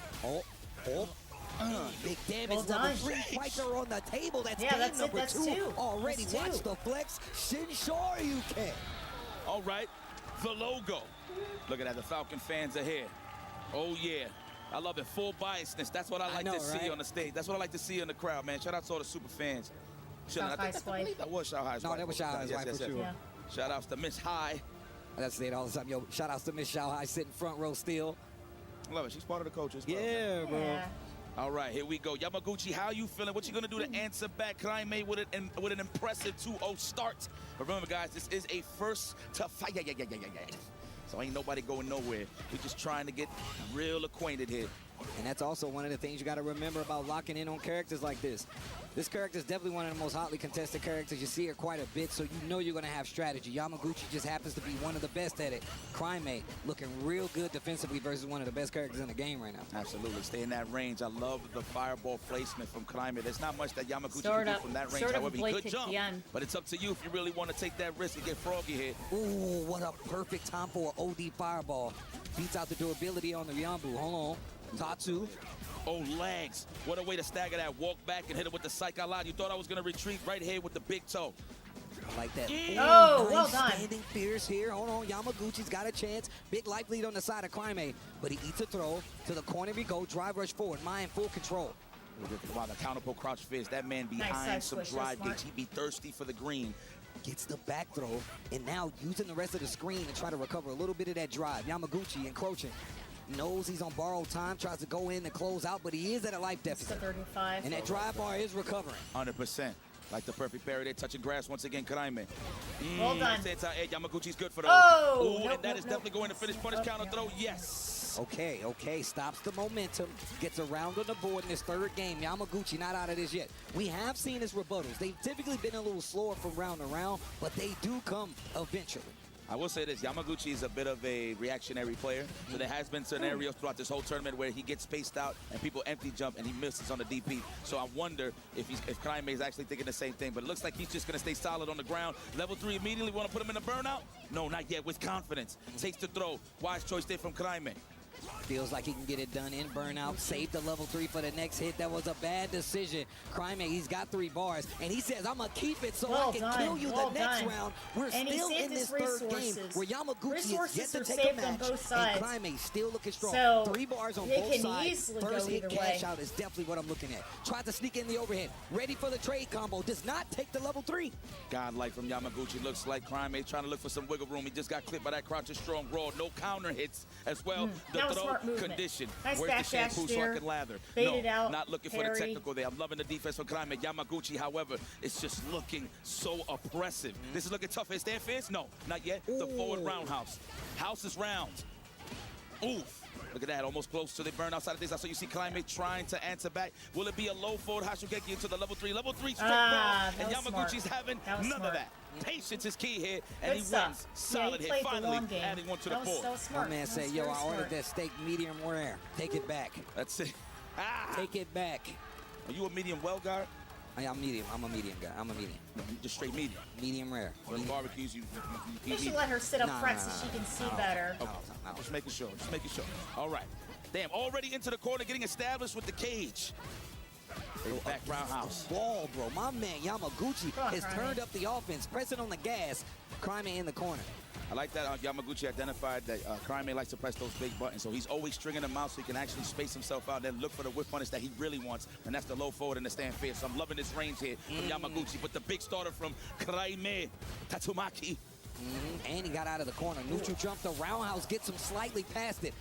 Speaker 10: Big damage.
Speaker 9: Well done.
Speaker 10: Level 3 fights are on the table. That's
Speaker 9: Yeah,
Speaker 10: game
Speaker 9: that's it.
Speaker 10: number
Speaker 9: That's
Speaker 10: 2
Speaker 9: two.
Speaker 10: already.
Speaker 9: That's two.
Speaker 10: Watch the flex. Shinshore you can.
Speaker 1: All right, the logo. Look at that, the Falcon fans are here. Oh, yeah. I love it. Full biasness. That's what I like to see on the stage. That's what I like to see in the crowd, man. Shout out to all the super fans.
Speaker 9: Shanghai's wife.
Speaker 1: That was Shanghai's wife.
Speaker 10: No, that was Shanghai's wife for sure.
Speaker 9: Yeah.
Speaker 1: Shout outs to Miss High.
Speaker 10: I say it all the time. Yo, shout outs to Miss Shanghai sitting front row still.
Speaker 1: I love it. She's part of the coaches.
Speaker 10: Yeah, bro.
Speaker 9: Yeah.
Speaker 1: All right, here we go. Yamaguchi, how you feeling? What you going to do to answer back? Klein with an impressive 2-0 start. But remember, guys, this is a first to fight. Yeah. So ain't nobody going nowhere. We're just trying to get real acquainted here.
Speaker 10: And that's also one of the things you got to remember about locking in on characters like this. This character is definitely one of the most hotly contested characters. You see her quite a bit, so you know you're going to have strategy. Yamaguchi just happens to be one of the best at it. Crime looking real good defensively versus one of the best characters in the game right now.
Speaker 1: Absolutely. Stay in that range. I love the fireball placement from Climate. There's not much that Yamaguchi
Speaker 9: Sort
Speaker 1: can do
Speaker 9: of-
Speaker 1: from that range.
Speaker 9: sort of
Speaker 1: However, he
Speaker 9: blade
Speaker 1: could
Speaker 9: kick
Speaker 1: jump.
Speaker 9: again.
Speaker 1: But it's up to you if you really want to take that risk and get froggy here.
Speaker 10: Ooh, what a perfect time for an OD fireball. Beats out the durability on the Yambu. Hold on. Tatsu.
Speaker 1: Oh, legs. What a way to stagger that. Walk back and hit it with the psych out loud. You thought I was going to retreat right here with the big toe.
Speaker 10: I like that.
Speaker 9: Oh,
Speaker 10: nice
Speaker 9: well done.
Speaker 10: Standing fierce here. Hold on. Yamaguchi's got a chance. Big life lead on the side of Crime, but he eats a throw. To the corner we go. Drive rush forward. Maya in full control.
Speaker 1: Wow, the counterpull crouch fist. That man
Speaker 9: Nice
Speaker 1: behind
Speaker 9: side
Speaker 1: some
Speaker 9: swish,
Speaker 1: drive
Speaker 9: smart.
Speaker 1: gates. He'd be thirsty for the green.
Speaker 10: Gets the back throw, and now using the rest of the screen to try to recover a little bit of that drive. Yamaguchi encroaching. knows he's on borrowed time, tries to go in and close out, but he is at a life deficit.
Speaker 9: 35.
Speaker 10: And that drive bar is recovering.
Speaker 1: 100%. Like the perfect parry there, touching grass once again, Karaime.
Speaker 9: Well done.
Speaker 1: Yamaguchi's good for those.
Speaker 9: Oh!
Speaker 1: Ooh, and that is definitely going to finish punish counter throw. Yes.
Speaker 10: Okay, stops the momentum, gets around on the board in this third game. Yamaguchi not out of this yet. We have seen his rebuttals. They've typically been a little slower from round to round, but they do come eventually.
Speaker 1: I will say this, Yamaguchi is a bit of a reactionary player. So there has been scenarios throughout this whole tournament where he gets spaced out and people empty jump and he misses on the DP. So I wonder if Karaime is actually thinking the same thing. But it looks like he's just going to stay solid on the ground. Level 3 immediately want to put him in a burnout? No, not yet. With confidence. Takes the throw. Wise choice there from Karaime.
Speaker 10: Feels like he can get it done in burnout. Save the level 3 for the next hit. That was a bad decision. Karaime, he's got 3 bars. And he says, I'm going to keep it so I can kill you the next round. We're still in this third game where Yamaguchi is yet to take a match. And Karaime still looking strong.
Speaker 9: So
Speaker 10: 3 bars on both sides. First hit cash out is definitely what I'm looking at. Tried to sneak in the overhead. Ready for the trade combo. Does not take the level 3.
Speaker 1: Godlike from Yamaguchi. Looks like Karaime trying to look for some wiggle room. He just got clipped by that crouching strong raw. No counter hits as well. The throw condition.
Speaker 9: Nice
Speaker 1: Where's the shampoo so I can lather?
Speaker 9: Baited out,
Speaker 1: not looking for the technical there. I'm loving the defense from Karaime. Yamaguchi, however, it's just looking so oppressive. This is looking tough. Is there fist? No, not yet. The forward roundhouse. House is round. Oof. Look at that, almost close to the burn outside of this. I saw you see Karaime trying to answer back. Will it be a low forward Hashugeki into the level 3? Level 3 straight ball, and Yamaguchi's having none of that. Patience is key here, and he wins. Solid hit, finally adding one to the board.
Speaker 10: My man say, yo, I ordered that steak medium rare. Take it back.
Speaker 1: That's it.
Speaker 10: Take it back.
Speaker 1: Are you a medium well guy?
Speaker 10: I'm medium. I'm a medium guy. I'm a medium.
Speaker 1: Just straight medium.
Speaker 10: Medium rare.
Speaker 1: Well, barbecues, you
Speaker 9: should let her sit up front so she can see better.
Speaker 1: Okay. Just making sure. Just making sure. All right. Damn, already into the corner, getting established with the cage. Back roundhouse.
Speaker 10: Ball, bro. My man Yamaguchi has turned up the offense, pressing on the gas. Karaime in the corner.
Speaker 1: I like that Yamaguchi identified that Karaime likes to press those big buttons, so he's always stringing them out so he can actually space himself out and then look for the whip punish that he really wants, and that's the low forward and the stand fierce. So I'm loving this range here from Yamaguchi, but the big starter from Karaime, Tatsumaki.
Speaker 10: And he got out of the corner. Neutral jump, the roundhouse gets him slightly past it.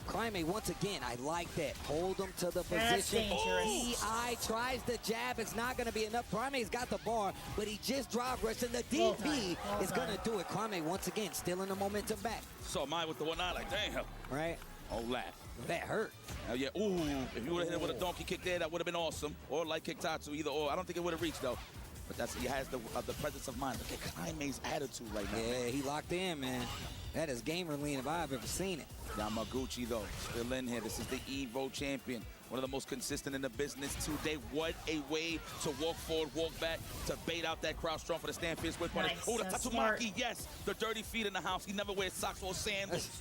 Speaker 10: Karaime, once again, I like that. Hold him to the position. EI tries the jab. It's not going to be enough. Karaime's got the bar, but he just drive rushed, and the DP is going to do it. Karaime, once again, stealing the momentum back.
Speaker 1: So mine with the one eye, like, damn.
Speaker 10: Right?
Speaker 1: Oh, laugh.
Speaker 10: That hurt.
Speaker 1: Oh, yeah. Ooh, if you would have hit it with a donkey kick there, that would have been awesome. Or light kick Tatsu, either or. I don't think it would have reached, though. But he has the presence of mind. Look at Karaime's attitude right now.
Speaker 10: Yeah, he locked in, man. That is gamer lean if I've ever seen it.
Speaker 1: Yamaguchi, though, still in here. This is the Evo champion. One of the most consistent in the business today. What a way to walk forward, walk back, to bait out that crowd strong for the stand fierce whip punish. Oh, the Tatsumaki, yes. The dirty feet in the house. He never wears socks or sandals.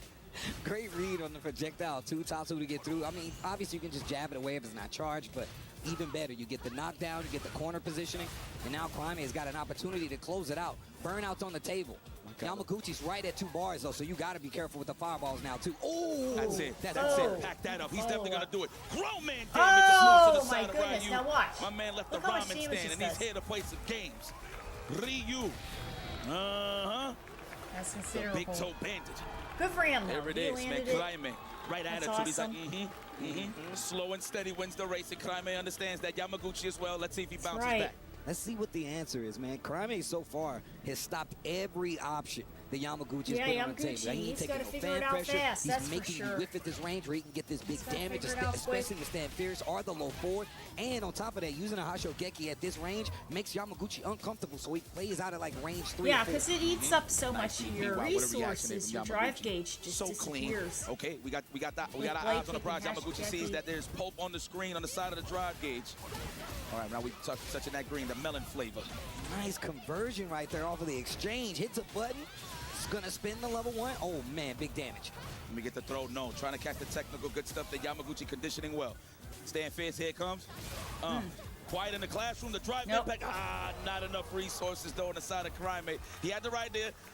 Speaker 10: Great read on the projectile, too. Tatsu to get through. I mean, obviously you can just jab it away if it's not charged, but even better, you get the knockdown, you get the corner positioning, and now Karaime has got an opportunity to close it out. Burnout's on the table. Okay. Yamaguchi's right at 2 bars, though, so you got to be careful with the fireballs now, too. Oh!
Speaker 1: That's it. That's it. Pack that up. He's definitely going to do it. Grown man damage
Speaker 9: oh,
Speaker 1: to the side of Ryu.
Speaker 9: Now watch.
Speaker 1: My man left the ramen stand, and he's here to play some games. Ryu. Uh-huh.
Speaker 9: That's considerable.
Speaker 1: The big toe bandage.
Speaker 9: Good for him, though.
Speaker 1: There it is, man. Karaime. Right
Speaker 9: That's
Speaker 1: attitude. He's like,
Speaker 9: awesome.
Speaker 1: Slow and steady wins the race, and Karaime understands that. Yamaguchi as well. Let's see if he bounces back.
Speaker 10: Let's see what the answer is, man. Karaime so far has stopped every option that Yamaguchi has put on the table. He ain't taking no fan pressure. He's making you whiff at this range where he can get this big damage, especially with stand fierce or the low forward. And on top of that, using a Hashogeki at this range makes Yamaguchi uncomfortable, so he plays out at like range 3.
Speaker 9: Yeah, because it eats up so much of your resources. Your drive gauge just disappears.
Speaker 1: Clean. Okay, we got our eyes on the prize. Yamaguchi sees that there's pulp on the screen on the side of the drive gauge. All right, now we touching that green, the melon flavor.
Speaker 10: Nice conversion right there off of the exchange. Hits a button. It's going to spin the level 1. Oh, man, big damage.
Speaker 1: Let me get the throw. No, trying to catch the technical good stuff that Yamaguchi conditioning well. Stand fierce, here it comes. Quiet in the classroom, the drive impact. Not enough resources though on the side of Crime. He had the right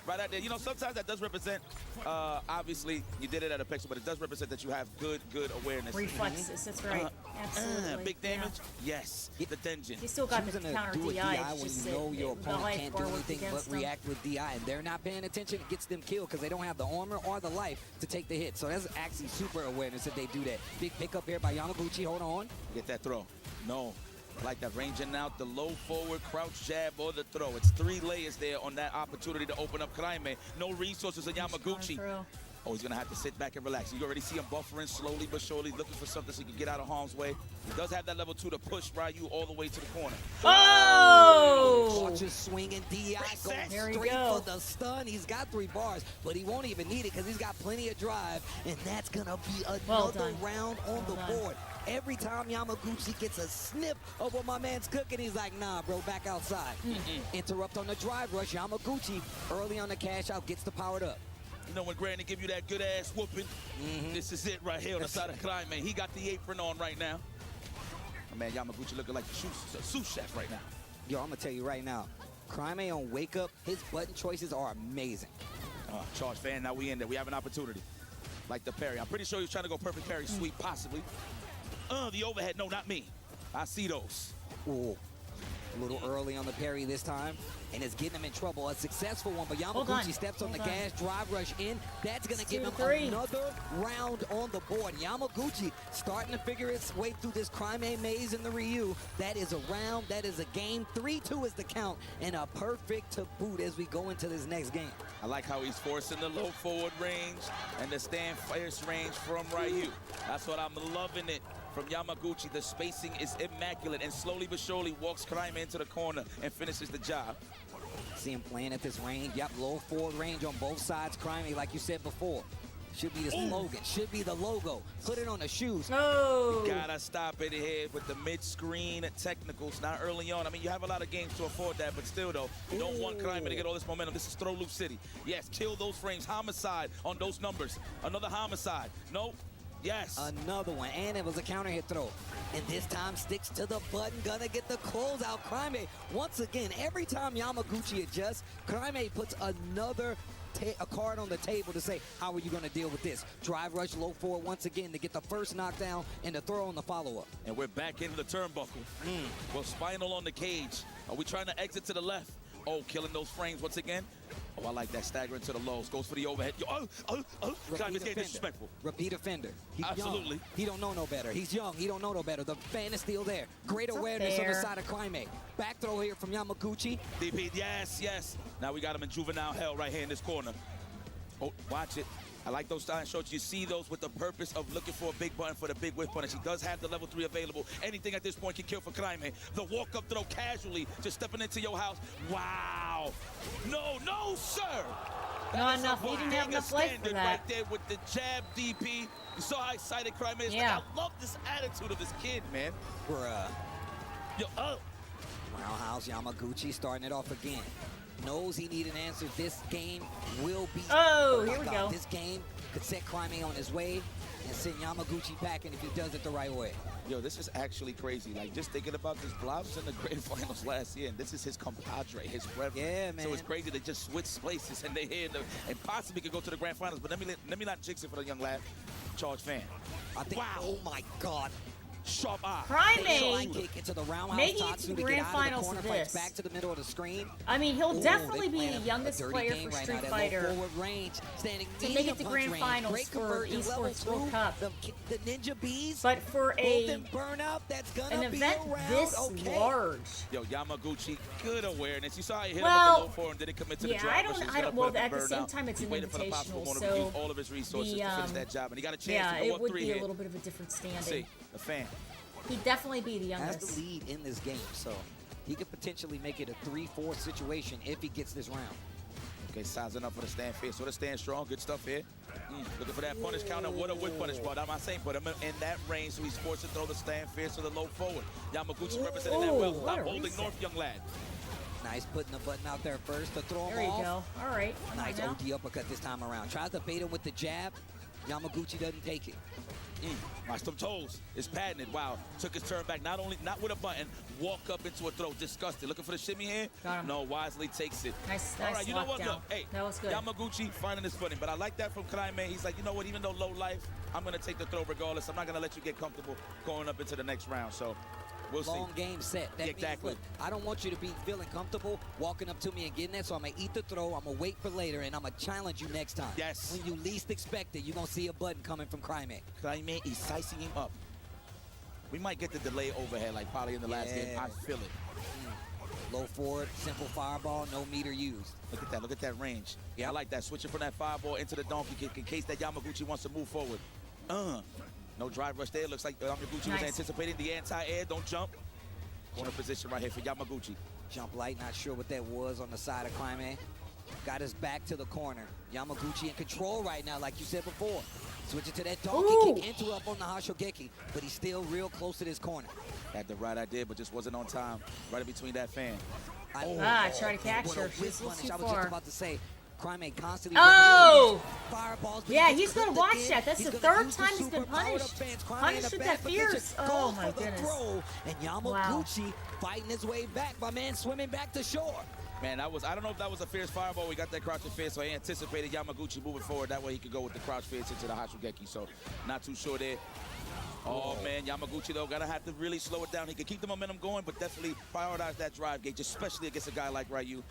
Speaker 1: out there. You know, sometimes that does represent, obviously, you did it at a pixel, but it does represent that you have good awareness.
Speaker 9: Reflexes, that's right. Absolutely.
Speaker 1: Big damage? Yes. The dungeon.
Speaker 9: He still got the
Speaker 10: Choosing to
Speaker 9: counter
Speaker 10: do a
Speaker 9: DI.
Speaker 10: DI when you know your opponent can't do anything but
Speaker 9: them.
Speaker 10: react with DI, and they're not paying attention. It gets them killed because they don't have the armor or the life to take the hit. So that's actually super awareness if they do that. Big pickup here by Yamaguchi. Hold on.
Speaker 1: Get that throw. No. I like that ranging out the low forward, crouch jab, or the throw. It's 3 layers there on that opportunity to open up Crime. No resources on Yamaguchi. Oh, he's going to have to sit back and relax. You already see him buffering slowly but surely, looking for something so he can get out of harm's way. He does have that level 2 to push Ryu all the way to the corner.
Speaker 9: Oh!
Speaker 10: Just swinging DI, going
Speaker 9: There
Speaker 10: straight
Speaker 9: you go.
Speaker 10: for the stun. He's got 3 bars, but he won't even need it because he's got plenty of drive, and that's going to be another round on the board. Every time Yamaguchi gets a snip of what my man's cooking, he's like, nah, bro, back outside. Interrupt on the drive rush. Yamaguchi, early on the cash out, gets the powered up.
Speaker 1: You know, when Granny give you that good ass whooping, this is it right here on the side of Crime. He got the apron on right now. My man Yamaguchi looking like a sous chef right now.
Speaker 10: Yo, I'm going to tell you right now, Crime on Wake Up, his button choices are amazing.
Speaker 1: Charge fan, now we in there. We have an opportunity. Like the parry. I'm pretty sure he's trying to go perfect parry sweep, possibly. The overhead. No, not me. I see those.
Speaker 10: Ooh. A little early on the parry this time, and it's getting him in trouble. A successful one, but Yamaguchi steps on the gas, drive rush in. That's going to give him another round on the board. Yamaguchi starting to figure his way through this Crime maze in the Ryu. That is a round. That is a game. 3-2 is the count, and a perfect to boot as we go into this next game.
Speaker 1: I like how he's forcing the low forward range and the stand fierce range from Ryu. That's what I'm loving it. From Yamaguchi, the spacing is immaculate, and slowly but surely walks Crime into the corner and finishes the job.
Speaker 10: See him playing at this range. Yep, low forward range on both sides. Crime, like you said before, should be the slogan, should be the logo. Put it on the shoes.
Speaker 9: Oh!
Speaker 1: Gotta stop it here with the mid-screen technicals. Not early on. I mean, you have a lot of games to afford that, but still, though, you don't want Crime to get all this momentum. This is Throw Loop City. Yes, kill those frames. Homicide on those numbers. Another homicide. Nope. Yes.
Speaker 10: Another one, and it was a counter hit throw. And this time sticks to the button, gonna get the closeout. Crime, once again, every time Yamaguchi adjusts, Crime puts another a card on the table to say, how are you gonna deal with this? Drive rush low forward once again to get the first knockdown and the throw on the follow-up.
Speaker 1: And we're back into the turnbuckle. Well, spinal on the cage. Are we trying to exit to the left? Oh, killing those frames once again. Oh, I like that, staggering to the lows. Goes for the overhead. Crime is getting disrespectful.
Speaker 10: Repeat offender. He's
Speaker 1: Absolutely.
Speaker 10: Young. He don't know no better. He's young. He don't know no better. The fan is still there. Great awareness on the side of Crime. Back throw here from Yamaguchi.
Speaker 1: DP, yes. Now we got him in juvenile hell right here in this corner. Oh, watch it. I like those style shots. You see those with the purpose of looking for a big button for the big whiff punish. He does have the level 3 available. Anything at this point can kill for Crime. The walk-up throw casually, just stepping into your house. Wow. No, sir.
Speaker 9: Not enough. He didn't have enough life for that.
Speaker 1: Right there with the jab DP. You saw how excited Crime is.
Speaker 9: Yeah.
Speaker 1: Like, I love this attitude of this kid, man.
Speaker 10: Bruh.
Speaker 1: Yo,
Speaker 10: Roundhouse Yamaguchi starting it off again. Knows he needs an answer. This game will be.
Speaker 9: Oh, here we go.
Speaker 10: This game could set Crime on his way and send Yamaguchi packing if he does it the right way.
Speaker 1: Yo, this is actually crazy. Like, just thinking about this, Blob's in the grand finals last year, and this is his compadre, his reverend.
Speaker 10: Yeah, man.
Speaker 1: So it's crazy they just switch places, and they here and possibly could go to the grand finals. But let me not jinx it for the young lad. Charge fan.
Speaker 10: I think. Wow. Oh my God.
Speaker 1: Sharp eye.
Speaker 9: Crime
Speaker 10: kick into the roundhouse.
Speaker 9: making it to the grand finals of this.
Speaker 10: Back to the middle of the screen.
Speaker 9: I mean, he'll definitely be the youngest player for Street Fighter to make it to grand finals for Esports World Cup.
Speaker 10: The Ninja Bees.
Speaker 9: But for an
Speaker 10: event
Speaker 9: this large.
Speaker 1: Yo, Yamaguchi, good awareness. You saw how he hit him
Speaker 9: Well,
Speaker 1: with the low forward and didn't commit to the
Speaker 9: yeah,
Speaker 1: drive.
Speaker 9: I don't. Well, at the same time, it's an invitational,
Speaker 1: to
Speaker 9: so
Speaker 1: use all of his resources to finish that job, and he got a chance
Speaker 9: yeah,
Speaker 1: to go
Speaker 9: it
Speaker 1: up
Speaker 9: would
Speaker 1: 3
Speaker 9: be
Speaker 1: here.
Speaker 9: a little bit of a different standing.
Speaker 1: See, a fan.
Speaker 9: He'd definitely be the youngest.
Speaker 10: Has the lead in this game, so he could potentially make it a 3-4 situation if he gets this round.
Speaker 1: Okay, sizing up for the stand fierce. So the stand strong, good stuff here. Looking for that punish counter. What a whip punish, but I'm not saying put him in that range, so he's forced to throw the stand fierce to the low forward. Yamaguchi representing that well. Stop holding north, young lad.
Speaker 10: Nice putting the button out there first to throw him
Speaker 9: There you
Speaker 10: off.
Speaker 9: go. All right.
Speaker 10: Nice OD uppercut this time around. Tries to bait him with the jab. Yamaguchi doesn't take it.
Speaker 1: Watch them toes. It's patented. Wow. Took his turn back. Not with a button. Walk up into a throw. Disgusted. Looking for the shimmy here?
Speaker 9: Got him.
Speaker 1: No, wisely takes it.
Speaker 9: Nice
Speaker 1: All right, you know what?
Speaker 9: lockdown.
Speaker 1: Look, hey,
Speaker 9: That was good.
Speaker 1: Yamaguchi finding his footing. But I like that from Kraime. He's like, you know what? Even though low life, I'm going to take the throw regardless. I'm not going to let you get comfortable going up into the next round. So we'll see.
Speaker 10: Long game set. That
Speaker 1: Exactly.
Speaker 10: means, look, I don't want you to be feeling comfortable walking up to me and getting that, so I'm going to eat the throw, I'm going to wait for later, and I'm going to challenge you next time.
Speaker 1: Yes.
Speaker 10: When you least expect it, you're going to see a button coming from Kraime.
Speaker 1: Kraime is sizing him up. We might get the delay overhead like probably in the last game. I feel it.
Speaker 10: Low forward, simple fireball, no meter used.
Speaker 1: Look at that. Look at that range. Yeah, I like that. Switching from that fireball into the donkey kick in case that Yamaguchi wants to move forward. No drive rush there. Looks like Yamaguchi was anticipating the anti-air. Don't jump. Corner position right here for Yamaguchi.
Speaker 10: Jump light, not sure what that was on the side of Kraime. Got his back to the corner. Yamaguchi in control right now, like you said before. Switching to that donkey kick, into up on the Hashogeki, but he's still real close to this corner.
Speaker 1: Had the right idea, but just wasn't on time. Right in between that fan.
Speaker 9: Try to catch her. She's a little too
Speaker 10: I was
Speaker 9: far.
Speaker 10: just about to say, Kraime constantly
Speaker 9: fireballs. Yeah, he's gonna watch that. That's the third time he's been punished. Punished with that fierce. Oh my goodness.
Speaker 10: And Yamaguchi fighting his way back. My man swimming back to shore.
Speaker 1: Man, I don't know if that was a fierce fireball. We got that crouching fierce, so he anticipated Yamaguchi moving forward. That way he could go with the crouch fierce into the Hashogeki. So not too sure there. Oh man, Yamaguchi though gotta have to really slow it down. He could keep the momentum going, but definitely prioritize that drive gauge, especially against a guy like Ryu.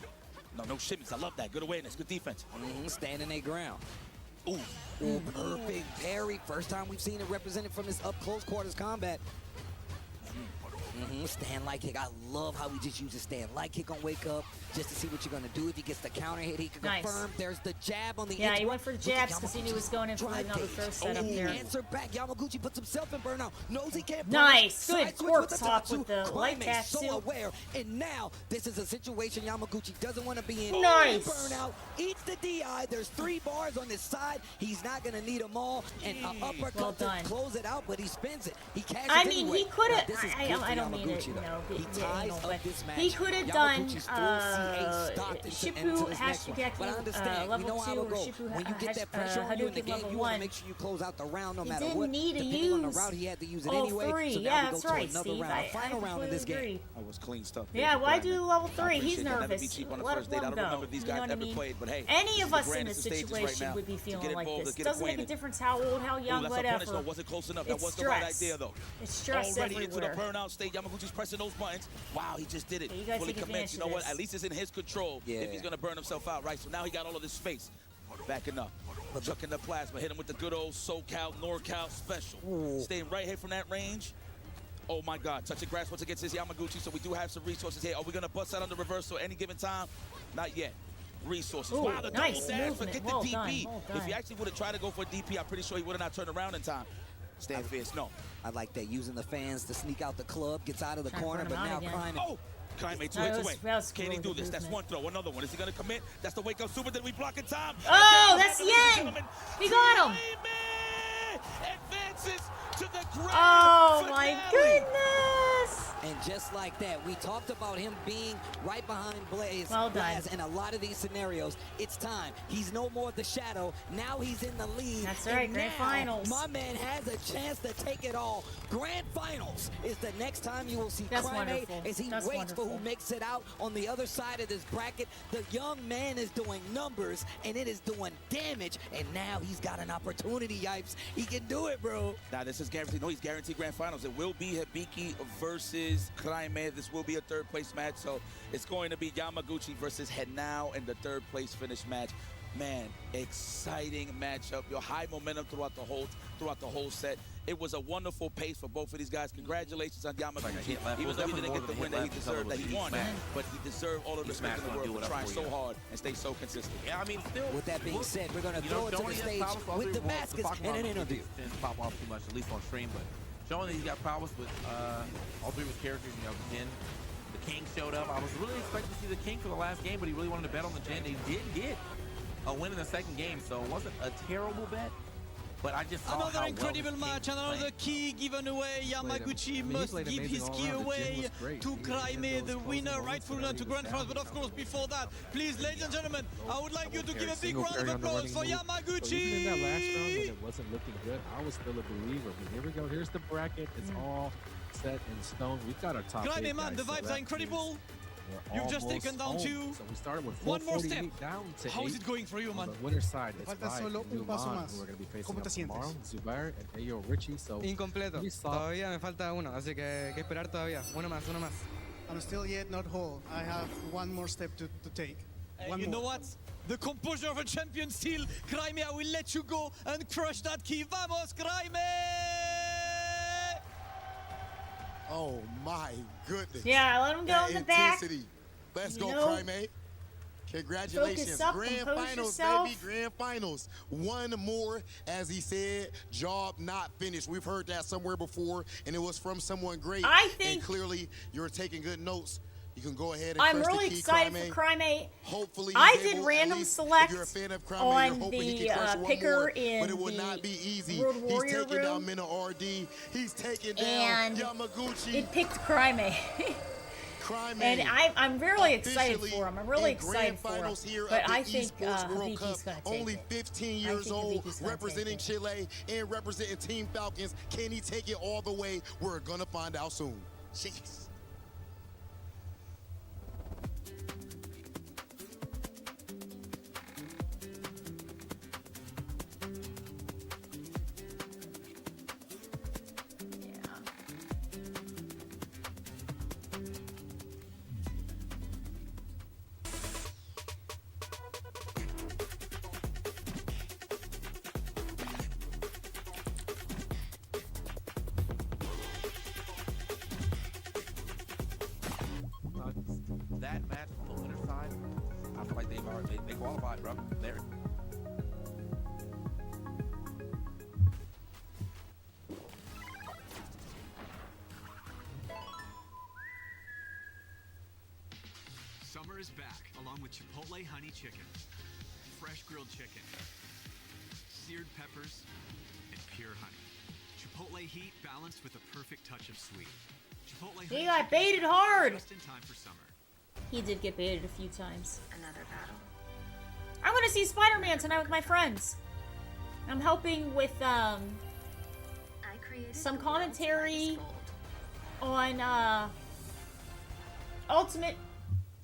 Speaker 1: No shimmies. I love that. Good awareness. Good defense.
Speaker 10: Standing their ground.
Speaker 1: Ooh,
Speaker 10: perfect parry. First time we've seen it represented from this up close quarters combat. Stand light kick. I love how he just uses stand light kick on wake up just to see what you're going to do. If he gets the counter hit, he can confirm. There's the jab on the
Speaker 9: he went for the jabs because he knew he was going in for another throw set up there.
Speaker 10: Answer back. Yamaguchi puts himself in burnout. Knows he can't.
Speaker 9: Nice. Good corpse hop with the light tap
Speaker 10: so aware. And now this is a situation Yamaguchi doesn't want to be in.
Speaker 9: Nice.
Speaker 10: Burnout. Eats the DI. There's 3 bars on this side. He's not going to need them all. And an uppercut to close it out, but he spins it. He cashes it anyway.
Speaker 9: He could have. I don't mean it. He could have done Shippu Hashogeki level 2 or Shippu Hadouken level 1.
Speaker 10: Make sure you close out the round no
Speaker 9: he
Speaker 10: matter
Speaker 9: didn't
Speaker 10: what.
Speaker 9: need to
Speaker 10: Depending
Speaker 9: use
Speaker 10: on the route, he had to use it
Speaker 9: all
Speaker 10: anyway.
Speaker 9: 3.
Speaker 10: So
Speaker 9: Yeah,
Speaker 10: now we
Speaker 9: that's
Speaker 10: go to
Speaker 9: right,
Speaker 10: another
Speaker 9: Steve.
Speaker 10: round. Final round of this game.
Speaker 1: That was clean stuff.
Speaker 9: Yeah, why do level 3? He's nervous.
Speaker 1: On the
Speaker 9: Let
Speaker 1: first date. I
Speaker 9: him
Speaker 1: don't remember
Speaker 9: go.
Speaker 1: if these
Speaker 9: You know
Speaker 1: guys
Speaker 9: what I
Speaker 1: ever
Speaker 9: mean?
Speaker 1: played, but hey,
Speaker 9: Any of us in
Speaker 1: this
Speaker 9: this
Speaker 1: situation
Speaker 9: situation would be feeling like this.
Speaker 1: Get
Speaker 9: Doesn't make a
Speaker 1: acquainted.
Speaker 9: difference how old, how young,
Speaker 1: That's
Speaker 9: whatever.
Speaker 1: a punish, though. Wasn't close enough. That
Speaker 9: It's
Speaker 1: wasn't the right
Speaker 9: stress.
Speaker 1: idea, though.
Speaker 9: It's stress
Speaker 1: Already into the
Speaker 9: everywhere.
Speaker 1: burnout state. Yamaguchi's pressing those buttons. Wow, he just did it.
Speaker 9: Yeah, you gotta
Speaker 1: Fully
Speaker 9: take
Speaker 1: commits. You
Speaker 9: advantage
Speaker 1: know
Speaker 9: of
Speaker 1: what? At least it's in his control if he's going to burn himself out, right? So now he got all of this space. Backing up. Chucking the plasma. Hit him with the good old SoCal, NorCal special. Staying right here from that range. Oh my God, touching grass once against his Yamaguchi, so we do have some resources here. Are we gonna bust out on the reversal any given time? Not yet. Resources.
Speaker 9: Ooh,
Speaker 1: Wow, the
Speaker 9: nice
Speaker 1: double dash,
Speaker 9: movement.
Speaker 1: forget
Speaker 9: Well
Speaker 1: the DP.
Speaker 9: done, well
Speaker 1: If he
Speaker 9: done.
Speaker 1: actually would have tried to go for a DP, I'm pretty sure he would have not turned around in time. Stand fierce, no.
Speaker 10: I like that, using the fans to sneak out the club, gets out of the
Speaker 9: Trying to
Speaker 10: corner,
Speaker 9: burn him
Speaker 10: but now
Speaker 9: out again.
Speaker 10: Kraime.
Speaker 1: Oh! Kraime 2
Speaker 9: No,
Speaker 1: hits
Speaker 9: that
Speaker 1: away.
Speaker 9: was
Speaker 1: Can he
Speaker 9: really
Speaker 1: do
Speaker 9: good
Speaker 1: this? That's
Speaker 9: movement.
Speaker 1: one throw. Another one. Is he gonna commit? That's the wake up super. Then we block in time.
Speaker 9: Oh, that's Yen! We got him!
Speaker 1: Advances to the grand
Speaker 9: Oh my
Speaker 1: finale.
Speaker 9: goodness!
Speaker 10: And just like that, we talked about him being right behind Blaze.
Speaker 9: Well done.
Speaker 10: Blaz in a lot of these scenarios. It's time. He's no more the shadow. Now he's in the lead.
Speaker 9: That's right,
Speaker 10: And
Speaker 9: grand
Speaker 10: now
Speaker 9: finals.
Speaker 10: My man has a chance to take it all. Grand finals is the next time you will see
Speaker 9: That's
Speaker 10: Kraime
Speaker 9: wonderful.
Speaker 10: as he
Speaker 9: That's
Speaker 10: waits for
Speaker 9: wonderful.
Speaker 10: who makes it out on the other side of this bracket. The young man is doing numbers, and it is doing damage. And now he's got an opportunity, Yipes. He can do it, bro.
Speaker 1: Now this is guaranteed. No, he's guaranteed grand finals. It will be Hibiki versus Kraime. This will be a third place match. So it's going to be Yamaguchi versus Henao in the third place finish match. Man, exciting matchup. Your high momentum throughout the whole set. It was a wonderful pace for both of these guys. Congratulations on Yamaguchi. Even though he didn't get the win that he deserved, that he won, but he deserved all of the respect in the world for trying so hard and stay so consistent.
Speaker 15: Yeah, I mean, still.
Speaker 10: With that being said, we're going to throw it to the stage with Damascus and an interview.
Speaker 15: Didn't pop off too much, at least on stream, but showing that he's got prowess with all 3 of his characters. You know, Jin, the King showed up. I was really expecting to see the King for the last game, but he really wanted to bet on the Jin. He did get a win in the second game, so it wasn't a terrible bet. But I just saw
Speaker 7: Another
Speaker 15: how
Speaker 7: incredible
Speaker 15: well
Speaker 7: match and another key given away. Yamaguchi must give his key away to Crimea, the winner, rightful winner to Grand Finals. But of course, before that, please, ladies and gentlemen, I would like you to give a big round of applause for Yamaguchi.
Speaker 13: So even in that last round when it wasn't looking good, I was still a believer. But here we go. Here's the bracket. It's all set in stone. We've got our top
Speaker 7: Crimea,
Speaker 13: 8
Speaker 7: man,
Speaker 13: guys
Speaker 7: the vibes are incredible.
Speaker 13: You've
Speaker 7: just taken down two.
Speaker 13: So we started with
Speaker 7: One more step.
Speaker 13: down to
Speaker 7: How
Speaker 13: 8.
Speaker 7: is it going for you, man?
Speaker 13: On the winner's side, it's
Speaker 19: Falta
Speaker 13: Vibe
Speaker 19: solo
Speaker 13: and
Speaker 19: un paso
Speaker 13: Numan,
Speaker 19: más.
Speaker 13: who are going to be facing
Speaker 19: ¿Cómo te
Speaker 13: up
Speaker 19: sientes?
Speaker 13: tomorrow. Zubair and Ayo Richie. So
Speaker 20: Incompleto.
Speaker 13: pretty soft.
Speaker 20: Todavía me falta uno, así que esperar todavía. Uno más, uno más.
Speaker 19: I'm still yet not whole. I have one more step to take. One
Speaker 7: You
Speaker 19: more.
Speaker 7: know what? The composure of a champion still. Crimea will let you go and crush that key. Vamos, Crimea!
Speaker 3: Oh my goodness.
Speaker 9: Yeah, let him go
Speaker 3: That
Speaker 9: in the back.
Speaker 3: intensity. Let's
Speaker 9: You
Speaker 3: go,
Speaker 9: know,
Speaker 3: Crimea. Congratulations.
Speaker 9: focus up,
Speaker 3: Grand
Speaker 9: compose
Speaker 3: Finals,
Speaker 9: yourself.
Speaker 3: baby. Grand Finals. One more, as he said, job not finished. We've heard that somewhere before, and it was from someone great.
Speaker 9: I think-
Speaker 3: And clearly, you're taking good notes. You can go ahead and
Speaker 9: I'm
Speaker 3: crush
Speaker 9: really
Speaker 3: the key,
Speaker 9: excited
Speaker 3: Crimea.
Speaker 9: for Crimea.
Speaker 3: Hopefully,
Speaker 9: I
Speaker 3: he's
Speaker 9: did
Speaker 3: able,
Speaker 9: random
Speaker 3: at least,
Speaker 9: select
Speaker 3: if you're a fan of Crimea,
Speaker 9: on
Speaker 3: you're hoping he
Speaker 9: the
Speaker 3: can crush one
Speaker 9: picker
Speaker 3: more,
Speaker 9: in
Speaker 3: but it will
Speaker 9: the
Speaker 3: not be easy.
Speaker 9: World
Speaker 3: He's
Speaker 9: Warrior
Speaker 3: taking down
Speaker 9: room.
Speaker 3: Mina RD. He's taking
Speaker 9: And
Speaker 3: down Yamaguchi.
Speaker 9: it picked Crimea.
Speaker 3: Crimea.
Speaker 9: And I'm really excited for him. I'm really
Speaker 3: in
Speaker 9: excited
Speaker 3: grand
Speaker 9: for him.
Speaker 3: finals here
Speaker 9: But
Speaker 3: of the
Speaker 9: I think
Speaker 3: Esports World
Speaker 9: Habiki's
Speaker 3: Cup.
Speaker 9: going to take
Speaker 3: Only
Speaker 9: it.
Speaker 3: 15 years
Speaker 9: think
Speaker 3: old,
Speaker 9: Habiki's gonna
Speaker 3: representing
Speaker 9: take
Speaker 3: Chile and representing Team Falcons. Can he take it all the way? We're gonna find out soon. Jeez.
Speaker 15: That match from the winner's side, I feel like they qualified, bro. There.
Speaker 2: Summer is back, along with Chipotle honey chicken, fresh grilled chicken, seared peppers, and pure honey. Chipotle heat balanced with a perfect touch of sweet. Chipotle honey
Speaker 9: He got
Speaker 2: chicken,
Speaker 9: baited hard.
Speaker 2: just in time for summer.
Speaker 9: He did get baited a few times. Another battle. I'm gonna see Spider-Man tonight with my friends. I'm helping with some commentary on Ultimate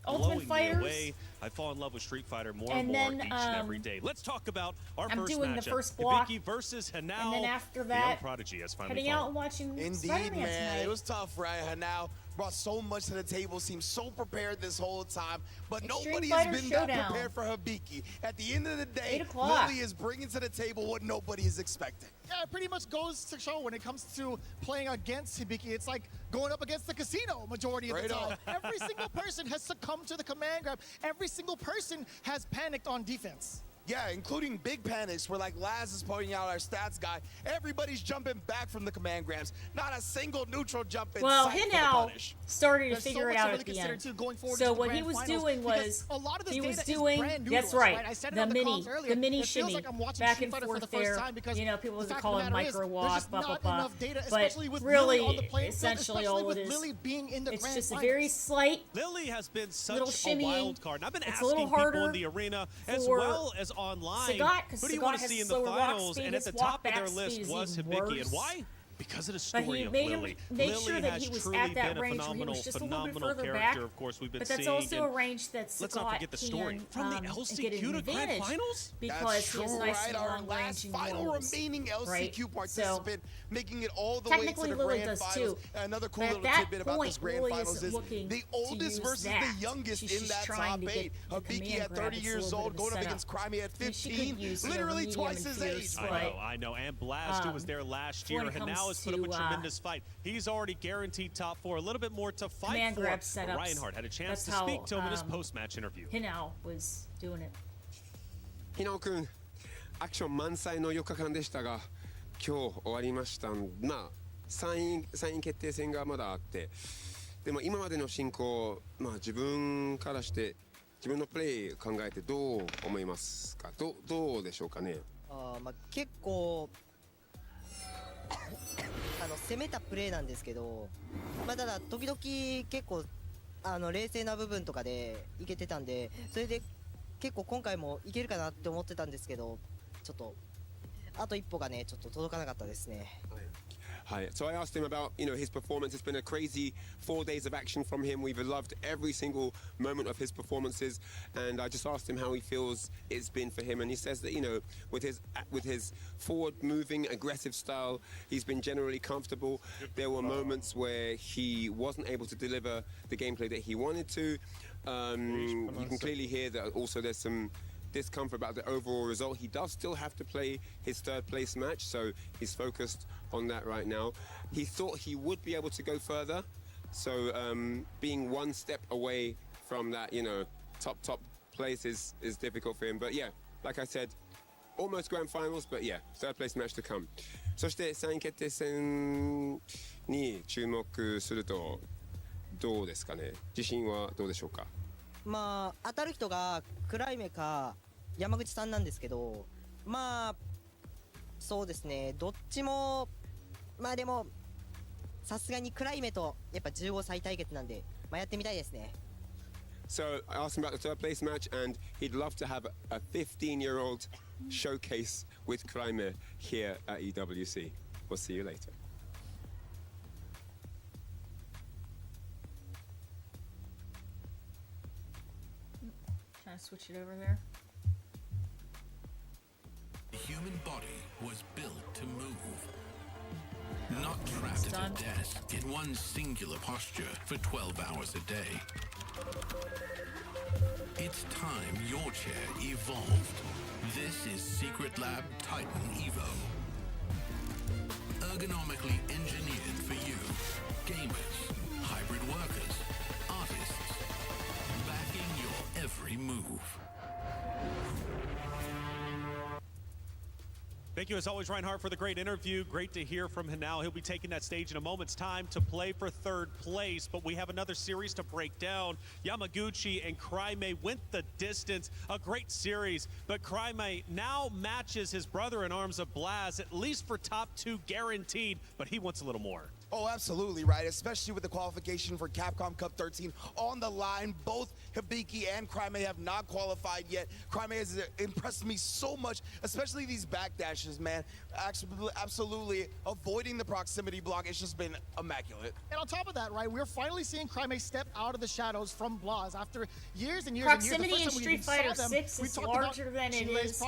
Speaker 14: Blowing me
Speaker 9: Fighters.
Speaker 14: away. I fall in love with Street Fighter more
Speaker 9: And
Speaker 14: and more
Speaker 9: then,
Speaker 14: each and every day. Let's talk about our
Speaker 9: I'm
Speaker 14: first
Speaker 9: doing the
Speaker 14: matchup.
Speaker 9: first block,
Speaker 14: Hibiki versus Hanao.
Speaker 9: and then after
Speaker 14: the young
Speaker 9: that,
Speaker 14: prodigy has finally
Speaker 9: heading out
Speaker 14: fallen.
Speaker 9: and watching
Speaker 6: Indeed,
Speaker 9: Spider-Man
Speaker 6: man.
Speaker 9: tonight.
Speaker 6: It was tough, right? Hanao brought so much to the table, seemed so prepared this whole time, but
Speaker 9: Extreme
Speaker 6: nobody
Speaker 9: Fighter
Speaker 6: has been
Speaker 9: Showdown.
Speaker 6: that prepared for Hibiki. At the end of the
Speaker 9: 8
Speaker 6: day,
Speaker 9: o'clock.
Speaker 6: Lily is bringing to the table what nobody is expecting.
Speaker 12: Yeah, it pretty much goes to show when it comes to playing against Hibiki, it's like going up against the casino majority of the
Speaker 6: Straight
Speaker 12: time.
Speaker 6: up.
Speaker 12: Every single person has succumbed to the command grab. Every single person has panicked on defense.
Speaker 6: Yeah, including big panics where, like Laz is pointing out, our stats guy, everybody's jumping back from the command grabs. Not a single neutral jump in
Speaker 9: Well,
Speaker 6: sight for the
Speaker 9: Hinao
Speaker 6: punish.
Speaker 9: started to
Speaker 12: There's so
Speaker 9: figure it
Speaker 12: much to
Speaker 9: out
Speaker 12: really
Speaker 9: at the
Speaker 12: consider,
Speaker 9: end.
Speaker 12: too, going forward
Speaker 9: So
Speaker 12: into the
Speaker 9: what he
Speaker 12: grand
Speaker 9: was
Speaker 12: finals,
Speaker 9: doing
Speaker 12: because
Speaker 9: was
Speaker 12: a lot of this
Speaker 9: he
Speaker 12: data
Speaker 9: was
Speaker 12: is
Speaker 9: doing
Speaker 12: brand new
Speaker 9: that's
Speaker 12: to us,
Speaker 9: right.
Speaker 12: I said it
Speaker 9: The
Speaker 12: on the
Speaker 9: mini,
Speaker 12: comms earlier.
Speaker 9: the mini
Speaker 12: It feels
Speaker 9: shimmy,
Speaker 12: like I'm watching
Speaker 9: back
Speaker 12: Street
Speaker 9: and
Speaker 12: Fighter
Speaker 9: forth
Speaker 12: for the first
Speaker 9: there.
Speaker 12: time because
Speaker 9: You know, people
Speaker 12: the
Speaker 9: would
Speaker 12: fact
Speaker 9: call
Speaker 12: of the
Speaker 9: him
Speaker 12: matter is,
Speaker 9: micro
Speaker 12: there's
Speaker 9: walk,
Speaker 12: just
Speaker 9: blah blah
Speaker 12: not
Speaker 9: blah.
Speaker 12: enough data,
Speaker 9: But
Speaker 12: especially with
Speaker 9: really,
Speaker 12: Lily on the playing field,
Speaker 9: essentially all
Speaker 12: especially
Speaker 9: it
Speaker 12: with
Speaker 9: is,
Speaker 12: Lily being in the
Speaker 9: it's
Speaker 12: grand
Speaker 9: just a
Speaker 12: finals.
Speaker 9: very slight
Speaker 14: Lily has been such
Speaker 9: little
Speaker 14: a
Speaker 9: shimmy.
Speaker 14: wild card. And I've been
Speaker 9: It's a
Speaker 14: asking
Speaker 9: little
Speaker 14: people
Speaker 9: harder
Speaker 14: in the arena as
Speaker 9: for
Speaker 14: well as online,
Speaker 9: Sagat, 'cause
Speaker 14: who do you
Speaker 9: Sagat
Speaker 14: want to
Speaker 9: has
Speaker 14: see in the
Speaker 9: slower walk
Speaker 14: finals?
Speaker 9: speed,
Speaker 14: And at
Speaker 9: his
Speaker 14: the top of
Speaker 9: walk
Speaker 14: their
Speaker 9: back
Speaker 14: list
Speaker 9: speed is
Speaker 14: was
Speaker 9: even
Speaker 14: Hibiki.
Speaker 9: worse.
Speaker 14: And why? Because of the
Speaker 9: But
Speaker 14: story
Speaker 9: he
Speaker 14: of
Speaker 9: made
Speaker 14: Lily.
Speaker 9: sure
Speaker 14: Lily
Speaker 9: that
Speaker 14: has
Speaker 9: he was
Speaker 14: truly
Speaker 9: at that
Speaker 14: been a
Speaker 9: range where he
Speaker 14: phenomenal,
Speaker 9: was just a little bit
Speaker 14: phenomenal
Speaker 9: further
Speaker 14: character,
Speaker 9: back.
Speaker 14: of course, we've been
Speaker 9: But that's
Speaker 14: seeing.
Speaker 9: also a
Speaker 14: and
Speaker 9: range that
Speaker 14: let's not
Speaker 9: Sagat
Speaker 14: forget the story.
Speaker 9: can
Speaker 14: From the
Speaker 9: get an
Speaker 14: LCQ to Grand
Speaker 9: advantage
Speaker 14: Finals?
Speaker 9: because
Speaker 6: That's
Speaker 9: he has
Speaker 6: true,
Speaker 9: nice
Speaker 6: right?
Speaker 9: and
Speaker 6: Our
Speaker 9: long
Speaker 6: last
Speaker 9: range
Speaker 6: final
Speaker 9: rolls,
Speaker 6: remaining LCQ
Speaker 9: right?
Speaker 6: participant, making it all the way to
Speaker 9: technically
Speaker 6: the
Speaker 9: Lily
Speaker 6: grand
Speaker 9: does
Speaker 6: finals.
Speaker 9: too.
Speaker 6: Another cool
Speaker 9: But at
Speaker 6: little
Speaker 9: that
Speaker 6: tidbit about this
Speaker 9: point,
Speaker 6: grand
Speaker 9: Lily
Speaker 6: finals
Speaker 9: isn't
Speaker 6: is
Speaker 9: looking
Speaker 6: the
Speaker 9: to
Speaker 6: oldest
Speaker 9: use
Speaker 6: versus
Speaker 9: that.
Speaker 6: the youngest
Speaker 9: She's
Speaker 6: in
Speaker 9: just
Speaker 6: that
Speaker 9: trying
Speaker 6: top
Speaker 9: to
Speaker 6: 8.
Speaker 9: get the
Speaker 6: Hibiki
Speaker 9: command
Speaker 6: at
Speaker 9: grab.
Speaker 6: 30
Speaker 9: It's a
Speaker 6: years
Speaker 9: little bit
Speaker 6: old,
Speaker 9: of a
Speaker 6: going up
Speaker 9: setup.
Speaker 6: against Crimea at
Speaker 9: I mean, she could
Speaker 6: 15,
Speaker 9: use,
Speaker 6: literally
Speaker 9: medium
Speaker 6: twice
Speaker 9: and
Speaker 6: his
Speaker 9: fierce,
Speaker 6: age.
Speaker 9: but,
Speaker 14: I know. And Blast, who was there last year,
Speaker 9: when it
Speaker 14: Hanao has
Speaker 9: comes
Speaker 14: put up a
Speaker 9: to,
Speaker 14: tremendous fight. He's already guaranteed top 4. A little bit more to fight
Speaker 9: command
Speaker 14: for.
Speaker 9: grab setups.
Speaker 14: Reinhardt had a chance
Speaker 9: That's
Speaker 14: to speak to him in his
Speaker 9: how,
Speaker 14: post-match interview.
Speaker 9: Hinao was doing it.
Speaker 21: 日野君、アクション満載の4日間でしたが、今日終わりました。まあ3位決定戦がまだあって、でも今までの進行、まあ自分からして自分のプレー考えてどう思いますか？どうでしょうかね？
Speaker 5: 結構攻めたプレーなんですけど、ただ時々結構冷静な部分とかでいけてたんで、それで結構今回もいけるかなって思ってたんですけど、ちょっとあと一歩がねちょっと届かなかったですね。
Speaker 21: Hi. So I asked him about, his performance. It's been a crazy 4 days of action from him. We've loved every single moment of his performances, and I just asked him how he feels it's been for him. And he says that, with his forward-moving, aggressive style, he's been generally comfortable. There were moments where he wasn't able to deliver the gameplay that he wanted to. You can clearly hear that also there's some discomfort about the overall result. He does still have to play his third place match, so he's focused on that right now. He thought he would be able to go further, so being one step away from that, top place is difficult for him. But yeah, like I said, almost grand finals, but yeah, third place match to come. そして3位決定戦に注目するとどうですかね。自信はどうでしょうか。
Speaker 5: 当たる人がクライメか山口さんなんですけど、そうですね、どっちもでもさすがにクライメとやっぱ15歳対決なんで、やってみたいですね。
Speaker 21: So I asked him about the third place match, and he'd love to have a 15-year-old showcase with Kraime here at EWC. We'll see you later.
Speaker 9: Trying to switch it over there.
Speaker 4: The human body was built to move. Not trapped at a desk in one singular posture for 12 hours a day. It's time your chair evolved. This is Secret Lab Titan Evo. Ergonomically engineered for you, gamers, hybrid workers, artists, backing your every move.
Speaker 14: Thank you, as always, Reinhardt, for the great interview. Great to hear from him now. He'll be taking that stage in a moment's time to play for third place. But we have another series to break down. Yamaguchi and Kraime went the distance. A great series. But Kraime now matches his brother-in-arms of Blaz, at least for top 2 guaranteed. But he wants a little more.
Speaker 6: Oh, absolutely, right? Especially with the qualification for Capcom Cup 13 on the line. Both Hibiki and Kraime have not qualified yet. Kraime has impressed me so much, especially these backdashes, man. Absolutely avoiding the proximity block. It's just been immaculate.
Speaker 12: And on top of that, right, we're finally seeing Kraime step out of the shadows from Blaz after years and years
Speaker 9: Proximity
Speaker 12: and years.
Speaker 9: in Street Fighter 6 is larger than it is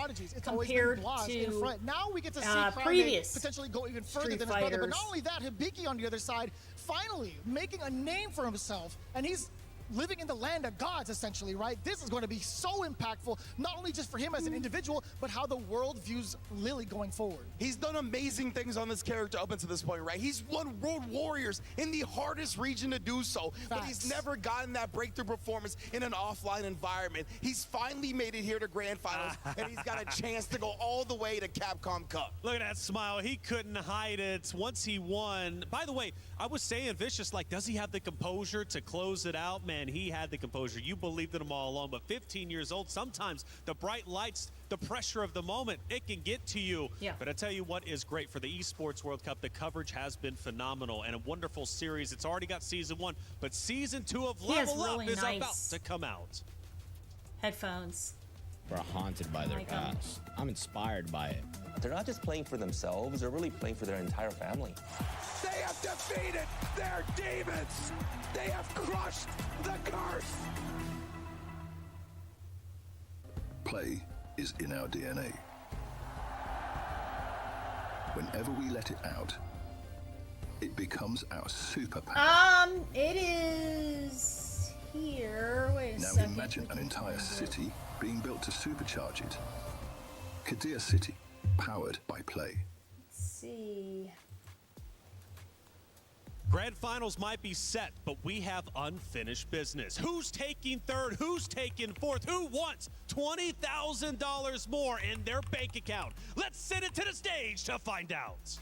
Speaker 9: compared to
Speaker 12: now we get to see Kraime potentially go even further than his brother. But not only that, Hibiki on the other side, finally making a name for himself, and he's living in the land of gods, essentially, right? This is going to be so impactful, not only just for him as an individual, but how the world views Lily going forward.
Speaker 6: He's done amazing things on this character up until this point, right? He's won World Warriors in the hardest region to do so, but he's never gotten that breakthrough performance in an offline environment. He's finally made it here to Grand Finals, and he's got a chance to go all the way to Capcom Cup.
Speaker 14: Look at that smile. He couldn't hide it once he won. By the way, I was saying, Vicious, like, does he have the composure to close it out? Man, he had the composure. You believed in him all along, but 15 years old, sometimes the bright lights, the pressure of the moment, it can get to you.
Speaker 9: Yeah.
Speaker 14: But I tell you what is great for the Esports World Cup, the coverage has been phenomenal and a wonderful series. It's already got season 1, but season 2 of Level Up is about to come out.
Speaker 9: Headphones.
Speaker 8: We're haunted by their past. I'm inspired by it.
Speaker 11: They're not just playing for themselves, they're really playing for their entire family.
Speaker 31: They have defeated their demons. They have crushed the curse.
Speaker 22: Play is in our DNA. Whenever we let it out, it becomes our superpower.
Speaker 9: It is here. Wait a
Speaker 22: Now
Speaker 9: second.
Speaker 22: imagine an entire city being built to supercharge it. Kadir City, powered by Play.
Speaker 9: Let's see.
Speaker 14: Grand Finals might be set, but we have unfinished business. Who's taking third? Who's taking fourth? Who wants $20,000 more in their bank account? Let's send it to the stage to find out.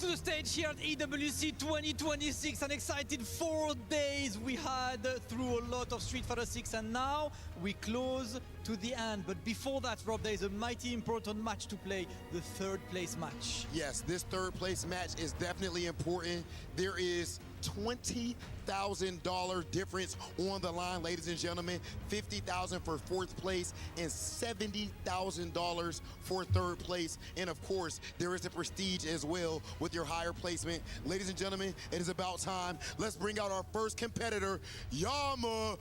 Speaker 7: to the stage here at EWC 2026. An exciting 4 days we had through a lot of Street Fighter 6, and now we close to the end. But before that, Rob, there is a mighty important match to play, the third place match.
Speaker 3: Yes, this third place match is definitely important. There is $20,000 difference on the line, ladies and gentlemen. $50,000 for fourth place and $70,000 for third place. And of course, there is a prestige as well with your higher placement. Ladies and gentlemen, it is about time. Let's bring out our first competitor, Yamaguchi.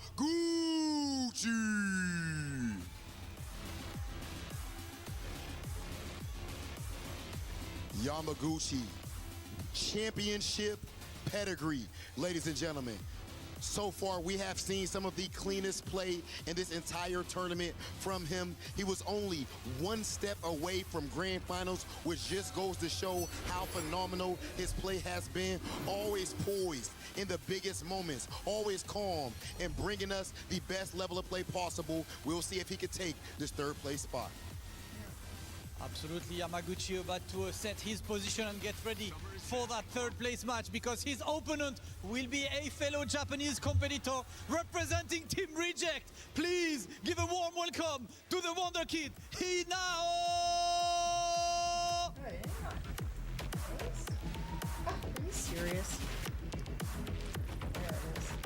Speaker 3: Yamaguchi, championship pedigree, ladies and gentlemen. So far, we have seen some of the cleanest play in this entire tournament from him. He was only one step away from grand finals, which just goes to show how phenomenal his play has been. Always poised in the biggest moments, always calm and bringing us the best level of play possible. We'll see if he can take this third place spot.
Speaker 7: Absolutely, Yamaguchi about to set his position and get ready for that third place match, because his opponent will be a fellow Japanese competitor representing Team Reject. Please give a warm welcome to the Wonder Kid, Hinao!
Speaker 9: Are you serious?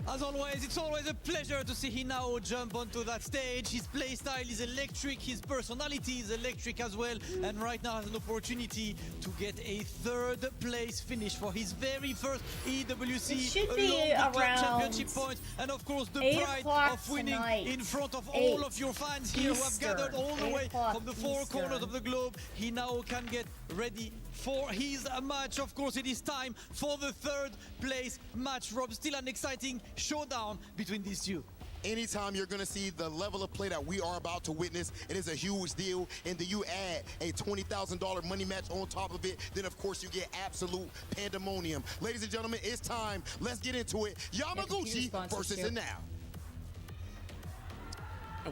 Speaker 7: As always, it's always a pleasure to see Hinao jump onto that stage. His playstyle is electric, his personality is electric as well, and right now has an opportunity to get a third place finish for his very first EWC Club Championship points, and of course the pride of winning in front of all of your fans here who have gathered all the way from the four corners of the globe. Hinao can get ready for his match. Of course, it is time for the third place match. Rob, still an exciting showdown between these two.
Speaker 3: Anytime you're going to see the level of play that we are about to witness, it is a huge deal. And then you add a $20,000 money match on top of it, then of course you get absolute pandemonium. Ladies and gentlemen, it's time. Let's get into it. Yamaguchi versus Hinao.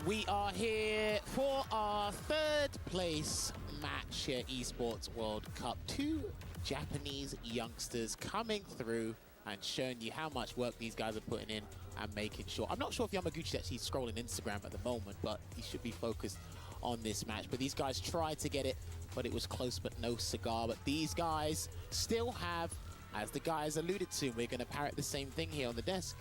Speaker 16: We are here for our third place match here, Esports World Cup. Two Japanese youngsters coming through and showing you how much work these guys are putting in and making sure. I'm not sure if Yamaguchi's actually scrolling Instagram at the moment, but he should be focused on this match. But these guys tried to get it, but it was close but no cigar. But these guys still have, as the guys alluded to, we're going to parrot the same thing here on the desk.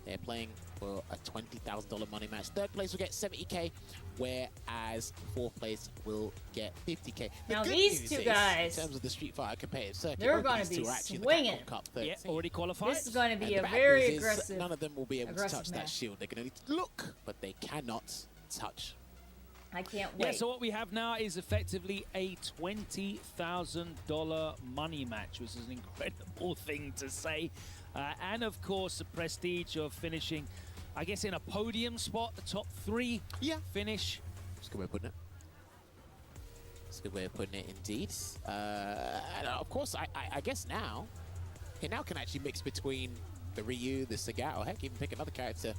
Speaker 16: They're playing for a $20,000 money match. Third place will get 70K, whereas fourth place will get 50K.
Speaker 9: Now these two guys,
Speaker 16: in terms of the Street Fighter competitive circuit,
Speaker 9: they're going to be swinging.
Speaker 16: Yeah,
Speaker 15: already qualified.
Speaker 9: This is going to be a very aggressive.
Speaker 16: None of them will be able to touch that shield. They're going to need to look, but they cannot touch.
Speaker 9: I can't wait.
Speaker 17: Yeah, so what we have now is effectively a $20,000 money match, which is an incredible thing to say. And of course, the prestige of finishing, I guess, in a podium spot, the top three finish.
Speaker 16: That's a good way of putting it. That's a good way of putting it, indeed. And of course, I guess now can actually mix between the Ryu, the Sagat, or heck, even pick another character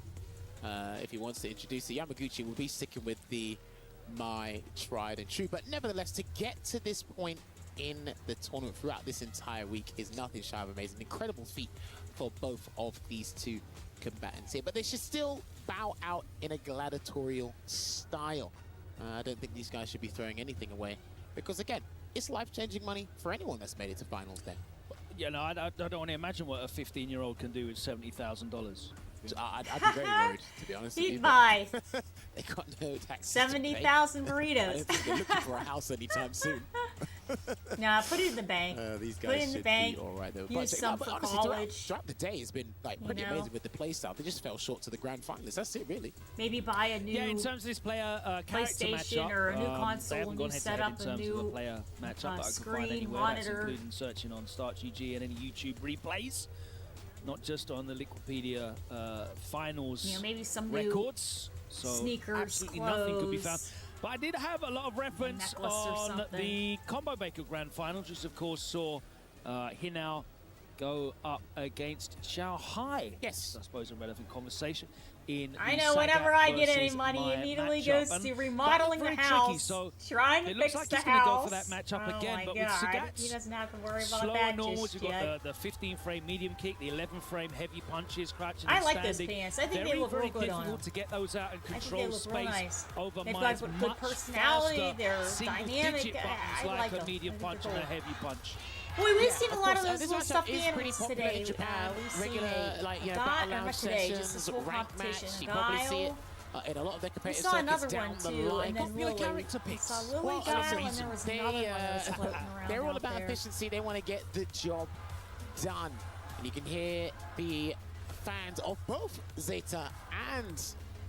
Speaker 16: if he wants to introduce it. Yamaguchi will be sticking with the my tried and true, but nevertheless, to get to this point in the tournament throughout this entire week is nothing shy of amazing. Incredible feat for both of these two combatants here, but they should still bow out in a gladiatorial style. I don't think these guys should be throwing anything away, because again, it's life-changing money for anyone that's made it to finals day.
Speaker 17: Yeah, no, I don't want to imagine what a 15-year-old can do with $70,000.
Speaker 16: I'd be very worried, to be honest.
Speaker 9: He'd buy
Speaker 16: they got no tax.
Speaker 9: 70,000 burritos.
Speaker 16: I don't think they're looking for a house anytime soon.
Speaker 9: Nah, put it in the bank.
Speaker 16: These guys
Speaker 9: put it in the bank.
Speaker 16: Be all right, though.
Speaker 9: Use some for college.
Speaker 16: Throughout the day, it's been like pretty amazing with the play style. They just fell short to the grand finalists. That's it, really.
Speaker 9: Maybe buy a new.
Speaker 17: Yeah, in terms of this player character
Speaker 9: PlayStation
Speaker 17: matchup,
Speaker 9: or a new
Speaker 17: they
Speaker 9: console,
Speaker 17: haven't
Speaker 9: and
Speaker 17: gone
Speaker 9: you
Speaker 17: head
Speaker 9: set
Speaker 17: to head
Speaker 9: up
Speaker 17: in
Speaker 9: a
Speaker 17: terms of the
Speaker 9: new
Speaker 17: player matchup that I can find
Speaker 9: screen,
Speaker 17: anywhere.
Speaker 9: monitor.
Speaker 17: That's including searching on StartGG and any YouTube replays. Not just on the Liquipedia finals
Speaker 9: maybe some
Speaker 17: records.
Speaker 9: New
Speaker 17: so
Speaker 9: sneakers,
Speaker 17: absolutely
Speaker 9: clothes,
Speaker 17: nothing could be found. But I did have a lot of reference on the Combo Baker Grand Finals, which of course saw Hinao go up against Shanghai.
Speaker 16: Yes.
Speaker 17: I suppose a relevant conversation.
Speaker 9: I know whenever I get any money, immediately goes to remodeling the house,
Speaker 17: so
Speaker 9: trying to
Speaker 17: it looks
Speaker 9: fix
Speaker 17: like
Speaker 9: the
Speaker 17: he's
Speaker 9: house.
Speaker 17: going to go for that matchup
Speaker 9: Oh
Speaker 17: again,
Speaker 9: my
Speaker 17: but
Speaker 9: God.
Speaker 17: with Sagat's
Speaker 9: He doesn't have to worry about
Speaker 17: slow
Speaker 9: that
Speaker 17: and normal,
Speaker 9: just
Speaker 17: you've
Speaker 9: yet.
Speaker 17: got the 15-frame medium kick, the 11-frame heavy punches, crouching
Speaker 9: I
Speaker 17: and
Speaker 9: like those
Speaker 17: standing.
Speaker 9: pants. I think they
Speaker 17: very,
Speaker 9: look
Speaker 17: very
Speaker 9: real good on
Speaker 17: difficult
Speaker 9: them.
Speaker 17: to get those out and
Speaker 9: I think they
Speaker 17: control
Speaker 9: look real
Speaker 17: space
Speaker 9: nice.
Speaker 17: over
Speaker 9: They've
Speaker 17: Mine's
Speaker 9: got good
Speaker 17: much
Speaker 9: personality,
Speaker 17: faster
Speaker 9: they're dynamic.
Speaker 17: single-digit buttons
Speaker 9: I
Speaker 17: like
Speaker 9: like
Speaker 17: a
Speaker 9: them.
Speaker 17: medium
Speaker 9: I think
Speaker 17: punch
Speaker 9: they're
Speaker 17: and a
Speaker 9: cool.
Speaker 17: heavy punch.
Speaker 9: Boy, we've
Speaker 16: Yeah,
Speaker 9: seen a
Speaker 16: of
Speaker 9: lot
Speaker 16: course,
Speaker 9: of those
Speaker 16: this
Speaker 9: little
Speaker 16: matchup
Speaker 9: stuffed
Speaker 16: is pretty
Speaker 9: animals
Speaker 16: popular
Speaker 9: today.
Speaker 16: in Japan.
Speaker 9: We've seen
Speaker 16: Regular, like, you know,
Speaker 9: a
Speaker 16: battle
Speaker 9: not
Speaker 16: lounge
Speaker 9: today, just a
Speaker 16: sessions,
Speaker 9: school
Speaker 16: rank
Speaker 9: competition.
Speaker 16: match.
Speaker 9: A
Speaker 16: You probably see it
Speaker 9: Guile.
Speaker 16: in a lot of their
Speaker 9: We
Speaker 16: competitive
Speaker 9: saw
Speaker 16: circuits
Speaker 9: another
Speaker 16: down
Speaker 9: one
Speaker 16: the
Speaker 9: too,
Speaker 16: line.
Speaker 9: and then
Speaker 17: Popular
Speaker 9: Lily.
Speaker 17: character
Speaker 9: We
Speaker 17: picks.
Speaker 9: saw Lily
Speaker 16: Well,
Speaker 9: Guile,
Speaker 16: listen,
Speaker 9: and there was
Speaker 16: they,
Speaker 9: another one that was floating around
Speaker 16: they're all
Speaker 9: out
Speaker 16: about
Speaker 9: there.
Speaker 16: efficiency. They want to get the job done. And you can hear the fans of both Zeta and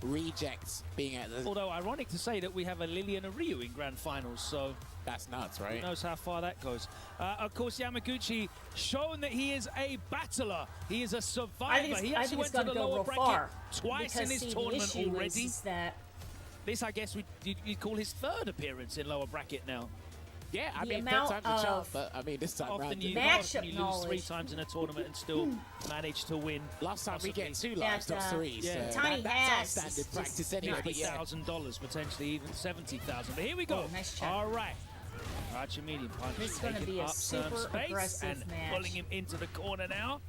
Speaker 16: Rejects being at the...
Speaker 17: Although ironic to say that we have a Lily and a Ryu in grand finals, so
Speaker 16: that's nuts, right?
Speaker 17: who knows how far that goes. Of course, Yamaguchi shown that he is a battler. He is a survivor. He actually went to the lower bracket twice in his tournament already. This, I guess, you'd call his third appearance in lower bracket now.
Speaker 16: Yeah, I
Speaker 9: The
Speaker 16: mean, third
Speaker 9: amount
Speaker 16: time's a charm,
Speaker 9: of
Speaker 16: but I mean, this time
Speaker 17: Often
Speaker 16: round...
Speaker 17: you
Speaker 9: matchup
Speaker 17: lose
Speaker 9: knowledge.
Speaker 17: 3 times in a tournament and still manage to win.
Speaker 16: Last time we get 2 lives,
Speaker 9: That,
Speaker 16: not 3.
Speaker 17: yeah.
Speaker 16: So
Speaker 9: Tiny
Speaker 16: that's
Speaker 9: has
Speaker 16: our standard
Speaker 9: is
Speaker 16: practice
Speaker 9: just
Speaker 16: anyway. But yeah,
Speaker 17: $50,000, potentially even 70,000. But here we go.
Speaker 9: Oh, nice check.
Speaker 17: All right. Archer medium punch.
Speaker 9: This is gonna
Speaker 17: taking
Speaker 9: be a
Speaker 17: up some
Speaker 9: super
Speaker 17: space
Speaker 9: aggressive
Speaker 17: and
Speaker 9: match.
Speaker 17: pulling him into the corner now.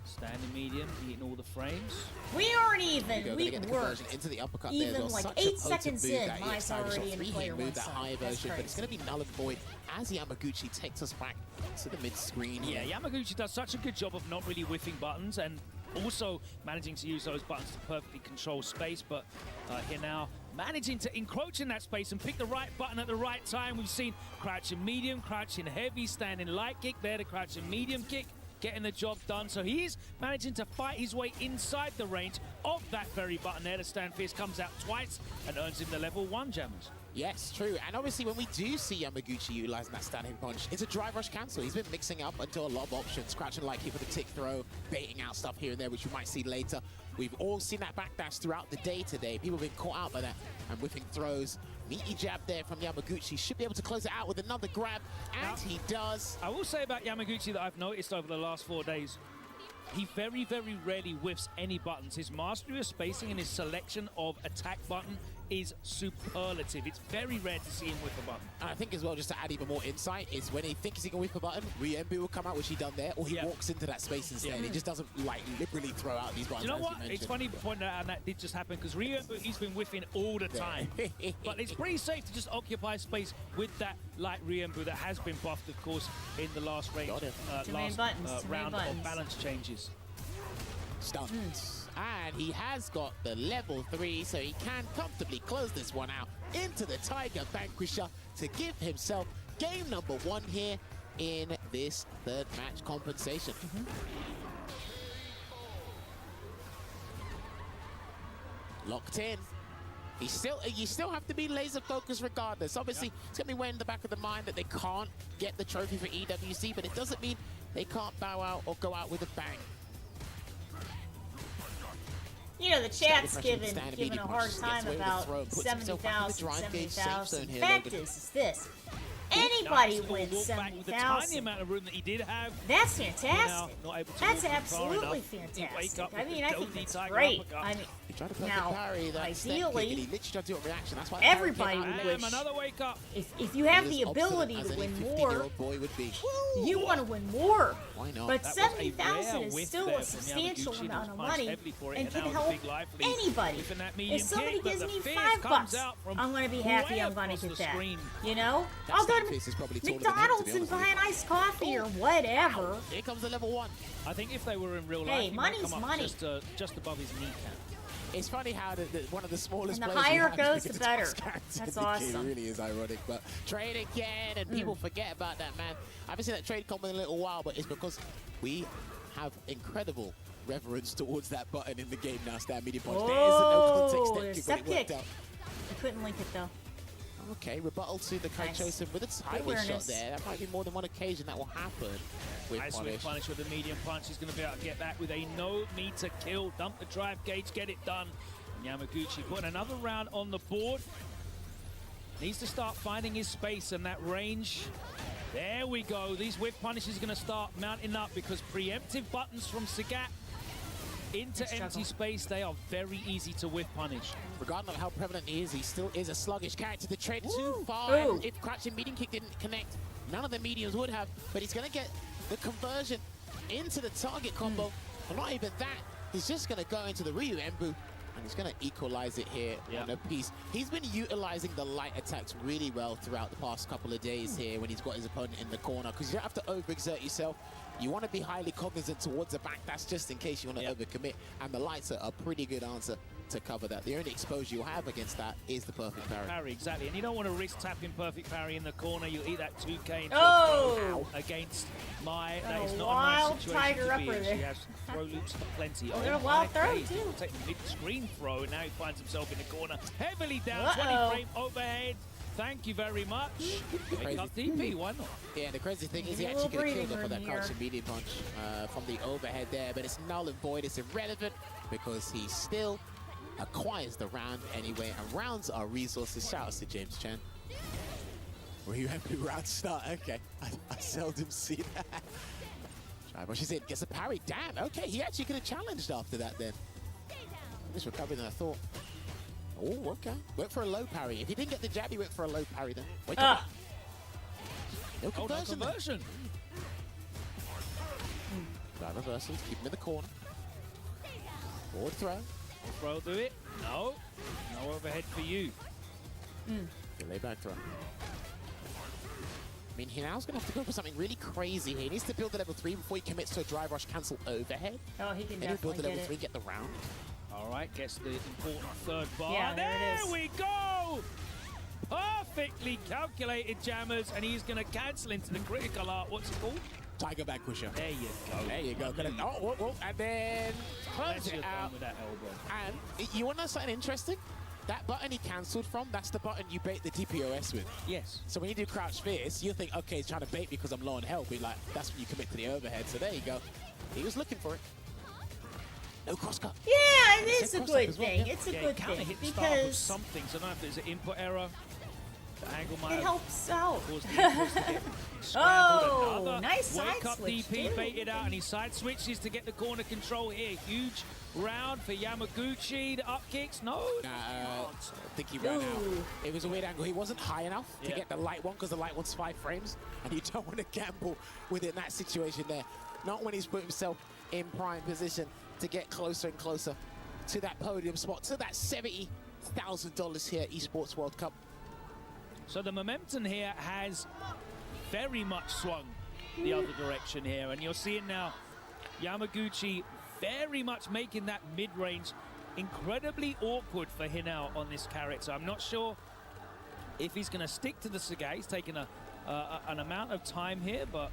Speaker 17: Standing medium, eating all the frames.
Speaker 9: We aren't even.
Speaker 16: Gonna
Speaker 9: We
Speaker 16: get the
Speaker 9: worked.
Speaker 16: conversion into the uppercut
Speaker 9: Even
Speaker 16: there as well.
Speaker 9: like
Speaker 16: Such a
Speaker 9: 8
Speaker 16: potent
Speaker 9: seconds
Speaker 16: move
Speaker 9: in,
Speaker 16: that
Speaker 9: Mai's
Speaker 16: EX Irish
Speaker 9: already in the player
Speaker 16: move,
Speaker 9: one
Speaker 16: that
Speaker 9: side.
Speaker 16: high
Speaker 9: That's
Speaker 16: version, but it's
Speaker 9: crazy.
Speaker 16: going to be null and void as Yamaguchi takes us back to the mid-screen.
Speaker 17: Yeah, Yamaguchi does such a good job of not really whiffing buttons and also managing to use those buttons to perfectly control space, but here now managing to encroach in that space and pick the right button at the right time. We've seen crouching medium, crouching heavy, standing light kick there, the crouching medium kick, getting the job done. So he is managing to fight his way inside the range of that very button there. The stand fierce comes out twice and earns him the level 1 jammers.
Speaker 16: Yes, true. And obviously, when we do see Yamaguchi utilizing that standing punch, it's a drive rush cancel. He's been mixing up into a lot of options, crouching light kick with a tick throw, baiting out stuff here and there, which we might see later. We've all seen that backdash throughout the day today. People have been caught out by that and whipping throws. Meaty jab there from Yamaguchi. Should be able to close it out with another grab, and he does.
Speaker 17: I will say about Yamaguchi that I've noticed over the last 4 days, he very, very rarely whiffs any buttons. His mastery of spacing and his selection of attack button is superlative. It's very rare to see him whiff a button.
Speaker 16: And I think as well, just to add even more insight, is when he thinks he can whip a button, Ryembu will come out, which he done there, or he walks into that space instead. He just doesn't, like, liberally throw out these buttons.
Speaker 17: Do you know
Speaker 16: as
Speaker 17: what?
Speaker 16: you
Speaker 17: It's
Speaker 16: mentioned.
Speaker 17: funny you point out, and that did just happen, because Ryu, he's been whiffing all the time. But it's pretty safe to just occupy space with that light Ryembu that has been buffed, of course, in the last range, last round of balance changes.
Speaker 16: Stuns. And he has got the level 3, so he can comfortably close this one out into the Tiger Vanquisher to give himself game number 1 here in this third match compensation. Locked in. You still have to be laser focused regardless. Obviously, it's going to be way in the back of the mind that they can't get the trophy for EWC, but it doesn't mean they can't bow out or go out with a bang.
Speaker 9: You know, the chat's giving a hard time about 70,000. Fact is this. Anybody wins 70,000.
Speaker 17: The tiny amount of room that he did have.
Speaker 9: That's fantastic.
Speaker 17: Not able to
Speaker 9: That's
Speaker 17: walk far
Speaker 9: absolutely
Speaker 17: enough.
Speaker 9: fantastic.
Speaker 17: I
Speaker 9: mean, I think that's great. I mean,
Speaker 16: He tried to play
Speaker 9: now,
Speaker 16: the parry, that step kick, and he
Speaker 9: ideally,
Speaker 16: literally tried to do a reaction. That's why
Speaker 9: everybody would wish.
Speaker 17: Another wake up.
Speaker 9: If you have the ability to win more,
Speaker 16: boy would be.
Speaker 9: you want to win more.
Speaker 16: Why not?
Speaker 9: But
Speaker 17: That was a
Speaker 9: 70,000
Speaker 17: rare
Speaker 9: is
Speaker 17: whiff
Speaker 9: still
Speaker 17: there
Speaker 9: a
Speaker 17: from
Speaker 9: substantial
Speaker 17: Yamaguchi.
Speaker 9: amount
Speaker 17: He
Speaker 9: of
Speaker 17: was punched
Speaker 9: money
Speaker 17: heavily for it,
Speaker 9: and
Speaker 17: and
Speaker 9: can
Speaker 17: now
Speaker 9: help
Speaker 17: with a big life lead,
Speaker 9: anybody.
Speaker 17: whiffing that medium
Speaker 9: If somebody
Speaker 17: kick, but
Speaker 9: gives
Speaker 17: the
Speaker 9: me
Speaker 17: fierce
Speaker 9: $5,
Speaker 17: comes out from
Speaker 9: I'm going to be
Speaker 17: way
Speaker 9: happy. I'm going to
Speaker 17: across
Speaker 9: get
Speaker 17: the
Speaker 9: that.
Speaker 17: screen.
Speaker 9: You know,
Speaker 16: That
Speaker 9: I'll go
Speaker 16: stand
Speaker 9: to
Speaker 16: fierce is probably taller than him, to be
Speaker 9: McDonald's and
Speaker 16: honest with
Speaker 9: buy
Speaker 16: you.
Speaker 9: an iced coffee or whatever.
Speaker 16: Here comes the level 1.
Speaker 17: I think if they were in real
Speaker 9: Hey,
Speaker 17: life, he might
Speaker 9: money's
Speaker 17: come up
Speaker 9: money.
Speaker 17: just above his kneecap.
Speaker 16: It's funny how one of the smallest
Speaker 9: And the
Speaker 16: players we
Speaker 9: higher
Speaker 16: have
Speaker 9: it goes,
Speaker 16: is
Speaker 9: the
Speaker 16: the
Speaker 9: better.
Speaker 16: top character
Speaker 9: That's
Speaker 16: in the game.
Speaker 9: awesome.
Speaker 16: It really is ironic, but trade again, and people forget about that, man. I haven't seen that trade come in a little while, but it's because we have incredible reverence towards that button in the game now. Stand medium punch. There isn't no context there,
Speaker 9: there's
Speaker 16: but
Speaker 9: step
Speaker 16: it worked
Speaker 9: kick.
Speaker 16: out.
Speaker 9: I couldn't link it though.
Speaker 16: Okay, rebuttal to the
Speaker 9: Nice.
Speaker 16: Kaichosen with a tiger shot
Speaker 9: awareness.
Speaker 16: there. That might be more than one occasion that will happen with
Speaker 17: Nice
Speaker 16: Punish.
Speaker 17: with Punish with the medium punch. He's going to be able to get that with a no meter kill. Dump the drive gauge, get it done. And Yamaguchi putting another round on the board. Needs to start finding his space and that range There we go. These whiff punishes are going to start mounting up because preemptive buttons from Sagat into empty space, they are very easy to whiff punish.
Speaker 16: Regardless of how prevalent he still is a sluggish character. The trade too far. And if crouching medium kick didn't connect, none of the mediums would have. But he's going to get the conversion into the target combo. But not even that. He's just going to go into the Ryu Embu. And he's going to equalize it here on a piece. He's been utilizing the light attacks really well throughout the past couple of days here when he's got his opponent in the corner, because you don't have to overexert yourself. You want to be highly cognizant towards the back. That's just in case you want to overcommit. And the lights are a pretty good answer to cover that. The only exposure you'll have against that is the perfect parry.
Speaker 17: Parry, exactly. And you don't want to risk tapping perfect parry in the corner. You'll eat that 2K into against Mai. That is not a nice situation to be in. She has some throw loops plenty.
Speaker 9: Oh, a wild throw, too.
Speaker 17: Take the mid-screen throw, and now he finds himself in the corner. Heavily down, 20 frame overhead. Thank you very much. Wake up DP, why not?
Speaker 16: Yeah, the crazy thing is he actually could have killed her for that crouching medium punch from the overhead there, but it's null and void. It's irrelevant because he still acquires the round anyway, and rounds are resources. Shout out to James Chen. Ryu Embu round start. Okay, I seldom see that. Try rushes in, gets a parry. Damn, okay, he actually could have challenged after that then. This recovery than I thought. Oh, okay. Went for a low parry. If he didn't get the jab, he went for a low parry then. Wake up. No conversion.
Speaker 17: No conversion.
Speaker 16: Drive reversals, keep him in the corner. Forward throw.
Speaker 17: Throw do it. No. No overhead for you.
Speaker 16: Good lay back throw. I mean, Hinao's going to have to go for something really crazy here. He needs to build the level 3 before he commits to a drive rush cancel overhead.
Speaker 9: Oh, he can
Speaker 16: then he'll build the
Speaker 9: definitely
Speaker 16: level 3, get the round.
Speaker 17: All right, gets the important third bar.
Speaker 9: Yeah, there it is.
Speaker 17: We go! Perfectly calculated jammers, and he's going to cancel into the critical art. What's it called?
Speaker 16: Tiger Vanquisher.
Speaker 17: There you go.
Speaker 16: There you go. And then close it out.
Speaker 17: With that elbow.
Speaker 16: And you want to know something interesting? That button he cancelled from, that's the button you bait the DPOS with.
Speaker 17: Yes.
Speaker 16: So when you do crouch fierce, you think, okay, he's trying to bait me because I'm low on health. But like, that's when you commit to the overhead. So there you go. He was looking for it. No crosscut.
Speaker 9: Yeah, it is a good thing. It's a good thing because
Speaker 17: something. So I don't know if there's an input error. The angle might
Speaker 9: it helps out.
Speaker 17: Oh,
Speaker 9: nice side
Speaker 17: wake up
Speaker 9: switch,
Speaker 17: DP
Speaker 9: too.
Speaker 17: baited out, and he side switches to get the corner control here. Huge round for Yamaguchi. The up kicks, no.
Speaker 16: I think he ran out. It was a weird angle. He wasn't high enough to get the light one because the light one's 5 frames, and you don't want to gamble within that situation there. Not when he's put himself in prime position to get closer and closer to that podium spot, to that $70,000 here at Esports World Cup.
Speaker 17: So the momentum here has very much swung the other direction here, and you're seeing now Yamaguchi very much making that mid-range incredibly awkward for Hinao on this character. I'm not sure if he's going to stick to the Sagat. He's taking an amount of time here, but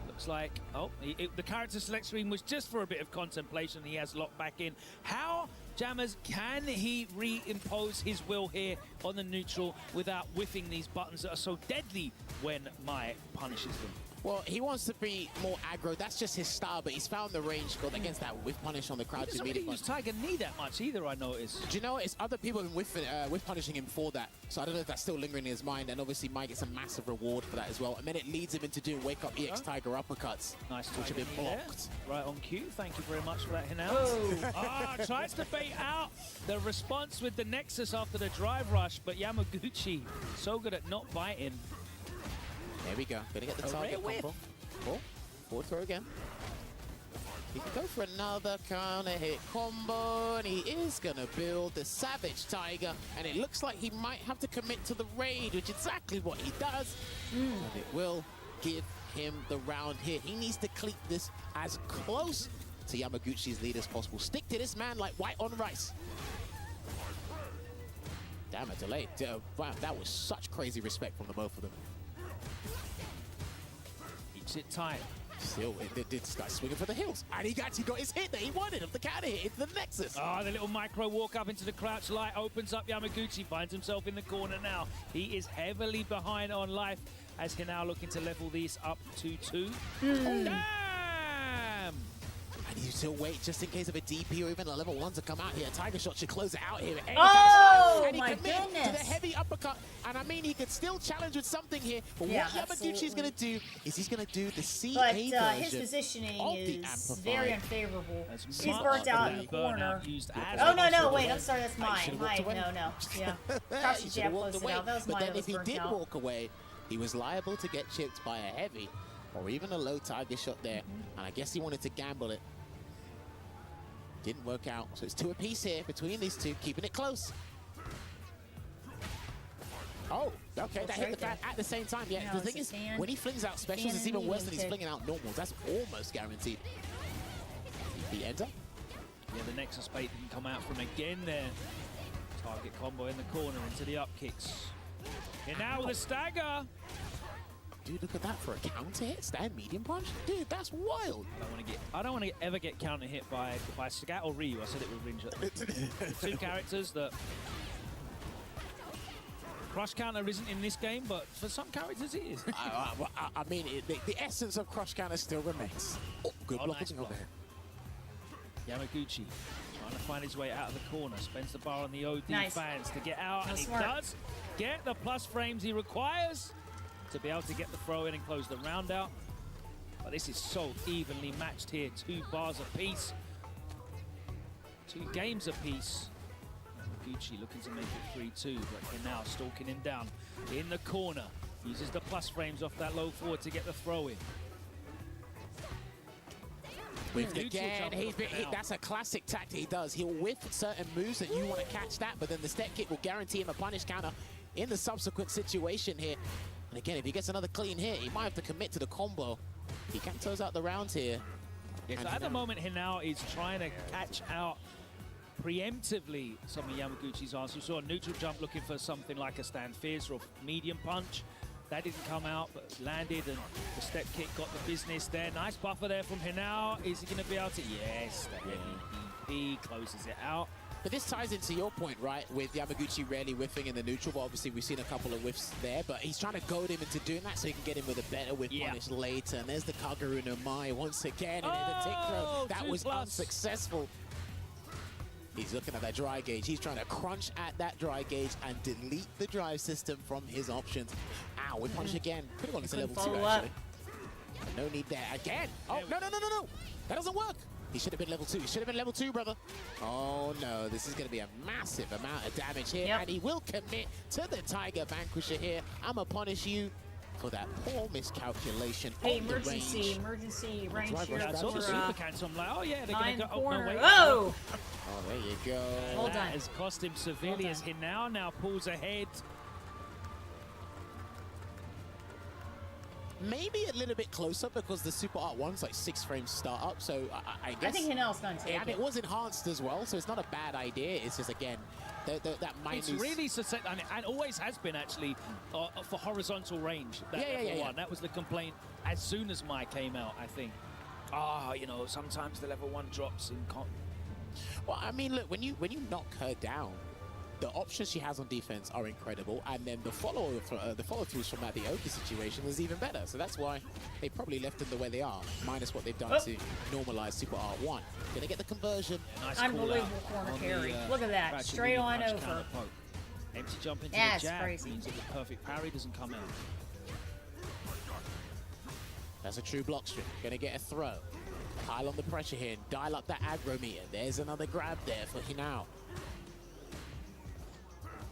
Speaker 17: looks like, the character select screen was just for a bit of contemplation. He has locked back in. How, Jammers, can he reimpose his will here on the neutral without whiffing these buttons that are so deadly when Mai punishes them?
Speaker 16: Well, he wants to be more aggro. That's just his style, but he's found the range against that whiff punish on the crouch.
Speaker 17: He doesn't really use Tiger Knee that much either, I noticed.
Speaker 16: Do you know what? It's other people have been whiff punishing him for that. So I don't know if that's still lingering in his mind. And obviously, Mike gets a massive reward for that as well. And then it leads him into doing Wake Up EX Tiger uppercuts,
Speaker 17: nice,
Speaker 16: which have been blocked.
Speaker 17: Right on cue. Thank you very much for that, Hinao. Tries to bait out the response with the Nexus after the drive rush, but Yamaguchi so good at not biting.
Speaker 16: There we go. Gonna get the target combo. Forward throw again. He can go for another counter hit combo, and he is gonna build the Savage Tiger, and it looks like he might have to commit to the raid, which is exactly what he does. And it will give him the round here. He needs to cleat this as close to Yamaguchi's lead as possible. Stick to this man like white on rice. Damn, a delay. Wow, that was such crazy respect from the both of them.
Speaker 17: Keeps it tight.
Speaker 16: Still, it did start swinging for the hills. And he actually got his hit that he wanted of the counter hit into the Nexus.
Speaker 17: The little micro walk up into the crouch light opens up. Yamaguchi finds himself in the corner now. He is heavily behind on life as Hinao looking to level these up to 2. Oh, damn!
Speaker 16: And you still wait just in case of a DP or even a level 1 to come out here. Tiger Shot should close it out here.
Speaker 9: Oh,
Speaker 16: and he
Speaker 9: my
Speaker 16: commit
Speaker 9: goodness.
Speaker 16: to the heavy uppercut. And I mean, he could still challenge with something here. But
Speaker 9: Yeah,
Speaker 16: what Yamaguchi's going to do is he's going to do the CA
Speaker 9: But
Speaker 16: version
Speaker 9: his positioning
Speaker 16: of the
Speaker 9: is
Speaker 16: Amplified.
Speaker 9: very unfavorable.
Speaker 17: As
Speaker 9: He's
Speaker 17: much
Speaker 9: burnt out in
Speaker 17: of
Speaker 9: the
Speaker 17: burnout
Speaker 9: corner.
Speaker 17: used as
Speaker 9: Oh, no, no,
Speaker 17: possible.
Speaker 9: wait, I'm sorry, that's
Speaker 16: You
Speaker 9: mine.
Speaker 16: should've walked away.
Speaker 9: No. Yeah.
Speaker 16: He
Speaker 9: Crouching
Speaker 16: should've
Speaker 9: jab
Speaker 16: walked
Speaker 9: closed it
Speaker 16: away.
Speaker 9: out. That was
Speaker 16: But
Speaker 9: mine
Speaker 16: then
Speaker 9: that was
Speaker 16: if he
Speaker 9: burnt
Speaker 16: did
Speaker 9: out.
Speaker 16: walk away, he was liable to get chipped by a heavy or even a low Tiger Shot there. And I guess he wanted to gamble it. Didn't work out. So it's 2 apiece here between these two, keeping it close. Oh, okay, that hit the fan at the same time. Yeah,
Speaker 9: No,
Speaker 16: the
Speaker 9: it's
Speaker 16: thing
Speaker 9: a
Speaker 16: is,
Speaker 9: fan.
Speaker 16: when he flings out specials,
Speaker 9: Fan
Speaker 16: it's
Speaker 9: and
Speaker 16: even worse
Speaker 9: medium
Speaker 16: than he's
Speaker 9: kick.
Speaker 16: flinging out normals. That's almost guaranteed. The enter.
Speaker 17: Yeah, the Nexus bait didn't come out from again there. Target combo in the corner into the up kicks. And now with a stagger.
Speaker 16: Dude, look at that for a counter hit. Stand medium punch. Dude, that's wild.
Speaker 17: I don't want to ever get counter hit by Sagat or Ryu. I said it with Rinja. The 2 characters that crush counter isn't in this game, but for some characters it is.
Speaker 16: I mean, the essence of crush counter still remains. Oh, good
Speaker 17: Oh,
Speaker 16: blocking
Speaker 17: nice
Speaker 16: over
Speaker 17: block.
Speaker 16: there.
Speaker 17: Yamaguchi trying to find his way out of the corner. Spends the bar on the OD
Speaker 9: Nice.
Speaker 17: fans to get out,
Speaker 9: That
Speaker 17: and
Speaker 9: was
Speaker 17: he
Speaker 9: smart.
Speaker 17: does get the plus frames he requires to be able to get the throw in and close the round out. But this is so evenly matched here. 2 bars apiece. 2 games apiece. Yamaguchi looking to make it 3-2, but now stalking him down in the corner. Uses the plus frames off that low forward to get the throw in.
Speaker 16: With
Speaker 17: Neutral
Speaker 16: again,
Speaker 17: jump
Speaker 16: he's been,
Speaker 17: now.
Speaker 16: that's a classic tactic he does. He'll whiff certain moves that you want to catch that, but then the step kick will guarantee him a punish counter in the subsequent situation here. And again, if he gets another clean hit, he might have to commit to the combo. He can close out the rounds here.
Speaker 17: Yeah, so
Speaker 16: And
Speaker 17: at the
Speaker 16: now-
Speaker 17: moment, Hinao is trying to catch out preemptively some of Yamaguchi's answers. We saw a neutral jump looking for something like a stand fierce or medium punch. That didn't come out, but landed, and the step kick got the business there. Nice buffer there from Hinao. Is he going to be able to? Yes, the heavy DP closes it out.
Speaker 16: But this ties into your point, right, with Yamaguchi rarely whiffing in the neutral, but obviously we've seen a couple of whiffs there, but he's trying to goad him into doing that so he can get him with a better whiff punish later. And there's the Kaguru no Mai once again, and the tick throw. That was
Speaker 17: 2+.
Speaker 16: unsuccessful. He's looking at that dry gauge. He's trying to crunch at that dry gauge and delete the drive system from his options. Ow, we punish again. Could have gone into level 2,
Speaker 9: follow up.
Speaker 16: actually. No need there. Again. Oh, no. That doesn't work. He should have been level 2. He should have been level 2, brother. Oh, no. This is going to be a massive amount of damage here.
Speaker 9: Yep.
Speaker 16: And he will commit to the Tiger Vanquisher here. I'm going to punish you for that poor miscalculation
Speaker 9: Hey,
Speaker 16: on the range.
Speaker 9: emergency range
Speaker 16: right,
Speaker 9: here
Speaker 16: bro.
Speaker 17: I saw
Speaker 9: for
Speaker 17: the super cancel. I'm like, oh yeah, they're going to
Speaker 9: nine
Speaker 17: go.
Speaker 9: corner.
Speaker 17: Oh, no, wait.
Speaker 9: Oh!
Speaker 16: Oh, there you go.
Speaker 9: Well
Speaker 17: That
Speaker 9: done.
Speaker 17: has cost him severely as Hinao now pulls ahead.
Speaker 16: Maybe a little bit closer because the Super Art 1's like 6 frames start up, so I guess...
Speaker 9: I think Hinao's going to take
Speaker 16: and
Speaker 9: it.
Speaker 16: it was enhanced as well, so it's not a bad idea. It's just, again, that minus...
Speaker 17: It's really susceptible, and always has been actually for horizontal range. That level 1. That was the complaint as soon as Mai came out, I think. You know, sometimes the level 1 drops in
Speaker 16: Well, I mean, look, when you knock her down, the options she has on defense are incredible, and then the follow-throughs from that, the Oki situation, is even better. So that's why they probably left them the way they are, minus what they've done to normalize Super Art 1. Gonna get the conversion.
Speaker 17: Nice
Speaker 9: Unbelievable corner carry. Look at that. Straight on over.
Speaker 17: Empty jump into
Speaker 9: That's
Speaker 17: the jab
Speaker 9: crazy.
Speaker 17: means that the perfect parry doesn't come out.
Speaker 16: That's a true block strip. Gonna get a throw. Pile on the pressure here and dial up that aggro meter. There's another grab there for Hinao.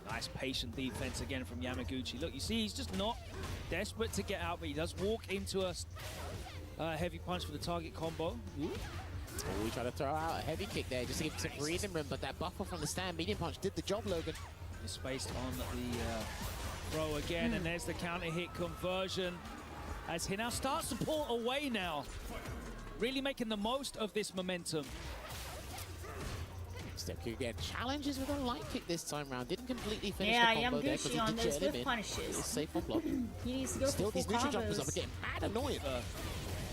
Speaker 17: Nice patient defense again from Yamaguchi. Look, you see, he's just not desperate to get out, but he does walk into a heavy punch for the target combo. Ooh.
Speaker 16: Oh, we try to throw out a heavy kick there just to give him some breathing room, but that buffer from the stand medium punch did the job, Logan.
Speaker 17: It's spaced on the throw again, and there's the counter hit conversion as Hinao starts to pull away now. Really making the most of this momentum.
Speaker 16: Step kick again. Challenges with a light kick this time round. Didn't completely finish
Speaker 9: Yeah,
Speaker 16: the combo there because
Speaker 9: Yamaguchi
Speaker 16: he
Speaker 9: on
Speaker 16: did
Speaker 9: those
Speaker 16: jet him
Speaker 9: whip
Speaker 16: in.
Speaker 9: punishes.
Speaker 16: He's safe on block.
Speaker 9: He needs to go
Speaker 16: Still,
Speaker 9: for
Speaker 16: these
Speaker 9: full
Speaker 16: neutral jumpers
Speaker 9: combos.
Speaker 16: are getting mad annoying.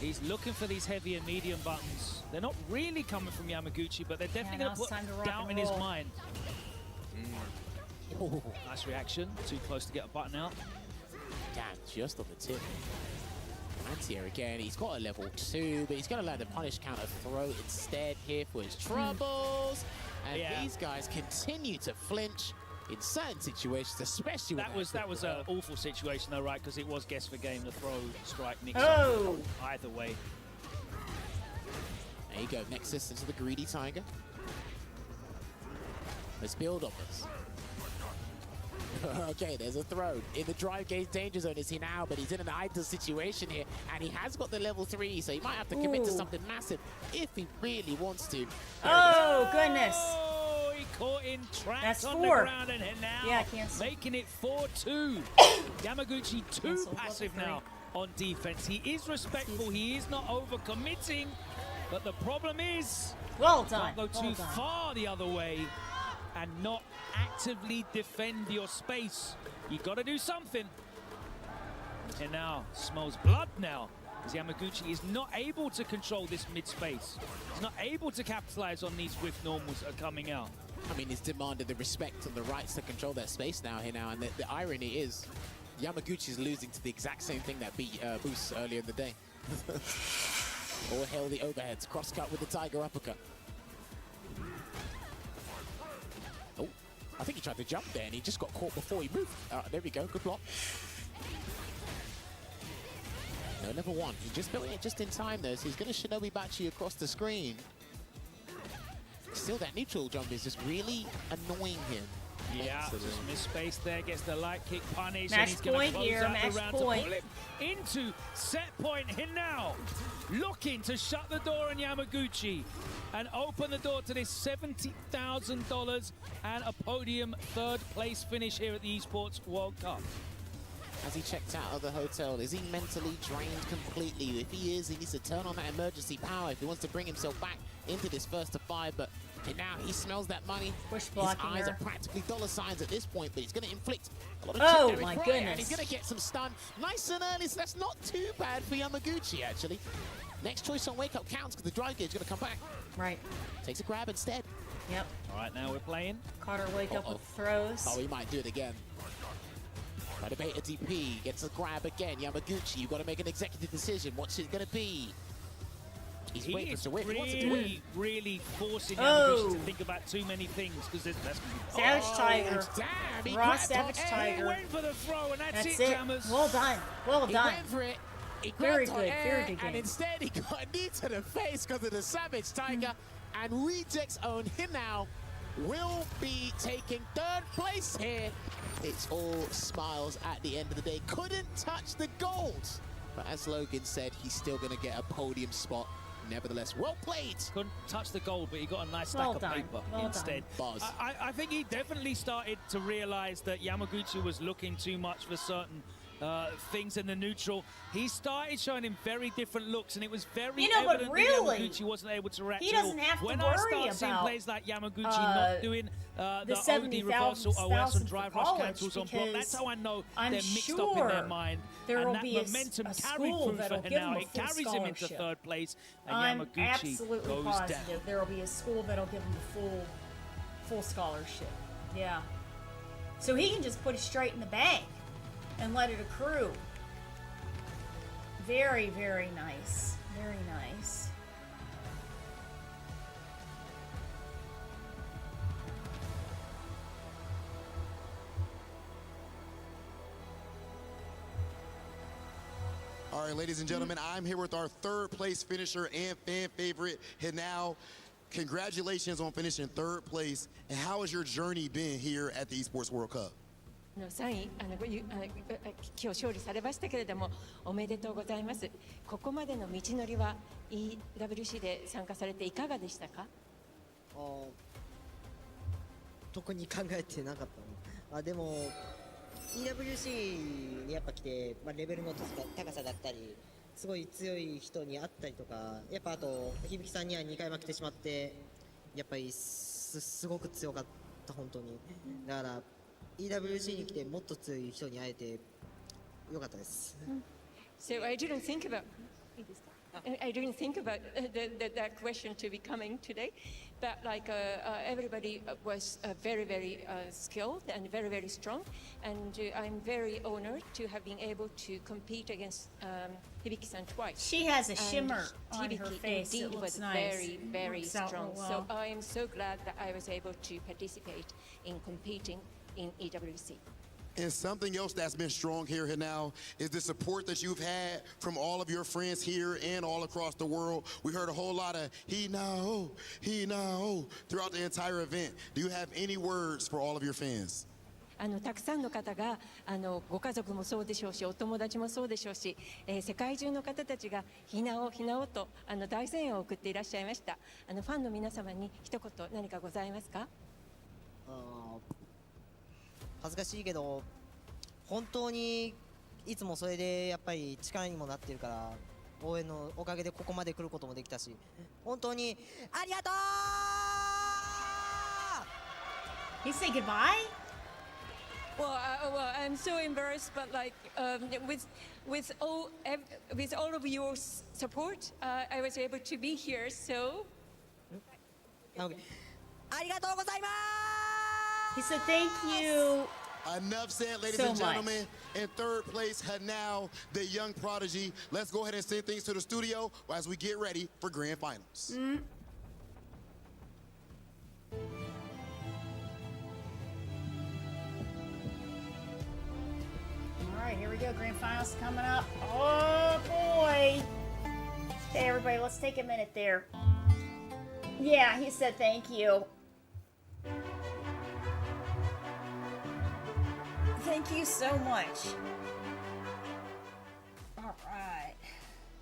Speaker 17: He's looking for these heavy and medium buttons. They're not really coming from Yamaguchi, but they're definitely
Speaker 9: now
Speaker 17: going to
Speaker 9: it's
Speaker 17: put
Speaker 9: time to rock
Speaker 17: doubt
Speaker 9: and
Speaker 17: in his
Speaker 9: roll.
Speaker 17: mind. Nice reaction. Too close to get a button out.
Speaker 16: Damn, just on the tip. Anti-air again, he's got a level 2, but he's going to land a punish counter throw instead here for his troubles. And these guys continue to flinch in certain situations, especially when
Speaker 17: that was an awful situation though, right? Because it was guess for game, the throw strike Nick either way.
Speaker 16: There you go, Nexus into the greedy Tiger. Let's build on this. Okay, there's a throw. In the drive gauge danger zone is he now, but he's in an ideal situation here, and he has got the level 3, so he might have to commit to something massive if he really wants to.
Speaker 9: Oh, goodness.
Speaker 17: Oh, he caught in traps
Speaker 9: That's
Speaker 17: on
Speaker 9: 4.
Speaker 17: the ground, and now
Speaker 9: cancel.
Speaker 17: making it 4-2. Yamaguchi too passive now on defense. He is respectful. He is not overcommitting, but the problem is,
Speaker 9: well done.
Speaker 17: Don't go too far the other way and not actively defend your space. You got to do something. And now smells blood now, as Yamaguchi is not able to control this mid space. He's not able to capitalize on these Rift normals that are coming out.
Speaker 16: I mean, he's demanded the respect and the rights to control that space now here now, and the irony is Yamaguchi's losing to the exact same thing that beat Boost earlier in the day. All hail the overheads, cross cut with the Tiger uppercut. Oh, I think he tried to jump there and he just got caught before he moved. There we go, good block. No, level 1. He just built it just in time though, so he's going to Shinobi Bachi across the screen. Still, that neutral jump is just really annoying him.
Speaker 17: Yeah, just missed space there, gets the light kick punish,
Speaker 9: Match
Speaker 17: and he's going to
Speaker 9: point
Speaker 17: close
Speaker 9: here,
Speaker 17: out
Speaker 9: match
Speaker 17: the round
Speaker 9: point.
Speaker 17: to pull him into set point here now. Looking to shut the door on Yamaguchi and open the door to this $70,000 and a podium 3rd place finish here at the Esports World Cup.
Speaker 16: Has he checked out of the hotel? Is he mentally drained completely? If he is, he needs to turn on that emergency power if he wants to bring himself back into this 1st to 5, but now he smells that money. His eyes are practically dollar signs at this point, but he's going to inflict a lot of chip damage, and he's going to get some stun nice and early, so that's not too bad for Yamaguchi, actually. Next choice on Wake Up counts because the drive gauge is going to come back.
Speaker 9: Right.
Speaker 16: Takes a grab instead.
Speaker 9: Yep.
Speaker 17: All right, now we're playing.
Speaker 9: Carter Wake Up with throws.
Speaker 16: Oh, he might do it again. Try to bait a DP, gets a grab again. Yamaguchi, you've got to make an executive decision. What's it going to be? He's waiting to win. He wants it to win.
Speaker 17: Really forcing Yamaguchi to think about too many things because that's
Speaker 9: Savage Tiger.
Speaker 16: Damn,
Speaker 9: Raw Savage Tiger.
Speaker 17: He went for the throw, and that's it, Jammers.
Speaker 9: Well done. Well done.
Speaker 16: He went for it. He
Speaker 9: very
Speaker 16: got
Speaker 9: good.
Speaker 16: air,
Speaker 9: Very good game.
Speaker 16: And instead, he got a knee to the face because of the Savage Tiger. And Reject's own Hinao will be taking 3rd place here. It's all smiles at the end of the day. Couldn't touch the gold. But as Logan said, he's still going to get a podium spot. Nevertheless, well played.
Speaker 17: Couldn't touch the goal, but he got a nice stack of paper instead.
Speaker 16: Buzz.
Speaker 17: I think he definitely started to realize that Yamaguchi was looking too much for certain things in the neutral. He started showing him very different looks, and it was very evident that Yamaguchi wasn't able to react.
Speaker 9: He doesn't have to
Speaker 17: when
Speaker 9: worry
Speaker 17: I start seeing
Speaker 9: about,
Speaker 17: plays like Yamaguchi not doing the OD reversal OS and drive rush cancels on block, that's how I know they're mixed up in their mind.
Speaker 9: There
Speaker 17: and
Speaker 9: will
Speaker 17: that
Speaker 9: be
Speaker 17: momentum
Speaker 9: a
Speaker 17: carried
Speaker 9: school
Speaker 17: through
Speaker 9: that'll
Speaker 17: for
Speaker 9: give him
Speaker 17: Hinao.
Speaker 9: a
Speaker 17: It
Speaker 9: full
Speaker 17: carries him into
Speaker 9: scholarship.
Speaker 17: 3rd place, and
Speaker 9: I'm
Speaker 17: Yamaguchi
Speaker 9: absolutely
Speaker 17: goes
Speaker 9: positive
Speaker 17: down.
Speaker 9: there will be a school that'll give him the full scholarship. Yeah. So he can just put it straight in the bank and let it accrue. Very, very nice. Very nice.
Speaker 3: All right, ladies and gentlemen, I'm here with our 3rd place finisher and fan favorite, Hinao. Congratulations on finishing 3rd place. And how has your journey been here at the Esports World Cup?
Speaker 1: 3位今日勝利されましたけれどもおめでとうございます。ここまでの道のりは EWC で参加されていかがでしたか？
Speaker 5: 特に考えてなかったの。でも EWC にやっぱ来て、レベルの高さだったりすごい強い人に会ったりとか、やっぱあと響さんには2回負けてしまって、やっぱりすごく強かった本当に。だから EWC に来てもっと強い人に会えてよかったです。
Speaker 1: So I didn't think about I didn't think about that question to be coming today, but like everybody was very, very skilled and very, very strong, and I'm very honored to have been able to compete against Hibiki-san twice.
Speaker 9: She has a
Speaker 1: And
Speaker 9: shimmer on her
Speaker 1: Hibiki
Speaker 9: face. It
Speaker 1: indeed
Speaker 9: looks
Speaker 1: was
Speaker 9: nice.
Speaker 1: very, very
Speaker 9: Works out
Speaker 1: strong.
Speaker 9: real
Speaker 1: So
Speaker 9: well.
Speaker 1: I am so glad that I was able to participate in competing in EWC.
Speaker 3: And something else that's been strong here now is the support that you've had from all of your friends here and all across the world. We heard a whole lot of he now throughout the entire event. Do you have any words for all of your fans?
Speaker 1: たくさんの方がご家族もそうでしょうし、お友達もそうでしょうし、世界中の方たちがひなおと大声援を送っていらっしゃいました。ファンの皆様に一言何かございますか？
Speaker 5: 恥ずかしいけど本当にいつもそれでやっぱり力にもなってるから応援のおかげでここまで来ることもできたし本当にありがとう
Speaker 9: You say goodbye?
Speaker 1: Well, I'm so embarrassed, but like with all of your support, I was able to be here. So,
Speaker 5: ありがとうございます
Speaker 9: He said thank you.
Speaker 3: Enough said, ladies
Speaker 9: so
Speaker 3: and gentlemen.
Speaker 9: much.
Speaker 3: In third place, Hanao, the young prodigy. Let's go ahead and send things to the studio as we get ready for grand finals.
Speaker 9: All right, here we go. Grand finals coming up. Oh boy. Hey everybody, let's take a minute there. Yeah, he said thank you. Thank you so much. All right.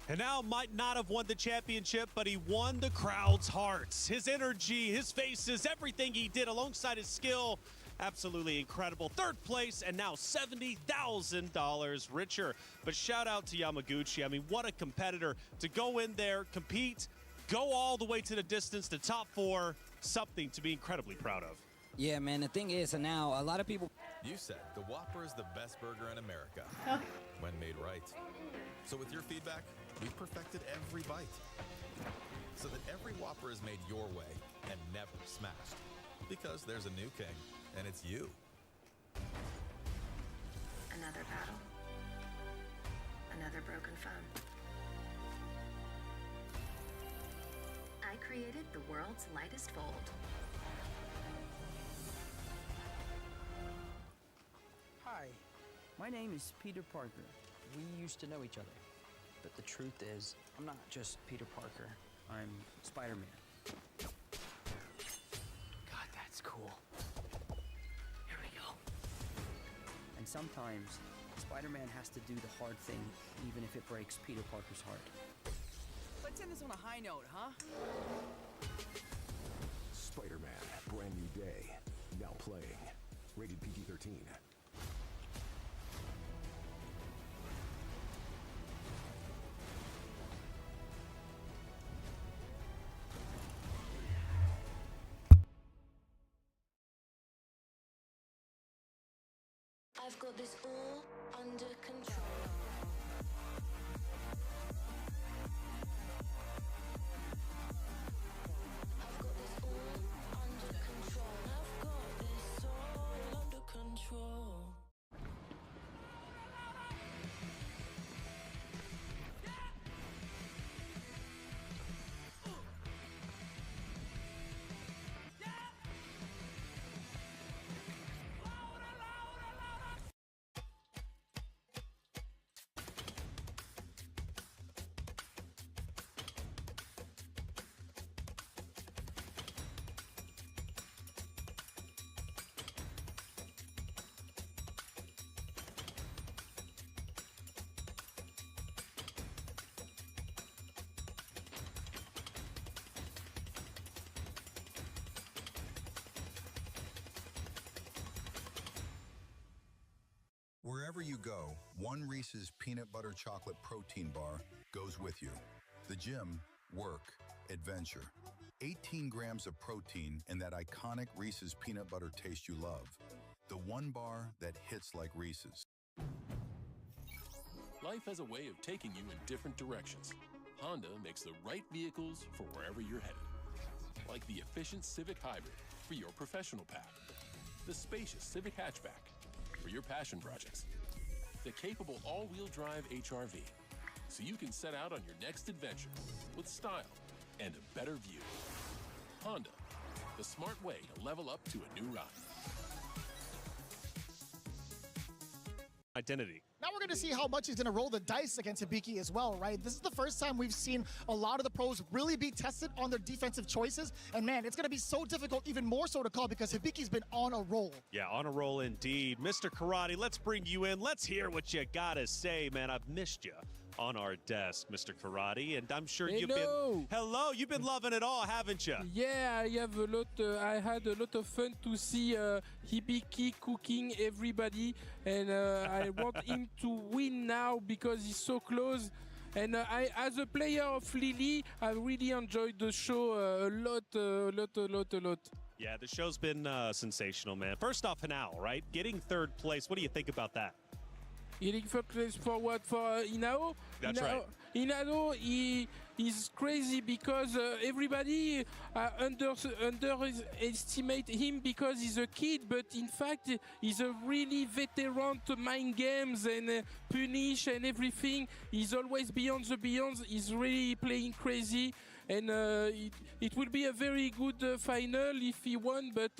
Speaker 14: And now might not have won the championship, but he won the crowd's hearts. His energy, his faces, everything he did alongside his skill, absolutely incredible. Third place and now $70,000 richer. But shout out to Yamaguchi. I mean, what a competitor to go in there, compete, go all the way to the distance, the top four, something to be incredibly proud of.
Speaker 10: Yeah, man, the thing is, now a lot of people...
Speaker 13: You said the Whopper is the best burger in America, when made right. So with your feedback, we've perfected every bite, so that every Whopper is made your way and never smashed. Because there's a new king, and it's you.
Speaker 18: Another battle. Another broken phone. I created the world's lightest fold.
Speaker 23: Hi, my name is Peter Parker. We used to know each other. But the truth is, I'm not just Peter Parker. I'm Spider-Man. God, that's cool. Here we go. And sometimes, Spider-Man has to do the hard thing, even if it breaks Peter Parker's heart.
Speaker 24: Let's end this on a high note, huh?
Speaker 25: Spider-Man, brand new day. Now playing. Rated PG-13.
Speaker 18: I've got this all under control. I've got this all under control. I've got this all under control.
Speaker 26: Wherever you go, one Reese's Peanut Butter Chocolate Protein Bar goes with you. The gym, work, adventure. 18 grams of protein in that iconic Reese's Peanut Butter taste you love. The one bar that hits like Reese's.
Speaker 27: Life has a way of taking you in different directions.
Speaker 2: Honda makes the right vehicles for wherever you're headed. Like the efficient Civic Hybrid for your professional path. The spacious Civic Hatchback for your passion projects. The capable all-wheel drive HR-V, so you can set out on your next adventure with style and a better view. Honda, the smart way to level up to a new ride.
Speaker 14: Identity.
Speaker 4: Now we're going to see how much he's going to roll the dice against Hibiki as well, right? This is the first time we've seen a lot of the pros really be tested on their defensive choices. And man, it's going to be so difficult, even more so to call, because Hibiki's been on a roll.
Speaker 14: Yeah, on a roll indeed. Mr. Karate, let's bring you in. Let's hear what you got to say, man. I've missed you on our desk, Mr. Karate, and I'm sure you've been loving it all, haven't you?
Speaker 6: Yeah, I have a lot. I had a lot of fun to see Hibiki cooking everybody, and I want him to win now because he's so close. And I, as a player of Lily, I really enjoyed the show a lot.
Speaker 14: Yeah, the show's been sensational, man. First off, Hinao, right? Getting third place. What do you think about that?
Speaker 6: Getting third place for what? For Hinao?
Speaker 14: That's right.
Speaker 6: Hinao, he's crazy because everybody underestimate him because he's a kid, but in fact, he's a really veteran to mind games and punish and everything. He's always beyond the beyond. He's really playing crazy, and it will be a very good final if he won, but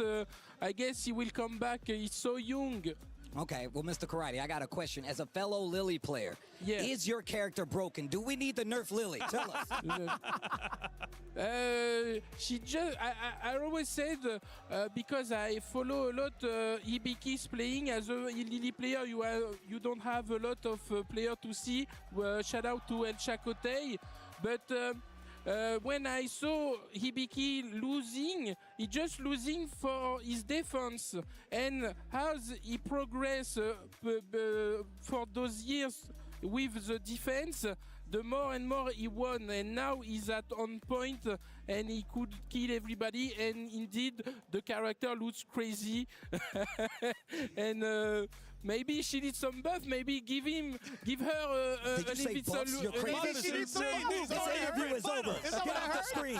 Speaker 6: I guess he will come back. He's so young.
Speaker 10: Okay, well, Mr. Karate, I got a question. As a fellow Lily player, is your character broken? Do we need to nerf Lily? Tell us.
Speaker 6: I always said, because I follow a lot Hibiki's playing, as a Lily player, you don't have a lot of player to see. Shout out to El Chakotay. But when I saw Hibiki losing, he just losing for his defense. And as he progressed for those years with the defense, the more and more he won. And now he's at on point and he could kill everybody. And indeed, the character looks crazy. And maybe she needs some buff. Maybe give her
Speaker 10: Did you say buffs? You're crazy. This interview is over. Get off the screen.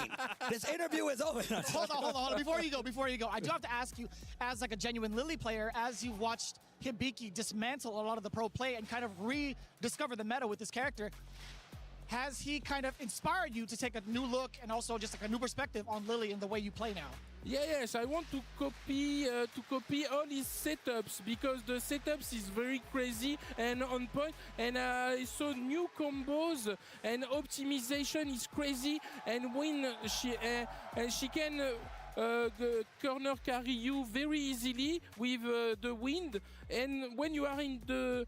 Speaker 10: This interview is over.
Speaker 4: Hold on. Before you go, I do have to ask you, as like a genuine Lily player, as you watched Hibiki dismantle a lot of the pro play and kind of rediscover the meta with this character, has he kind of inspired you to take a new look and also just like a new perspective on Lily and the way you play now?
Speaker 6: Yes, I want to copy all his setups because the setups is very crazy and on point. And I saw new combos and optimization is crazy. And when she can corner carry you very easily with the wind. And when you are in the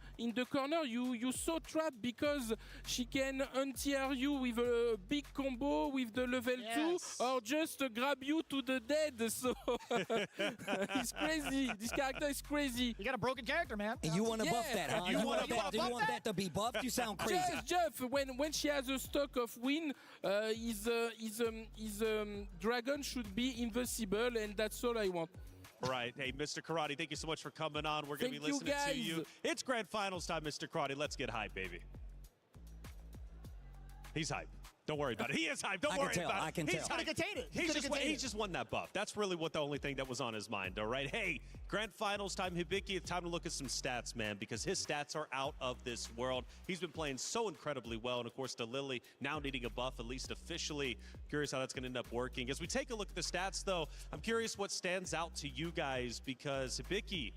Speaker 6: corner, you so trapped because she can anti-air you with a big combo with the level 2 or just grab you to the dead. So it's crazy. This character is crazy.
Speaker 4: You got a broken character, man.
Speaker 10: And you want to buff that, huh? You want that to be buffed? You sound crazy.
Speaker 6: Jeff, when she has a stock of wind, his dragon should be invincible, and that's all I want.
Speaker 14: All right. Hey, Mr. Karate, thank you so much for coming on. We're going to be listening to you. It's grand finals time, Mr. Karate. Let's get hype, baby. He's hype. Don't worry about it. He is hype. Don't worry about it.
Speaker 10: I can tell.
Speaker 4: He's contained it.
Speaker 14: He's just won that buff. That's really the only thing that was on his mind, all right? Hey, grand finals time. Hibiki, it's time to look at some stats, man, because his stats are out of this world. He's been playing so incredibly well, and of course, the Lily now needing a buff, at least officially. Curious how that's going to end up working. As we take a look at the stats, though, I'm curious what stands out to you guys, because Hibiki,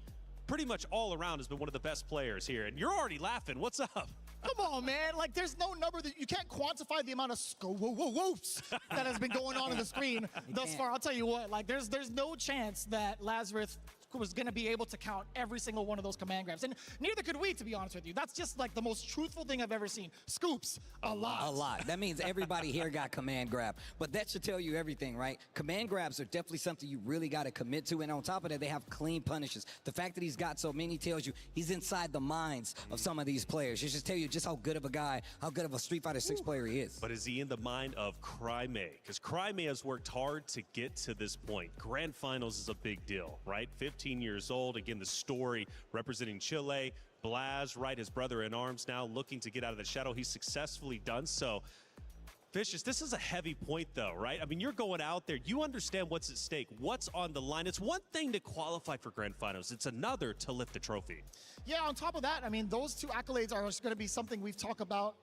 Speaker 14: pretty much all around, has been one of the best players here, and you're already laughing. What's up?
Speaker 4: Come on, man. Like, there's no number that you can't quantify the amount of whoops that has been going on the screen thus far. I'll tell you what, like, there's no chance that Lazarus was going to be able to count every single one of those command grabs. And neither could we, to be honest with you. That's just like the most truthful thing I've ever seen. Scoops, a lot.
Speaker 10: A lot. That means everybody here got command grab. But that should tell you everything, right? Command grabs are definitely something you really got to commit to. And on top of that, they have clean punishes. The fact that he's got so many tells you he's inside the minds of some of these players. It just tell you just how good of a guy, how good of a Street Fighter 6 player he is.
Speaker 14: But is he in the mind of Cryme? Because Cryme has worked hard to get to this point. Grand Finals is a big deal, right? 15 years old. Again, the story representing Chile. Blaz, right, his brother in arms now, looking to get out of the shadow. He's successfully done so. Vicious, this is a heavy point though, right? I mean, you're going out there, you understand what's at stake, what's on the line. It's one thing to qualify for Grand Finals, it's another to lift the trophy.
Speaker 4: Yeah, on top of that, I mean, those two accolades are going to be something we've talked about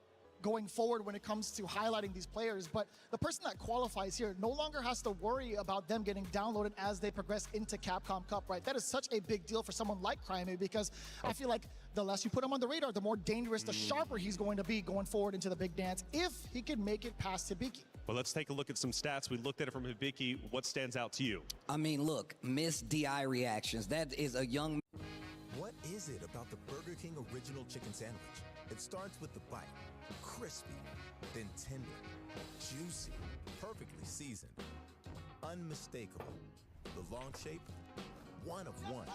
Speaker 4: going forward when it comes to highlighting these players. But the person that qualifies here no longer has to worry about them getting downloaded as they progress into Capcom Cup, right? That is such a big deal for someone like Crimea, because I feel like the less you put him on the radar, the more dangerous, the sharper he's going to be going forward into the big dance if he can make it past Hibiki.
Speaker 14: Well, let's take a look at some stats. We looked at it from Hibiki. What stands out to you?
Speaker 10: I mean, look, missed DI reactions. That is a young...
Speaker 8: What is it about the Burger King original chicken sandwich? It starts with the bite. Crispy, then tender, juicy, perfectly seasoned, unmistakable. The long shape, one of one.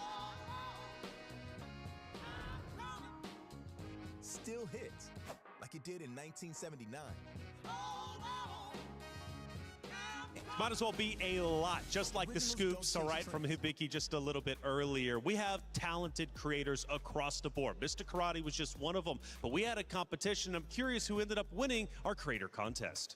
Speaker 8: Still hits, like it did in 1979.
Speaker 14: Might as well be a lot, just like the scoops, all right, from Hibiki just a little bit earlier. We have talented creators across the board. Mr. Karate was just one of them, but we had a competition. I'm curious who ended up winning our creator contest.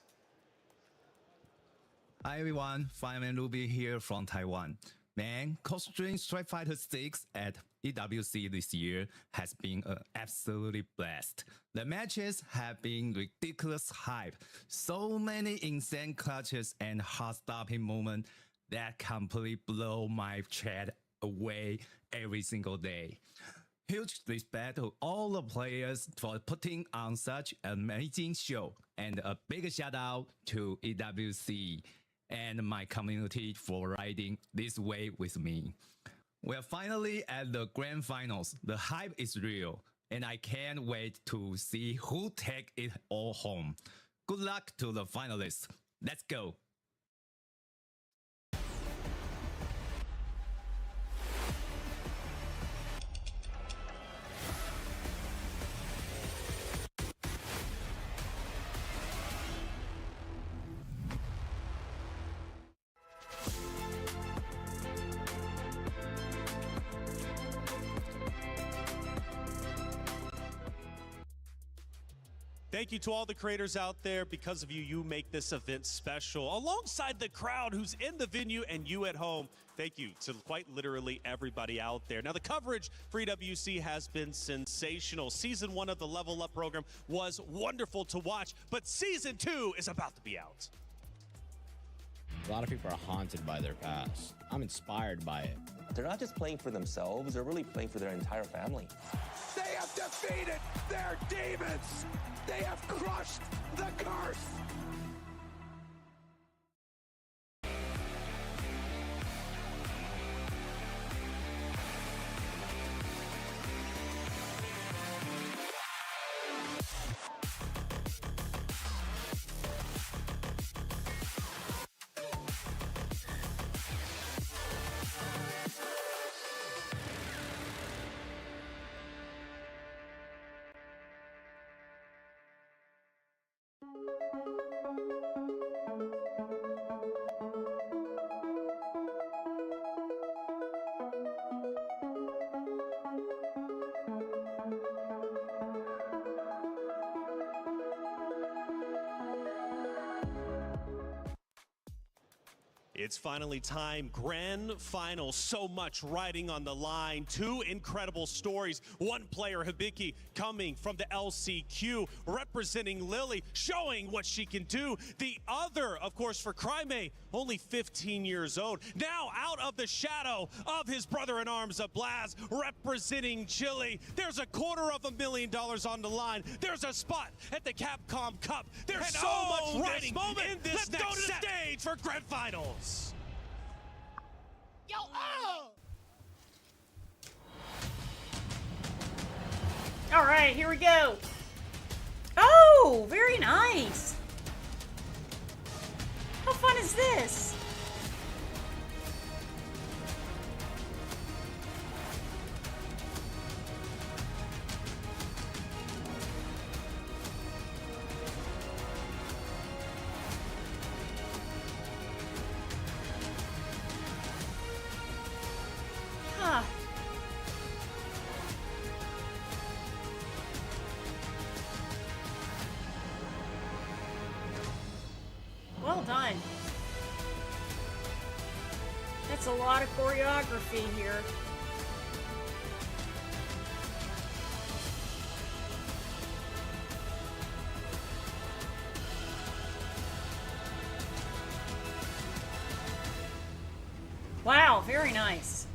Speaker 11: Hi everyone, Fireman Ruby here from Taiwan. Man, cosplay Street Fighter 6 at EWC this year has been an absolutely blast. The matches have been ridiculous hype. So many insane clutches and heart-stopping moments that completely blow my chat away every single day. Huge respect to all the players for putting on such an amazing show, and a big shout out to EWC and my community for riding this way with me. We're finally at the Grand Finals. The hype is real, and I can't wait to see who take it all home. Good luck to the finalists. Let's go.
Speaker 14: Thank you to all the creators out there. Because of you, you make this event special. Alongside the crowd who's in the venue and you at home, thank you to quite literally everybody out there. Now, the coverage for EWC has been sensational. Season 1 of the Level Up program was wonderful to watch, but Season 2 is about to be out.
Speaker 12: A lot of people are haunted by their past. I'm inspired by it.
Speaker 19: They're not just playing for themselves, they're really playing for their entire family.
Speaker 20: They have defeated their demons! They have crushed the curse!
Speaker 14: It's finally time. Grand Final. So much riding on the line. Two incredible stories. One player, Hibiki, coming from the LCQ, representing Lily, showing what she can do. The other, of course, for Crimea, only 15 years old. Now out of the shadow of his brother-in-arms, Blaz, representing Chile. There's $250,000 on the line. There's a spot at the Capcom Cup. There's so much riding in this next go to the stage for Grand Finals.
Speaker 4: Yo, oh!
Speaker 9: All right, here we go. Oh, very nice. How fun is this? Huh. done. That's a lot of choreography here. Wow, very nice.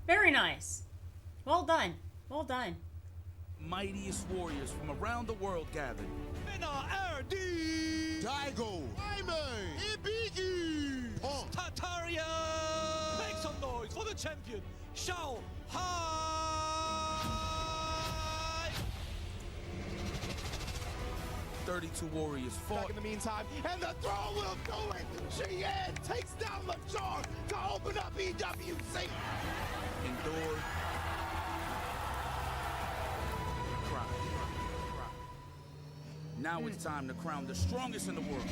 Speaker 9: Very nice. Well done. Well done.
Speaker 7: Mightiest warriors from around the world gathered.
Speaker 3: Daigo, Jaime, Ibiki,
Speaker 7: Tataria! Make some noise for the champion, Shao Hai! 32 warriors fought.
Speaker 20: Back in the meantime, and the throw will do it. Cheyenne takes down LeJar to open up EWC.
Speaker 7: Endured. Cry. Now it's time to crown the strongest in the world.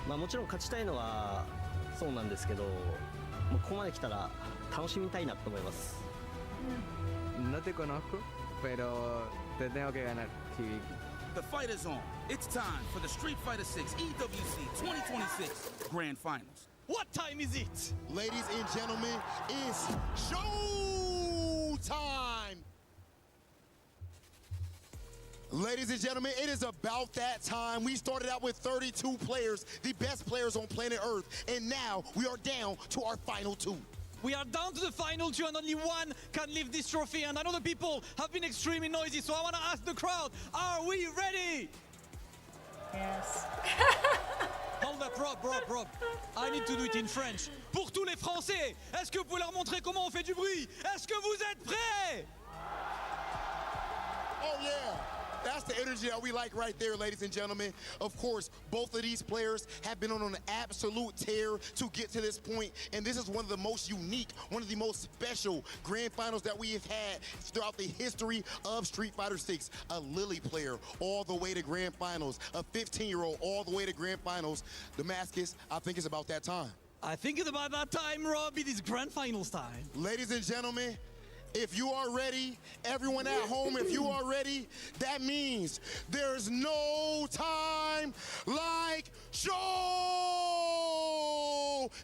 Speaker 15: まあもちろん勝ちたいのはそうなんですけど、もうここまで来たら楽しみたいなと思います。
Speaker 16: No te conozco, pero te tengo que ganar, Hibiki.
Speaker 7: The fight is on. It's time for the Street Fighter 6 EWC 2026 Grand Finals. What time is it?
Speaker 3: Ladies and gentlemen, it's show time. Ladies and gentlemen, it is about that time. We started out with 32 players, the best players on planet Earth, and now we are down to our final two.
Speaker 7: We are down to the final two and only one can lift this trophy, and I know the people have been extremely noisy, so I want to ask the crowd, are we ready?
Speaker 9: Yes.
Speaker 7: Hold up, Rob. I need to do it in French. Pour tous les Français, est-ce que vous pouvez leur montrer comment on fait du bruit? Est-ce que vous êtes prêts?
Speaker 3: Oh yeah, that's the energy that we like right there, ladies and gentlemen. Of course, both of these players have been on an absolute tear to get to this point, and this is one of the most unique, one of the most special grand finals that we have had throughout the history of Street Fighter 6. A Lily player all the way to grand finals, a 15-year-old all the way to grand finals. Damascus, I think it's about that time.
Speaker 7: I think it's about that time, Rob. It is grand finals time.
Speaker 3: Ladies and gentlemen, if you are ready, everyone at home, if you are ready, that means there's no time like show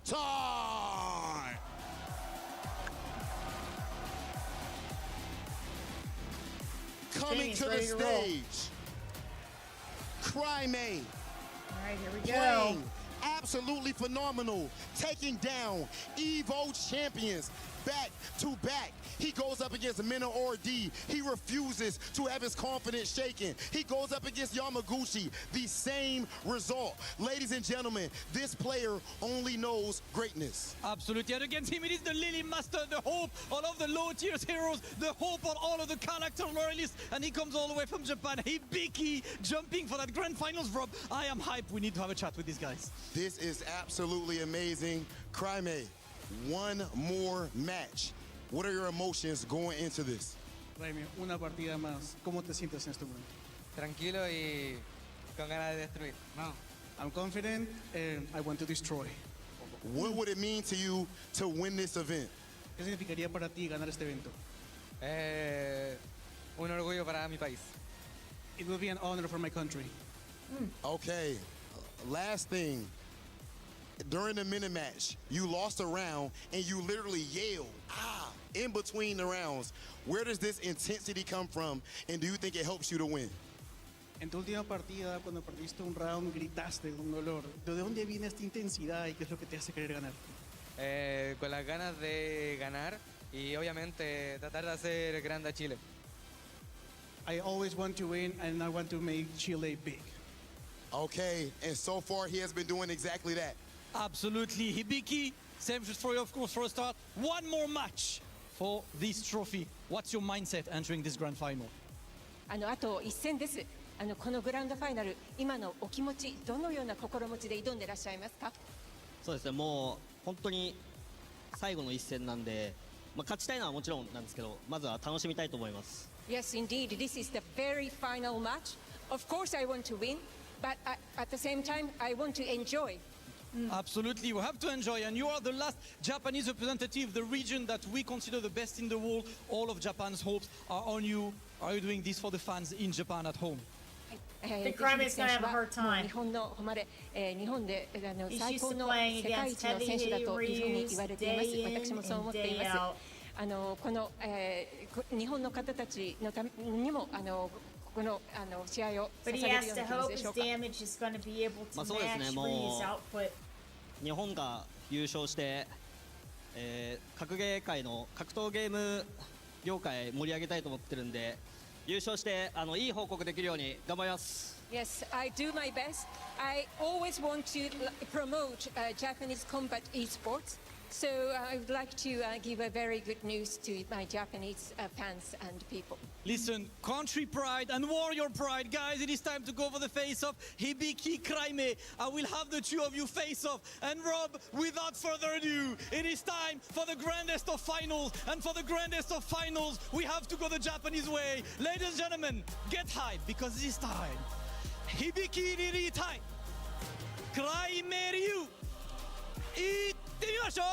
Speaker 3: time. Coming
Speaker 9: Jamie's
Speaker 3: to the
Speaker 9: ready to roll.
Speaker 3: stage, Cryme.
Speaker 9: All right, here we go.
Speaker 3: Playing absolutely phenomenal, taking down Evo champions back to back. He goes up against Mena Ordi. He refuses to have his confidence shaken. He goes up against Yamaguchi. The same result. Ladies and gentlemen, this player only knows greatness.
Speaker 7: Absolutely, and against him it is the Lily Master, the hope all of the low tier heroes, the hope on all of the character loyalists, and he comes all the way from Japan. Hibiki jumping for that grand finals, Rob. I am hyped. We need to have a chat with these guys.
Speaker 3: This is absolutely amazing. Cryme, one more match. What are your emotions going into this?
Speaker 17: Jaime, una partida más. ¿Cómo te sientes en este momento?
Speaker 16: Tranquilo y con ganas de destruir.
Speaker 17: No. I'm confident and I want to destroy.
Speaker 3: What would it mean to you to win this event?
Speaker 17: ¿Qué significaría para ti ganar este evento?
Speaker 16: Un orgullo para mi país.
Speaker 17: It will be an honor for my country.
Speaker 3: Okay, last thing. During the minute match, you lost a round and you literally yelled, ah, in between the rounds. Where does this intensity come from, and do you think it helps you to win?
Speaker 17: En tu última partida, cuando perdiste un round, gritaste con dolor. ¿De dónde viene esta intensidad y qué es lo que te hace querer ganar?
Speaker 16: Con las ganas de ganar y obviamente tratar de hacer grande a Chile.
Speaker 17: I always want to win and I want to make Chile big.
Speaker 3: Okay, and so far he has been doing exactly that.
Speaker 7: Absolutely. Hibiki, same for you, of course, for a start. One more match for this trophy. What's your mindset entering this grand final?
Speaker 1: あと一戦です。このグランドファイナル、今のお気持ち、どのような心持ちで挑んでいらっしゃいますか？
Speaker 15: そうですね、もう本当に最後の一戦なんで、勝ちたいのはもちろんなんですけど、まずは楽しみたいと思います。
Speaker 1: Yes, indeed. This is the very final match. Of course, I want to win, but at the same time, I want to enjoy.
Speaker 7: Absolutely, you have to enjoy, and you are the last Japanese representative, the region that we consider the best in the world. All of Japan's hopes are on you. Are you doing this for the fans in Japan at home?
Speaker 9: The Crimey's gonna have a hard time.
Speaker 1: 日本の誉れ、日本で
Speaker 9: He's
Speaker 1: 最
Speaker 9: used
Speaker 1: 高
Speaker 9: to
Speaker 1: の
Speaker 9: playing
Speaker 1: 世界
Speaker 9: against
Speaker 1: 一の
Speaker 9: heavy
Speaker 1: 選手だ
Speaker 9: hitting
Speaker 1: というふうに
Speaker 9: Ryus
Speaker 1: 言われています。
Speaker 9: day
Speaker 1: 私もそう
Speaker 9: in
Speaker 1: 思ってい
Speaker 9: and
Speaker 1: ま
Speaker 9: day
Speaker 1: す。
Speaker 9: out.
Speaker 1: この、日本の方たちのためにもこの試合を
Speaker 9: But
Speaker 1: 捧
Speaker 9: he
Speaker 1: げる
Speaker 9: has
Speaker 1: よう
Speaker 9: to
Speaker 1: な気持ち
Speaker 9: hope
Speaker 1: でし
Speaker 9: his
Speaker 1: ょうか。
Speaker 9: damage is going to be able to
Speaker 15: そうですね、
Speaker 9: match
Speaker 15: も
Speaker 9: Ryu's
Speaker 15: う
Speaker 9: output.
Speaker 15: 日本が優勝して、格ゲー界の格闘ゲーム業界盛り上げたいと思ってるんで、優勝していい報告できるように頑張ります。
Speaker 1: Yes, I do my best. I always want to promote Japanese combat esports. So I would like to give a very good news to my Japanese fans and people.
Speaker 7: Listen, country pride and warrior pride, guys. It is time to go for the face-off. Hibiki Crimey. I will have the two of you face-off. And Rob, without further ado, it is time for the grandest of finals. And for the grandest of finals, we have to go the Japanese way. Ladies and gentlemen, get hyped because this time, Hibiki Riri Tai, Crimey Ryu, いってみましょう。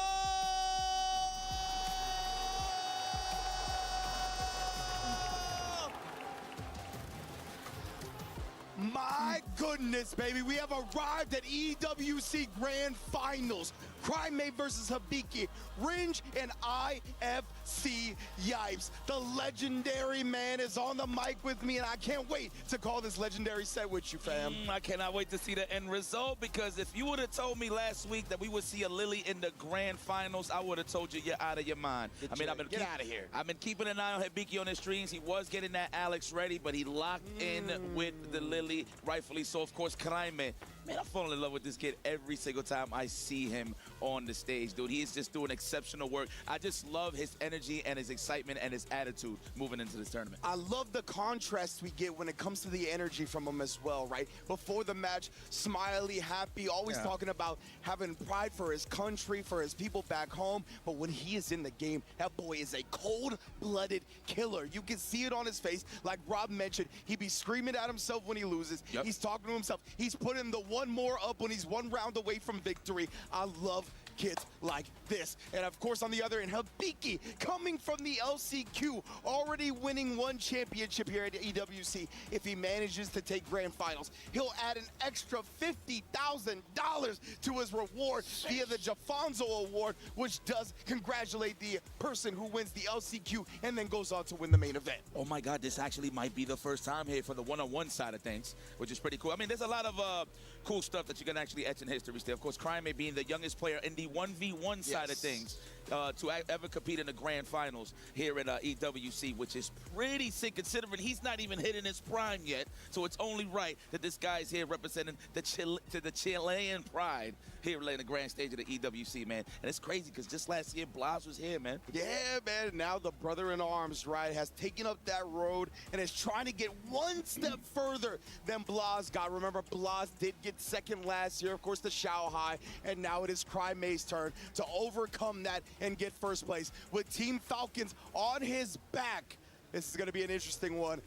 Speaker 20: My goodness, baby. We have arrived at EWC Grand Finals. Crimey versus Hibiki. Ringe and IFC Yipes. The legendary man is on the mic with me, and I can't wait to call this legendary set with you, fam.
Speaker 5: I cannot wait to see the end result, because if you would have told me last week that we would see a Lily in the Grand Finals, I would have told you you're out of your mind. I've been
Speaker 20: Get out of here.
Speaker 5: I've been keeping an eye on Hibiki on his streams. He was getting that Alex ready, but he locked in with the Lily, rightfully so. Of course, Crimey. Man, I'm falling in love with this kid every single time I see him on the stage, dude. He is just doing exceptional work. I just love his energy and his excitement and his attitude moving into this tournament.
Speaker 20: I love the contrast we get when it comes to the energy from him as well, right? Before the match, smiley, happy, always talking about having pride for his country, for his people back home. But when he is in the game, that boy is a cold-blooded killer. You can see it on his face. Like Rob mentioned, he be screaming at himself when he loses. He's talking to himself. He's putting the one more up when he's one round away from victory. I love kids like this. And of course, on the other end, Hibiki coming from the LCQ, already winning one championship here at EWC. If he manages to take grand finals, he'll add an extra $50,000 to his reward via the Jafonzo Award, which does congratulate the person who wins the LCQ and then goes on to win the main event.
Speaker 5: Oh my God, this actually might be the first time here for the one-on-one side of things, which is pretty cool. I mean, there's a lot of cool stuff that you can actually etch in history still. Of course, Crimey being the youngest player in the 1v1 side of things to ever compete in the grand finals here at EWC, which is pretty sick considering he's not even hitting his prime yet. So it's only right that this guy's here representing the Chilean pride here laying the grand stage of the EWC, man. And it's crazy because just last year, Blas was here, man.
Speaker 20: Yeah, man. Now the brother-in-arms, right, has taken up that road and is trying to get one step further than Blas got. Remember, Blas did get second last year, of course, the Shanghai, and now it is Crimey's turn to overcome that and get first place with Team Falcons on his back. This is going to be an interesting one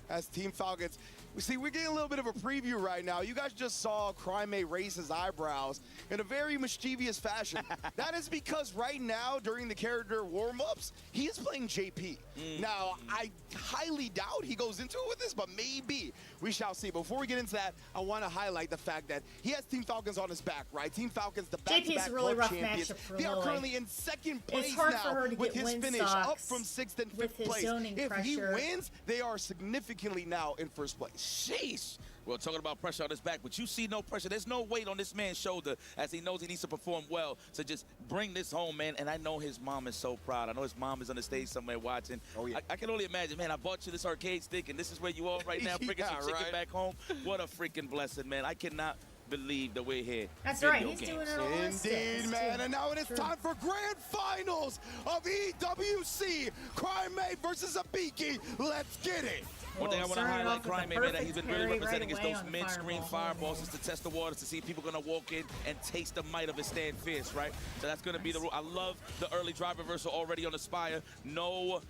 Speaker 20: as Team Falcons. See, we're getting a little bit of a preview right now. You guys just saw Crimey raise his eyebrows in a very mischievous fashion. That is because right now, during the character warm-ups, he is playing JP. Now, I highly doubt he goes into it with this, but maybe. We shall see. Before we get into that, I want to highlight the fact that he has Team Falcons on his back, right? Team Falcons, the back-to-back
Speaker 9: JP is a really
Speaker 20: club
Speaker 9: rough
Speaker 20: champions.
Speaker 9: matchup for
Speaker 20: They are
Speaker 9: Lily.
Speaker 20: currently in second place
Speaker 9: It's hard
Speaker 20: now
Speaker 9: for her to
Speaker 20: with
Speaker 9: get
Speaker 20: his
Speaker 9: win
Speaker 20: finish, up
Speaker 9: stocks
Speaker 20: from 6th and 5th
Speaker 9: with his
Speaker 20: place.
Speaker 9: zoning
Speaker 20: If he
Speaker 9: pressure.
Speaker 20: wins, they are significantly now in first place.
Speaker 5: Sheesh. Well, talking about pressure on his back, but you see no pressure. There's no weight on this man's shoulder as he knows he needs to perform well to just bring this home, man. And I know his mom is so proud. I know his mom is on the stage somewhere watching. Oh, yeah. I can only imagine, man, I bought you this arcade stick, and this is where you are right now, bringing some chicken back home. What a freaking blessing, man. I cannot believe that we're here.
Speaker 9: That's
Speaker 5: Video
Speaker 9: right. He's
Speaker 5: games.
Speaker 9: doing it all on stage.
Speaker 20: Indeed, man. And now it is time for grand finals of EWC. Crimey versus Hibiki. Let's get it.
Speaker 5: One thing I want to
Speaker 9: started
Speaker 5: highlight,
Speaker 9: off with a
Speaker 5: Crime May, that he's been
Speaker 9: perfect
Speaker 5: really
Speaker 9: parry
Speaker 5: representing
Speaker 9: right
Speaker 5: is
Speaker 9: away
Speaker 5: those
Speaker 9: on the
Speaker 5: mid-screen
Speaker 9: fireball.
Speaker 5: fireballs just to test the waters, to see if people are going to walk in and taste the might of his stand fierce, right? So that's going to be the rule. I love the early drive reversal already on the Spire. No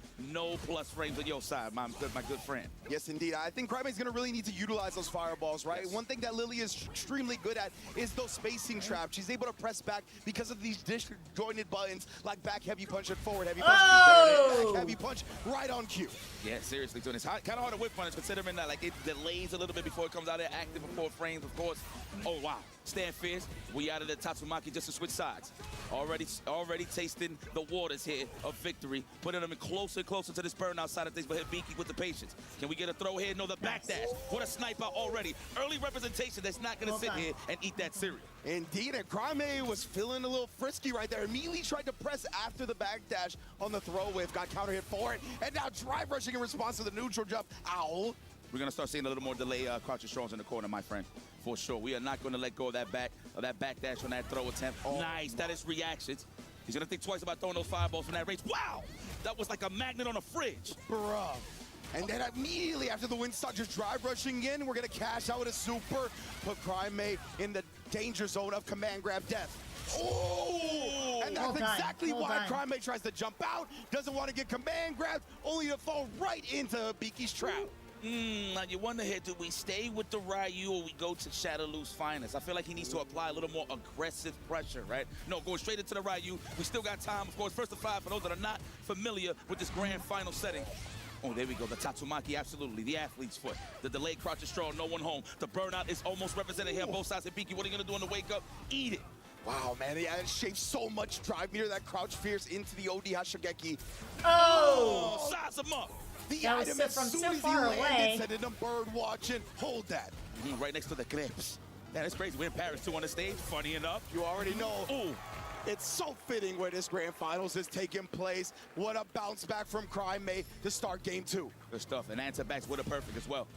Speaker 5: plus frames on your side, my good friend.
Speaker 20: Yes, indeed. I think Crime is going to really need to utilize those fireballs, right?
Speaker 5: Yes.
Speaker 20: One thing that Lily is extremely good at is those spacing traps. She's able to press back because of these disjointed buttons, like back heavy punch and forward heavy punch.
Speaker 9: Oh!
Speaker 20: Back heavy punch right on cue.
Speaker 5: Yeah, seriously, so it's kind of hard to whip punish, considering that like it delays a little bit before it comes out there active for 4 frames, of course. Oh wow, stand fierce. We out of the Tatsumaki just to switch sides. Already tasting the waters here of victory, putting them in closer and closer to this burnout side of things. But Hibiki with the patience. Can we get a throw here? No, the backdash. What a sniper already. Early representation that's not going to sit here and eat that cereal.
Speaker 20: Indeed, and Crime was feeling a little frisky right there. Immediately tried to press after the backdash on the throw wave, got counter hit for it, and now drive rushing in response to the neutral jump. Ow.
Speaker 5: We're going to start seeing a little more delay crouching strolls in the corner, my friend, for sure. We are not going to let go of that backdash on that throw attempt. Oh. Nice, that is reactions. He's going to think twice about throwing those fireballs from that range. Wow, that was like a magnet on a fridge.
Speaker 20: Bruh. And then immediately after the Windstock just drive rushing in, we're going to cash out with a super, put Crime in the danger zone of command grab death. Oh! And that's exactly why Crime tries to jump out, doesn't want to get command grabbed, only to fall right into Hibiki's trap.
Speaker 5: Now you wonder here, do we stay with the Ryu or we go to Shadowloo's Finest? I feel like he needs to apply a little more aggressive pressure, right? No, going straight into the Ryu. We still got time, of course. First to 5 for those that are not familiar with this grand final setting. Oh, there we go. The Tatsumaki, absolutely. The athlete's foot. The delayed crouch straw, no one home. The burnout is almost represented here on both sides. Hibiki, what are you going to do on the wake up? Eat it.
Speaker 20: Wow, man, yeah, it shaved so much drive meter, that crouch fierce into the OD Hashigeki.
Speaker 5: Oh! Size him up.
Speaker 20: The
Speaker 9: That was
Speaker 20: item
Speaker 9: so-
Speaker 20: as
Speaker 9: from
Speaker 20: soon
Speaker 9: so
Speaker 20: as
Speaker 9: far
Speaker 20: he
Speaker 9: away.
Speaker 20: landed, sending them bird watching. Hold that.
Speaker 5: Right next to the clips. Man, it's crazy. We're in Paris too on the stage. Funny enough.
Speaker 20: You already know.
Speaker 5: Ooh.
Speaker 20: It's so fitting where this grand finals is taking place. What a bounce back from Crime to start game 2.
Speaker 5: Good stuff. And answer backs with a perfect as well.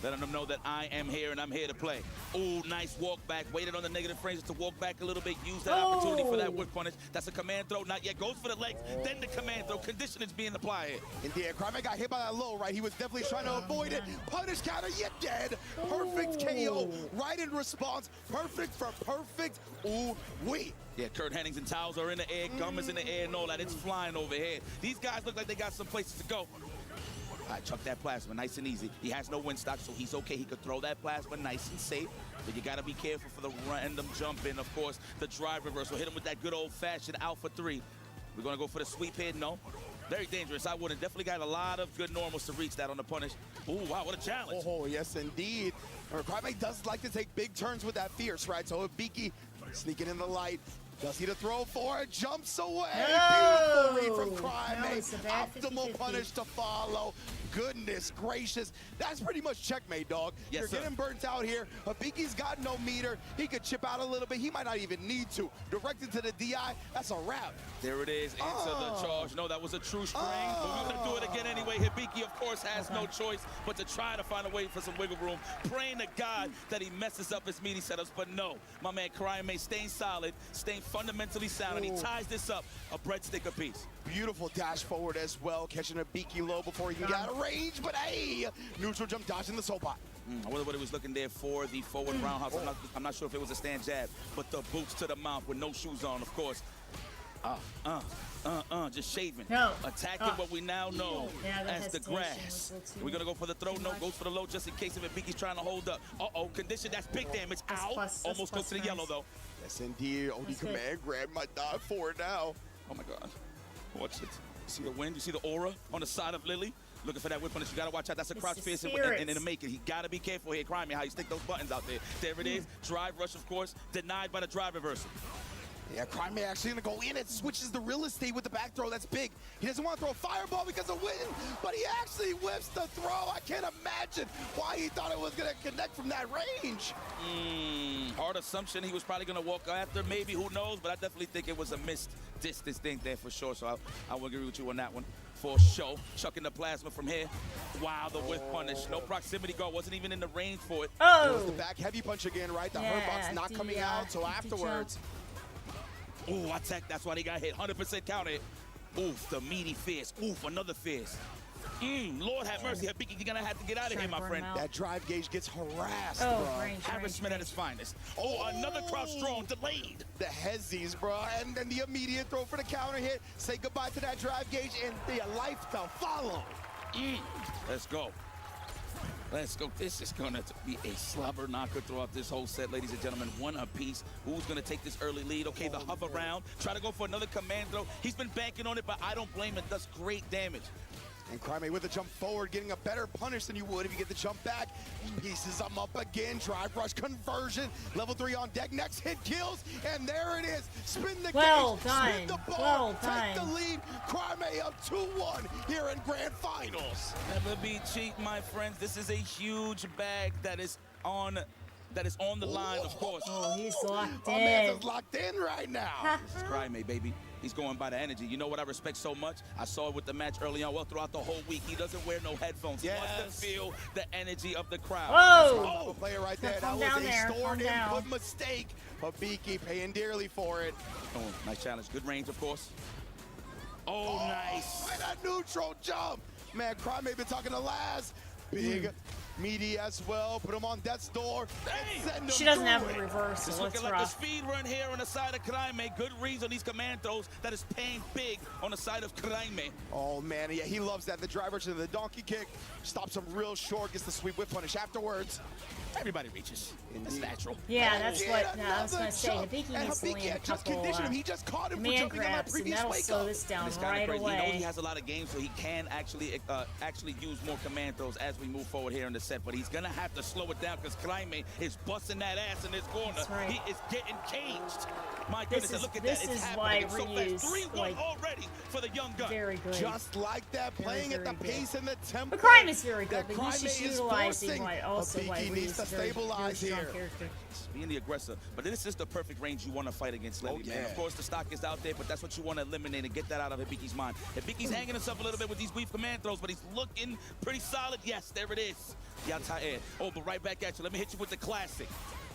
Speaker 5: Letting them know that I am here and I'm here to play. Ooh, nice walk back. Waited on the negative frames to walk back a little bit. Use that opportunity for that whip punish. That's a command throw. Not yet. Goes for the legs. Then the command throw. Condition is being applied here.
Speaker 20: Indeed, Crime got hit by that low, right? He was definitely trying to avoid it. Punish counter, you're dead. Perfect KO. Right in response. Perfect for perfect. Ooh, wait.
Speaker 5: Yeah, Kurt Hennings and towels are in the air. Gum is in the air and all that. It's flying overhead. These guys look like they got some places to go. All right, chuck that plasma, nice and easy. He has no wind stock, so he's okay. He could throw that plasma nice and safe, but you gotta be careful for the random jump in. Of course, the drive reversal. Hit him with that good old-fashioned Alpha 3. We're gonna go for the sweep here, no. Very dangerous. I would have definitely got a lot of good normals to reach that on the punish. Ooh, wow, what a challenge.
Speaker 20: Oh, yes, indeed. Crime does like to take big turns with that fierce, right? So Hibiki sneaking in the light. Does he to throw for it? Jumps away.
Speaker 9: No!
Speaker 20: Beautiful read from Crime.
Speaker 9: That was a bad
Speaker 20: Optimal
Speaker 9: 50-50.
Speaker 20: punish to follow. Goodness gracious. That's pretty much checkmate, dog.
Speaker 5: Yes,
Speaker 20: You're
Speaker 5: sir.
Speaker 20: getting burnt out here. Hibiki's got no meter. He could chip out a little bit. He might not even need to. Directed to the DI, that's a wrap.
Speaker 5: There it is. Answer the charge. No, that was a true string, but we're going to do it again anyway. Hibiki, of course, has no choice but to try to find a way for some wiggle room, praying to God that he messes up his meaty setups. But no, my man Crime staying solid, staying fundamentally sound, and he ties this up a breadstick apiece.
Speaker 20: Beautiful dash forward as well, catching Hibiki low before he can get out of range, but hey, neutral jump dodging the soap bot.
Speaker 5: I wonder what he was looking there for, the forward roundhouse. I'm not sure if it was a stand jab, but the boots to the mouth with no shoes on, of course. Just shaving.
Speaker 9: No.
Speaker 5: Attacking what we now know
Speaker 9: Yeah, that
Speaker 5: as the
Speaker 9: hesitation
Speaker 5: grass.
Speaker 9: was a little too
Speaker 5: We're gonna go for the throw. No, goes for the low just in case if Hibiki's trying to hold up. Condition, that's big damage.
Speaker 9: That's
Speaker 5: Ow.
Speaker 9: plus- that's
Speaker 5: Almost goes
Speaker 9: plus
Speaker 5: to the
Speaker 9: nice.
Speaker 5: yellow though.
Speaker 20: Yes, indeed. OD
Speaker 9: That's good.
Speaker 20: command grab might die for it now.
Speaker 5: Oh my God. Watch it. You see the wind? You see the aura on the side of Lily? Looking for that whip punish. You gotta watch out. That's a
Speaker 9: It's
Speaker 5: crouch
Speaker 9: the
Speaker 5: fierce and
Speaker 9: spirits.
Speaker 5: in the making. He gotta be careful here. Crime how you stick those buttons out there. There it is. Drive rush, of course. Denied by the drive reversal.
Speaker 20: Yeah, Crime actually gonna go in. It switches the real estate with the back throw. That's big. He doesn't want to throw a fireball because of wind, but he actually whips the throw. I can't imagine why he thought it was gonna connect from that range.
Speaker 5: Hard assumption. He was probably gonna walk after. Maybe, who knows? But I definitely think it was a missed distance thing there for sure. So I will agree with you on that one. For sure. Chucking the plasma from here. Wow, the whip punish. No proximity guard. Wasn't even in the range for it.
Speaker 20: It was the back heavy punch again, right? The
Speaker 9: Yeah,
Speaker 20: hurt box not coming out, so afterwards.
Speaker 5: Ooh, attack. That's why they got hit. 100% counted. Oof, the meaty fierce. Oof, another fierce. Lord have mercy, Hibiki, you're gonna have to get out of here, my friend.
Speaker 20: That drive gauge gets harassed,
Speaker 9: Oh,
Speaker 20: bro.
Speaker 9: range,
Speaker 5: Harassment at its finest. Oh, another crouch strong, delayed.
Speaker 20: The hezzies, bro, and then the immediate throw for the counter hit. Say goodbye to that drive gauge and the life to follow.
Speaker 5: Let's go. Let's go. This is going to be a slobber knocker throughout this whole set, ladies and gentlemen. One apiece. Who's going to take this early lead? Okay, the hover round. Try to go for another command throw. He's been banking on it, but I don't blame him. It does great damage.
Speaker 20: And Crimey with a jump forward, getting a better punish than you would if you get the jump back. Pieces them up again. Drive rush conversion. Level 3 on deck. Next hit kills. And there it is. Spin the
Speaker 9: Well
Speaker 20: cage.
Speaker 9: done.
Speaker 20: Spin the ball.
Speaker 9: Well
Speaker 20: Take
Speaker 9: done.
Speaker 20: the lead. Crimey up 2-1 here in Grand Finals.
Speaker 5: Never be cheap, my friends. This is a huge bag that is on the line, of course.
Speaker 9: Oh, he's locked
Speaker 20: My man
Speaker 9: in.
Speaker 20: is locked in right now.
Speaker 5: This is Crimey, baby. He's going by the energy. You know what I respect so much? I saw it with the match early on. Well, throughout the whole week, he doesn't wear no headphones.
Speaker 20: Yes.
Speaker 5: He wants to feel the energy of the crowd.
Speaker 9: Whoa!
Speaker 20: Oh, player right there. That
Speaker 9: Calm
Speaker 20: was
Speaker 9: down
Speaker 20: a
Speaker 9: there, calm
Speaker 20: stored
Speaker 9: down.
Speaker 20: input mistake. Hibiki paying dearly for it.
Speaker 5: Oh, nice challenge. Good range, of course. Oh, nice.
Speaker 20: And a neutral jump. Man, Crimey been talking to Laz. Big, meaty as well. Put him on death's door. And send him
Speaker 9: She doesn't have
Speaker 20: through
Speaker 9: a
Speaker 20: it.
Speaker 9: reversal.
Speaker 5: It's
Speaker 9: It's
Speaker 5: looking like a
Speaker 9: rough.
Speaker 5: speed run here on the side of Crimey. Good reads on these command throws. That is paying big on the side of Crimey.
Speaker 20: Oh, man, yeah, he loves that. The driver to the donkey kick. Stops him real short. Gets the sweep whip punish afterwards.
Speaker 5: Everybody reaches. It's natural.
Speaker 9: Yeah, that's
Speaker 20: And
Speaker 9: what I was
Speaker 20: another
Speaker 9: going to say.
Speaker 20: jump.
Speaker 9: Hibiki
Speaker 20: And
Speaker 9: needs to
Speaker 20: Hibiki
Speaker 9: land a
Speaker 20: had just
Speaker 9: couple
Speaker 20: conditioned him. He just caught him for
Speaker 9: man
Speaker 20: jumping in that
Speaker 9: grabs, and
Speaker 20: previous
Speaker 9: that'll
Speaker 20: wake
Speaker 9: slow
Speaker 20: up.
Speaker 9: this down
Speaker 5: It's kind
Speaker 9: right
Speaker 5: of crazy. He knows he
Speaker 9: away.
Speaker 5: has a lot of games, so he can actually use more command throws as we move forward here in the set. But he's gonna have to slow it down because Crimey is busting that ass in this corner.
Speaker 9: That's right.
Speaker 5: He is getting caged. My
Speaker 9: This
Speaker 5: goodness,
Speaker 9: is-
Speaker 5: and look at
Speaker 9: this
Speaker 5: that. It's
Speaker 9: is
Speaker 5: happening.
Speaker 9: why
Speaker 5: It's so
Speaker 9: Ryu's,
Speaker 5: fast. 3-1
Speaker 9: like,
Speaker 5: already for the young gun.
Speaker 9: Very good.
Speaker 20: Just like that,
Speaker 9: Very,
Speaker 20: playing at the
Speaker 9: very good.
Speaker 20: pace and the tempo.
Speaker 9: But Crimey's very
Speaker 20: that
Speaker 9: good, but he's just
Speaker 20: Crimey is
Speaker 9: utilizing
Speaker 20: forcing.
Speaker 9: why also why
Speaker 20: Hibiki
Speaker 9: Ryu's
Speaker 20: needs to
Speaker 9: very
Speaker 20: stabilize
Speaker 9: strong
Speaker 20: here.
Speaker 9: character.
Speaker 5: Being the aggressor, but this is the perfect range you want to fight against Levy, man.
Speaker 20: yeah.
Speaker 5: Of course, the stock is out there, but that's what you want to eliminate and get that out of Hibiki's mind. Hibiki's hanging himself a little bit with these brief command throws, but he's looking pretty solid. Yes, there it is. Yata air. Oh, but right back at you. Let me hit you with the classic.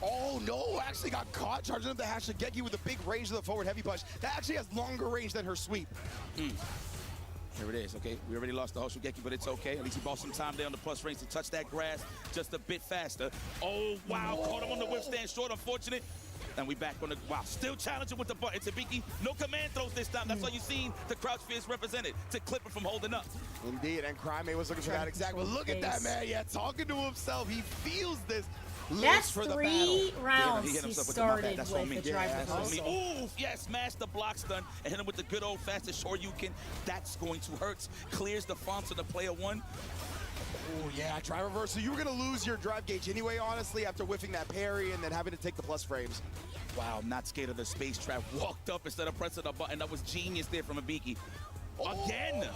Speaker 20: Oh, no, actually got caught charging up the Hashigeki with a big range of the forward heavy punch. That actually has longer range than her sweep.
Speaker 5: Here it is, okay? We already lost the Hoshigeki, but it's okay. At least he bought some time there on the plus range to touch that grass just a bit faster. Oh, wow, caught him on the whip stand short, unfortunate. And we back on the, wow, still challenging with the button. Hibiki, no command throws this time. That's why you seen the crouch fierce represented to clip him from holding up.
Speaker 20: Indeed, and Crimey was looking for that exact. But look at that, man. Yeah, talking to himself. He feels this.
Speaker 9: That's
Speaker 20: for the
Speaker 9: 3 rounds
Speaker 5: He hit
Speaker 9: he
Speaker 5: himself with the mop pad.
Speaker 9: started
Speaker 5: That's on me.
Speaker 9: with the drive
Speaker 5: That's on me.
Speaker 9: reversal.
Speaker 5: Ooh, yes, smash the block stun and hit him with the good old fastest Shoryuken. That's going to hurt. Clears the fonts of the player one.
Speaker 20: Oh, yeah, drive reversal. You were going to lose your drive gauge anyway, honestly, after whiffing that parry and then having to take the plus frames.
Speaker 5: Wow, not scared of the space trap. Walked up instead of pressing a button. That was genius there from Hibiki. Again.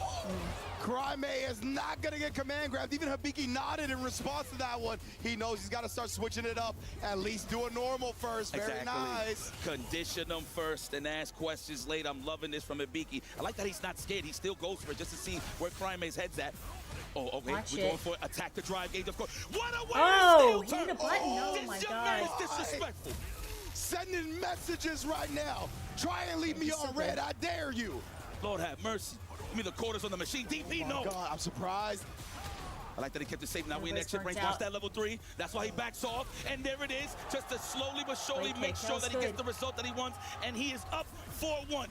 Speaker 20: Crimey is not going to get command grabbed. Even Hibiki nodded in response to that one. He knows he's got to start switching it up. At least do a normal first. Very nice.
Speaker 5: Condition them first and ask questions later. I'm loving this from Hibiki. I like that he's not scared. He still goes for it just to see where Crimey's head's at. Oh, okay.
Speaker 9: Watch
Speaker 5: We're
Speaker 9: it.
Speaker 5: going for it. Attack the drive gauge, of course. What a way
Speaker 9: Oh,
Speaker 5: to steal
Speaker 9: hit the
Speaker 5: turn.
Speaker 9: button. Oh,
Speaker 5: This
Speaker 9: my
Speaker 5: young
Speaker 9: God.
Speaker 5: man is disrespectful.
Speaker 20: Sending messages right now. Try and leave me on red. I dare you.
Speaker 5: Lord have mercy. Give me the quarters on the machine. DP, no.
Speaker 20: God, I'm surprised.
Speaker 5: I like that he kept it safe. Now we in that
Speaker 9: Everybody's
Speaker 5: chip range.
Speaker 9: burnt
Speaker 5: Watch
Speaker 9: out.
Speaker 5: that level 3. That's why he backs off. And there it is. Just to slowly but surely
Speaker 9: Great
Speaker 5: make
Speaker 9: kick.
Speaker 5: sure
Speaker 9: That
Speaker 5: that
Speaker 9: was
Speaker 5: he gets
Speaker 9: good.
Speaker 5: the result that he wants. And he is up 4-1.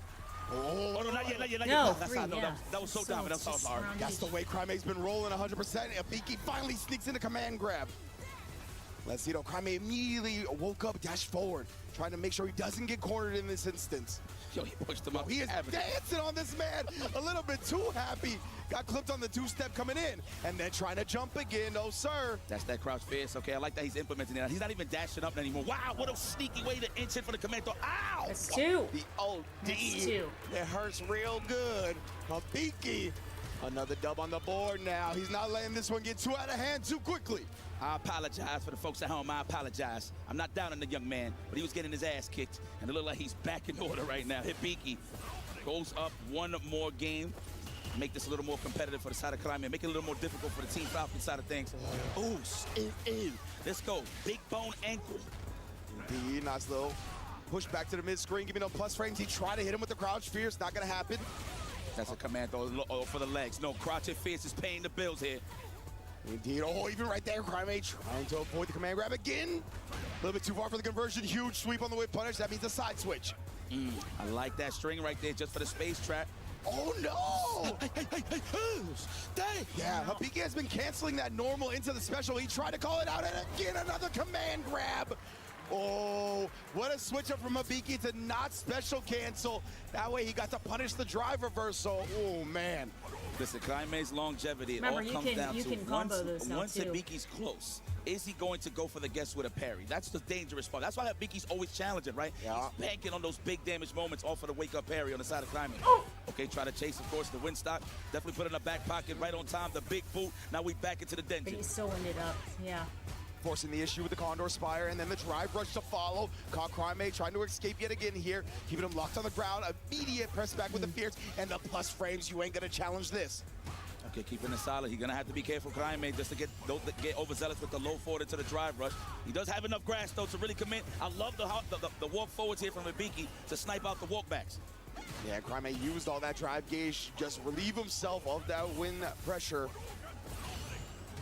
Speaker 5: Oh, no, not yet, not yet, not
Speaker 9: No,
Speaker 5: yet. That's
Speaker 9: 3,
Speaker 5: not, no,
Speaker 9: yeah.
Speaker 5: that was so
Speaker 9: So
Speaker 5: dominant.
Speaker 9: it's
Speaker 5: I'm so
Speaker 9: just
Speaker 5: sorry.
Speaker 9: round
Speaker 20: That's the way Crimey's been rolling 100%. Hibiki finally sneaks in a command grab. Let's see, though. Crimey immediately woke up, dashed forward, trying to make sure he doesn't get cornered in this instance.
Speaker 5: Yo, he pushed him up.
Speaker 20: He is dancing on this man a little bit too happy. Got clipped on the two-step coming in, and then trying to jump again. Oh, sir.
Speaker 5: That's that crouch fierce. Okay, I like that he's implementing it. He's not even dashing up anymore. Wow, what a sneaky way to inch in for the command throw. Ow!
Speaker 9: That's 2.
Speaker 20: The OD.
Speaker 9: That's 2.
Speaker 20: It hurts real good. Hibiki, another dub on the board now. He's not letting this one get too out of hand too quickly.
Speaker 5: I apologize for the folks at home. I apologize. I'm not down on the young man, but he was getting his ass kicked, and it looked like he's back in order right now. Hibiki goes up one more game. Make this a little more competitive for the side of Crimey. Make it a little more difficult for the Team Falcon side of things. Ooh, let's go. Big bone ankle.
Speaker 20: Indeed, nice little push back to the mid-screen, giving him plus frames. He tried to hit him with the crouch fierce. Not going to happen.
Speaker 5: That's a command throw for the legs. No, crotchet fierce is paying the bills here.
Speaker 20: Indeed. Oh, even right there, Crime trying to avoid the command grab again. A little bit too far for the conversion. Huge sweep on the way punish. That means a side switch.
Speaker 5: I like that string right there just for the space trap.
Speaker 20: Oh, no! Stay! Yeah, Hibiki has been canceling that normal into the special. He tried to call it out, and again, another command grab. Oh, what a switch up from Hibiki to not special cancel. That way he got to punish the drive reversal. Oh, man.
Speaker 5: Listen, Kaime's longevity,
Speaker 9: Remember,
Speaker 5: it
Speaker 9: you
Speaker 5: all comes
Speaker 9: can-
Speaker 5: down
Speaker 9: you
Speaker 5: to
Speaker 9: can combo those now,
Speaker 5: once
Speaker 9: too.
Speaker 5: Hibiki's close, is he going to go for the guess with a parry? That's the dangerous part. That's why Hibiki's always challenging, right?
Speaker 20: Yeah.
Speaker 5: He's banking on those big damage moments off of the wake-up parry on the side of Kaime. Okay, try to chase, of course, the win stock. Definitely put it in the back pocket right on time. The big boot. Now we back into the
Speaker 9: But
Speaker 5: dungeon.
Speaker 9: he's still ended up. Yeah.
Speaker 20: Forcing the issue with the Condor Spire, and then the drive rush to follow. Caught Crime trying to escape yet again here, keeping him locked on the ground. Immediate press back with the fierce, and the plus frames. You ain't gonna challenge this.
Speaker 5: Okay, keeping it solid. He's gonna have to be careful, Kaime, just to don't get overzealous with the low forward into the drive rush. He does have enough grass though to really commit. I love the walk forwards here from Hibiki to snipe out the walkbacks.
Speaker 20: Yeah, Crime used all that drive gauge, just relieve himself of that win pressure.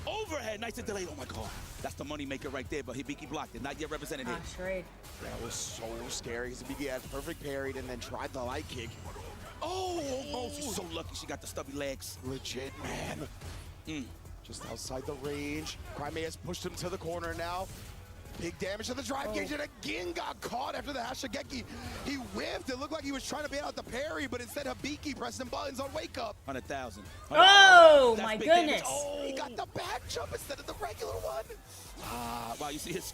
Speaker 5: Overhead, nice and delayed. Oh my God, that's the money maker right there. But Hibiki blocked it. Not yet represented here.
Speaker 9: Trade.
Speaker 20: That was so scary. Hibiki had perfect parried and then tried the light kick.
Speaker 5: Oh, she's so lucky she got the stubby legs.
Speaker 20: Legit, man. Just outside the range. Crime has pushed him to the corner now. Big damage to the drive gauge, and again got caught after the Hashigeki. He whiffed. It looked like he was trying to bail out the parry, but instead Hibiki pressing buttons on wake up.
Speaker 5: 100,000.
Speaker 9: Oh,
Speaker 5: That's
Speaker 9: my
Speaker 5: big damage.
Speaker 9: goodness.
Speaker 5: Oh,
Speaker 20: He got the back jump instead of the regular one.
Speaker 5: Wow, you see his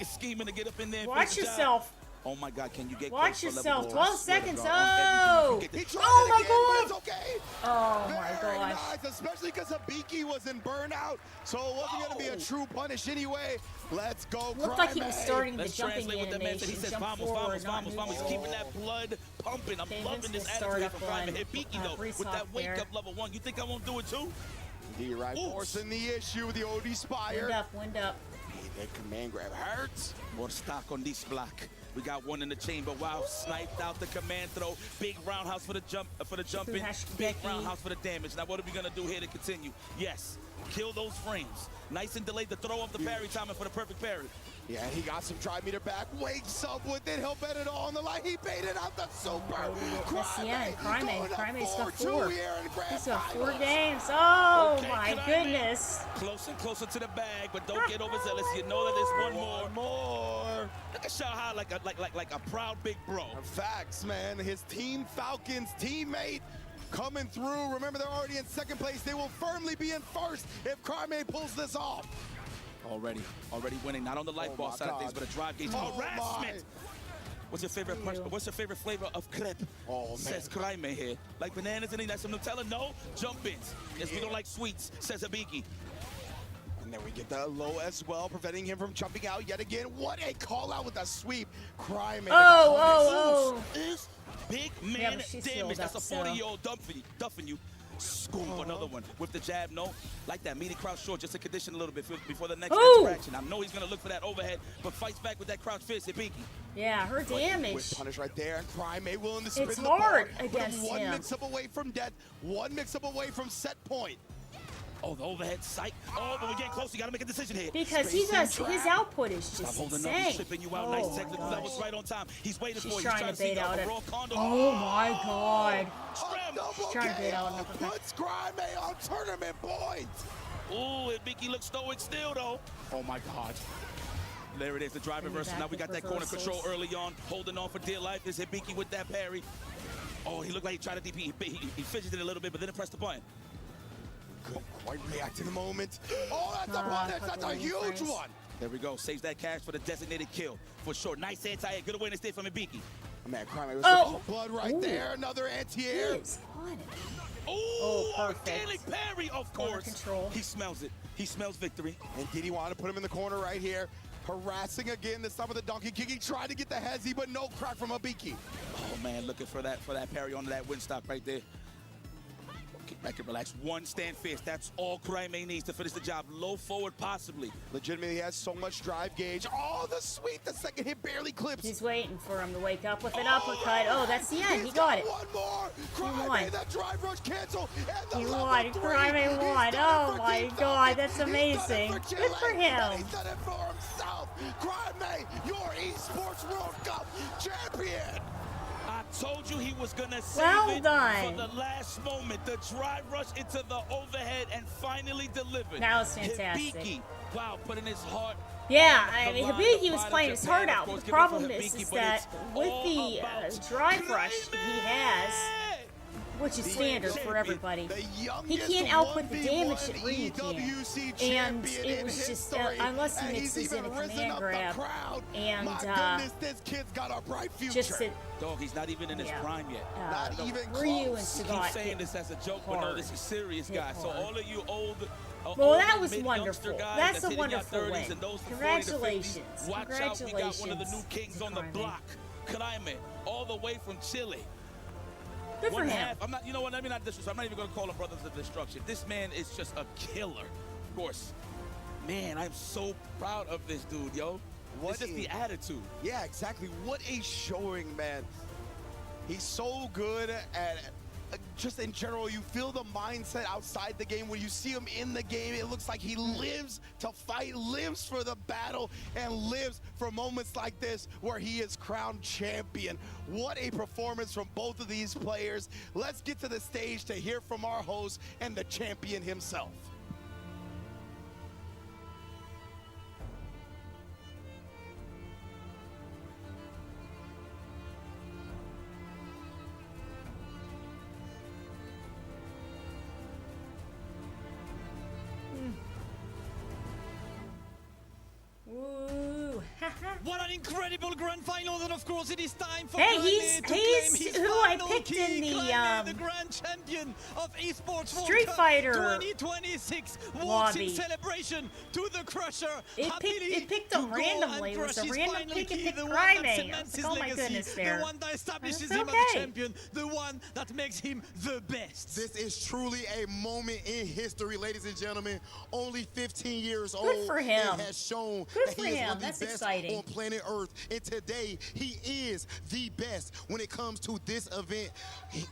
Speaker 5: scheming to get up in there. and
Speaker 9: Watch
Speaker 5: finish the job.
Speaker 9: yourself.
Speaker 5: Oh my God, can you get
Speaker 9: Watch
Speaker 5: close for
Speaker 9: yourself.
Speaker 5: level
Speaker 9: 12
Speaker 5: I swear to
Speaker 9: seconds.
Speaker 5: God,
Speaker 9: Oh.
Speaker 5: He tried
Speaker 9: Oh,
Speaker 20: it
Speaker 9: my
Speaker 20: again,
Speaker 9: God.
Speaker 20: but it's okay.
Speaker 9: Oh, my
Speaker 20: Very
Speaker 9: gosh.
Speaker 20: nice, especially because Hibiki was in burnout, so it wasn't going to be a true punish anyway. Let's go,
Speaker 9: Looked like he was
Speaker 20: Crime.
Speaker 9: starting
Speaker 5: Let's
Speaker 9: the jumping
Speaker 5: translate what that man said. He
Speaker 9: animation.
Speaker 5: says,
Speaker 9: Jump
Speaker 5: vamos,
Speaker 9: forward,
Speaker 5: vamos,
Speaker 9: not
Speaker 5: vamos, vamos. He's
Speaker 9: move.
Speaker 5: keeping that blood pumping. I'm
Speaker 9: Okay,
Speaker 5: loving
Speaker 9: Vince
Speaker 5: this
Speaker 9: can start
Speaker 5: attitude
Speaker 9: up
Speaker 5: from Crime.
Speaker 9: on,
Speaker 5: Hibiki, though,
Speaker 9: Brees
Speaker 5: with that
Speaker 9: Hawk
Speaker 5: wake
Speaker 9: there.
Speaker 5: up level 1. You think I won't do it too?
Speaker 20: Indeed, right.
Speaker 5: Ooh.
Speaker 20: Forcing the issue with the OD Spire.
Speaker 9: Wind up.
Speaker 20: Hey, that command grab hurts.
Speaker 5: More stock on this block. We got one in the chamber. Wow, sniped out the command throw. Big roundhouse for the jumping. Big roundhouse for the damage. Now what are we gonna do here to continue? Yes, kill those frames. Nice and delayed the throw up the parry timing for the perfect parry.
Speaker 20: Yeah, he got some drive meter back. Wakes up with it. He'll bet it all on the line. He baited out the super.
Speaker 9: Crime's got
Speaker 20: 4-2
Speaker 9: 4.
Speaker 20: here in grand
Speaker 9: He's got 4
Speaker 20: finals.
Speaker 9: games. Oh,
Speaker 5: Okay,
Speaker 9: my
Speaker 5: Kaime.
Speaker 9: goodness.
Speaker 5: Closer and closer to the bag, but don't get overzealous. You know that there's one more. Look at Shahai like a proud big bro.
Speaker 20: Facts, man. His Team Falcons teammate coming through. Remember, they're already in second place. They will firmly be in first if Crime pulls this off.
Speaker 5: Already winning. Not on the light ball
Speaker 20: my
Speaker 5: side of things,
Speaker 20: God.
Speaker 5: but a drive gauge.
Speaker 20: Oh,
Speaker 5: Harassment.
Speaker 20: my.
Speaker 5: What's your favorite flavor of crepe?
Speaker 20: Oh, man.
Speaker 5: Says Kraime here. Like bananas and that's some Nutella? No, jump-ins. Yes, we don't like sweets, says Hibiki.
Speaker 20: And then we get the low as well, preventing him from jumping out yet again. What a call out with a sweep. Crime.
Speaker 5: Is big man
Speaker 9: but she's
Speaker 5: damage.
Speaker 9: healed
Speaker 5: That's
Speaker 9: up,
Speaker 5: a 40-year-old duffing you. Scoop another one with the jab. No, like that. Meaty crouch short just to condition a little bit before the next interaction. I know he's gonna look for that overhead, but fights back with that crouch fist. Hibiki.
Speaker 9: Yeah, her damage.
Speaker 20: With punish right there, and Crime willing to spin
Speaker 9: It's
Speaker 20: the ball.
Speaker 9: hard
Speaker 20: Put him
Speaker 9: against
Speaker 20: one
Speaker 9: him.
Speaker 20: mix-up away from death, one mix-up away from set point.
Speaker 5: Oh, the overhead sight. Oh, but we're getting close. You gotta make a decision here.
Speaker 9: Because he does, his output is
Speaker 5: Stop
Speaker 9: just
Speaker 5: holding up. He's
Speaker 9: insane.
Speaker 5: tripping you out.
Speaker 9: Oh,
Speaker 5: Nice
Speaker 9: my
Speaker 5: technical
Speaker 9: gosh.
Speaker 5: levels right on time. He's waiting
Speaker 9: She's
Speaker 5: for you.
Speaker 9: trying to bait out
Speaker 5: a
Speaker 9: it.
Speaker 5: raw condor.
Speaker 9: Oh, my God.
Speaker 20: She's
Speaker 9: trying to bait out an uppercut.
Speaker 20: Puts Crime on tournament points.
Speaker 5: Ooh, Hibiki looks stoic still, though. Oh, my God. There it is, the drive reversal. Now we got that corner control early on. Holding on for dear life is Hibiki with that parry. Oh, he looked like he tried to DP. He fidgeted a little bit, but then he pressed the button.
Speaker 20: Couldn't quite react in the moment. Oh, that's a punish. That's a huge one.
Speaker 5: There we go. Saves that cash for the designated kill. For sure. Nice anti-air. Good awareness there from Hibiki.
Speaker 20: Man, Crime was
Speaker 9: Oh.
Speaker 20: blood right there. Another anti-air.
Speaker 5: Oh,
Speaker 9: perfect.
Speaker 5: organic parry, of
Speaker 9: Corner
Speaker 5: course.
Speaker 9: control.
Speaker 5: He smells it. He smells victory.
Speaker 20: And did he want to put him in the corner right here? Harassing again, this time with the donkey kick. He tried to get the hezzy, but no crack from Hibiki.
Speaker 5: Oh man, looking for that parry onto that win stock right there. Back and relax. One, stand fierce. That's all Crimea needs to finish the job. Low forward, possibly.
Speaker 20: Legitimately, he has so much drive gauge. Oh, the sweep. The second hit barely clips.
Speaker 9: He's waiting for him to wake up with an uppercut. Oh, that's the end. He got it.
Speaker 20: One more.
Speaker 9: He won.
Speaker 20: That drive rush cancel.
Speaker 9: He won. Crimea won. Oh my God, that's amazing. Good for him.
Speaker 20: He's done it for himself. Crimea, your esports World Cup champion.
Speaker 5: I told you he was gonna save
Speaker 9: Well
Speaker 5: it
Speaker 9: done.
Speaker 5: for the last moment. The drive rush into the overhead and finally delivered.
Speaker 9: That was fantastic.
Speaker 5: Hibiki, wow, putting his heart.
Speaker 9: Yeah,
Speaker 5: on
Speaker 9: I
Speaker 5: the
Speaker 9: mean,
Speaker 5: line.
Speaker 9: Hibiki
Speaker 5: The
Speaker 9: was
Speaker 5: pride of
Speaker 9: playing his
Speaker 5: Japan,
Speaker 9: heart
Speaker 5: of
Speaker 9: out.
Speaker 5: course,
Speaker 9: The
Speaker 5: give it for
Speaker 9: problem is
Speaker 5: Hibiki, but
Speaker 9: that
Speaker 5: it's
Speaker 9: with
Speaker 5: all
Speaker 9: the
Speaker 5: about
Speaker 9: drive rush he has, which is standard for everybody, he can't output the damage that Ryu can. And it was just, unless he mixes in a command grab, and
Speaker 20: This kid's got a bright future.
Speaker 9: just that
Speaker 5: Dog, he's not even in his prime yet.
Speaker 9: Ryu and
Speaker 5: I
Speaker 9: Sagat
Speaker 5: keep saying this as a joke, but no,
Speaker 9: hard.
Speaker 5: this is serious,
Speaker 9: Hit
Speaker 5: guys. So
Speaker 9: hard.
Speaker 5: all of you old,
Speaker 9: Well, that
Speaker 5: older
Speaker 9: was
Speaker 5: mid-youngster
Speaker 9: wonderful.
Speaker 5: guys
Speaker 9: That's a
Speaker 5: hitting your
Speaker 9: wonderful
Speaker 5: 30s
Speaker 9: win.
Speaker 5: and those from 40 to 50s,
Speaker 9: Congratulations.
Speaker 5: watch out, we got one of the new
Speaker 9: Congratulations
Speaker 5: kings
Speaker 9: to
Speaker 5: on the
Speaker 9: Crimea.
Speaker 5: block. Climate, all the way from Chile.
Speaker 9: Good for
Speaker 5: One
Speaker 9: him.
Speaker 5: half, I'm not, you know what, let me not disrespect. I'm not even going to call him Brothers of Destruction. This man is just a killer. Of course, man, I'm so proud of this dude, yo. It's just the attitude.
Speaker 20: Yeah, exactly. What a showing, man. He's so good at just in general, you feel the mindset outside the game. When you see him in the game, it looks like he lives to fight, lives for the battle, and lives for moments like this where he is crowned champion. What a performance from both of these players. Let's get to the stage to hear from our host and the champion himself.
Speaker 9: Ooh.
Speaker 7: What an incredible grand final, and of course it is time for
Speaker 9: Hey,
Speaker 7: Crimea
Speaker 9: he's
Speaker 7: to claim his
Speaker 9: who I
Speaker 7: final
Speaker 9: picked
Speaker 7: key.
Speaker 9: in the,
Speaker 7: Crimea, the grand champion of esports World
Speaker 9: Street
Speaker 7: Cup
Speaker 9: Fighter
Speaker 7: 2026 walks in
Speaker 9: lobby.
Speaker 7: celebration to the Crusher.
Speaker 9: It picked him
Speaker 7: to go
Speaker 9: randomly.
Speaker 7: and
Speaker 9: It was
Speaker 7: crush
Speaker 9: a
Speaker 7: his
Speaker 9: random
Speaker 7: final
Speaker 9: pick and
Speaker 7: key,
Speaker 9: pick
Speaker 7: the one that
Speaker 9: Crimea.
Speaker 7: cements his
Speaker 9: Oh my
Speaker 7: legacy,
Speaker 9: goodness there.
Speaker 7: the one that establishes
Speaker 9: That's
Speaker 7: him as
Speaker 9: okay.
Speaker 7: a champion, the one that makes him the best.
Speaker 3: This is truly a moment in history, ladies and gentlemen. Only 15 years old.
Speaker 9: Good for him.
Speaker 3: And has shown
Speaker 9: Good
Speaker 3: that
Speaker 9: for
Speaker 3: he is
Speaker 9: him.
Speaker 3: one of the
Speaker 9: That's
Speaker 3: best
Speaker 9: exciting.
Speaker 3: on planet Earth. And today, he is the best when it comes to this event.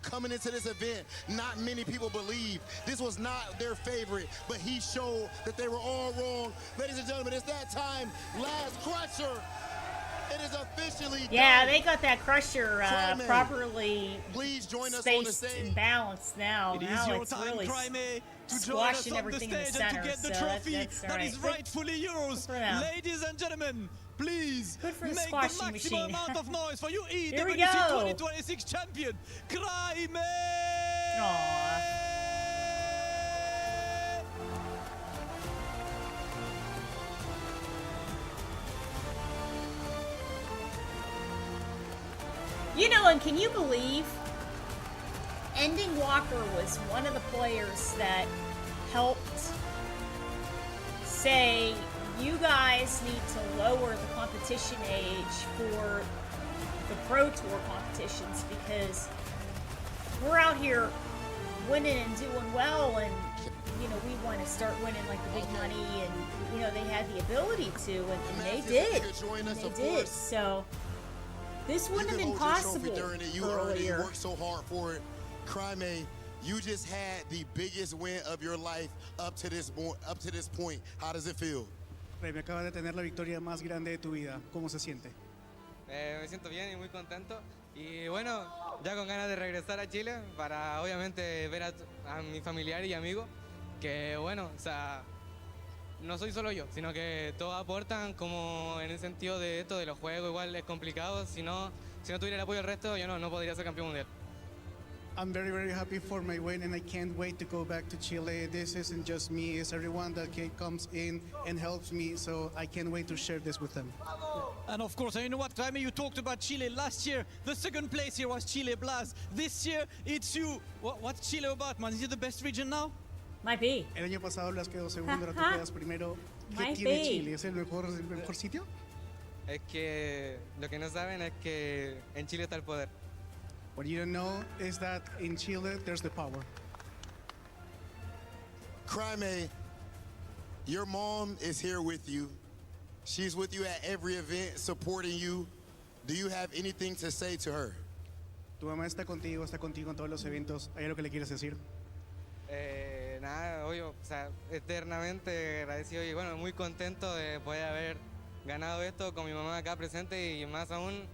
Speaker 3: Coming into this event, not many people believe this was not their favorite, but he showed that they were all wrong. Ladies and gentlemen, it's that time. Last Crusher. It is officially
Speaker 9: Yeah,
Speaker 3: done.
Speaker 9: they got that Crusher
Speaker 3: Crimea,
Speaker 9: properly
Speaker 3: please join us on the
Speaker 9: spaced
Speaker 3: stage.
Speaker 9: and balanced now.
Speaker 7: It is
Speaker 9: now
Speaker 7: your
Speaker 9: it's
Speaker 7: time,
Speaker 9: really
Speaker 7: Crimea, to join us
Speaker 9: squashing
Speaker 7: on the
Speaker 9: everything in the
Speaker 7: stage and
Speaker 9: center.
Speaker 7: to get the
Speaker 9: so
Speaker 7: trophy
Speaker 9: that's
Speaker 7: that
Speaker 9: right.
Speaker 7: is rightfully yours.
Speaker 9: for them.
Speaker 7: Ladies and gentlemen, please
Speaker 9: Good for the
Speaker 7: make the
Speaker 9: squashing
Speaker 7: maximum
Speaker 9: machine.
Speaker 7: amount of noise for you
Speaker 9: Here we
Speaker 7: EWC
Speaker 9: go.
Speaker 7: 2026 champion, Crimea!
Speaker 9: Aw. You know, and can you believe Ending Walker was one of the players that helped say, you guys need to lower the competition age for the Pro Tour competitions because we're out here winning and doing well, and you know, we want to start winning like the big money, and you know, they had the ability to, and they did.
Speaker 3: Join us,
Speaker 9: They
Speaker 3: of
Speaker 9: did.
Speaker 3: course.
Speaker 9: So this
Speaker 3: You
Speaker 9: wouldn't have
Speaker 3: can
Speaker 9: been
Speaker 3: hold your trophy
Speaker 9: possible
Speaker 3: during it. You earned it. You
Speaker 9: earlier.
Speaker 3: worked so hard for it. Crimea, you just had the biggest win of your life up to this point. How does it feel?
Speaker 17: Rey, me acabas de tener la victoria más grande de tu vida. ¿Cómo se siente?
Speaker 16: Me siento bien y muy contento. Y bueno, ya con ganas de regresar a Chile para obviamente ver a mi familiar y amigo. Que bueno, o sea, no soy solo yo, sino que todos aportan como en el sentido de esto, de los juegos. Igual es complicado. Si no tuviera el apoyo del resto, yo no podría ser campeón mundial.
Speaker 17: I'm very, very happy for my win, and I can't wait to go back to Chile. This isn't just me, it's everyone that comes in and helps me, so I can't wait to share this with them.
Speaker 7: And of course, you know what, Crimea, you talked about Chile last year. The second place here was Chile Blast. This year, it's you. What's Chile about, man? Is it the best region now?
Speaker 9: Might be.
Speaker 17: El año pasado Blas quedó segundo, ahora tú quedas primero. ¿Qué
Speaker 9: Might
Speaker 17: tiene
Speaker 9: be.
Speaker 17: Chile? ¿Es el mejor sitio?
Speaker 16: Es que lo que no saben es que en Chile está el poder.
Speaker 17: What you don't know is that in Chile there's the power.
Speaker 3: Crime, your mom is here with you. She's with you at every event, supporting you. Do you have anything to say to her?
Speaker 17: Tu mamá está contigo en todos los eventos. ¿Hay algo que le quieres decir?
Speaker 16: Nada, obvio, o sea, eternamente agradecido y bueno, muy contento de poder haber ganado esto con mi mamá acá presente y más aún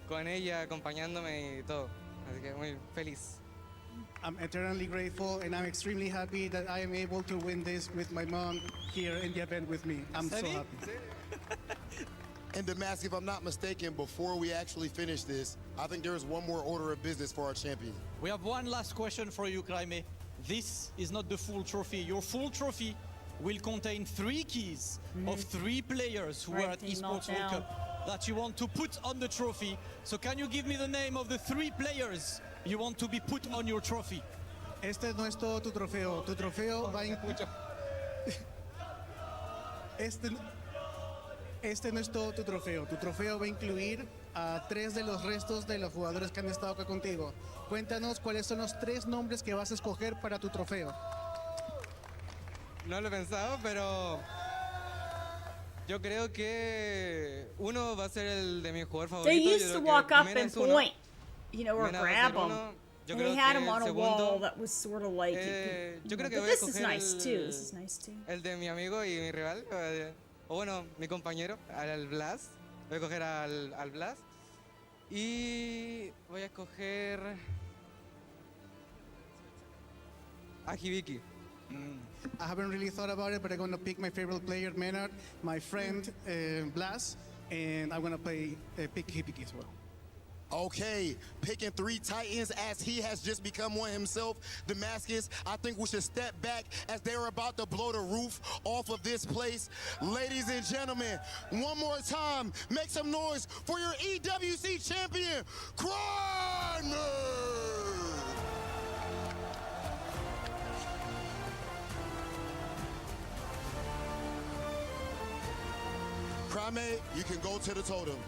Speaker 16: con ella acompañándome y todo. Así que muy feliz.
Speaker 17: I'm eternally grateful and I'm extremely happy that I am able to win this with my mom here in the event with me. I'm so happy.
Speaker 3: And Damask, if I'm not mistaken, before we actually finish this, I think there is one more order of business for our champion.
Speaker 7: We have one last question for you, Crimey. This is not the full trophy. Your full trophy will contain 3 keys of 3 players who were at Esports World Cup that you want to put on the trophy. So can you give me the name of the 3 players you want to be put on your trophy?
Speaker 17: Este no es todo tu trofeo. Tu trofeo va a incluir... Este no es todo tu trofeo. Tu trofeo va a incluir a 3 de los restos de los jugadores que han estado acá contigo. Cuéntanos cuáles son los 3 nombres que vas a escoger para tu trofeo.
Speaker 16: No lo he pensado, pero yo creo que uno va a ser el de mi jugador favorito.
Speaker 9: They
Speaker 16: Yo
Speaker 9: used to
Speaker 16: creo
Speaker 9: walk
Speaker 16: que
Speaker 9: up
Speaker 16: Mena
Speaker 9: and
Speaker 16: es uno.
Speaker 9: point, you know, or
Speaker 16: Mena va a
Speaker 9: grab
Speaker 16: ser
Speaker 9: them.
Speaker 16: uno. Yo
Speaker 9: And
Speaker 16: creo
Speaker 9: they had
Speaker 16: que
Speaker 9: him on
Speaker 16: el
Speaker 9: a wall
Speaker 16: segundo,
Speaker 9: that was sort of like.
Speaker 16: yo creo que
Speaker 9: but
Speaker 16: voy a
Speaker 9: this is
Speaker 16: escoger
Speaker 9: nice too. This is nice too.
Speaker 16: el de mi amigo y mi rival, o bueno, mi compañero, al Blas. Voy a coger al Blas. Y voy a escoger a Hibiki.
Speaker 17: I haven't really thought about it, but I'm going to pick my favorite player, Menard, my friend, Blas, and I'm going to pick Hibiki as well.
Speaker 3: Okay, picking 3 Titans as he has just become one himself. Damascus, I think we should step back as they're about to blow the roof off of this place. Ladies and gentlemen, one more time, make some noise for your EWC champion, Crime! Crime, you can go to the totem.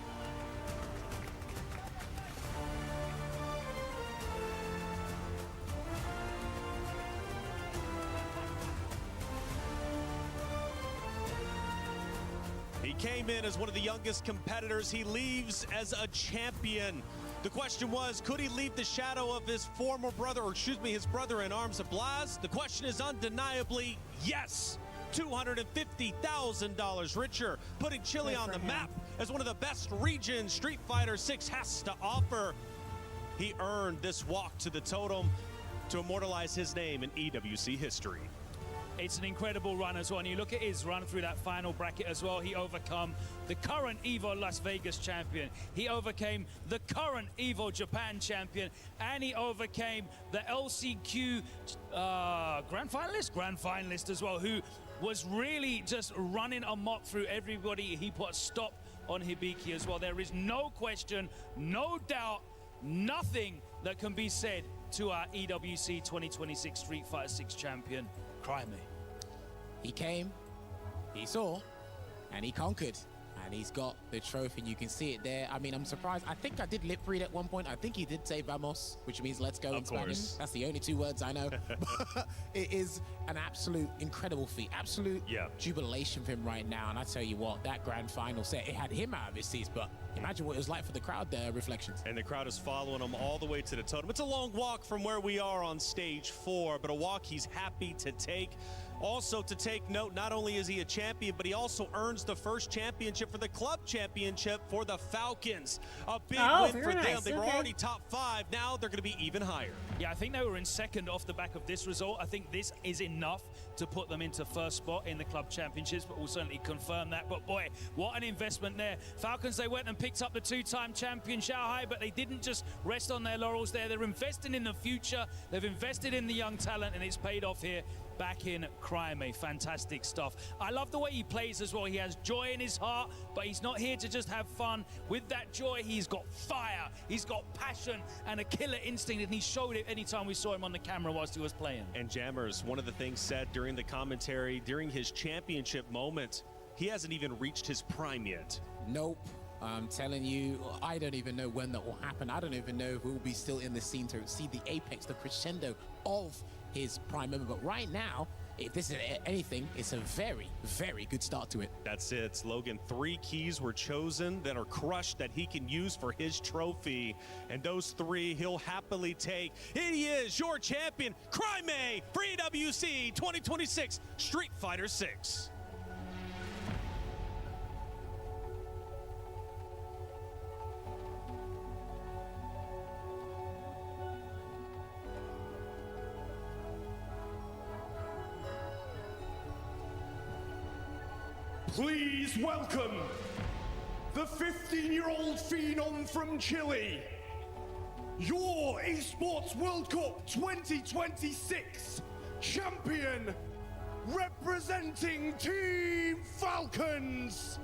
Speaker 14: He came in as one of the youngest competitors. He leaves as a champion. The question was, could he leave the shadow of his former brother, or excuse me, his brother in arms of Blas? The question is undeniably yes. $250,000 richer, putting Chile on the map as one of the best regions Street Fighter 6 has to offer. He earned this walk to the totem to immortalize his name in EWC history.
Speaker 13: It's an incredible run as well. And you look at his run through that final bracket as well. He overcome the current EVO Las Vegas champion. He overcame the current EVO Japan champion. And he overcame the LCQ grand finalist as well, who was really just running amok through everybody. He put a stop on Hibiki as well. There is no question, no doubt, nothing that can be said to our EWC 2026 Street Fighter 6 champion, Crime.
Speaker 21: He came, he saw, and he conquered. And he's got the trophy, and you can see it there. I mean, I'm surprised. I think I did lip read at one point. I think he did say vamos, which means let's go in Spanish. That's the only 2 words I know. But it is an absolute incredible feat. Absolute jubilation for him right now. And I tell you what, that grand final set, it had him out of his seats, but imagine what it was like for the crowd there, Reflections.
Speaker 14: And the crowd is following him all the way to the totem. It's a long walk from where we are on stage 4, but a walk he's happy to take. Also to take note, not only is he a champion, but he also earns the first championship for the club championship for the Falcons. A big win for them. They were already top 5. Now they're going to be even higher.
Speaker 13: Yeah, I think they were in second off the back of this result. I think this is enough to put them into first spot in the club championships, but we'll certainly confirm that. But boy, what an investment there. Falcons, they went and picked up the 2-time champion Shanghai, but they didn't just rest on their laurels there. They're investing in the future. They've invested in the young talent, and it's paid off here. Back in Crime, fantastic stuff. I love the way he plays as well. He has joy in his heart, but he's not here to just have fun. With that joy, he's got fire, he's got passion, and a killer instinct, and he showed it anytime we saw him on the camera whilst he was playing.
Speaker 14: And Jammers, one of the things said during the commentary, during his championship moment, he hasn't even reached his prime yet.
Speaker 21: Nope. I'm telling you, I don't even know when that will happen. I don't even know who will be still in the scene to see the apex, the crescendo of his prime moment. But right now, if this is anything, it's a very, very good start to it.
Speaker 14: That's it, Logan. 3 keys were chosen that are crushed that he can use for his trophy. And those 3 he'll happily take. He is your champion, Crime for EWC 2026 Street Fighter 6.
Speaker 18: Please welcome the 15-year-old phenom from Chile, your Esports World Cup 2026 champion, representing Team Falcons,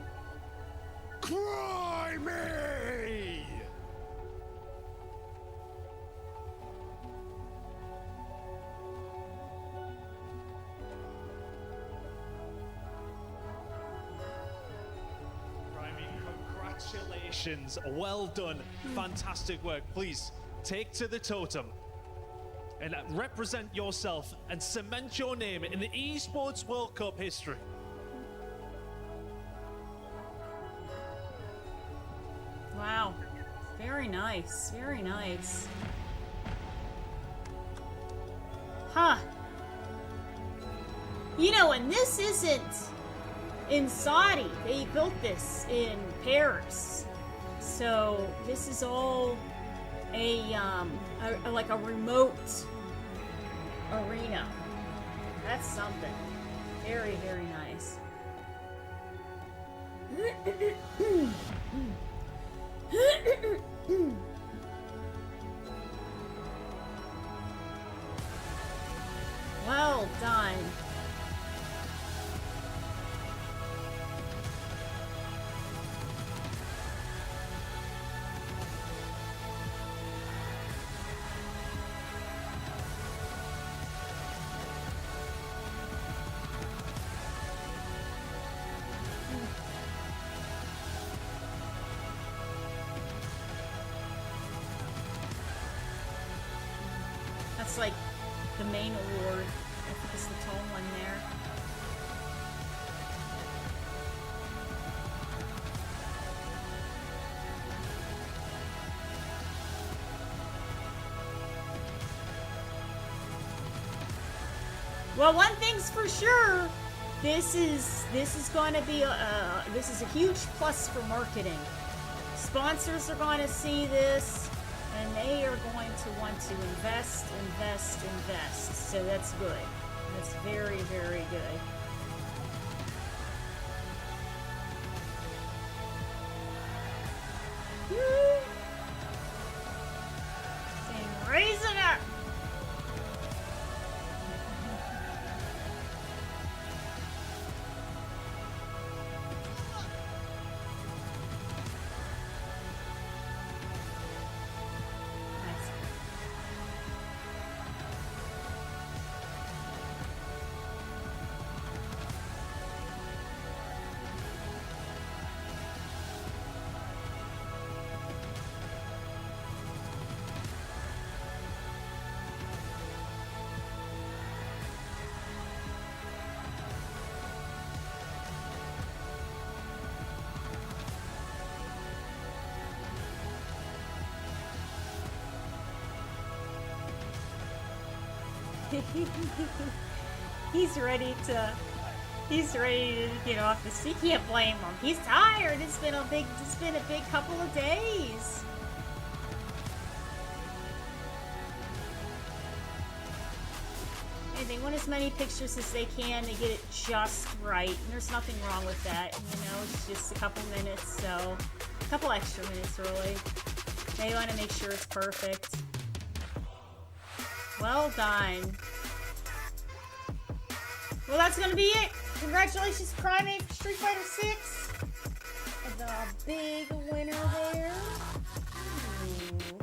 Speaker 18: Crimey!
Speaker 14: Congratulations, well done, fantastic work. Please take to the totem and represent yourself and cement your name in the Esports World Cup history.
Speaker 9: Wow. Very nice. Very nice. Huh. You know, and this isn't in Saudi. They built this in Paris. So this is all like a remote arena. That's something. Very, very nice. Well done. That's like the main award. I think it's the tall one there. Well, one thing's for sure. This is going to be this is a huge plus for marketing. Sponsors are going to see this, and they are going to want to invest. So that's good. That's very, very good. Woo! Saying, raise it up. He's ready to get off the seat. You can't blame him. He's tired. It's been a big couple of days. Hey, they want as many pictures as they can to get it just right. And there's nothing wrong with that. You know, it's just a couple minutes, so a couple extra minutes really. They want to make sure it's perfect. Well done. Well, that's gonna be it. Congratulations, Crimey for Street Fighter 6. The big winner there. Ooh.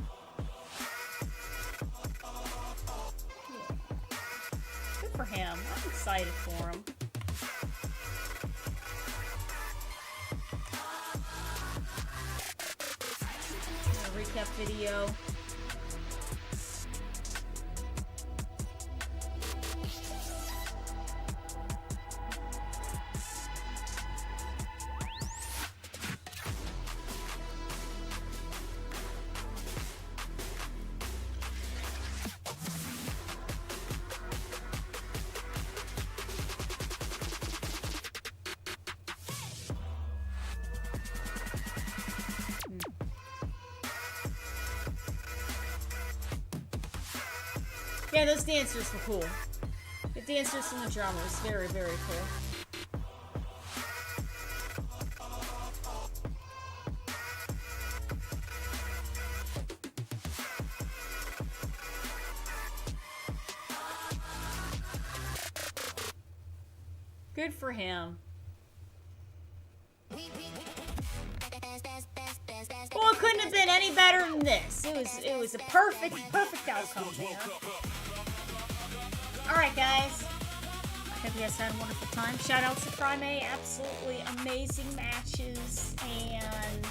Speaker 9: Yeah. Good for him. I'm excited for him. Recap video. Yeah, those dancers were cool. The dancers and the drummers, very, very cool. Good for him. Well, it couldn't have been any better than this. It was a perfect outcome there. Alright, guys. I hope you guys had a wonderful time. Shout out to Prime A. Absolutely amazing matches and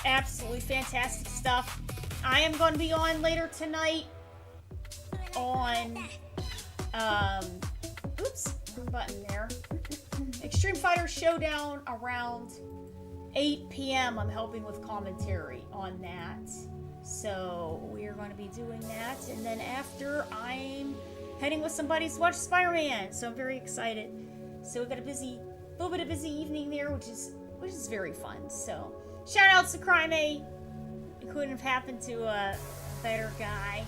Speaker 9: absolutely fantastic stuff. I am going to be on later tonight on, oops, wrong button there. Extreme Fighter Showdown around 8 p.m. I'm helping with commentary on that. So we're going to be doing that. And then after, I'm heading with somebody to watch Spider-Man. So I'm very excited. So we've got a little bit of busy evening there, which is very fun. So shout outs to Crime A. It couldn't have happened to a better guy.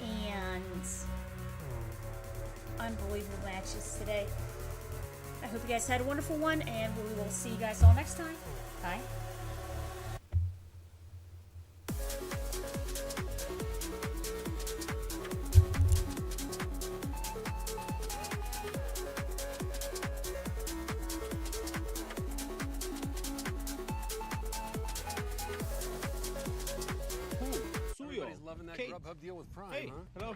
Speaker 9: And unbelievable matches today. I hope you guys had a wonderful one, and we will see you guys all next time. Bye.
Speaker 2: Everybody's loving that Grubhub deal with Prime, huh?
Speaker 22: Hello.